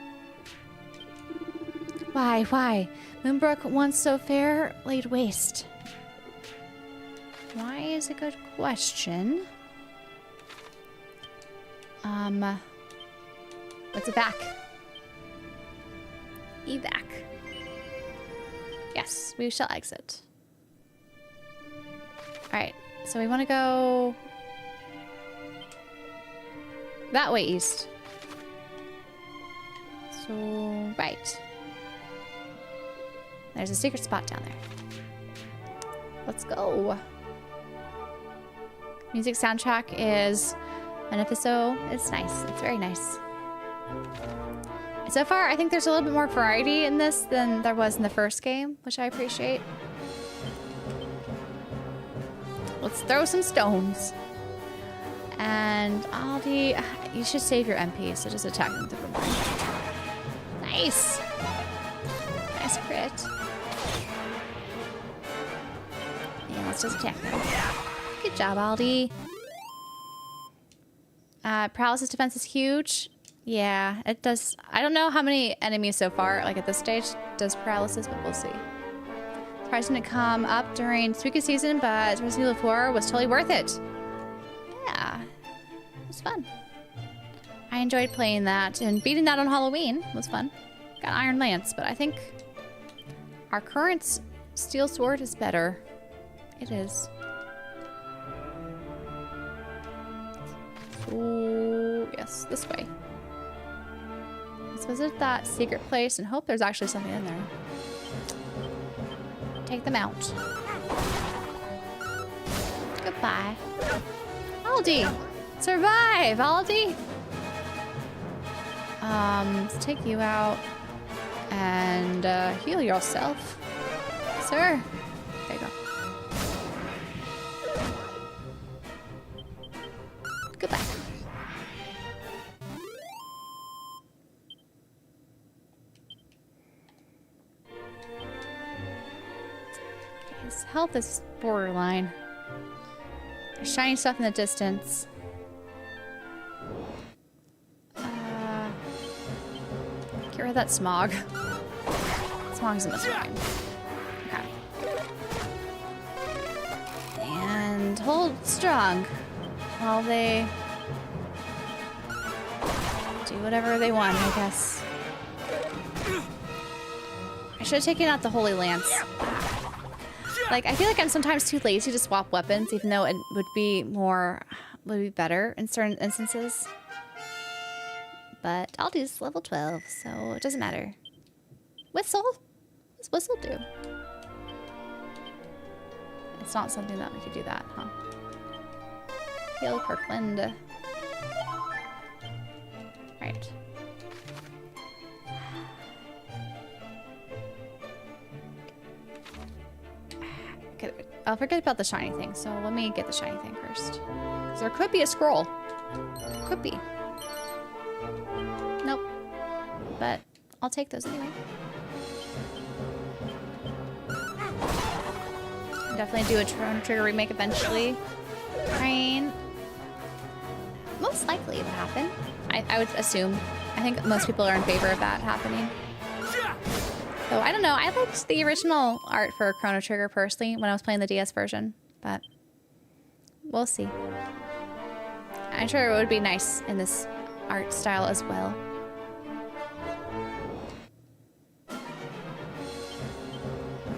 Why? Moonbrook, once so fair, laid waste. Why is a good question. What's it back? Evac. Yes, we shall exit. Alright, so we want to go that way east. So, right. There's a secret spot down there. Let's go. Music soundtrack is Beneficio. It's nice. It's very nice. So far, I think there's a little bit more variety in this than there was in the first game, which I appreciate. Let's throw some stones. And Aldi, you should save your MP, so just attack them through the board. Nice! Nice crit. Yeah, let's just attack them. Good job, Aldi. Paralysis defense is huge. Yeah, it does. I don't know how many enemies so far, like at this stage, does paralysis, but we'll see. Price didn't come up during spooky season, but Resident Evil 4 was totally worth it. Yeah, it was fun. I enjoyed playing that, and beating that on Halloween was fun. Got Iron Lance, but I think our current Steel Sword is better. It is. So, yes, this way. Let's visit that secret place and hope there's actually something in there. Take them out. Goodbye. Aldi! Survive, Aldi! Let's take you out and heal yourself. Sir. There you go. Goodbye. His health is borderline. There's shiny stuff in the distance. Get rid of that smog. Smog is the most annoying. Okay. And hold strong while they do whatever they want, I guess. I should have taken out the Holy Lance. Like, I feel like I'm sometimes too lazy to swap weapons, even though it would be better in certain instances. But Aldi's level 12, so it doesn't matter. Whistle? What does whistle do? It's not something that we could do that, huh? Heal Kirkland. Right. Okay, I'll forget about the shiny thing, so let me get the shiny thing first. Because there could be a scroll. Could be. Nope. But I'll take those anyway. Definitely do a Chrono Trigger remake eventually. Rain. Most likely it would happen. I would assume. I think most people are in favor of that happening. So I don't know. I liked the original art for Chrono Trigger personally when I was playing the DS version, but we'll see. I'm sure it would be nice in this art style as well.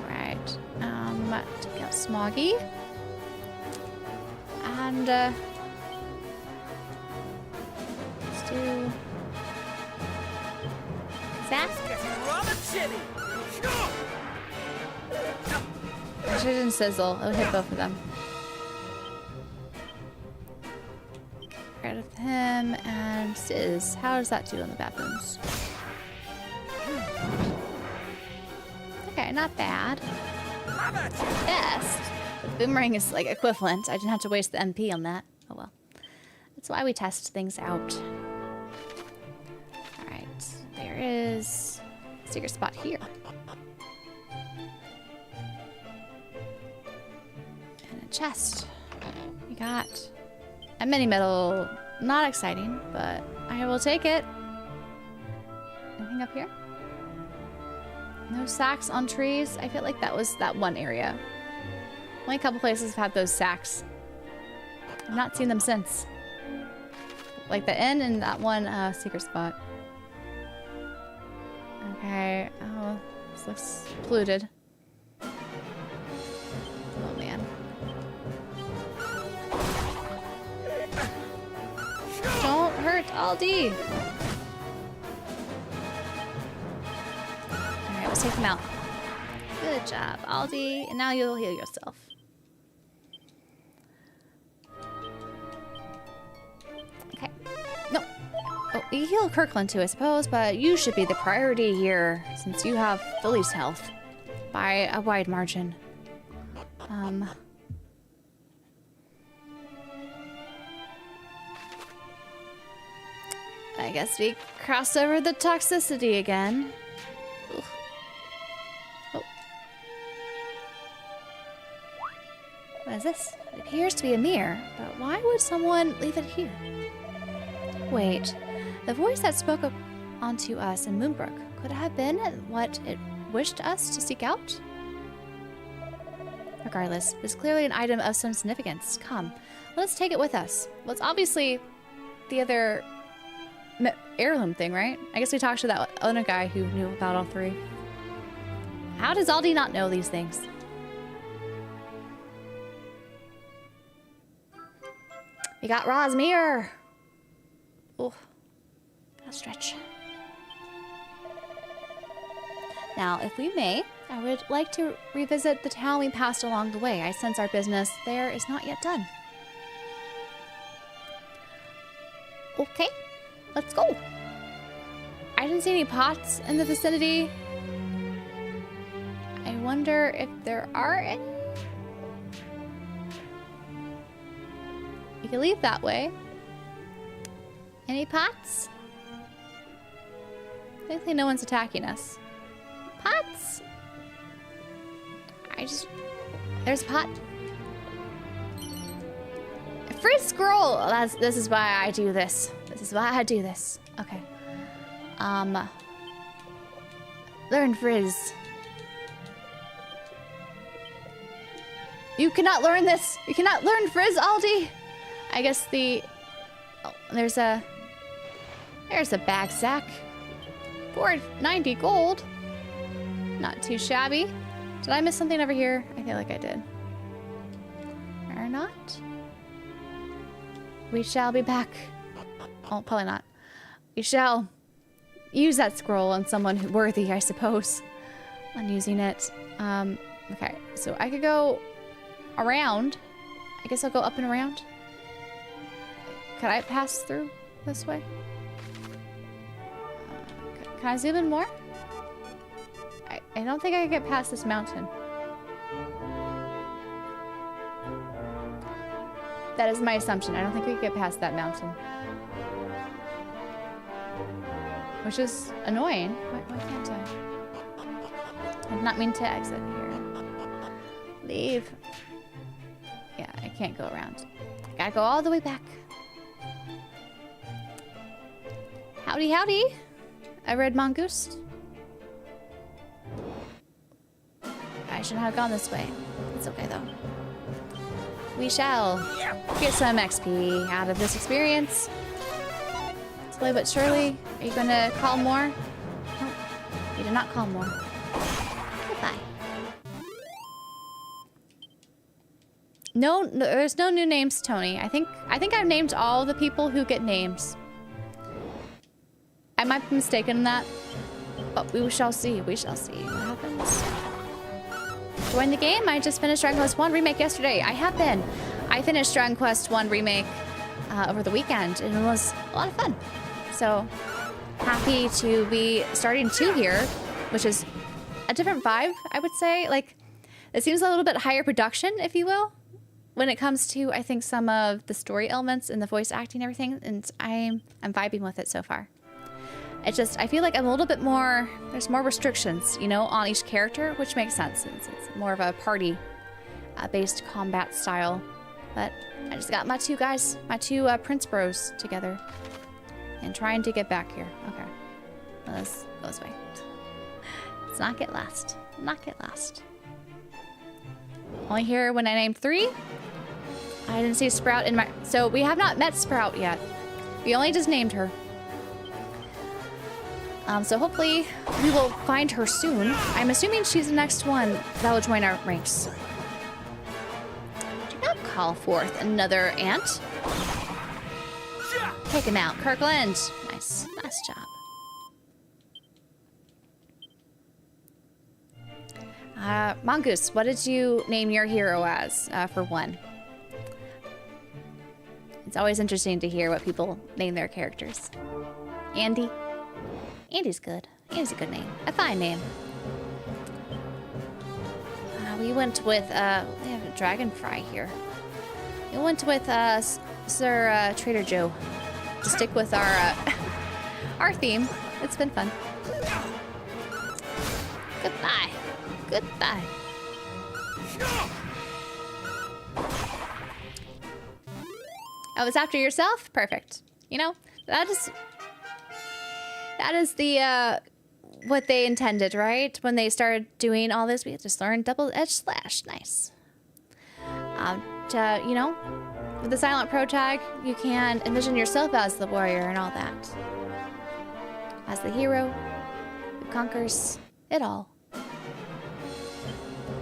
Alright. Take out Smoggy. And let's do Zach. I should didn't sizzle. It would hit both of them. Get rid of him and Sizz. How does that do in the bathrooms? Okay, not bad. Best. The boomerang is like equivalent. I didn't have to waste the MP on that. Oh well. That's why we test things out. Alright. There is a secret spot here. And a chest. We got a mini medal. Not exciting, but I will take it. Anything up here? No sacks on trees. I feel like that was that one area. Only a couple places have had those sacks. I've not seen them since. Like the inn and that one secret spot. Okay. Oh, this looks polluted. Oh man. Don't hurt Aldi. Alright, let's take him out. Good job, Aldi. And now you'll heal yourself. Okay. No. Oh, you heal Kirkland too, I suppose, but you should be the priority here since you have the least health by a wide margin. I guess we cross over the toxicity again. Ugh. Oh. What is this? It appears to be a mirror, but why would someone leave it here? Wait, the voice that spoke up onto us in Moonbrook could have been what it wished us to seek out? Regardless, it's clearly an item of some significance. Come, let us take it with us. Well, it's obviously the other heirloom thing, right? I guess we talked to that other guy who knew about all three. How does Aldi not know these things? We got Ra's mirror. Oh, gotta stretch. Now, if we may, I would like to revisit the town we passed along the way. I sense our business there is not yet done. Okay, let's go. I didn't see any pots in the vicinity. I wonder if there are any. We can leave that way. Any pots? Thankfully no one's attacking us. Pots? There's a pot. A free scroll! This is why I do this. This is why I do this. Okay. Learn Frizz. You cannot learn this! You cannot learn Frizz, Aldi! I guess there's a bag sack. 490 gold. Not too shabby. Did I miss something over here? I feel like I did. Or not? We shall be back. Oh, probably not. We shall use that scroll on someone worthy, I suppose. On using it. Okay, so I could go around. I guess I'll go up and around. Could I pass through this way? Can I zoom in more? I don't think I can get past this mountain. That is my assumption. I don't think we can get past that mountain. Which is annoying. Why can't I? I did not mean to exit here. Leave. Yeah, I can't go around. I gotta go all the way back. Howdy, howdy. A red mongoose. I shouldn't have gone this way. It's okay though. We shall get some XP out of this experience. Slowly but surely. Are you gonna call more? Nope. You did not call more. Goodbye. No, there's no new names, Tony. I think I've named all the people who get names. I might be mistaken in that. But we shall see. We shall see what happens. Join the game. I just finished Dragon Quest 1 Remake yesterday. I have been. I finished Dragon Quest 1 Remake over the weekend, and it was a lot of fun. So happy to be starting 2 here, which is a different vibe, I would say. Like, it seems a little bit higher production, if you will, when it comes to, I think, some of the story elements and the voice acting and everything, and I'm vibing with it so far. It's just, I feel like I'm a little bit more, there's more restrictions, you know, on each character, which makes sense. It's more of a party-based combat style. But I just got my 2 guys, my 2 Prince Bros together. And trying to get back here. Okay. Let's go this way. Let's not get lost. Not get lost. Only here when I named 3. I didn't see Sprout in my... So we have not met Sprout yet. We only just named her. So hopefully we will find her soon. I'm assuming she's the next one that will join our ranks. Do not call forth another ant. Take him out, Kirkland. Nice, nice job. Mongoose, what did you name your hero as for 1? It's always interesting to hear what people name their characters. Andy? Andy's good. Andy's a good name. A fine name. We went with, we have a Dragonfry here. We went with Sir Trader Joe to stick with our our theme. It's been fun. Goodbye. Goodbye. Oh, it's after yourself? Perfect. You know, that is the what they intended, right? When they started doing all this, we just learned double-edged slash. Nice. You know, with the silent pro tag, you can envision yourself as the warrior and all that. As the hero who conquers it all.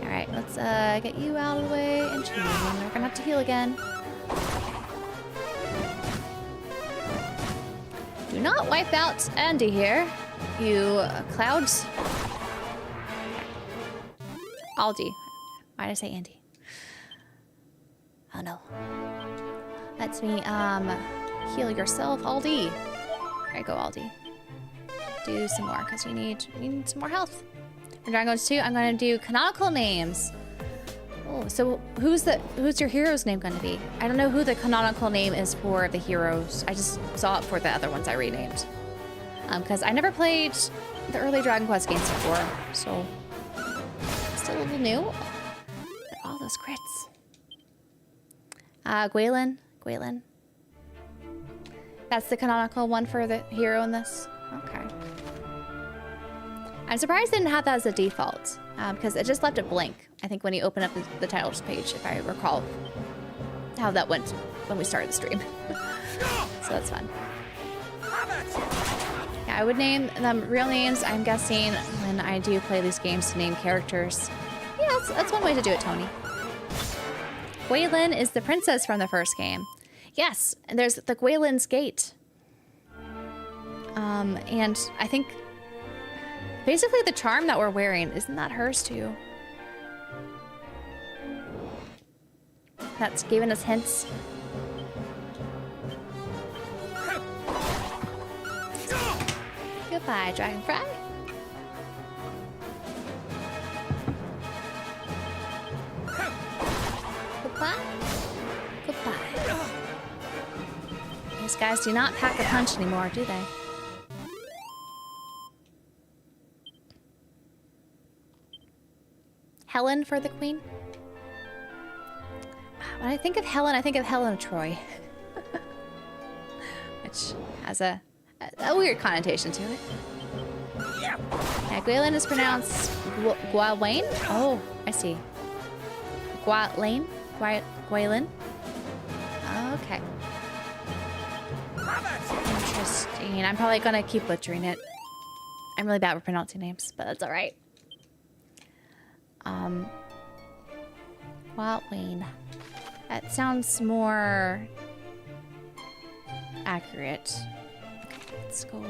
Alright, let's get you out of the way and we're gonna have to heal again. Do not wipe out Andy here, you clouds. Aldi. Why did I say Andy? Oh no. Let me heal yourself, Aldi. There you go, Aldi. Do some more, because we need some more health. For Dragon Quest 2, I'm gonna do canonical names. Oh, so who's your hero's name gonna be? I don't know who the canonical name is for the heroes. I just saw it for the other ones I renamed. Because I never played the early Dragon Quest games before, so still a little new. Look at all those crits. Gwaelin. That's the canonical one for the hero in this. Okay. I'm surprised they didn't have that as a default, because it just left it blank. I think when you open up the titles page, if I recall how that went when we started the stream. So that's fun. Yeah, I would name them real names, I'm guessing, when I do play these games to name characters. Yeah, that's one way to do it, Tony. Gwaelin is the princess from the first game. Yes, and there's the Gwaelin's Gate. And I think basically the charm that we're wearing, isn't that hers too? That's giving us hints. Goodbye, Dragonfry. Goodbye. Goodbye. These guys do not pack a punch anymore, do they? Helen for the queen? When I think of Helen of Troy. Which has a weird connotation to it. Yeah, Gwaelin is pronounced Gwaelin? Oh, I see. Gwaelin? Gwaelin? Okay. Interesting. I'm probably gonna keep butchering it. I'm really bad with pronouncing names, but that's alright. Gwaelin. That sounds more accurate. Okay, let's go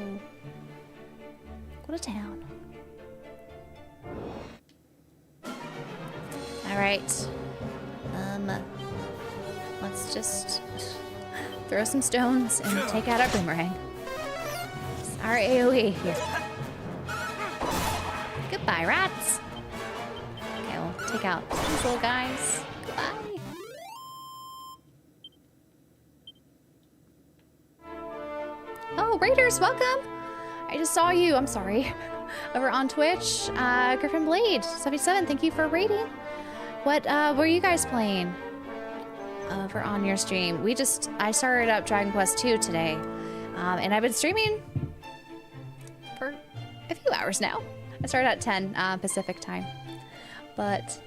Go to town. All right. Let's just throw some stones and take out our boomerang. It's our AoE here. Goodbye, rats. Okay, we'll take out these little guys. Goodbye. Oh, Raiders, welcome. I just saw you. I'm sorry. Over on Twitch, Griffin Blade 77. Thank you for raiding. What were you guys playing over on your stream? I started up Dragon Quest 2 today, and I've been streaming for a few hours now. I started at 10 Pacific time, but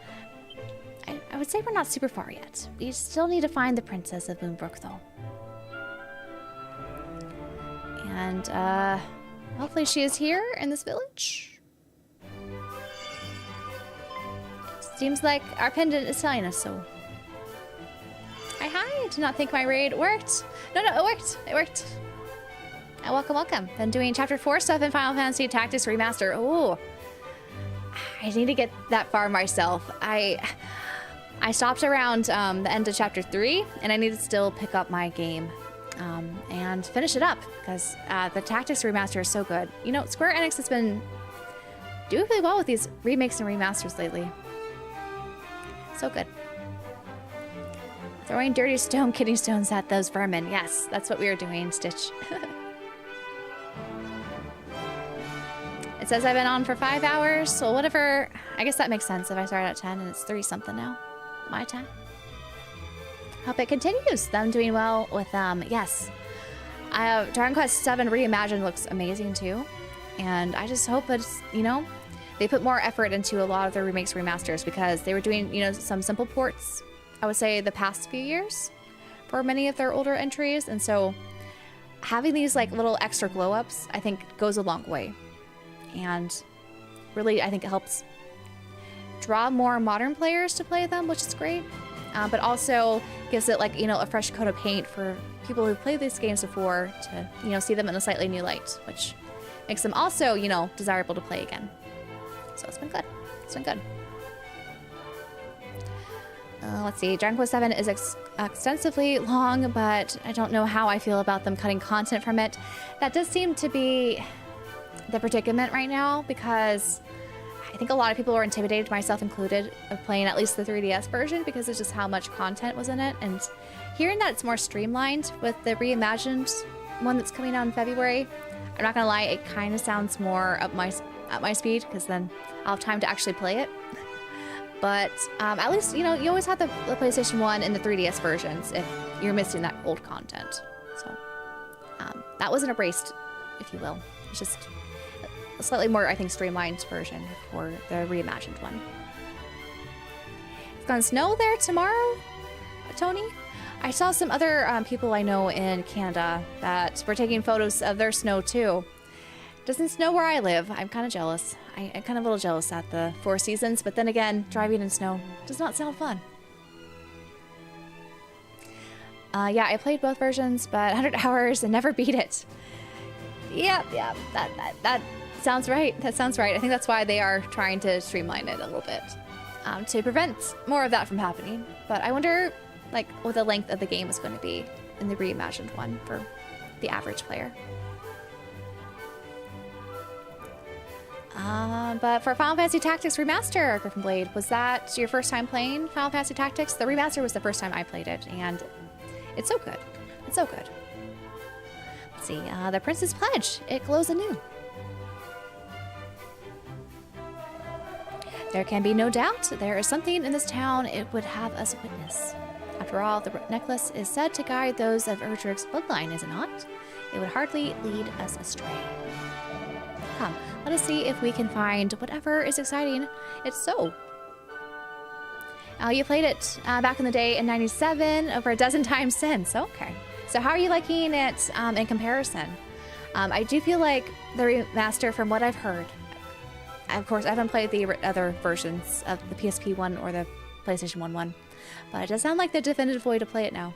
I would say we're not super far yet. We still need to find the Princess of Moonbrook, though, and hopefully she is here in this village. Seems like our pendant is telling us so. Hi, did not think my raid worked. No, it worked. It worked. Welcome, welcome. Been doing chapter 4 stuff in Final Fantasy Tactics Remaster. Oh, I need to get that far myself. I stopped around the end of chapter 3, and I need to still pick up my game and finish it up because the Tactics Remaster is so good. You know, Square Enix has been doing really well with these remakes and remasters lately. So good. Throwing dirty stone kidney stones at those vermin. Yes, that's what we were doing, Stitch. It says I've been on for 5 hours, so whatever. I guess that makes sense if I started at 10 and it's 3-something now. My time. Hope it continues. Them doing well with, yes. Dragon Quest 7 Reimagined looks amazing too. And I just hope it's, you know, they put more effort into a lot of their remakes, remasters, because they were doing, you know, some simple ports, I would say, the past few years for many of their older entries. And so having these like little extra glow ups, I think goes a long way. And really, I think it helps draw more modern players to play them, which is great. But also gives it like, you know, a fresh coat of paint for people who played these games before to, you know, see them in a slightly new light, which makes them also, you know, desirable to play again. So it's been good. It's been good. Let's see. Dragon Quest 7 is extensively long, but I don't know how I feel about them cutting content from it. That does seem to be the predicament right now, because I think a lot of people are intimidated, myself included, of playing at least the 3DS version because of just how much content was in it. And hearing that it's more streamlined with the reimagined one that's coming out in February, I'm not gonna lie, it kind of sounds more up my speed, because then I'll have time to actually play it. But at least, you know, you always have the PlayStation 1 and the 3DS versions if you're missing that old content. So that wasn't erased, if you will. It's just a slightly more, I think, streamlined version for the reimagined one. It's gonna snow there tomorrow, Tony? I saw some other people I know in Canada that were taking photos of their snow too. Doesn't snow where I live. I'm kind of jealous. I'm kind of a little jealous at the Four Seasons, but then again, driving in snow does not sound fun. Yeah, I played both versions, but 100 hours and never beat it. Yeah, that sounds right. That sounds right. I think that's why they are trying to streamline it a little bit to prevent more of that from happening. But I wonder, like, what the length of the game is going to be in the reimagined one for the average player. But for Final Fantasy Tactics Remaster, Griffin Blade, was that your first time playing Final Fantasy Tactics? The remaster was the first time I played it, and it's so good. It's so good. Let's see, the Prince's Pledge. It glows anew. There can be no doubt there is something in this town it would have us witness. After all, the necklace is said to guide those of Erdrick's bloodline, is it not? It would hardly lead us astray. Come, let us see if we can find whatever is exciting. It's so. You played it back in the day in '97 over a dozen times since. Okay. So how are you liking it in comparison? I do feel like the remaster, from what I've heard, of course, I haven't played the other versions of the PSP one or the PlayStation 1, but it does sound like the definitive way to play it now.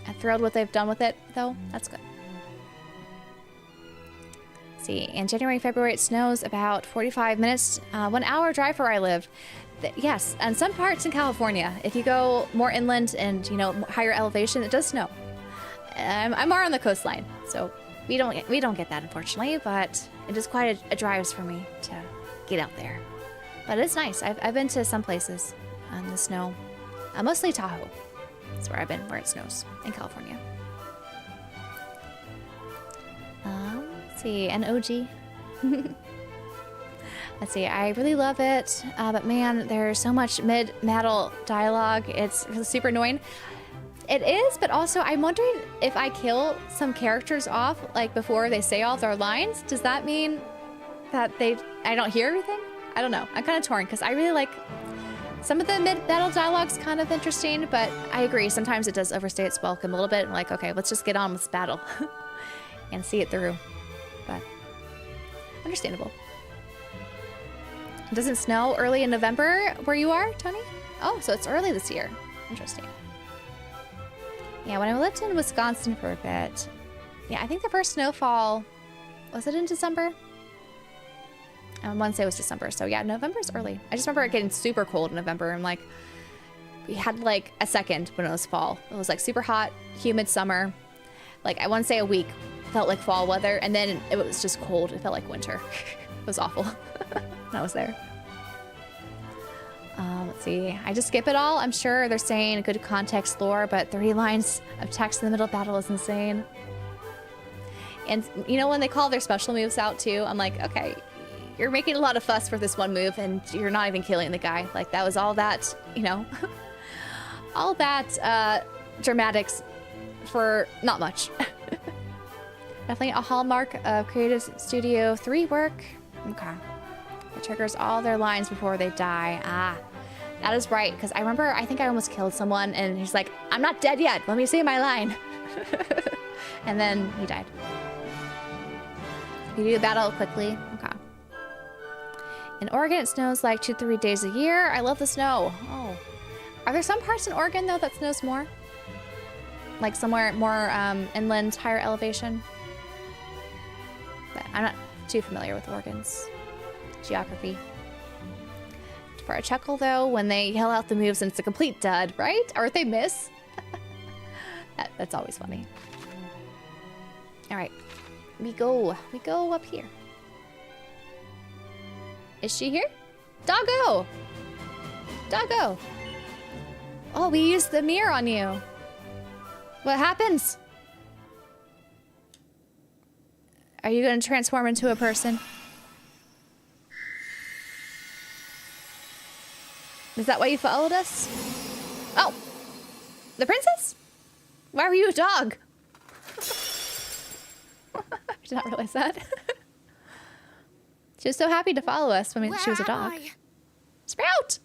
I'm thrilled with what they've done with it, though. That's good. Let's see, in January, February, it snows about 45 minutes, 1 hour drive where I live. Yes, and some parts in California, if you go more inland and, you know, higher elevation, it does snow. I'm more on the coastline, so we don't get that, unfortunately, but it is quite a drive for me to get out there. But it's nice. I've been to some places on the snow, mostly Tahoe. That's where I've been, where it snows in California. Let's see, an OG. Let's see, I really love it, but man, there's so much mid-battle dialogue. It's really super annoying. It is, but also I'm wondering if I kill some characters off, like before they say all their lines, does that mean that I don't hear everything? I don't know. I'm kind of torn because I really like some of the mid-battle dialogue's kind of interesting, but I agree. Sometimes it does overstay its welcome a little bit. I'm like, okay, let's just get on with this battle and see it through. But understandable. It doesn't snow early in November where you are, Tony? Oh, so it's early this year. Interesting. Yeah, when I lived in Wisconsin for a bit, yeah, I think the first snowfall, was it in December? I want to say it was December. So yeah, November's early. I just remember it getting super cold in November, and like we had like a second when it was fall. It was like super hot, humid summer. Like I want to say a week felt like fall weather, and then it was just cold. It felt like winter. It was awful when I was there. Let's see. I just skip it all. I'm sure they're saying good context lore, but 30 lines of text in the middle of battle is insane. And you know, when they call their special moves out too, I'm like, okay, you're making a lot of fuss for this one move and you're not even killing the guy. Like that was all that, you know, all that dramatics for not much. Definitely a hallmark of Creative Studio 3 work. Okay. It triggers all their lines before they die. Ah, that is right. Because I remember, I think I almost killed someone and he's like, I'm not dead yet. Let me say my line. And then he died. You do the battle quickly. Okay. In Oregon, it snows like 2-3 days a year. I love the snow. Oh. Are there some parts in Oregon, though, that snows more? Like somewhere more inland, higher elevation? But I'm not too familiar with Oregon's geography. For a chuckle, though, when they yell out the moves and it's a complete dud, right? Or if they miss. That's always funny. All right. We go up here. Is she here? Doggo! Doggo! Oh, we used the mirror on you. What happens? Are you going to transform into a person? Is that why you followed us? Oh! The princess? Why were you a dog? I did not realize that. She was so happy to follow us when she was a dog. Sprout!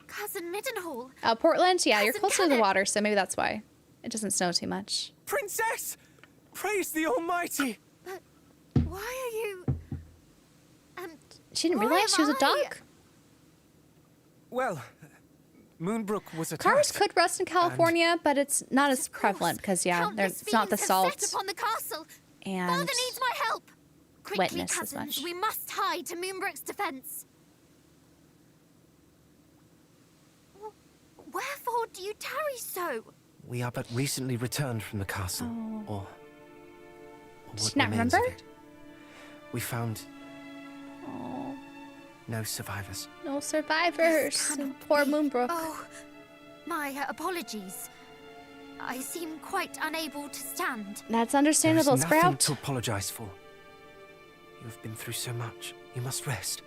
Cousin Middenhall. Oh, Portland? Yeah, you're Cousin close to the Kenneth. water, so maybe that's why. It doesn't snow too much. Princess! Praise the Almighty! But why are you... She didn't why realize she was am a dog? Well, Moonbrook was attacked. Cars could rust in California, but it's not as prevalent because, yeah, it's not the salt upon the castle. and Father needs my help. Quickly, wetness as cousins, much. we must hide to Moonbrook's defense. Wherefore do you tarry so? We are but recently returned from the castle, or Did what you not remains remember? of it. We found no survivors. No survivors. Poor Moonbrook. Oh, my apologies. I seem quite unable to stand. That's understandable, There is nothing Sprout. to apologize for. You have been through so much. You must rest.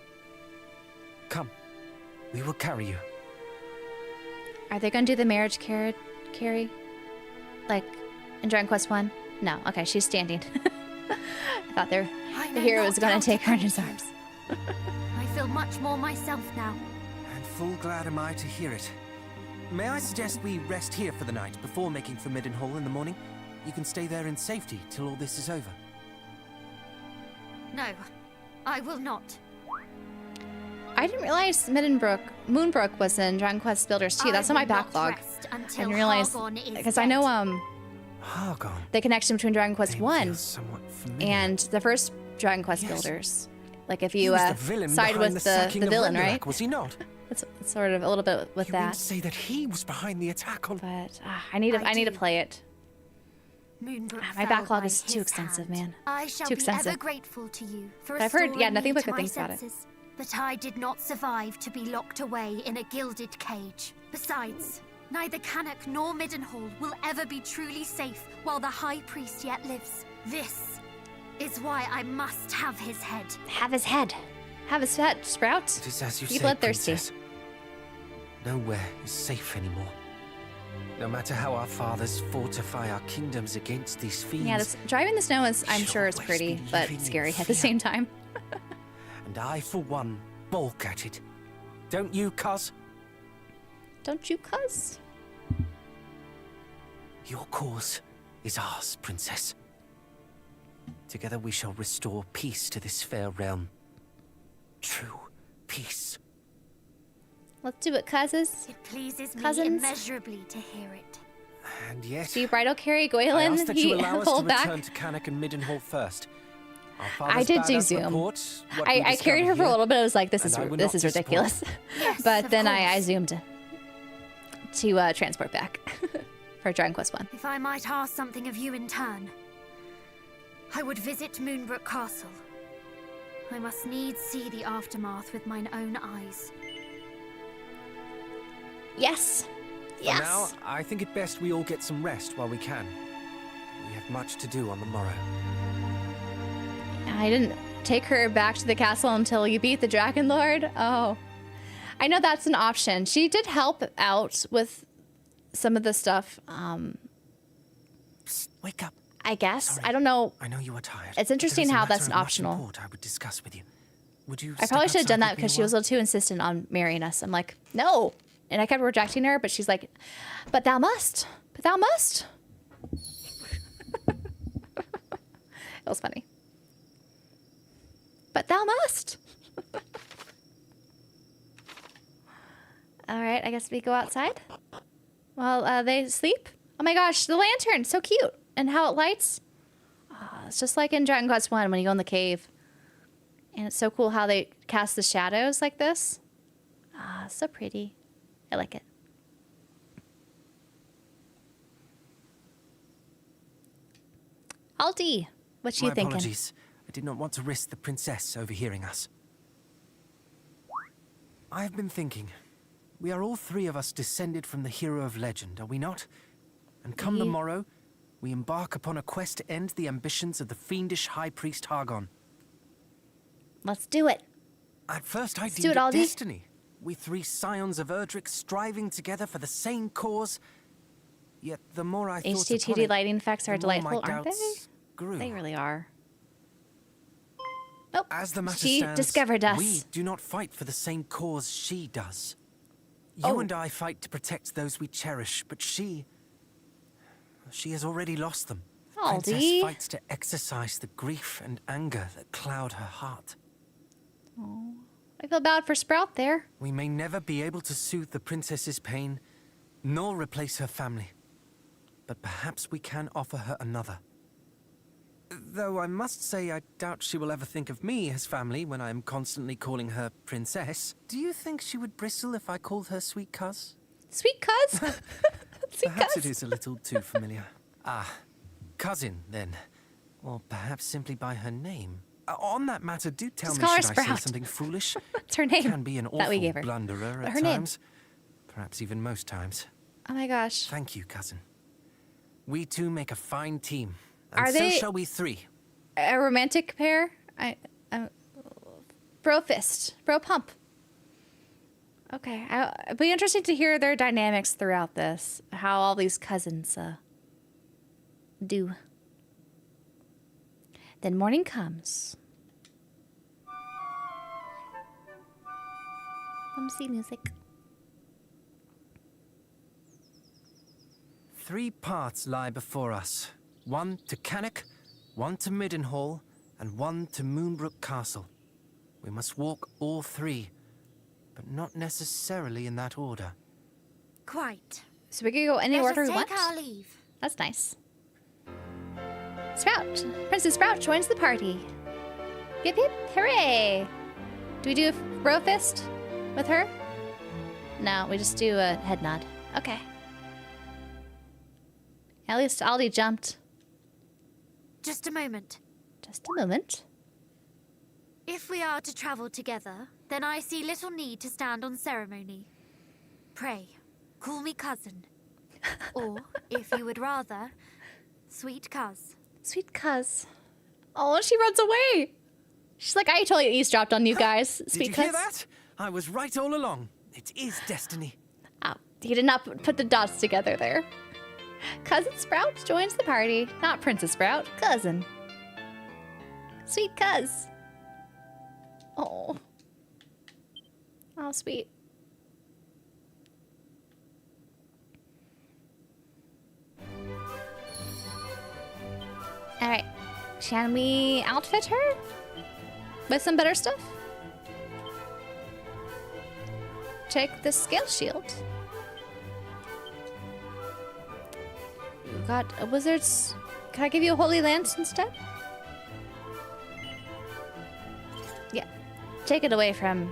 Come, we will carry you. Are they going to do the marriage carry? Like in Dragon Quest 1? No. Okay, she's standing. I thought the hero was going to take her in his arms. I feel much more myself now. And full glad am I to hear it. May I suggest we rest here for the night before making for Middenhall in the morning? You can stay there in safety till all this is over. No, I will not. I didn't realize Moonbrook was in Dragon Quest Builders 2. That's on my backlog. I didn't realize because I know the connection between Dragon Quest 1 somewhat familiar. and the first Dragon Quest builders. Like if He you was the villain side behind with the sacking the of villain, Remake, right? was he not? It's sort of a little bit with You that. wouldn't say that he was behind the attack on. But I need to play it. Moonbrook My fell backlog by is too his extensive, hand. man. I shall Too be extensive. ever grateful to you for I've heard, restoring nothing me but to good my things about it. senses. But I did not survive to be locked away in a gilded cage. Besides, neither Canuck nor Middenhall will ever be truly safe while the High Priest yet lives. This is why I must have his head. Have his head. Have his head, Sprout. It is as you Be say, bloodthirsty. Princess. Nowhere is safe anymore. No matter how our fathers fortify our kingdoms against these fiends. Yeah, driving the snow is, I'm sure, it's pretty, but scary at the same time. And I, for one, balk at it. Don't you, cuz? Don't you, cuz? Your cause is ours, Princess. Together we shall restore peace to this fair realm. True peace. Let's do it, cousins. It pleases Cousins. me immeasurably to hear it. And yet, So you bridal carry I Gwaelin? ask that He you allow us to pulled back. return to Canuck and Middenhall first. Our I fathers did bade do us Zoom. report what we I carried her discovered for a here, little bit. I was like, this and is I will this not is ridiculous. disappoint. Yes, But of then I course. zoomed to transport back for Dragon Quest 1. If I might ask something of you in turn, I would visit Moonbrook Castle. I must needs see the aftermath with mine own eyes. Yes. For now, I think it best we all get some rest while we can. We have much to do on the morrow. I didn't take her back to the castle until you beat the Dragon Lord. Oh. I know that's an option. She did help out with some of the stuff. Psst, wake up. I guess. Sorry. I don't know. I know you are tired. It's interesting but there is a how that's matter an of much optional. import I would discuss with you. Would you I probably should have done that because she was a little too insistent on marrying us. I'm like, no. And I kept rejecting her, but she's like, but thou must. But thou must. It was funny. But thou must. All right, I guess we go outside while they sleep. Oh my gosh, the lantern, so cute. And how it lights. It's just like in Dragon Quest 1 when you go in the cave. And it's so cool how they cast the shadows like this. So pretty. I like it. Aldi, what you My thinking? apologies. I did not want to risk the princess overhearing us. I have been thinking. We are all three of us descended from the hero of legend, are we not? And come the morrow, we embark upon a quest to end the ambitions of the fiendish High Priest Hargon. Let's do it. At first I Let's do deemed it, it Aldi. destiny. We three scions of Erdrick striving together for the same cause. Yet the more I thought upon HD-2D it, lighting effects are the more my delightful, aren't they? doubts grew. They really are. Nope. As the matter She stands, discovered us. we do not fight for the same cause she does. You Oh. and I fight to protect those we cherish, but she has already lost them. The princess Aldi. fights to exorcise the grief and anger that cloud her heart. Oh, I feel bad for Sprout there. We may never be able to soothe the princess's pain, nor replace her family. But perhaps we can offer her another. Though I must say I doubt she will ever think of me as family when I am constantly calling her princess. Do you think she would bristle if I called her sweet cuz? Sweet cuz? Sweet Perhaps cuz? it is a little too familiar. Cousin, then. Or perhaps simply by her name. On that matter, do tell Just me call her should I say Sprout. something foolish. It's her name Can be an that we awful gave her. blunderer at Her name. times. Perhaps even most times. Oh my gosh. Thank you, cousin. We two make a fine team. Are And so they- shall we three. A romantic pair? Bro fist. Bro pump. Okay. It'd be interesting to hear their dynamics throughout this. How all these cousins do. Then morning comes. See music. 3 paths lie before us. 1 to Canuck, 1 to Middenhall, and 1 to Moonbrook Castle. We must walk all 3, but not necessarily in that order. Quite. So we could go any Let order us we want? take our leave. That's nice. Sprout. Princess Sprout joins the party. Hip hip, hooray! Do we do a bro fist with her? No, we just do a head nod. Okay. At least Aldi jumped. Just a moment. Just a moment. If we are to travel together, then I see little need to stand on ceremony. Pray, call me cousin. Or, if you would rather, sweet cuz. Sweet cuz. Oh, she runs away. She's like, I totally eavesdropped on you guys. Sweet Did cuz. you hear that? I was right all along. It is destiny. Oh, he did not put the dots together there. Cousin Sprout joins the party. Not Princess Sprout, cousin. Sweet cuz. Oh. Oh, sweet. Alright. Can we outfit her? With some better stuff? Take the scale shield. You got a wizard's... Can I give you a holy lance instead? Yeah. Take it away from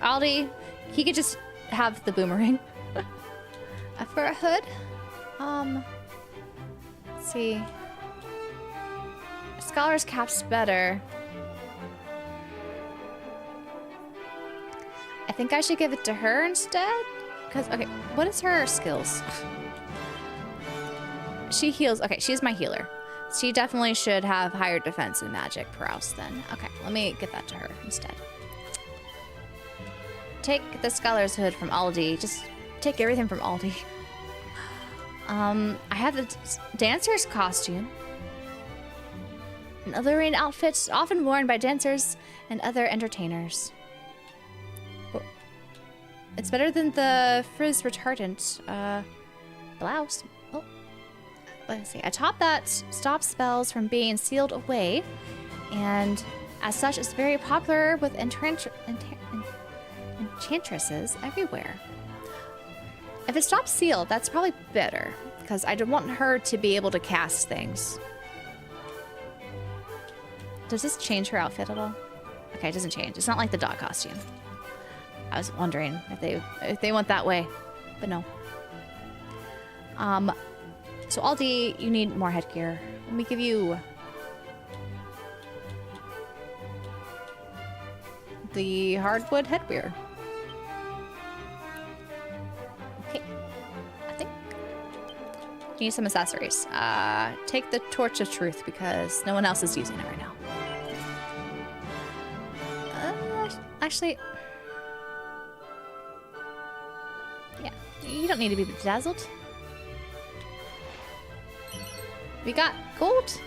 Aldi. He could just have the boomerang. For a hood? Let's see. Scholar's cap's better. I think I should give it to her instead. Because, okay, what is her skills? She heals. Okay, she's my healer. She definitely should have higher defense and magic prowess then. Okay, let me get that to her instead. Take the scholar's hood from Aldi. Just take everything from Aldi. I have the dancer's costume. An alluring outfit often worn by dancers and other entertainers. It's better than the frizz retardant blouse. Oh, let's see. A top that stops spells from being sealed away, and as such, is very popular with enchantresses everywhere. If it stops sealed, that's probably better, because I don't want her to be able to cast things. Does this change her outfit at all? Okay, it doesn't change. It's not like the dog costume. I was wondering if they went that way, but no. So Aldi, you need more headgear. Let me give you the hardwood headwear. Okay, I think you need some accessories. Take the Torch of Truth because no one else is using it right now. Actually. Yeah, you don't need to be bedazzled. We got gold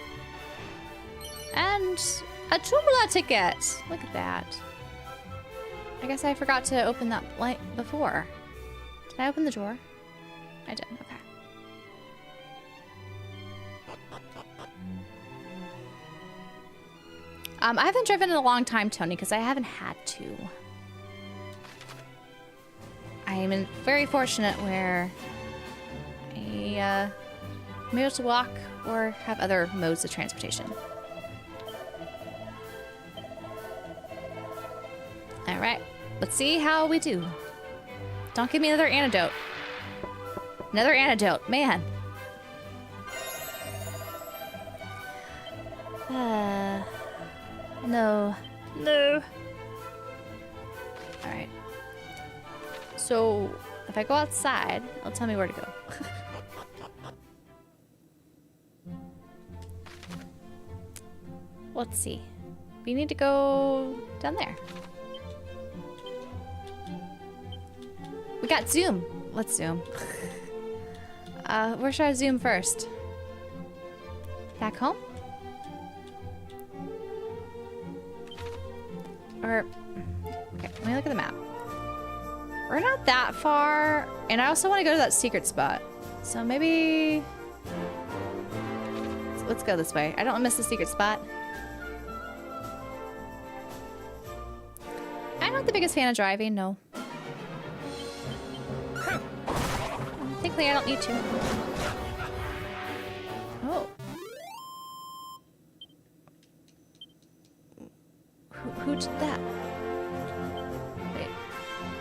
and a Tumula ticket. Look at that. I guess I forgot to open that light before. Did I open the drawer? I did. Okay. I haven't driven in a long time, Tony, because I haven't had to. I'm very fortunate where I'm able to walk or have other modes of transportation. Alright, let's see how we do. Don't give me another antidote. Another antidote, man. No. No. Alright. So, if I go outside, it'll tell me where to go. Let's see. We need to go down there. We got zoom. Let's zoom. Where should I zoom first? Back home? Or, okay, let me look at the map. We're not that far, and I also want to go to that secret spot. So maybe, let's go this way. I don't want to miss the secret spot. I'm not the biggest fan of driving, no. Thankfully, I don't need to. Oh. Who did that? Wait.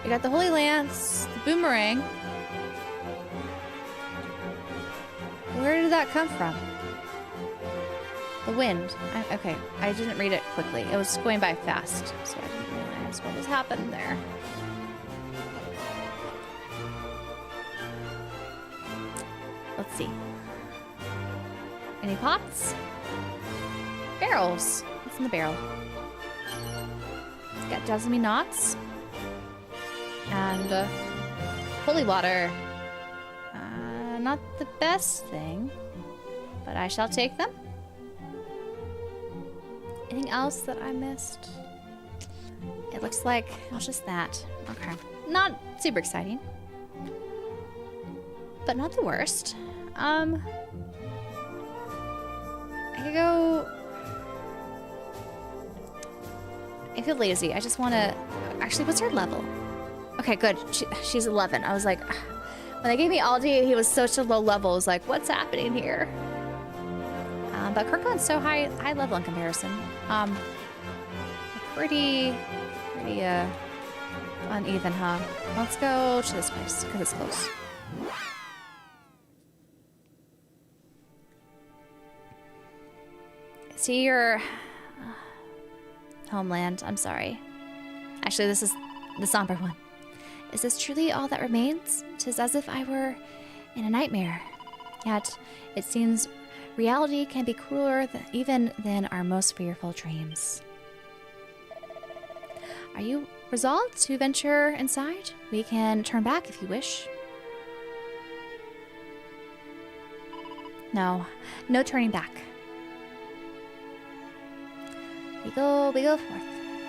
We got the Holy Lance, the boomerang. Where did that come from? The wind. Okay, I didn't read it quickly. It was going by fast, so I didn't realize what was happening there. Let's see. Any pots? Barrels. What's in the barrel? Got Jasmine knots. And holy water. Not the best thing, but I shall take them. Anything else that I missed? It looks like it was just that. Okay. Not super exciting, but not the worst. I could go... I feel lazy. I just want to... Actually, what's her level? Okay, good. She's 11. I was like... When they gave me Aldi, he was such a low level. I was like, what's happening here? But Kirkland's so high level in comparison. Pretty uneven, huh? Let's go to this place, because it's close. See your homeland. I'm sorry. Actually, this is the somber one. Is this truly all that remains? 'Tis as if I were in a nightmare. Yet, it seems reality can be crueler even than our most fearful dreams. Are you resolved to venture inside? We can turn back if you wish. No turning back. We go forth.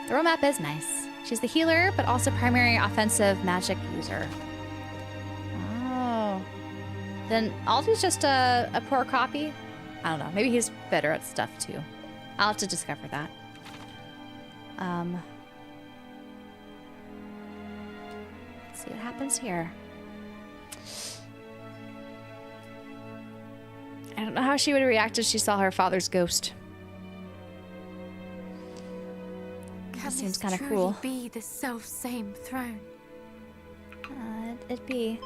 The road map is nice. She's the healer, but also primary offensive magic user. Oh. Then Aldi's just a poor copy? I don't know. Maybe he's better at stuff, too. I'll have to discover that. Let's see what happens here. I don't know how she would react if she saw her father's ghost. That seems kind of cruel. Be the self-same throne. It'd be.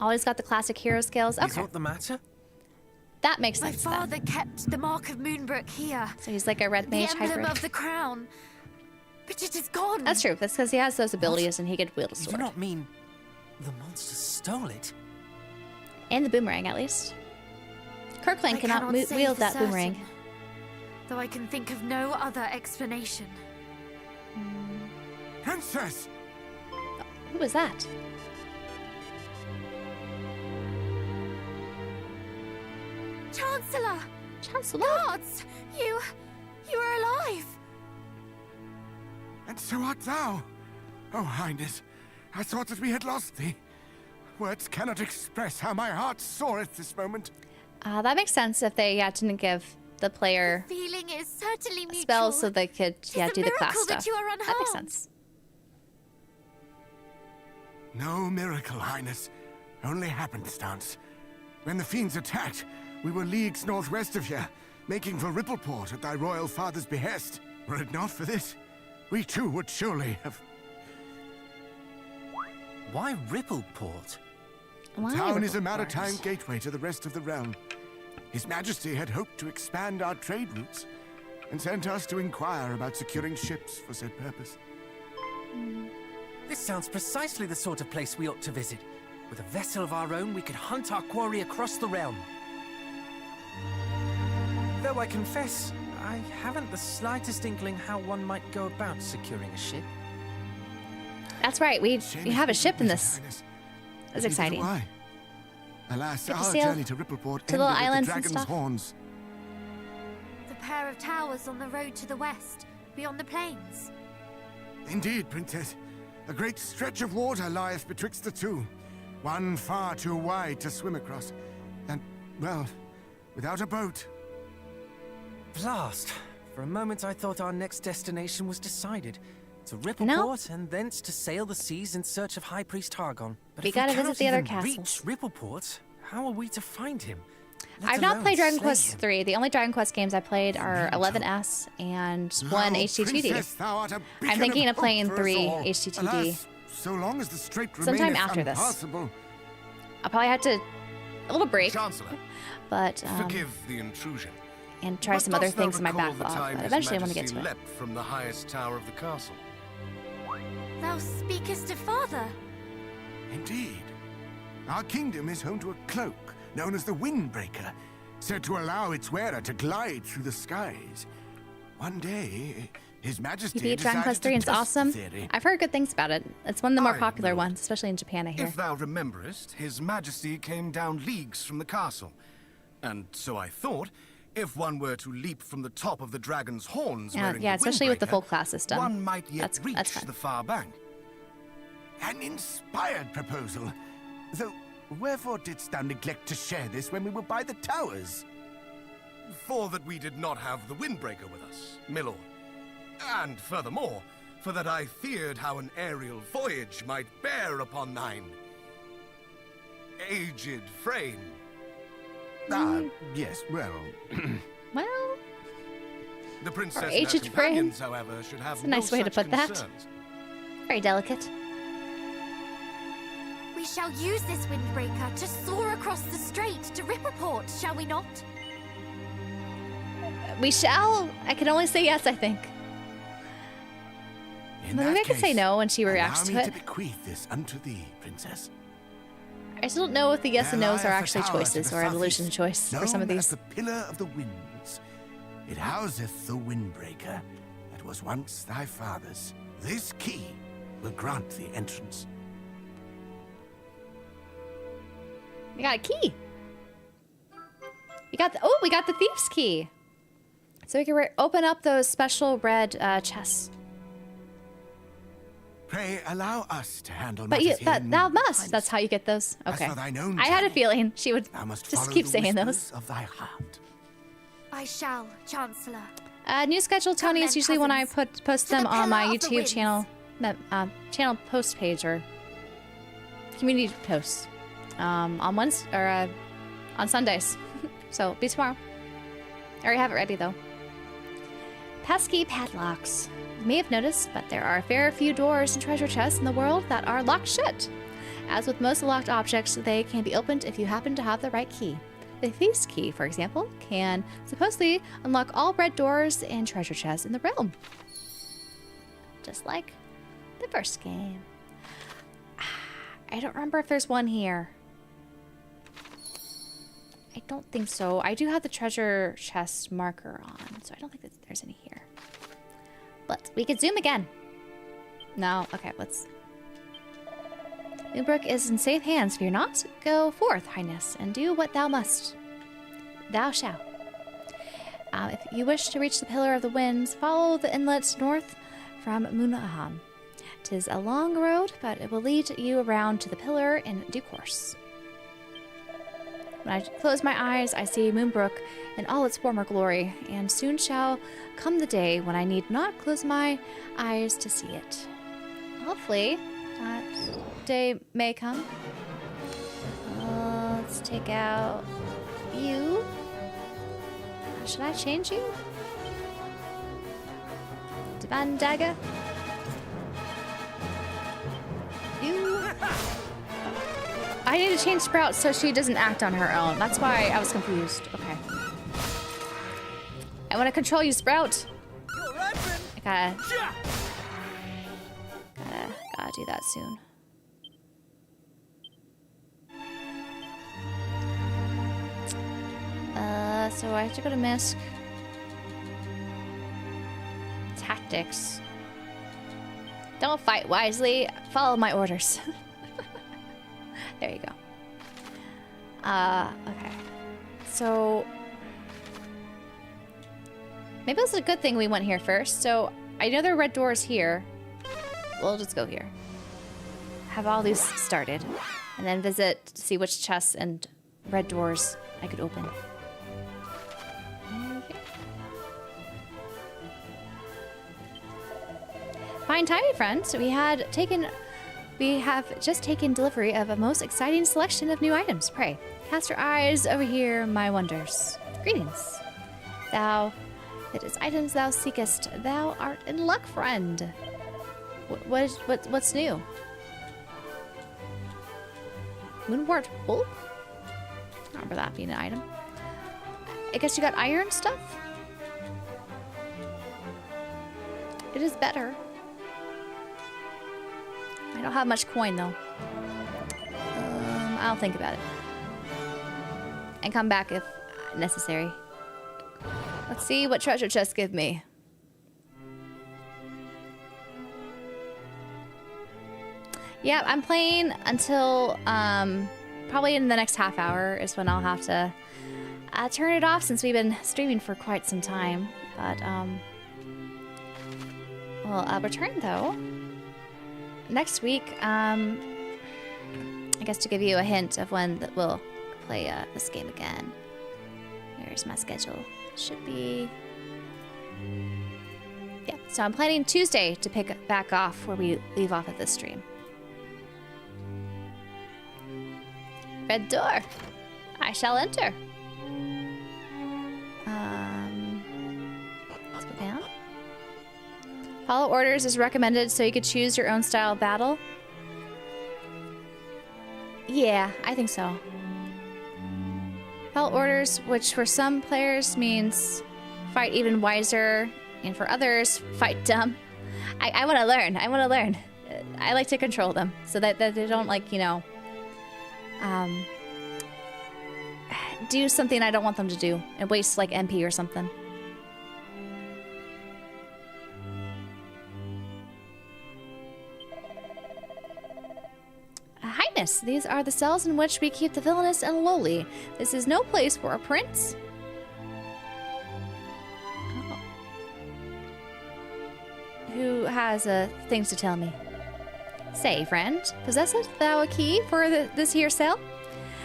Always got the classic hero skills. Okay. Is what the matter? That makes sense. My father kept the mark of Moonbrook here. So he's like a red mage hybrid. The emblem of the crown. But it is gone. That's true. That's because he has those abilities and he could wield a sword. You do not mean the monster stole it? And the boomerang, at least. Kirkland cannot wield that boomerang. Though I can think of no other explanation. Princess! Who was that? Chancellor! Chancellor? Guards! You are alive! And so art thou! Oh, Highness, I thought that we had lost thee. Words cannot express how my heart soareth this moment. That makes sense if they didn't give the player feeling is certainly mutual. Spells so they could do the class stuff. That you are unharmed. That makes sense. No miracle, Highness. Only happenstance. When the fiends attacked, we were leagues northwest of here, making for Rippleport at thy royal father's behest. Were it not for this, we too would surely have... Why Rippleport? The town is a maritime gateway to the rest of the realm. His Majesty had hoped to expand our trade routes, and sent us to inquire about securing ships for said purpose. This sounds precisely the sort of place we ought to visit. With a vessel of our own, we could hunt our quarry across the realm. Though I confess, I haven't the slightest inkling how one might go about securing a ship. That's right, we have a ship in this. That's exciting. Why? Alas, our journey to Rippleport to ended little at the islands Dragon's and stuff. Horns. The pair of towers on the road to the west, beyond the plains. Indeed, Princess. A great stretch of water lieth betwixt the two. One far too wide to swim across. And, well, without a boat. Blast! For a moment I thought our next destination was decided. To Rippleport and thence to sail the seas in search of High Priest Hargon. But we if we gotta cannot visit the other even castles. reach Rippleport, how are we to find him? I've not played Dragon Quest 3. The only Dragon Quest games I played are 11S and 1 HD-2D. I'm thinking of playing 3 HD-2D. So long as the strait sometime after this. I'll probably have to a little break, Chancellor, but forgive the intrusion. And try some other things in my backlog. But eventually, I want to get to it. Leapt from the highest tower of the castle. Thou speakest of father. Indeed. Our kingdom is home to a cloak known as the Windbreaker, said to allow its wearer to glide through the skies. One day, His Majesty you beat Dragon Quest 3 and it's awesome. I've heard good things about it. It's one of the more popular ones, especially in Japan, I hear. If thou rememberest, His Majesty came down leagues from the castle. And so I thought, if one were to leap from the top of the dragon's horns wearing the especially with the full class system. One might yet reach the far bank. An inspired proposal. Though, wherefore didst thou neglect to share this when we were by the towers? For that we did not have the Windbreaker with us, milord. And furthermore, for that I feared how an aerial voyage might bear upon thine aged frame. Yes, well... well... The princess and her companions, however, should have That's a nice way to put that. Very delicate. We shall use this Windbreaker to soar across the strait to Ripperport, shall we not? We shall. I can only say yes, I think. Maybe I can say no when she reacts to it. Allow me to bequeath this unto thee, princess. I still don't know if the yes and no's are actually choices or evolution choice for some of these. As the Pillar of the Winds, it houseth the Windbreaker that was once thy father's. This key will grant thee entrance. We got a key. We got the thief's key. So we can open up those special red chests. Pray allow us to handle but thou must. That's how you get those. Okay. I had a feeling she would just keep saying those. Of thy heart. I shall, Chancellor. New schedule, Tony, is usually when I post them on my YouTube channel, channel post page or community posts on Wednesday or on Sundays. So be tomorrow. I already have it ready though. Pesky padlocks. You may have noticed, but there are a fair few doors and treasure chests in the world that are locked shut. As with most locked objects, they can be opened if you happen to have the right key. The thief's key, for example, can supposedly unlock all red doors and treasure chests in the realm. Just like the first game. I don't remember if there's one here. I don't think so. I do have the treasure chest marker on, so I don't think that there's any here. But we could zoom again. No, okay, let's... Moonbrook is in safe hands, fear not. Go forth, Highness, and do what thou must. Thou shalt. If you wish to reach the Pillar of the Winds, follow the inlet north from Munaham. 'Tis a long road, but it will lead you around to the pillar in due course. When I close my eyes, I see Moonbrook in all its former glory, and soon shall come the day when I need not close my eyes to see it. Hopefully, that day may come. Let's take out you. Should I change you? Divine Dagger? You. I need to change Sprout so she doesn't act on her own. That's why I was confused. Okay. I want to control you, Sprout. I gotta do that soon. So I have to go to Misk. Tactics. Don't fight wisely. Follow my orders. There you go. Okay. So maybe it's a good thing we went here first. So I know there are red doors here. We'll just go here. Have all these started. And then visit to see which chests and red doors I could open. Okay. Fine timing, friends. We have just taken delivery of a most exciting selection of new items. Pray, Cast your eyes over here, my wonders. Greetings. Thou, it is items thou seekest. Thou art in luck, friend. What's new? Moonwort wool? I don't remember that being an item. I guess you got iron stuff? It is better. I don't have much coin though. I'll think about it. And come back if necessary. Let's see what treasure chests give me. Yeah, I'm playing until probably in the next half hour is when I'll have to turn it off since we've been streaming for quite some time. But well, I'll return though next week. I guess to give you a hint of when we'll play this game again. Here's my schedule. Should be. Yeah, so I'm planning Tuesday to pick back off where we leave off at this stream. Red door. I shall enter. Let's go down. Follow orders is recommended so you could choose your own style of battle. Yeah, I think so. Follow orders, which for some players means fight even wiser, and for others, fight dumb. I want to learn. I want to learn. I like to control them so that they don't, like, you know, do something I don't want them to do and waste, like, MP or something. Highness, these are the cells in which we keep the villainous and lowly. This is no place for a prince. Oh. Who has things to tell me? Say, friend, possesseth thou a key for this here cell?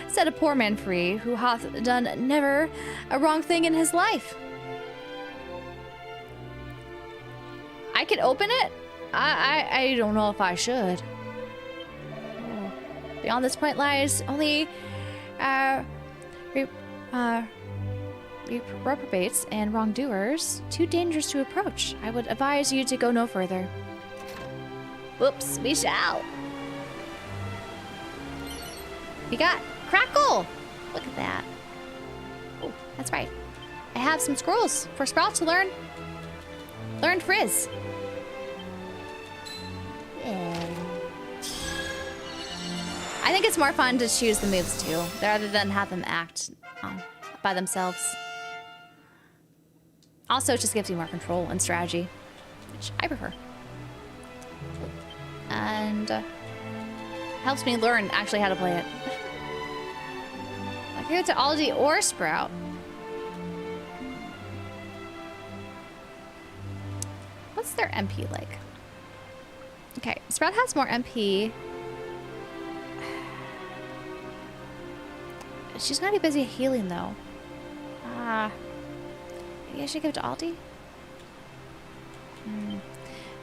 Set a poor man free, who hath done never a wrong thing in his life. I could open it? I don't know if I should. Oh. Beyond this point lies only reprobates and wrongdoers, too dangerous to approach. I would advise you to go no further. Whoops, we shall. We got Crackle! Look at that. Oh, that's right. I have some scrolls for Sprout to learn. Learn Frizz. Yeah. I think it's more fun to choose the moves too, rather than have them act by themselves. Also, it just gives you more control and strategy, which I prefer. And helps me learn actually how to play it. I could go to Aldi or Sprout. What's their MP like? Okay, Sprout has more MP. She's gonna be busy healing though. Maybe I should give it to Aldi?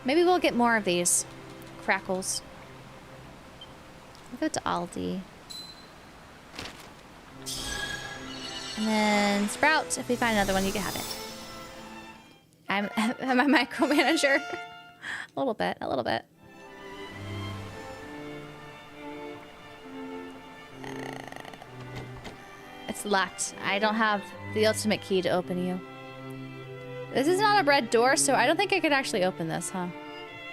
Maybe we'll get more of these crackles. I'll go to Aldi. And then Sprout, if we find another one, you can have it. Am I micromanager? A little bit, a little bit. It's locked. I don't have the ultimate key to open you. This is not a red door, so I don't think I could actually open this, huh?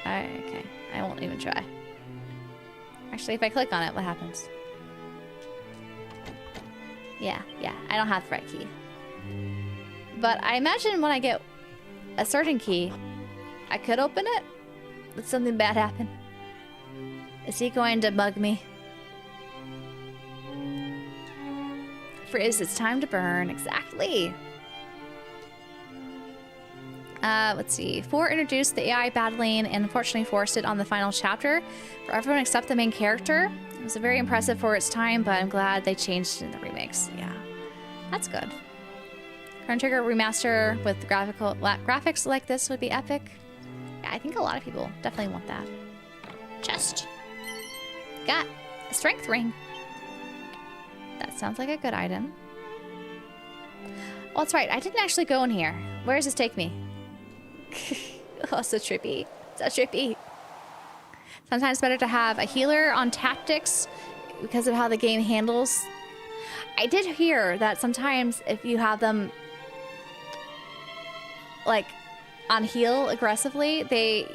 Okay, I won't even try. Actually, if I click on it, what happens? Yeah, I don't have the right key. But I imagine when I get a certain key, I could open it. Would something bad happen? Is he going to bug me? Frizz, it's time to burn. Exactly. Let's see. 4 introduced the AI battling and unfortunately forced it on the final chapter for everyone except the main character. It was very impressive for its time, but I'm glad they changed it in the remakes. Yeah, that's good. Chrono Trigger remaster with graphics like this would be epic. Yeah, I think a lot of people definitely want that. Chest. Got a strength ring. That sounds like a good item. Oh, that's right. I didn't actually go in here. Where does this take me? Oh, so trippy. So trippy. Sometimes it's better to have a healer on tactics because of how the game handles. I did hear that sometimes if you have them like on heal aggressively, they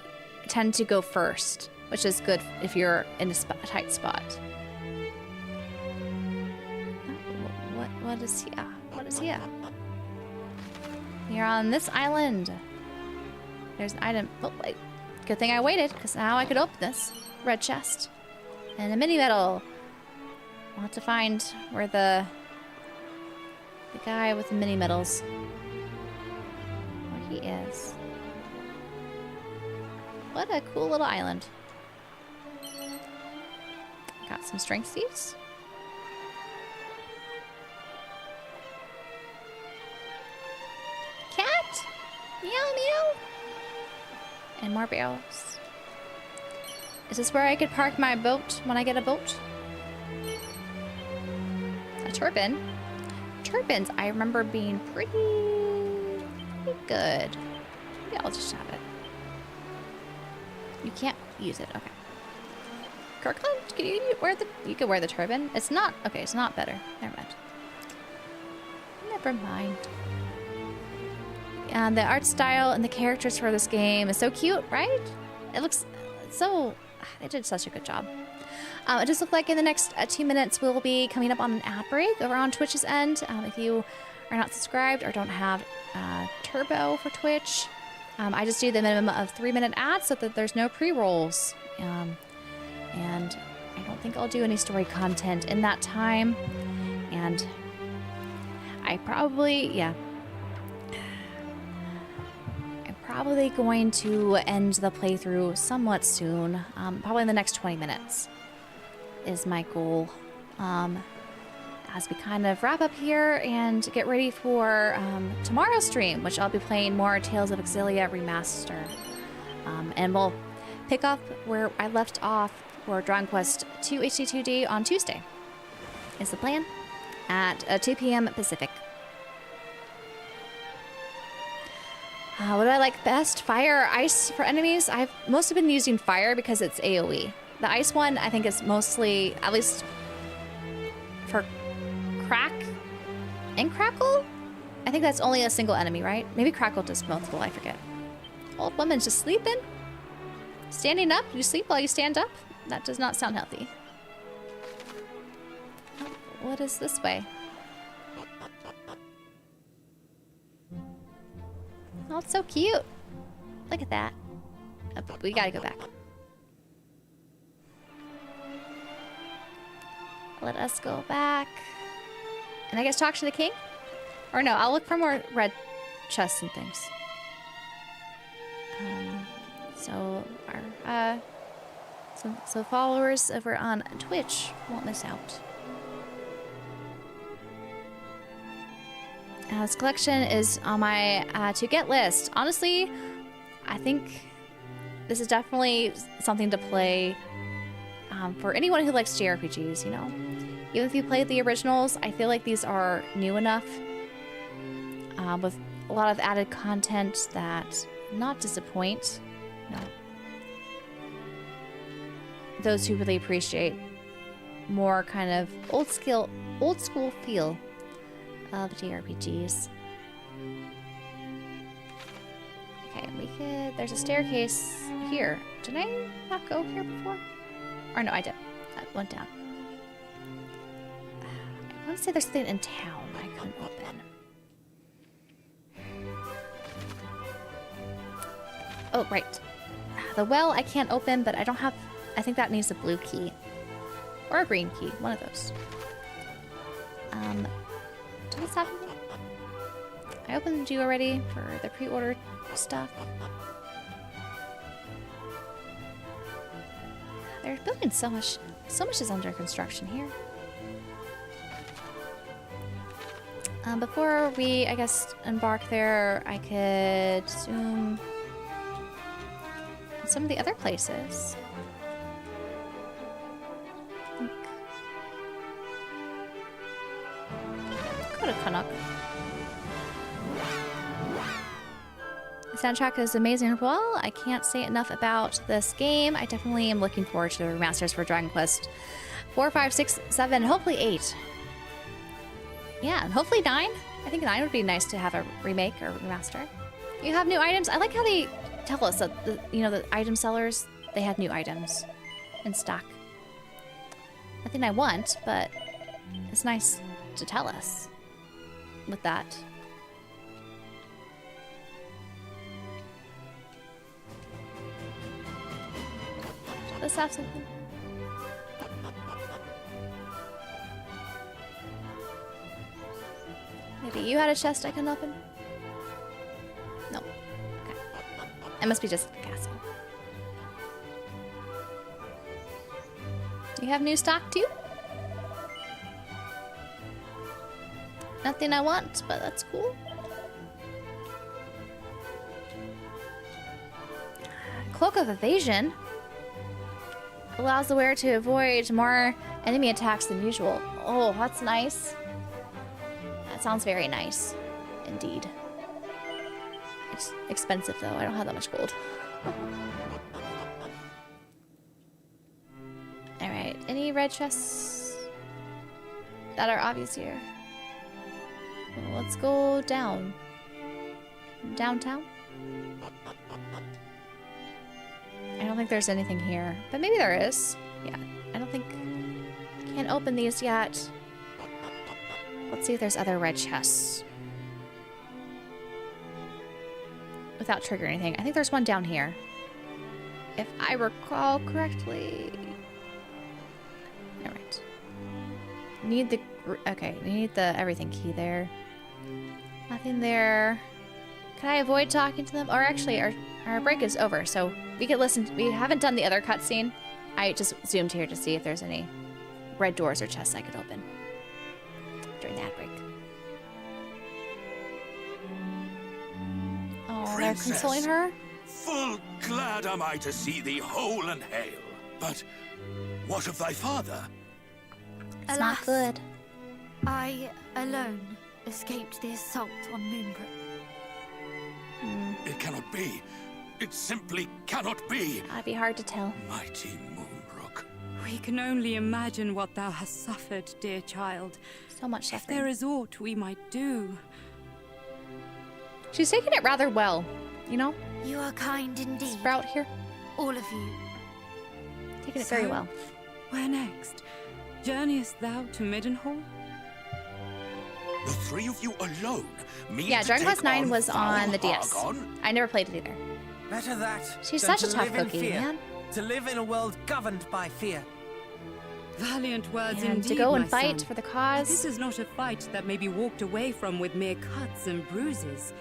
tend to go first, which is good if you're in a tight spot. What is here? What is here? You're on this island. There's an item. Oh, wait. Good thing I waited, because now I could open this red chest. And a mini medal. I'll have to find where the guy with the mini medals, where he is. What a cool little island. Got some strength seeds. Cat! Meow meow! And more barrels. Is this where I could park my boat when I get a boat? A turbine? Turbines, I remember being pretty good. Maybe I'll just have it. You can't use it, okay. Kirkland, can you wear the, you can wear the turban? It's not, okay, it's not better. Never mind. Never mind. And the art style and the characters for this game is so cute, right? It looks so, they did such a good job. It just looks like in the next 2 minutes we'll be coming up on an ad break over on Twitch's end. If you are not subscribed or don't have Turbo for Twitch, I just do the minimum of 3-minute ads so that there's no pre-rolls. And I don't think I'll do any story content in that time. And I probably, yeah. I'm probably going to end the playthrough somewhat soon. Probably in the next 20 minutes is my goal. As we kind of wrap up here and get ready for tomorrow's stream, which I'll be playing more Tales of Exilia Remaster. And we'll pick up where I left off for Dragon Quest II HD-2D on Tuesday, is the plan, at 2 p.m. Pacific. What do I like best? Fire or ice for enemies? I've mostly been using fire because it's AoE. The ice one, I think, is mostly, at least for Crack and Crackle? I think that's only a single enemy, right? Maybe Crackle does multiple, I forget. Old woman's just sleeping? Standing up? You sleep while you stand up? That does not sound healthy. What is this way? Oh, it's so cute. Look at that. Oh, we gotta go back. Let us go back. And I guess talk to the king? Or no, I'll look for more red chests and things. So our so followers over on Twitch won't miss out. This collection is on my to get list. Honestly, I think this is definitely something to play for anyone who likes JRPGs, you know? Even if you played the originals, I feel like these are new enough with a lot of added content that not disappoint, you know, those who really appreciate more kind of old school feel of JRPGs. Okay, we could, there's a staircase here. Did I not go here before? Or no, I did. That went down. I want to say there's something in town I couldn't open. Oh, right. The well I can't open, but I don't have, I think that needs a blue key. Or a green key, one of those. What's happening? I opened you already for the pre-order stuff. They're building so much is under construction here. Before we, I guess, embark there, I could zoom in some of the other places. go to Canuck. The soundtrack is amazing. Well, I can't say enough about this game. I definitely am looking forward to the remasters for Dragon Quest 4, 5, 6, 7, hopefully 8. Yeah, and hopefully 9. I think 9 would be nice to have a remake or remaster. You have new items. I like how they tell us that the item sellers, they have new items in stock. Nothing I want, but it's nice to tell us with that. Let's have something. Maybe you had a chest I can open? No. Okay. It must be just a castle. You have new stock too? Nothing I want, but that's cool. Cloak of Evasion allows the wearer to avoid more enemy attacks than usual. Oh, that's nice. That sounds very nice, indeed. It's expensive though, I don't have that much gold. Alright, any red chests that are obvious here? Well, let's go down. Downtown? I don't think there's anything here, but maybe there is. Yeah, I don't think... Can't open these yet. Let's see if there's other red chests. Without triggering anything. I think there's one down here. If I recall correctly. Alright. Need the... Okay, we need the everything key there. Nothing there. Can I avoid talking to them? Or actually, our break is over, so we could listen. We haven't done the other cutscene. I just zoomed here to see if there's any red doors or chests I could open during the ad break. Oh, they're consoling her? Full glad am I to see thee whole and hale. But what of thy father? It's not good. I, alone, escaped the assault on Moonbrook. It cannot be. It simply cannot be. That'd be hard to tell. Mighty Moonbrook. We can only imagine what thou hast suffered, dear child. So much suffering. If there is aught we might do. She's taking it rather well, you know? You are kind indeed. Sprout here. All of you. Taking it very well. Where next? Journeyest thou to Middenhall? The three of you alone? Yeah, Dragon Quest 9 was on the DS. I never played it either. Better that. She's than such a to tough live in cookie, fear. man. To live in a world governed by fear. Valiant words And indeed, to go and my fight son. for the But cause. this is not a fight that may be walked away from with mere cuts and bruises.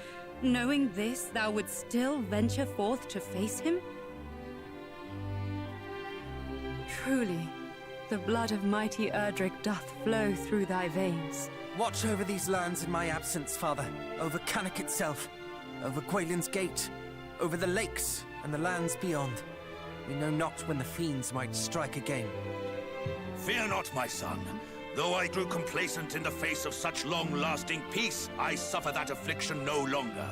Knowing this, thou would still venture forth to face him? Truly, the blood of mighty Erdrick doth flow through thy veins. Watch over these lands in my absence, father. Over Canuck itself. Over Quaylin's Gate. Over the lakes and the lands beyond. We know not when the fiends might strike again. Fear not, my son. Though I grew complacent in the face of such long-lasting peace, I suffer that affliction no longer.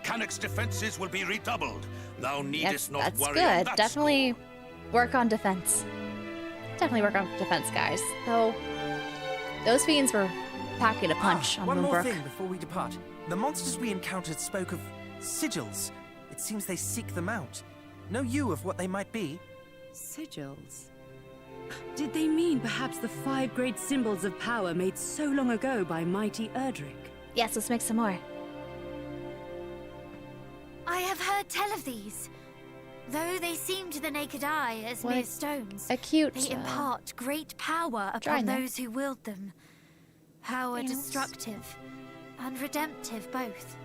Canuck's defenses will be redoubled. Thou needest not That's worry good. on that Definitely work on defense. Definitely work on defense, guys. Though those fiends were packing a punch on One more Moonbrook. thing before we depart. The monsters we encountered spoke of sigils. It seems they seek them out. Know you of what they might be? Sigils? Did they mean perhaps the 5 great symbols of power made so long ago by mighty Erdrick? Yes, let's make some more. I have heard tell of these. Though they seem to the naked eye as What mere stones, a cute, they impart great power drawing upon there. those who wield them. Power Yes. destructive and redemptive both.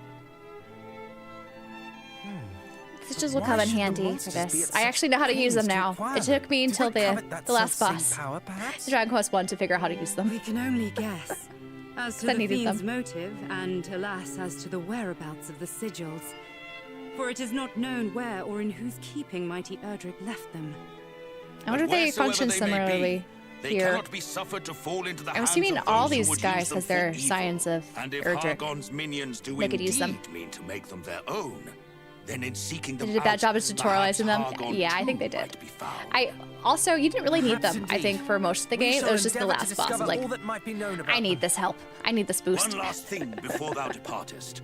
Sigils will Why come in should the handy for monsters be this. at I such actually know how to use them pains to now. acquire It took me them? until Do they covet that the last selfsame boss. power, perhaps? Dragon Quest 1 to figure out how to use them. We can only guess. As to I the needed fiend's them. motive, and alas, as to the whereabouts of the sigils. For it is not known where or in whose keeping mighty Erdrick left them. I wonder if they Wheresoever function they may be, similarly. They here. cannot be suffered to fall into the I'm hands assuming of all those who these would guys, use them because they're for evil. scions of And if Erdrick, Hargon's minions do they could use them. indeed mean to make them their own, then in seeking They them did a bad out, job of tutorializing them. Hargon Yeah, I think they did. I also, you didn't really need them. I think for most of the game, it was just the last boss. Like, I need this help. I need this boost. One last thing before thou departest.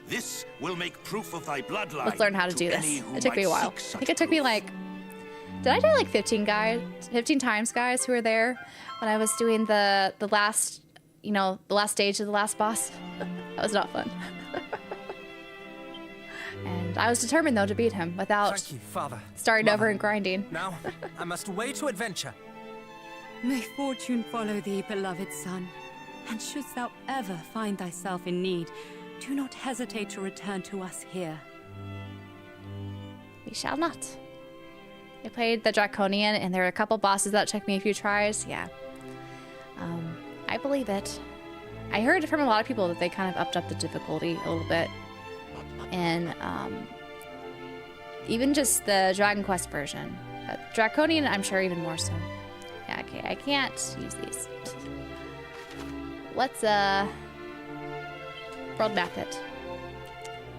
This will make proof of thy bloodline. Let's learn how to do this. It took me a while. I think it took me like, did I do like 15 times, guys, who were there when I was doing the last, you know, the last stage of the last boss? That was not fun. And I was determined, though, to beat him without Thank you, Father. starting over and grinding. Now, I must away to adventure. May fortune follow thee, beloved son. And shouldst thou ever find thyself in need, do not hesitate to return to us here. We shall not. I played the Draconian, and there were a couple bosses that took me a few tries. Yeah. I believe it. I heard from a lot of people that they kind of upped up the difficulty a little bit. And even just the Dragon Quest version. But Draconian, I'm sure even more so. Yeah, okay, I can't use these. Let's world map it.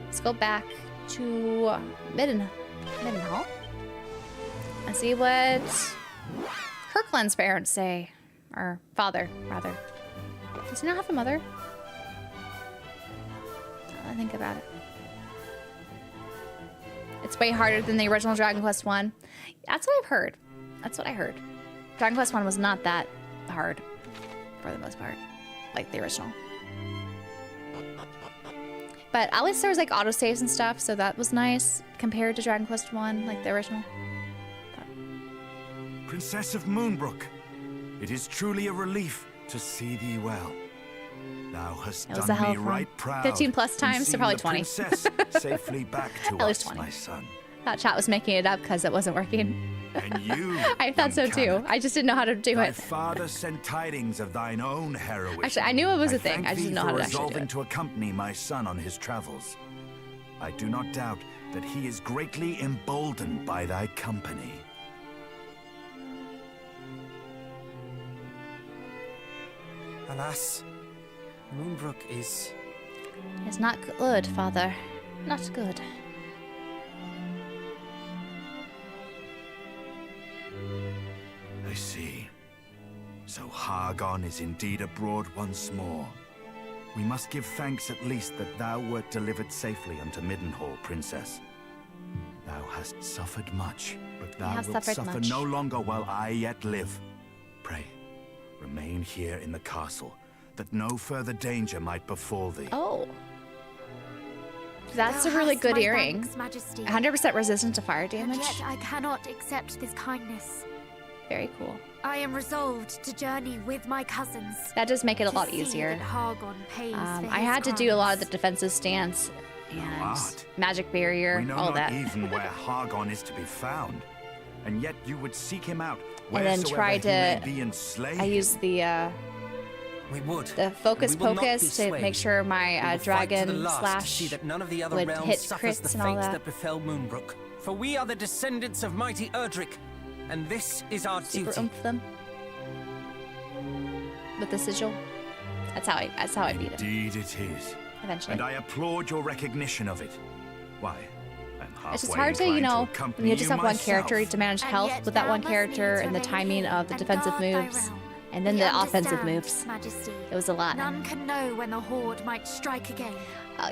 Let's go back to Middenhall and see what Kirkland's parents say. Or father, rather. Does he not have a mother? Now that I think about it. It's way harder than the original Dragon Quest 1. That's what I've heard. That's what I heard. Dragon Quest 1 was not that hard, for the most part, like the original. But at least there was like autosaves and stuff, so that was nice compared to Dragon Quest 1, like the original. Princess of Moonbrook, it is truly a relief to see thee well. Thou hast It was a hell done me of a run. right proud. 15 plus in times, so seeing probably the 20. princess safely back to At least us, 20. my son. That chat was making it up because it wasn't working. And you, I thought so too. I just didn't know how to do thy it. father sent tidings of thine own heroism. Actually, I knew it was a thing. thank I just thee didn't know for how to actually do resolving it. to accompany my son on his travels. I do not doubt that he is greatly emboldened by thy company. Alas, Moonbrook is... It's not good, father. Not good. I see. So Hargon is indeed abroad once more. We must give thanks at least that thou wert delivered safely unto Middenhall, princess. Thou hast suffered much, but thou have wilt suffered suffer much. no longer while I yet live. Pray, remain here in the castle, that no further danger might befall thee. Oh. That's Thou a really hast good my earring. thanks, Majesty. 100% resistant to fire And damage. yet I cannot accept this kindness. Very cool. I am resolved to journey with my cousins. That does make it a to lot see easier. that Hargon pays for I his had to do a lot of the crimes. defensive stance and art. magic barrier, We know all not that. even where Hargon is to be found, and yet you would seek him out And then wheresoever try he may to. be and slay I him. used the We would. the focus We will not be pocus to swayed. make sure We my will fight to the dragon last to slash see that none of the other would realms hit suffers the crits and all fate that. that befell Moonbrook. For we are the descendants of mighty Erdrick, and this is our Super duty. oomph them with the sigil. That's how I beat him Indeed it is. eventually. And I applaud your recognition of it. Why, I'm halfway It's just hard to, you inclined know, accompany when you just have one myself. character to manage And health yet with that thou one must character needs and the remain timing here of the and defensive guard thy moves, realm. and then We the offensive understand, moves. Majesty. It was a lot. None can know when the Horde might strike again.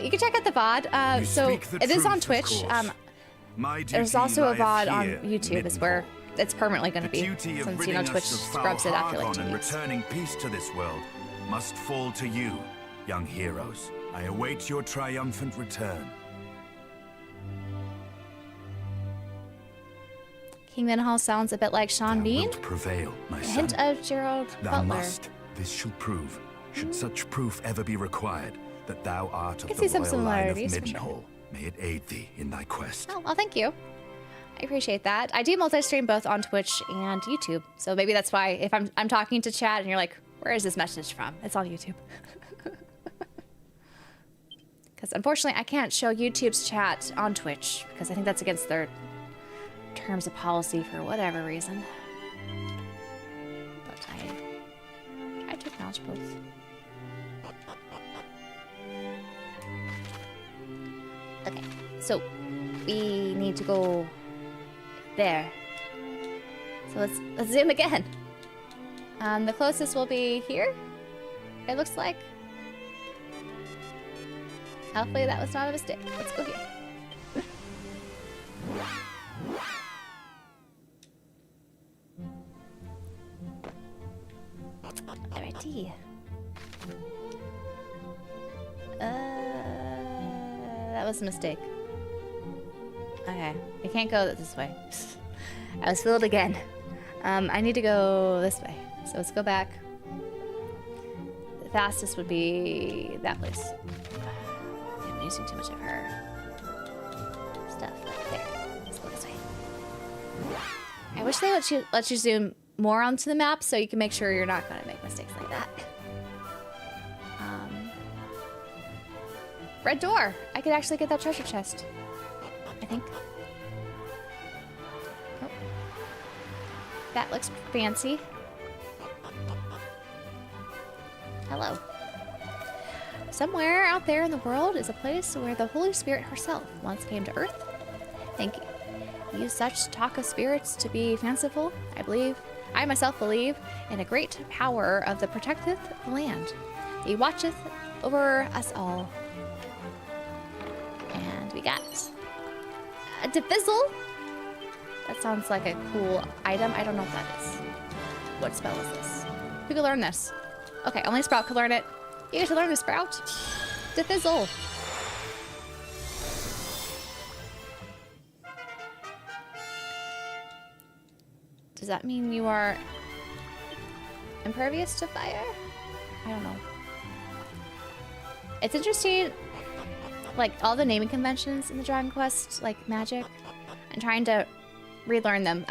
You can check out the VOD. You So speak the it is on truth, of Twitch. course. My There's duty also a lieth VOD on here, YouTube. Is where it's permanently going to The be, duty of since ridding Twitch us of foul scrubs it after like Hargon 2 and weeks. returning peace to this world must fall to you, young heroes. I await your triumphant return. King Minhall sounds a bit like Sean Thou Bean. wilt prevail, my A son. hint of Gerald Thou Butler. must. This shall prove, should such proof ever be required, that thou art of can the see some royal line of similarities, for sure. Middenhall. May it aid thee in thy quest. Oh, well, thank you. I appreciate that. I do multi-stream both on Twitch and YouTube, so maybe that's why if I'm talking to chat and you're like, where is this message from? It's on YouTube. Because unfortunately, I can't show YouTube's chat on Twitch because I think that's against their terms of policy for whatever reason. But both. Okay, so we need to go there. So let's zoom again. The closest will be here, it looks like. Hopefully that was not a mistake. Let's go here. Alrighty. That was a mistake. Okay, we can't go this way. I was fooled again. I need to go this way. So let's go back. The fastest would be that place. I'm using too much of her stuff. There. Let's go this way. I wish they would let you zoom more onto the map so you can make sure you're not going to make mistakes like that. Red door! I could actually get that treasure chest. I think. Oh. That looks fancy. Hello. Somewhere out there in the world is a place where the Holy Spirit herself once came to Earth. Thank you. Use such talk of spirits to be fanciful. I myself believe in a great power of the protecteth the land. He watcheth over us all. And we got a defizzle. That sounds like a cool item. I don't know what that is. What spell is this? Who could learn this? Okay, only Sprout could learn it. You get to learn the Sprout. Defizzle. Does that mean you are impervious to fire? I don't know. It's interesting, like all the naming conventions in the Dragon Quest, like Magic, and trying to relearn them.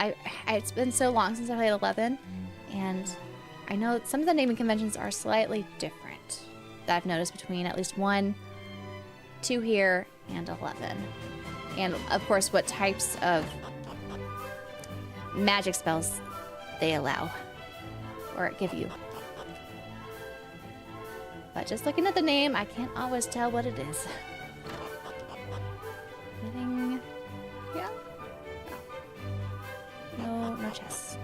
It's been so long since I played 11, and I know some of the naming conventions are slightly different that I've noticed between at least 1, 2 here, and 11. And of course, what types of magic spells they allow or give you. But just looking at the name, I can't always tell what it is. Anything? Yeah? No, no chests.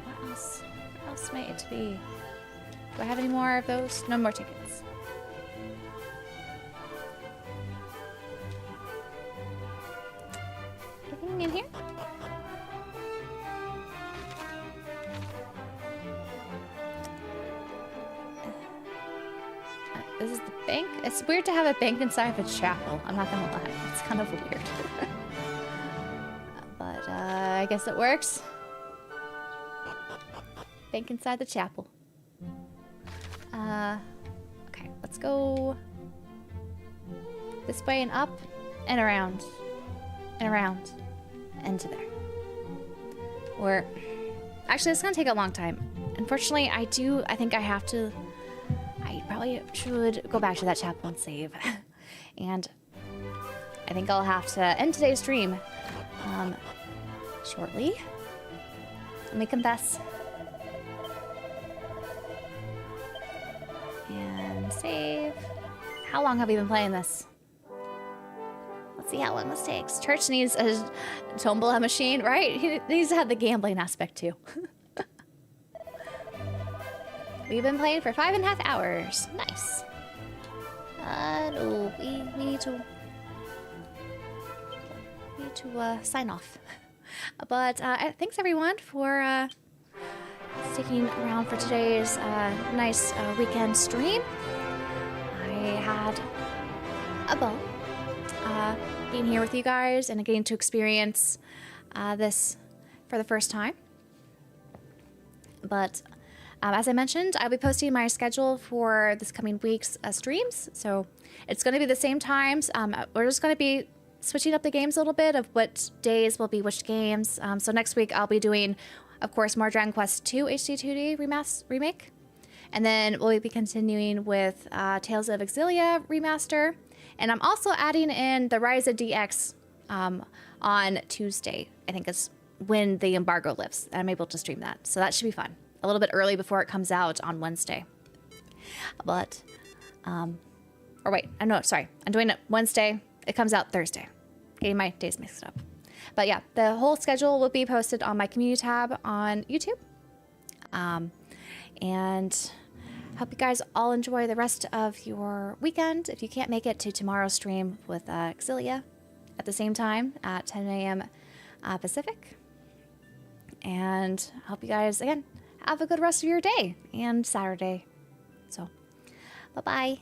What else? What else might it be? Do I have any more of those? No more tickets. Anything in here? This is the bank. It's weird to have a bank inside of a chapel. I'm not gonna lie. It's kind of weird. But I guess it works. Bank inside the chapel. Okay, let's go this way and up and around and around and to there. Or actually, it's gonna take a long time. Unfortunately, I think I have to. I probably should go back to that chapel and save. And I think I'll have to end today's stream shortly. Let me confess. And save. How long have we been playing this? Let's see how long this takes. Church needs a tombola machine, right? He needs to have the gambling aspect too. We've been playing for 5.5 hours. Nice. No, we need to sign off. But thanks everyone for sticking around for today's nice weekend stream. I had a ball being here with you guys and getting to experience this for the first time. But as I mentioned, I'll be posting my schedule for this coming week's streams. So it's going to be the same times. We're just going to be switching up the games a little bit of what days will be which games. So next week I'll be doing, of course, more Dragon Quest II HD-2D remake. And then we'll be continuing with Tales of Exilia remaster. And I'm also adding in the Rise of DX on Tuesday. I think is when the embargo lifts. I'm able to stream that. So that should be fun. a little bit early before it comes out on Wednesday. But, or wait, no, sorry. I'm doing it Wednesday. It comes out Thursday. Getting my days mixed up. But yeah, the whole schedule will be posted on my community tab on YouTube. And hope you guys all enjoy the rest of your weekend. If you can't make it to tomorrow's stream with Exilia at the same time at 10 a.m. Pacific. And I hope you guys, again, have a good rest of your day and Saturday. So, bye-bye.